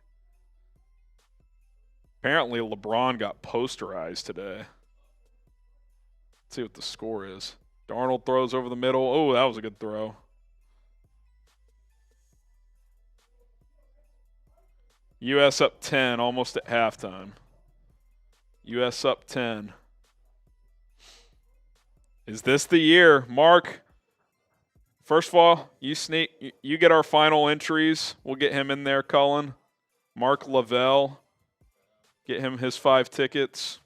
Apparently, LeBron got posterized today. Let's see what the score is. Darnold throws over the middle. Oh, that was a good throw. U.S. up 10, almost at halftime. U.S. up 10. Is this the year? Mark, first of all, you get our final entries. We'll get him in there, Cullen. Mark Lavelle. Get him his 5 tickets.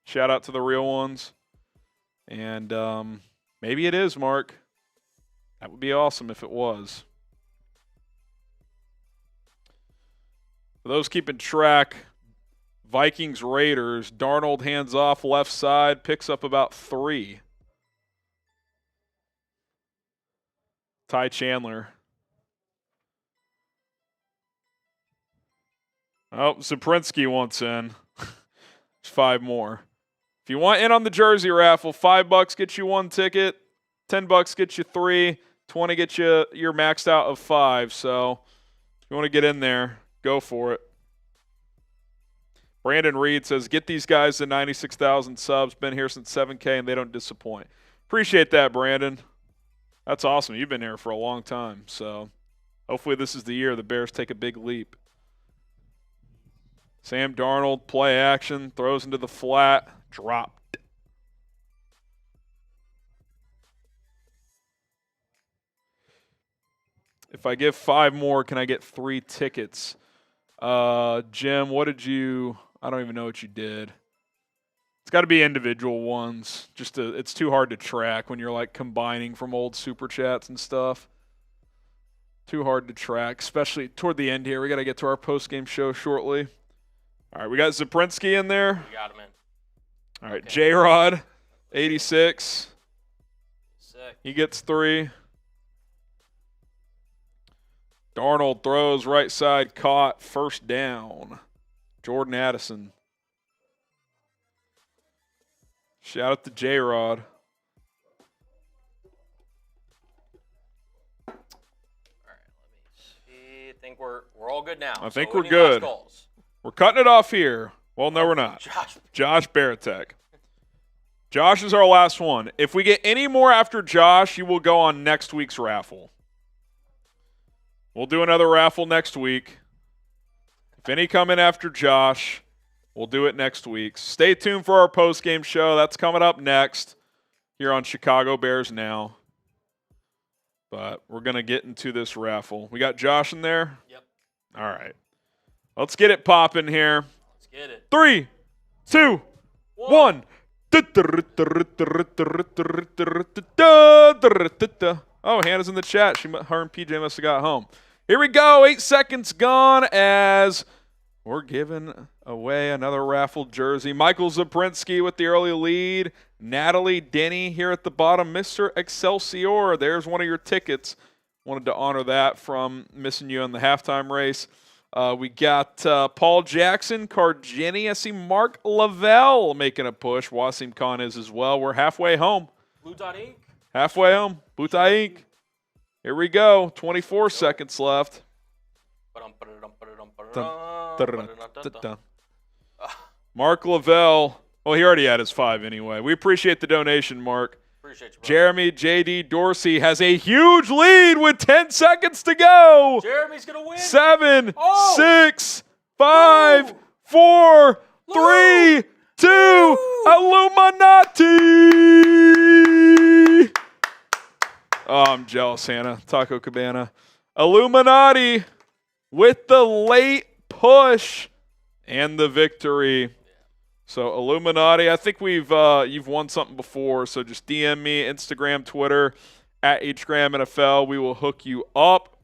Shout out to the real ones. And maybe it is, Mark. That would be awesome if it was. For those keeping track, Vikings Raiders, Darnold hands off left side, picks up about 3. Ty Chandler. Oh, Zaprinsky wants in. 5 more. If you want in on the jersey raffle, $5 gets you 1 ticket, $10 gets you 3, 20 gets you you're maxed out of 5. So if you want to get in there, go for it. Brandon Reed says, get these guys to 96,000 subs. Been here since 7K, and they don't disappoint. Appreciate that, Brandon. That's awesome. You've been here for a long time. So hopefully this is the year the Bears take a big leap. Sam Darnold, play action, throws into the flat, dropped. If I give 5 more, can I get 3 tickets? Jim, what did you – I don't even know what you did. It's got to be individual ones. It's too hard to track when you're like combining from old Super Chats and stuff. Too hard to track, especially toward the end here. We got to get to our post-game show shortly. All right, we got Zaprinsky in there. We got him in. All right, Okay. J-Rod, 86. Sick. He gets 3. Darnold throws right side, caught, first down. Jordan Addison. Shout out to J-Rod. All right, let me see. I think we're all good now. I think So we're any last good. calls? We're cutting it off here. Well, no, we're not. Josh. Baratek. Josh is our last one. If we get any more after Josh, you will go on next week's raffle. We'll do another raffle next week. If any come in after Josh, we'll do it next week. Stay tuned for our post-game show. That's coming up next here on Chicago Bears Now. But we're going to get into this raffle. We got Josh in there? Yep. All right. Let's get it popping here. Let's get it. 3, 2, 1. Oh, Hannah's in the chat. Her and PJ must have got home. Here we go. 8 seconds gone as we're giving away another raffle jersey. Michael Zaprinsky with the early lead. Natalie Denny here at the bottom. Mr. Excelsior. There's one of your tickets. Wanted to honor that from missing you in the halftime race. We got Paul Jackson, Cargini. I see Mark Lavelle making a push. Wasim Khan is as well. We're halfway home. Blue Dot Inc. Halfway home. Buta Inc. Here we go. 24 seconds left. Mark Lavelle. Well, he already had his 5 anyway. We appreciate the donation, Mark. Appreciate you, bro. Jeremy J.D. Dorsey has a huge lead with 10 seconds to go. Jeremy's going to win. 7, Oh. 6, 5, 4, 3, 2, Illuminati. Oh, I'm jealous, Hannah. Taco Cabana. Illuminati with the late push and the victory. So Illuminati, I think you've won something before, so just DM me, Instagram, Twitter, at HGramNFL. We will hook you up.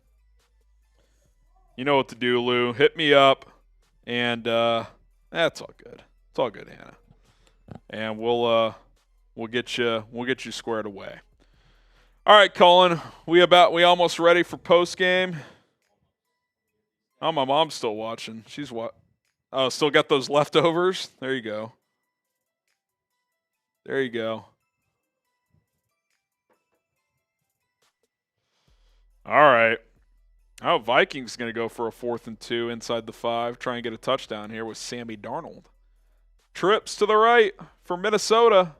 You know what to do, Lou. Hit me up, and that's all good. It's all good, Hannah. And we'll get you squared away. All right, Cullen, we almost ready for post game. Oh, my mom's still watching. She's what? Oh, still got those leftovers? There you go. There you go. All right. Oh, Vikings going to go for a 4th and 2 inside the 5. Try and get a touchdown here with Sammy Darnold. Trips to the right for Minnesota.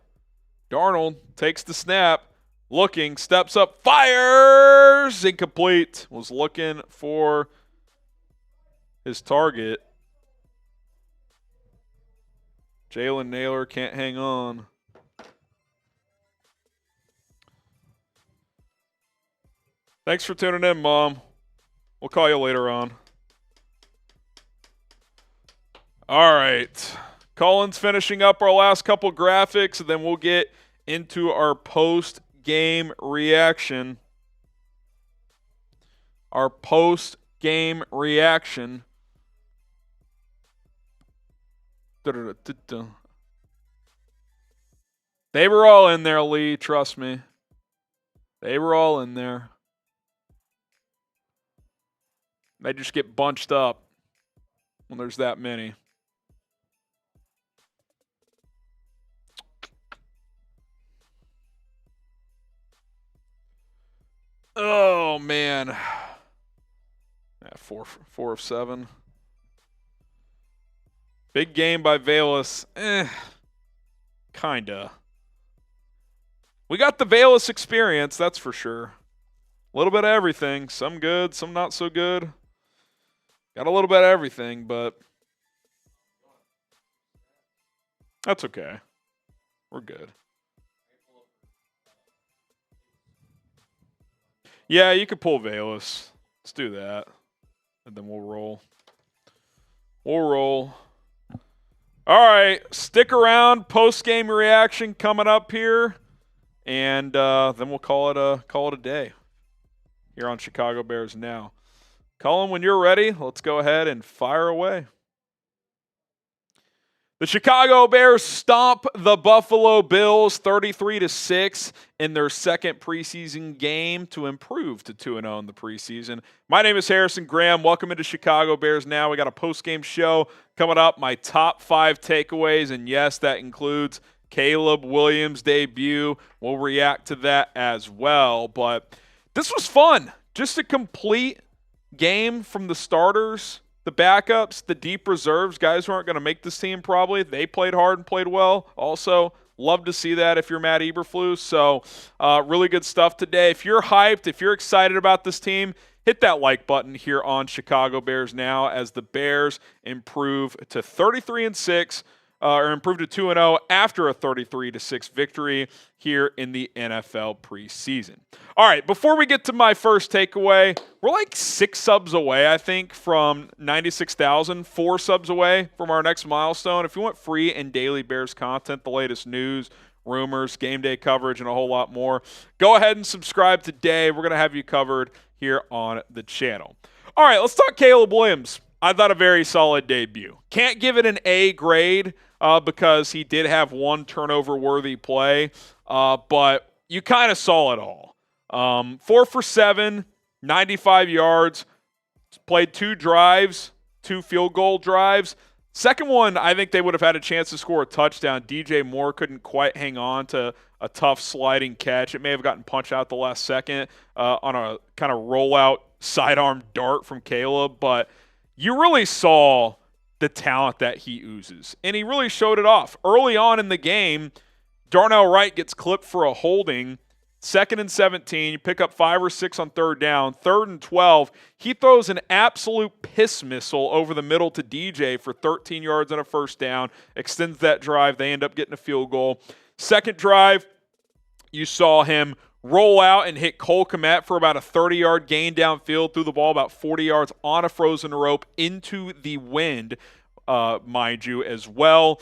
Darnold takes the snap. Looking, steps up, fires! Incomplete. Was looking for his target. Jalen Naylor can't hang on. Thanks for tuning in, Mom. We'll call you later on. All right. Cullen's finishing up our last couple graphics, and then we'll get into our post-game reaction. Our post-game reaction. They were all in there, Lee. Trust me. They were all in there. They just get bunched up when there's that many. Oh, man. Yeah, 4 of 7. Big game by Velas. Kinda. We got the Velas experience, that's for sure. A little bit of everything. Some good, some not so good. Got a little bit of everything, but that's okay. We're good. Yeah, you could pull Velas. Let's do that. And then we'll roll. We'll roll. All right, stick around. Post-game reaction coming up here. And then we'll call it a day here on Chicago Bears Now. Cullen, when you're ready, let's go ahead and fire away. The Chicago Bears stomp the Buffalo Bills 33-6 in their second preseason game to improve to 2-0 in the preseason. My name is Harrison Graham. Welcome into Chicago Bears Now. We got a post-game show coming up, my top 5 takeaways, and yes, that includes Caleb Williams' debut. We'll react to that as well, but this was fun. Just a complete game from the starters, the backups, the deep reserves, guys who aren't going to make this team probably. They played hard and played well. Also, love to see that if you're Matt Eberflus. So, really good stuff today. If you're hyped, if you're excited about this team, hit that like button here on Chicago Bears Now as the Bears improve to 33-6. Or improved to 2-0 after a 33-6 victory here in the NFL preseason. All right, before we get to my first takeaway, we're like 6 subs away, I think, from 96,000, 4 subs away from our next milestone. If you want free and daily Bears content, the latest news, rumors, game day coverage, and a whole lot more, go ahead and subscribe today. We're going to have you covered here on the channel. All right, let's talk Caleb Williams. I thought a very solid debut. Can't give it an A grade because he did have one turnover-worthy play, but you kind of saw it all. 4 for 7, 95 yards, played 2 drives, 2 field goal drives. Second one, I think they would have had a chance to score a touchdown. DJ Moore couldn't quite hang on to a tough sliding catch. It may have gotten punched out the last second on a kind of rollout sidearm dart from Caleb, but you really saw the talent that he oozes, and he really showed it off. Early on in the game, Darnell Wright gets clipped for a holding. 2nd and 17, you pick up 5 or 6 on 3rd down. 3rd and 12, he throws an absolute piss missile over the middle to DJ for 13 yards and a first down, extends that drive. They end up getting a field goal. Second drive, you saw him roll out and hit Cole Kmet for about a 30-yard gain downfield, threw the ball about 40 yards on a frozen rope into the wind, mind you, as well.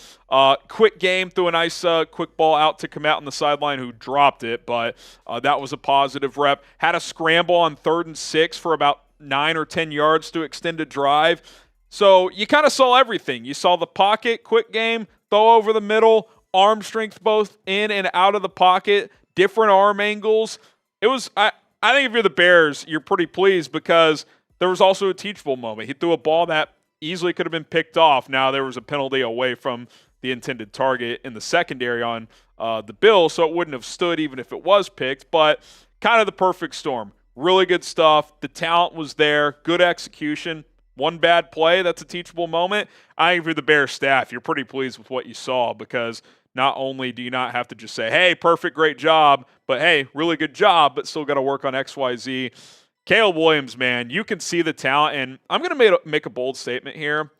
Quick game, threw a nice quick ball out to Kmet on the sideline who dropped it, but that was a positive rep. Had a scramble on 3rd and 6 for about 9 or 10 yards to extend a drive. So you kind of saw everything. You saw the pocket, quick game, throw over the middle, arm strength both in and out of the pocket, different arm angles. It was, I think if you're the Bears, you're pretty pleased because there was also a teachable moment. He threw a ball that easily could have been picked off. Now there was a penalty away from the intended target in the secondary on the Bills, so it wouldn't have stood even if it was picked, but kind of the perfect storm. Really good stuff. The talent was there. Good execution. One bad play, that's a teachable moment. I think if you're the Bears staff, you're pretty pleased with what you saw because not only do you not have to just say, hey, perfect, great job, but hey, really good job, but still got to work on X, Y, Z. Caleb Williams, man, you can see the talent, and I'm going to make a bold statement here.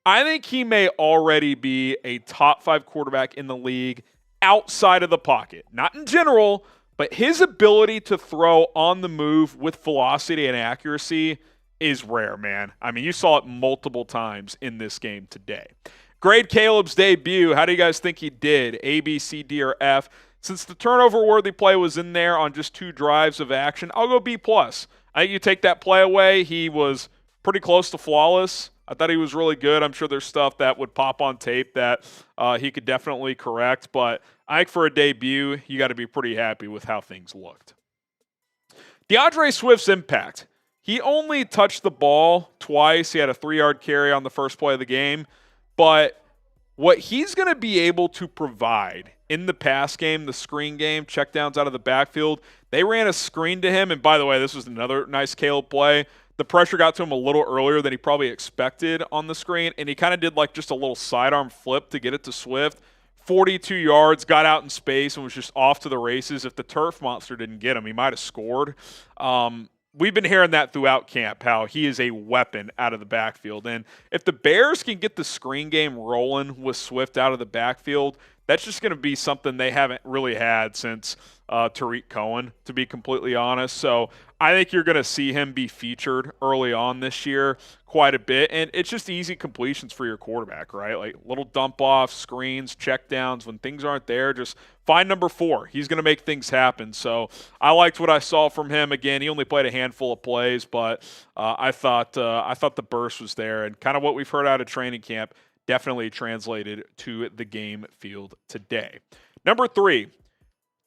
I think he may already be a top 5 quarterback in the league outside of the pocket. Not in general, but his ability to throw on the move with velocity and accuracy is rare, man. I mean, you saw it multiple times in this game today. Grade Caleb's debut. How do you guys think he did? A, B, C, D, or F? Since the turnover-worthy play was in there on just 2 drives of action, I'll go B+. I think you take that play away, he was pretty close to flawless. I thought he was really good. I'm sure there's stuff that would pop on tape that he could definitely correct, but I think for a debut, you got to be pretty happy with how things looked. DeAndre Swift's impact. He only touched the ball twice. He had a 3-yard carry on the first play of the game, but what he's going to be able to provide in the pass game, the screen game, checkdowns out of the backfield, they ran a screen to him, and by the way, this was another nice Caleb play. The pressure got to him a little earlier than he probably expected on the screen, and he kind of did like just a little sidearm flip to get it to Swift. 42 yards, got out in space, and was just off to the races. If the turf monster didn't get him, he might have scored. We've been hearing that throughout camp, how he is a weapon out of the backfield. And if the Bears can get the screen game rolling with Swift out of the backfield, that's just going to be something they haven't really had since Tyrique Cohen, to be completely honest. So I think you're going to see him be featured early on this year quite a bit. And it's just easy completions for your quarterback, right? Like little dump-offs, screens, checkdowns. When things aren't there, just find number 4. He's going to make things happen. So I liked what I saw from him. Again, he only played a handful of plays, but I thought the burst was there. And kind of what we've heard out of training camp definitely translated to the game field today. Number 3,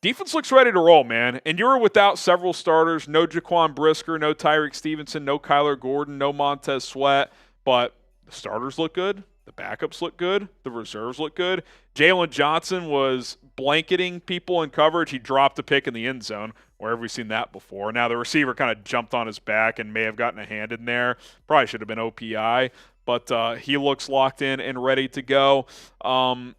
defense looks ready to roll, man. And you were without several starters. No Jaquan Brisker, no Tyrique Stevenson, no Kyler Gordon, no Montez Sweat. But the starters look good. The backups look good. The reserves look good. Jalen Johnson was blanketing people in coverage. He dropped a pick in the end zone. Where have we seen that before? Now the receiver kind of jumped on his back and may have gotten a hand in there. Probably should have been OPI. But he looks locked in and ready to go. I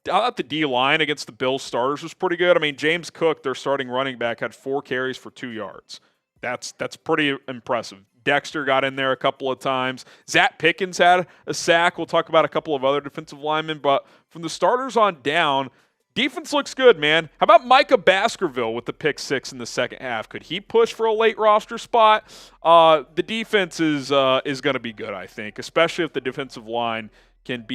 thought the D-line against the Bills starters was pretty good. I mean, James Cook, their starting running back, had 4 carries for 2 yards. That's pretty impressive. Dexter got in there a couple of times. Zach Pickens had a sack. We'll talk about a couple of other defensive linemen. But from the starters on down, defense looks good, man. How about Micah Baskerville with the pick 6 in the second half? Could he push for a late roster spot? The defense is going to be good, I think, especially if the defensive line can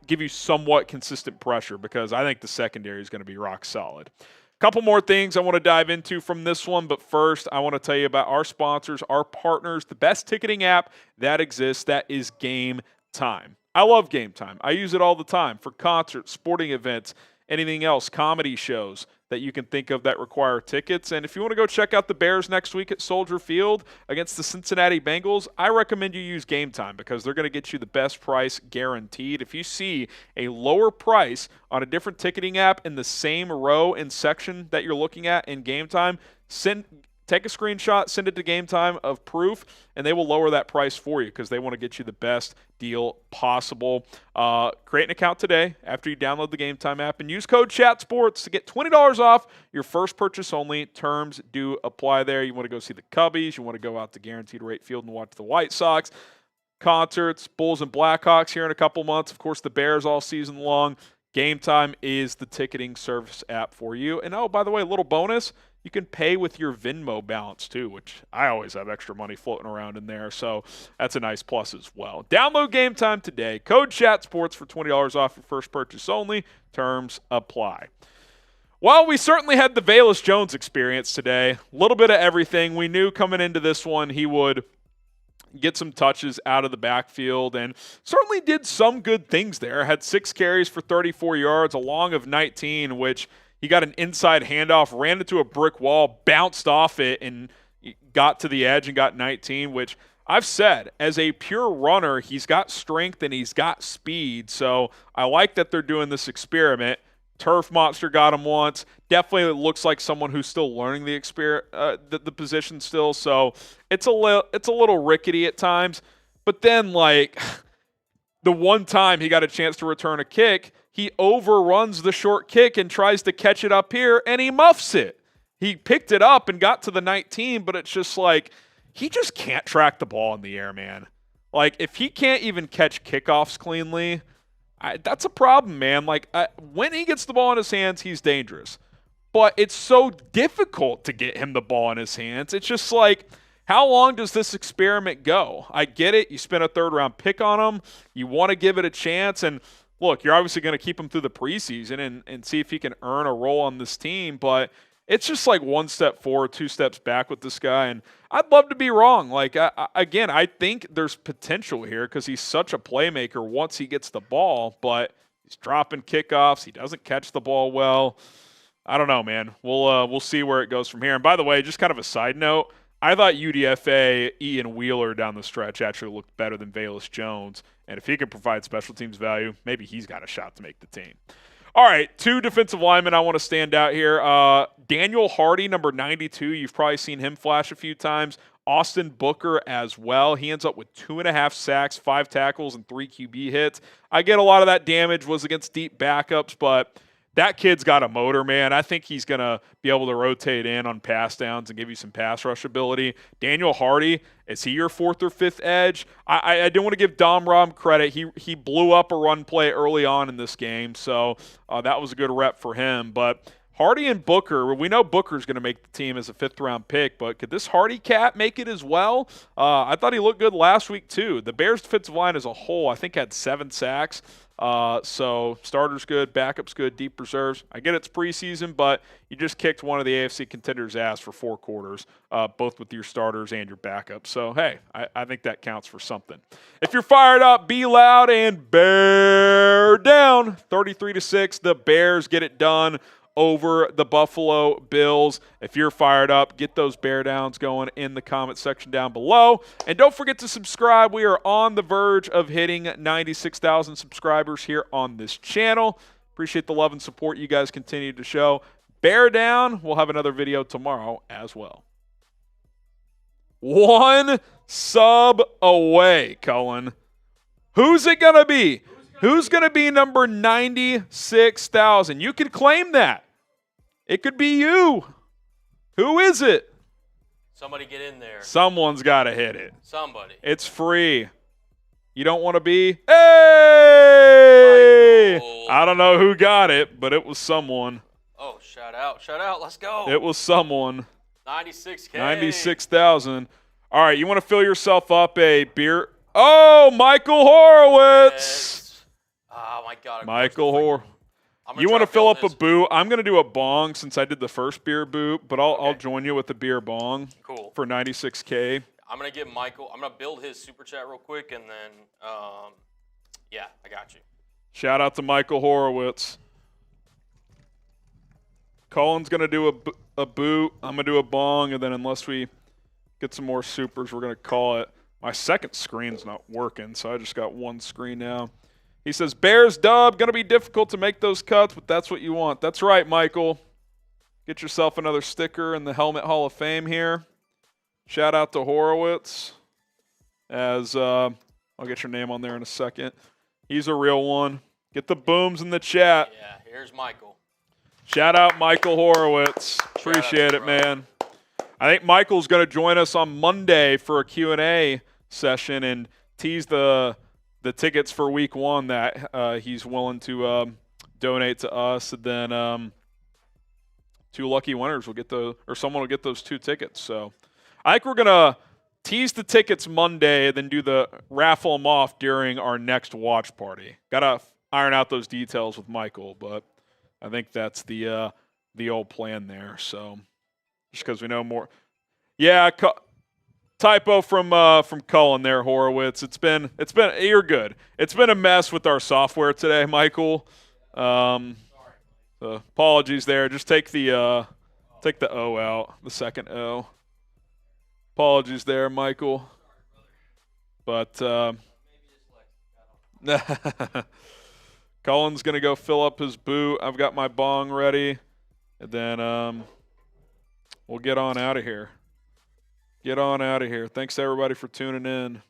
give you somewhat consistent pressure, because I think the secondary is going to be rock solid. Couple more things I want to dive into from this one, but first I want to tell you about our sponsors, our partners, the best ticketing app that exists. That is Game Time. I love Game Time. I use it all the time for concerts, sporting events, anything else, comedy shows that you can think of that require tickets. And if you want to go check out the Bears next week at Soldier Field against the Cincinnati Bengals, I recommend you use Game Time, because they're going to get you the best price guaranteed. If you see a lower price on a different ticketing app in the same row and section that you're looking at in Game Time, take a screenshot, send it to Game Time of proof, and they will lower that price for you, because they want to get you the best deal possible. Create an account today after you download the Game Time app and use code CHATSPORTS to get $20 off your first purchase only. Terms do apply there. You want to go see the Cubbies. You want to go out to Guaranteed Rate Field and watch the White Sox. Concerts, Bulls and Blackhawks here in a couple months. Of course, the Bears all season long. Game Time is the ticketing service app for you. And oh, by the way, a little bonus. You can pay with your Venmo balance too, which I always have extra money floating around in there, so that's a nice plus as well. Download Game Time today. Code CHATSPORTS for $20 off your first purchase only. Terms apply. Well, we certainly had the Velus Jones experience today. A little bit of everything. We knew coming into this one he would get some touches out of the backfield, and certainly did some good things there. Had 6 carries for 34 yards, a long of 19, which he got an inside handoff, ran into a brick wall, bounced off it, and got to the edge and got 19, which I've said, as a pure runner, he's got strength and he's got speed. So I like that they're doing this experiment. Turf Monster got him once. Definitely looks like someone who's still learning the position still. So it's a little rickety at times. But then, like, the one time he got a chance to return a kick, he overruns the short kick and tries to catch it up here, and he muffs it. He picked it up and got to the 19, but it's just like, he just can't track the ball in the air, man. Like, if he can't even catch kickoffs cleanly, that's a problem, man. Like, when he gets the ball in his hands, he's dangerous. but it's so difficult to get him the ball in his hands. It's just like, how long does this experiment go? I get it. You spent a third-round pick on him. You want to give it a chance. And, look, you're obviously going to keep him through the preseason and see if he can earn a role on this team. But it's just like one step forward, two steps back with this guy. And I'd love to be wrong. Like, again, I think there's potential here because he's such a playmaker once he gets the ball. But he's dropping kickoffs. He doesn't catch the ball well. I don't know, man. We'll see where it goes from here. And by the way, just kind of a side note, I thought UDFA Ian Wheeler down the stretch actually looked better than Velus Jones. And if he can provide special teams value, maybe he's got a shot to make the team. All right, 2 defensive linemen I want to stand out here. Daniel Hardy, number 92. You've probably seen him flash a few times. Austin Booker as well. He ends up with 2.5 sacks, 5 tackles, and 3 QB hits. I get a lot of that damage was against deep backups, but that kid's got a motor, man. I think he's going to be able to rotate in on pass downs and give you some pass rush ability. Daniel Hardy, is he your 4th or 5th edge? I do want to give Dom Rom credit. He blew up a run play early on in this game, so that was a good rep for him. But Hardy and Booker, we know Booker's going to make the team as a 5th-round pick, but could this Hardy cat make it as well? I thought he looked good last week too. The Bears' defensive line as a whole, I think, had 7 sacks. So starters good, backups good, deep reserves. I get it's preseason, but you just kicked one of the AFC contenders' ass for 4 quarters, both with your starters and your backups. So, hey, I think that counts for something. If you're fired up, be loud and bear down. 33-6, the Bears get it done over the Buffalo Bills. If you're fired up, get those bear downs going in the comment section down below. And don't forget to subscribe. We are on the verge of hitting 96,000 subscribers here on this channel. Appreciate the love and support you guys continue to show. Bear down. We'll have another video tomorrow as well. 1 sub away, Cullen. Who's it going to be? Who's going to be number 96,000? You can claim that. It could be you. Who is it? Somebody get in there. Someone's got to hit it. Somebody. It's free. You don't want to be? Hey! Michael. I don't know who got it, but it was someone. Oh, shout out. Shout out. Let's go. It was someone. 96K. 96,000. All right, you want to fill yourself up a beer? Oh, Michael Horowitz. Yes. Oh, my God. Michael Horowitz. You want to fill up a boot? I'm going to do a bong since I did the first beer boot, but I'll join you with the beer bong. Cool. For 96K. I'm going to get Michael. I'm going to build his super chat real quick, and then, yeah, I got you. Shout out to Michael Horowitz. Cullen's going to do a boot. I'm going to do a bong, and then unless we get some more supers, we're going to call it. My second screen's not working, so I just got one screen now. He says, Bears dub, going to be difficult to make those cuts, but that's what you want. That's right, Michael. Get yourself another sticker in the Helmet Hall of Fame here. Shout out to Horowitz. As I'll get your name on there in a second. He's a real one. Get the booms in the chat. Yeah, here's Michael. Shout out Michael Horowitz. Appreciate it, man. I think Michael's going to join us on Monday for a Q&A session and tease the tickets for week 1 that he's willing to donate to us. And then 2 lucky winners will get someone will get those 2 tickets. So I think we're going to tease the tickets Monday and then do the raffle them off during our next watch party. Got to iron out those details with Michael, but I think that's the old plan there. So just because we know more. Yeah, typo from Cullen there, Horowitz. It's been you're good. It's been a mess with our software today, Michael. Apologies there. Just take the O out, the second O. Apologies there, Michael. But Cullen's gonna go fill up his boot. I've got my bong ready, and then we'll get on out of here. Get on out of here. Thanks, everybody, for tuning in.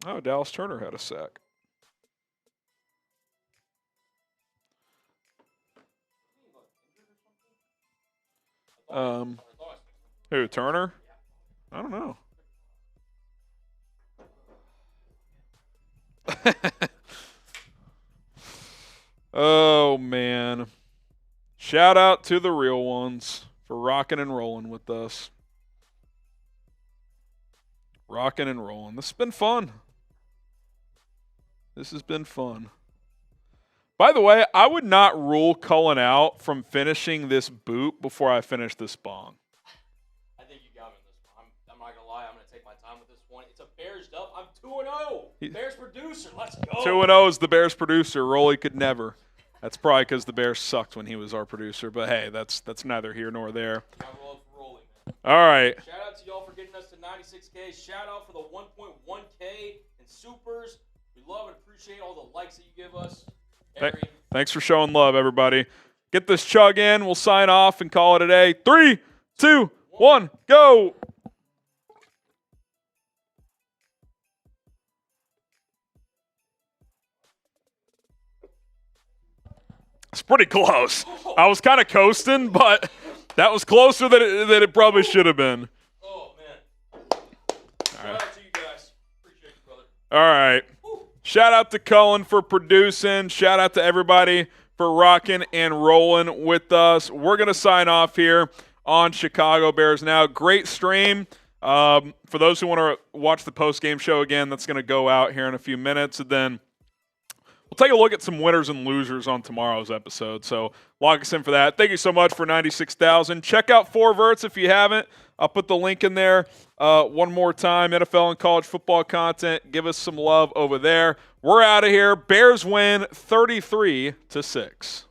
Oh, Dallas Turner had a sack. Who, Turner? I don't know. Oh, man. Shout out to the real ones for rocking and rolling with us. Rocking and rolling. This has been fun. This has been fun. By the way, I would not rule Cullen out from finishing this boot before I finish this bong. I think you got me in this one. I'm not going to lie. I'm going to take my time with this one. It's a Bears dub. I'm 2-0. Bears producer. Let's go. 2-0 is the Bears producer. Rolly could never. That's probably because the Bears sucked when he was our producer. But, hey, that's neither here nor there. I roll for Rolly, man. All right. Shout out to y'all for getting us to 96K. Shout out for the 1.1K and supers. We love and appreciate all the likes that you give us. Thanks for showing love, everybody. Get this chug in. We'll sign off and call it a day. 3, 2, 1, go. It's pretty close. I was kind of coasting, but that was closer than it probably should have been. Oh, man. Shout out to you guys. Appreciate you, brother. All right. Shout out to Cullen for producing. Shout out to everybody for rocking and rolling with us. We're going to sign off here on Chicago Bears Now. Great stream. For those who want to watch the post-game show again, that's going to go out here in a few minutes. And then we'll take a look at some winners and losers on tomorrow's episode. So log us in for that. Thank you so much for 96,000. Check out 4Verts if you haven't. I'll put the link in there one more time. NFL and college football content. Give us some love over there. We're out of here. Bears win 33-6.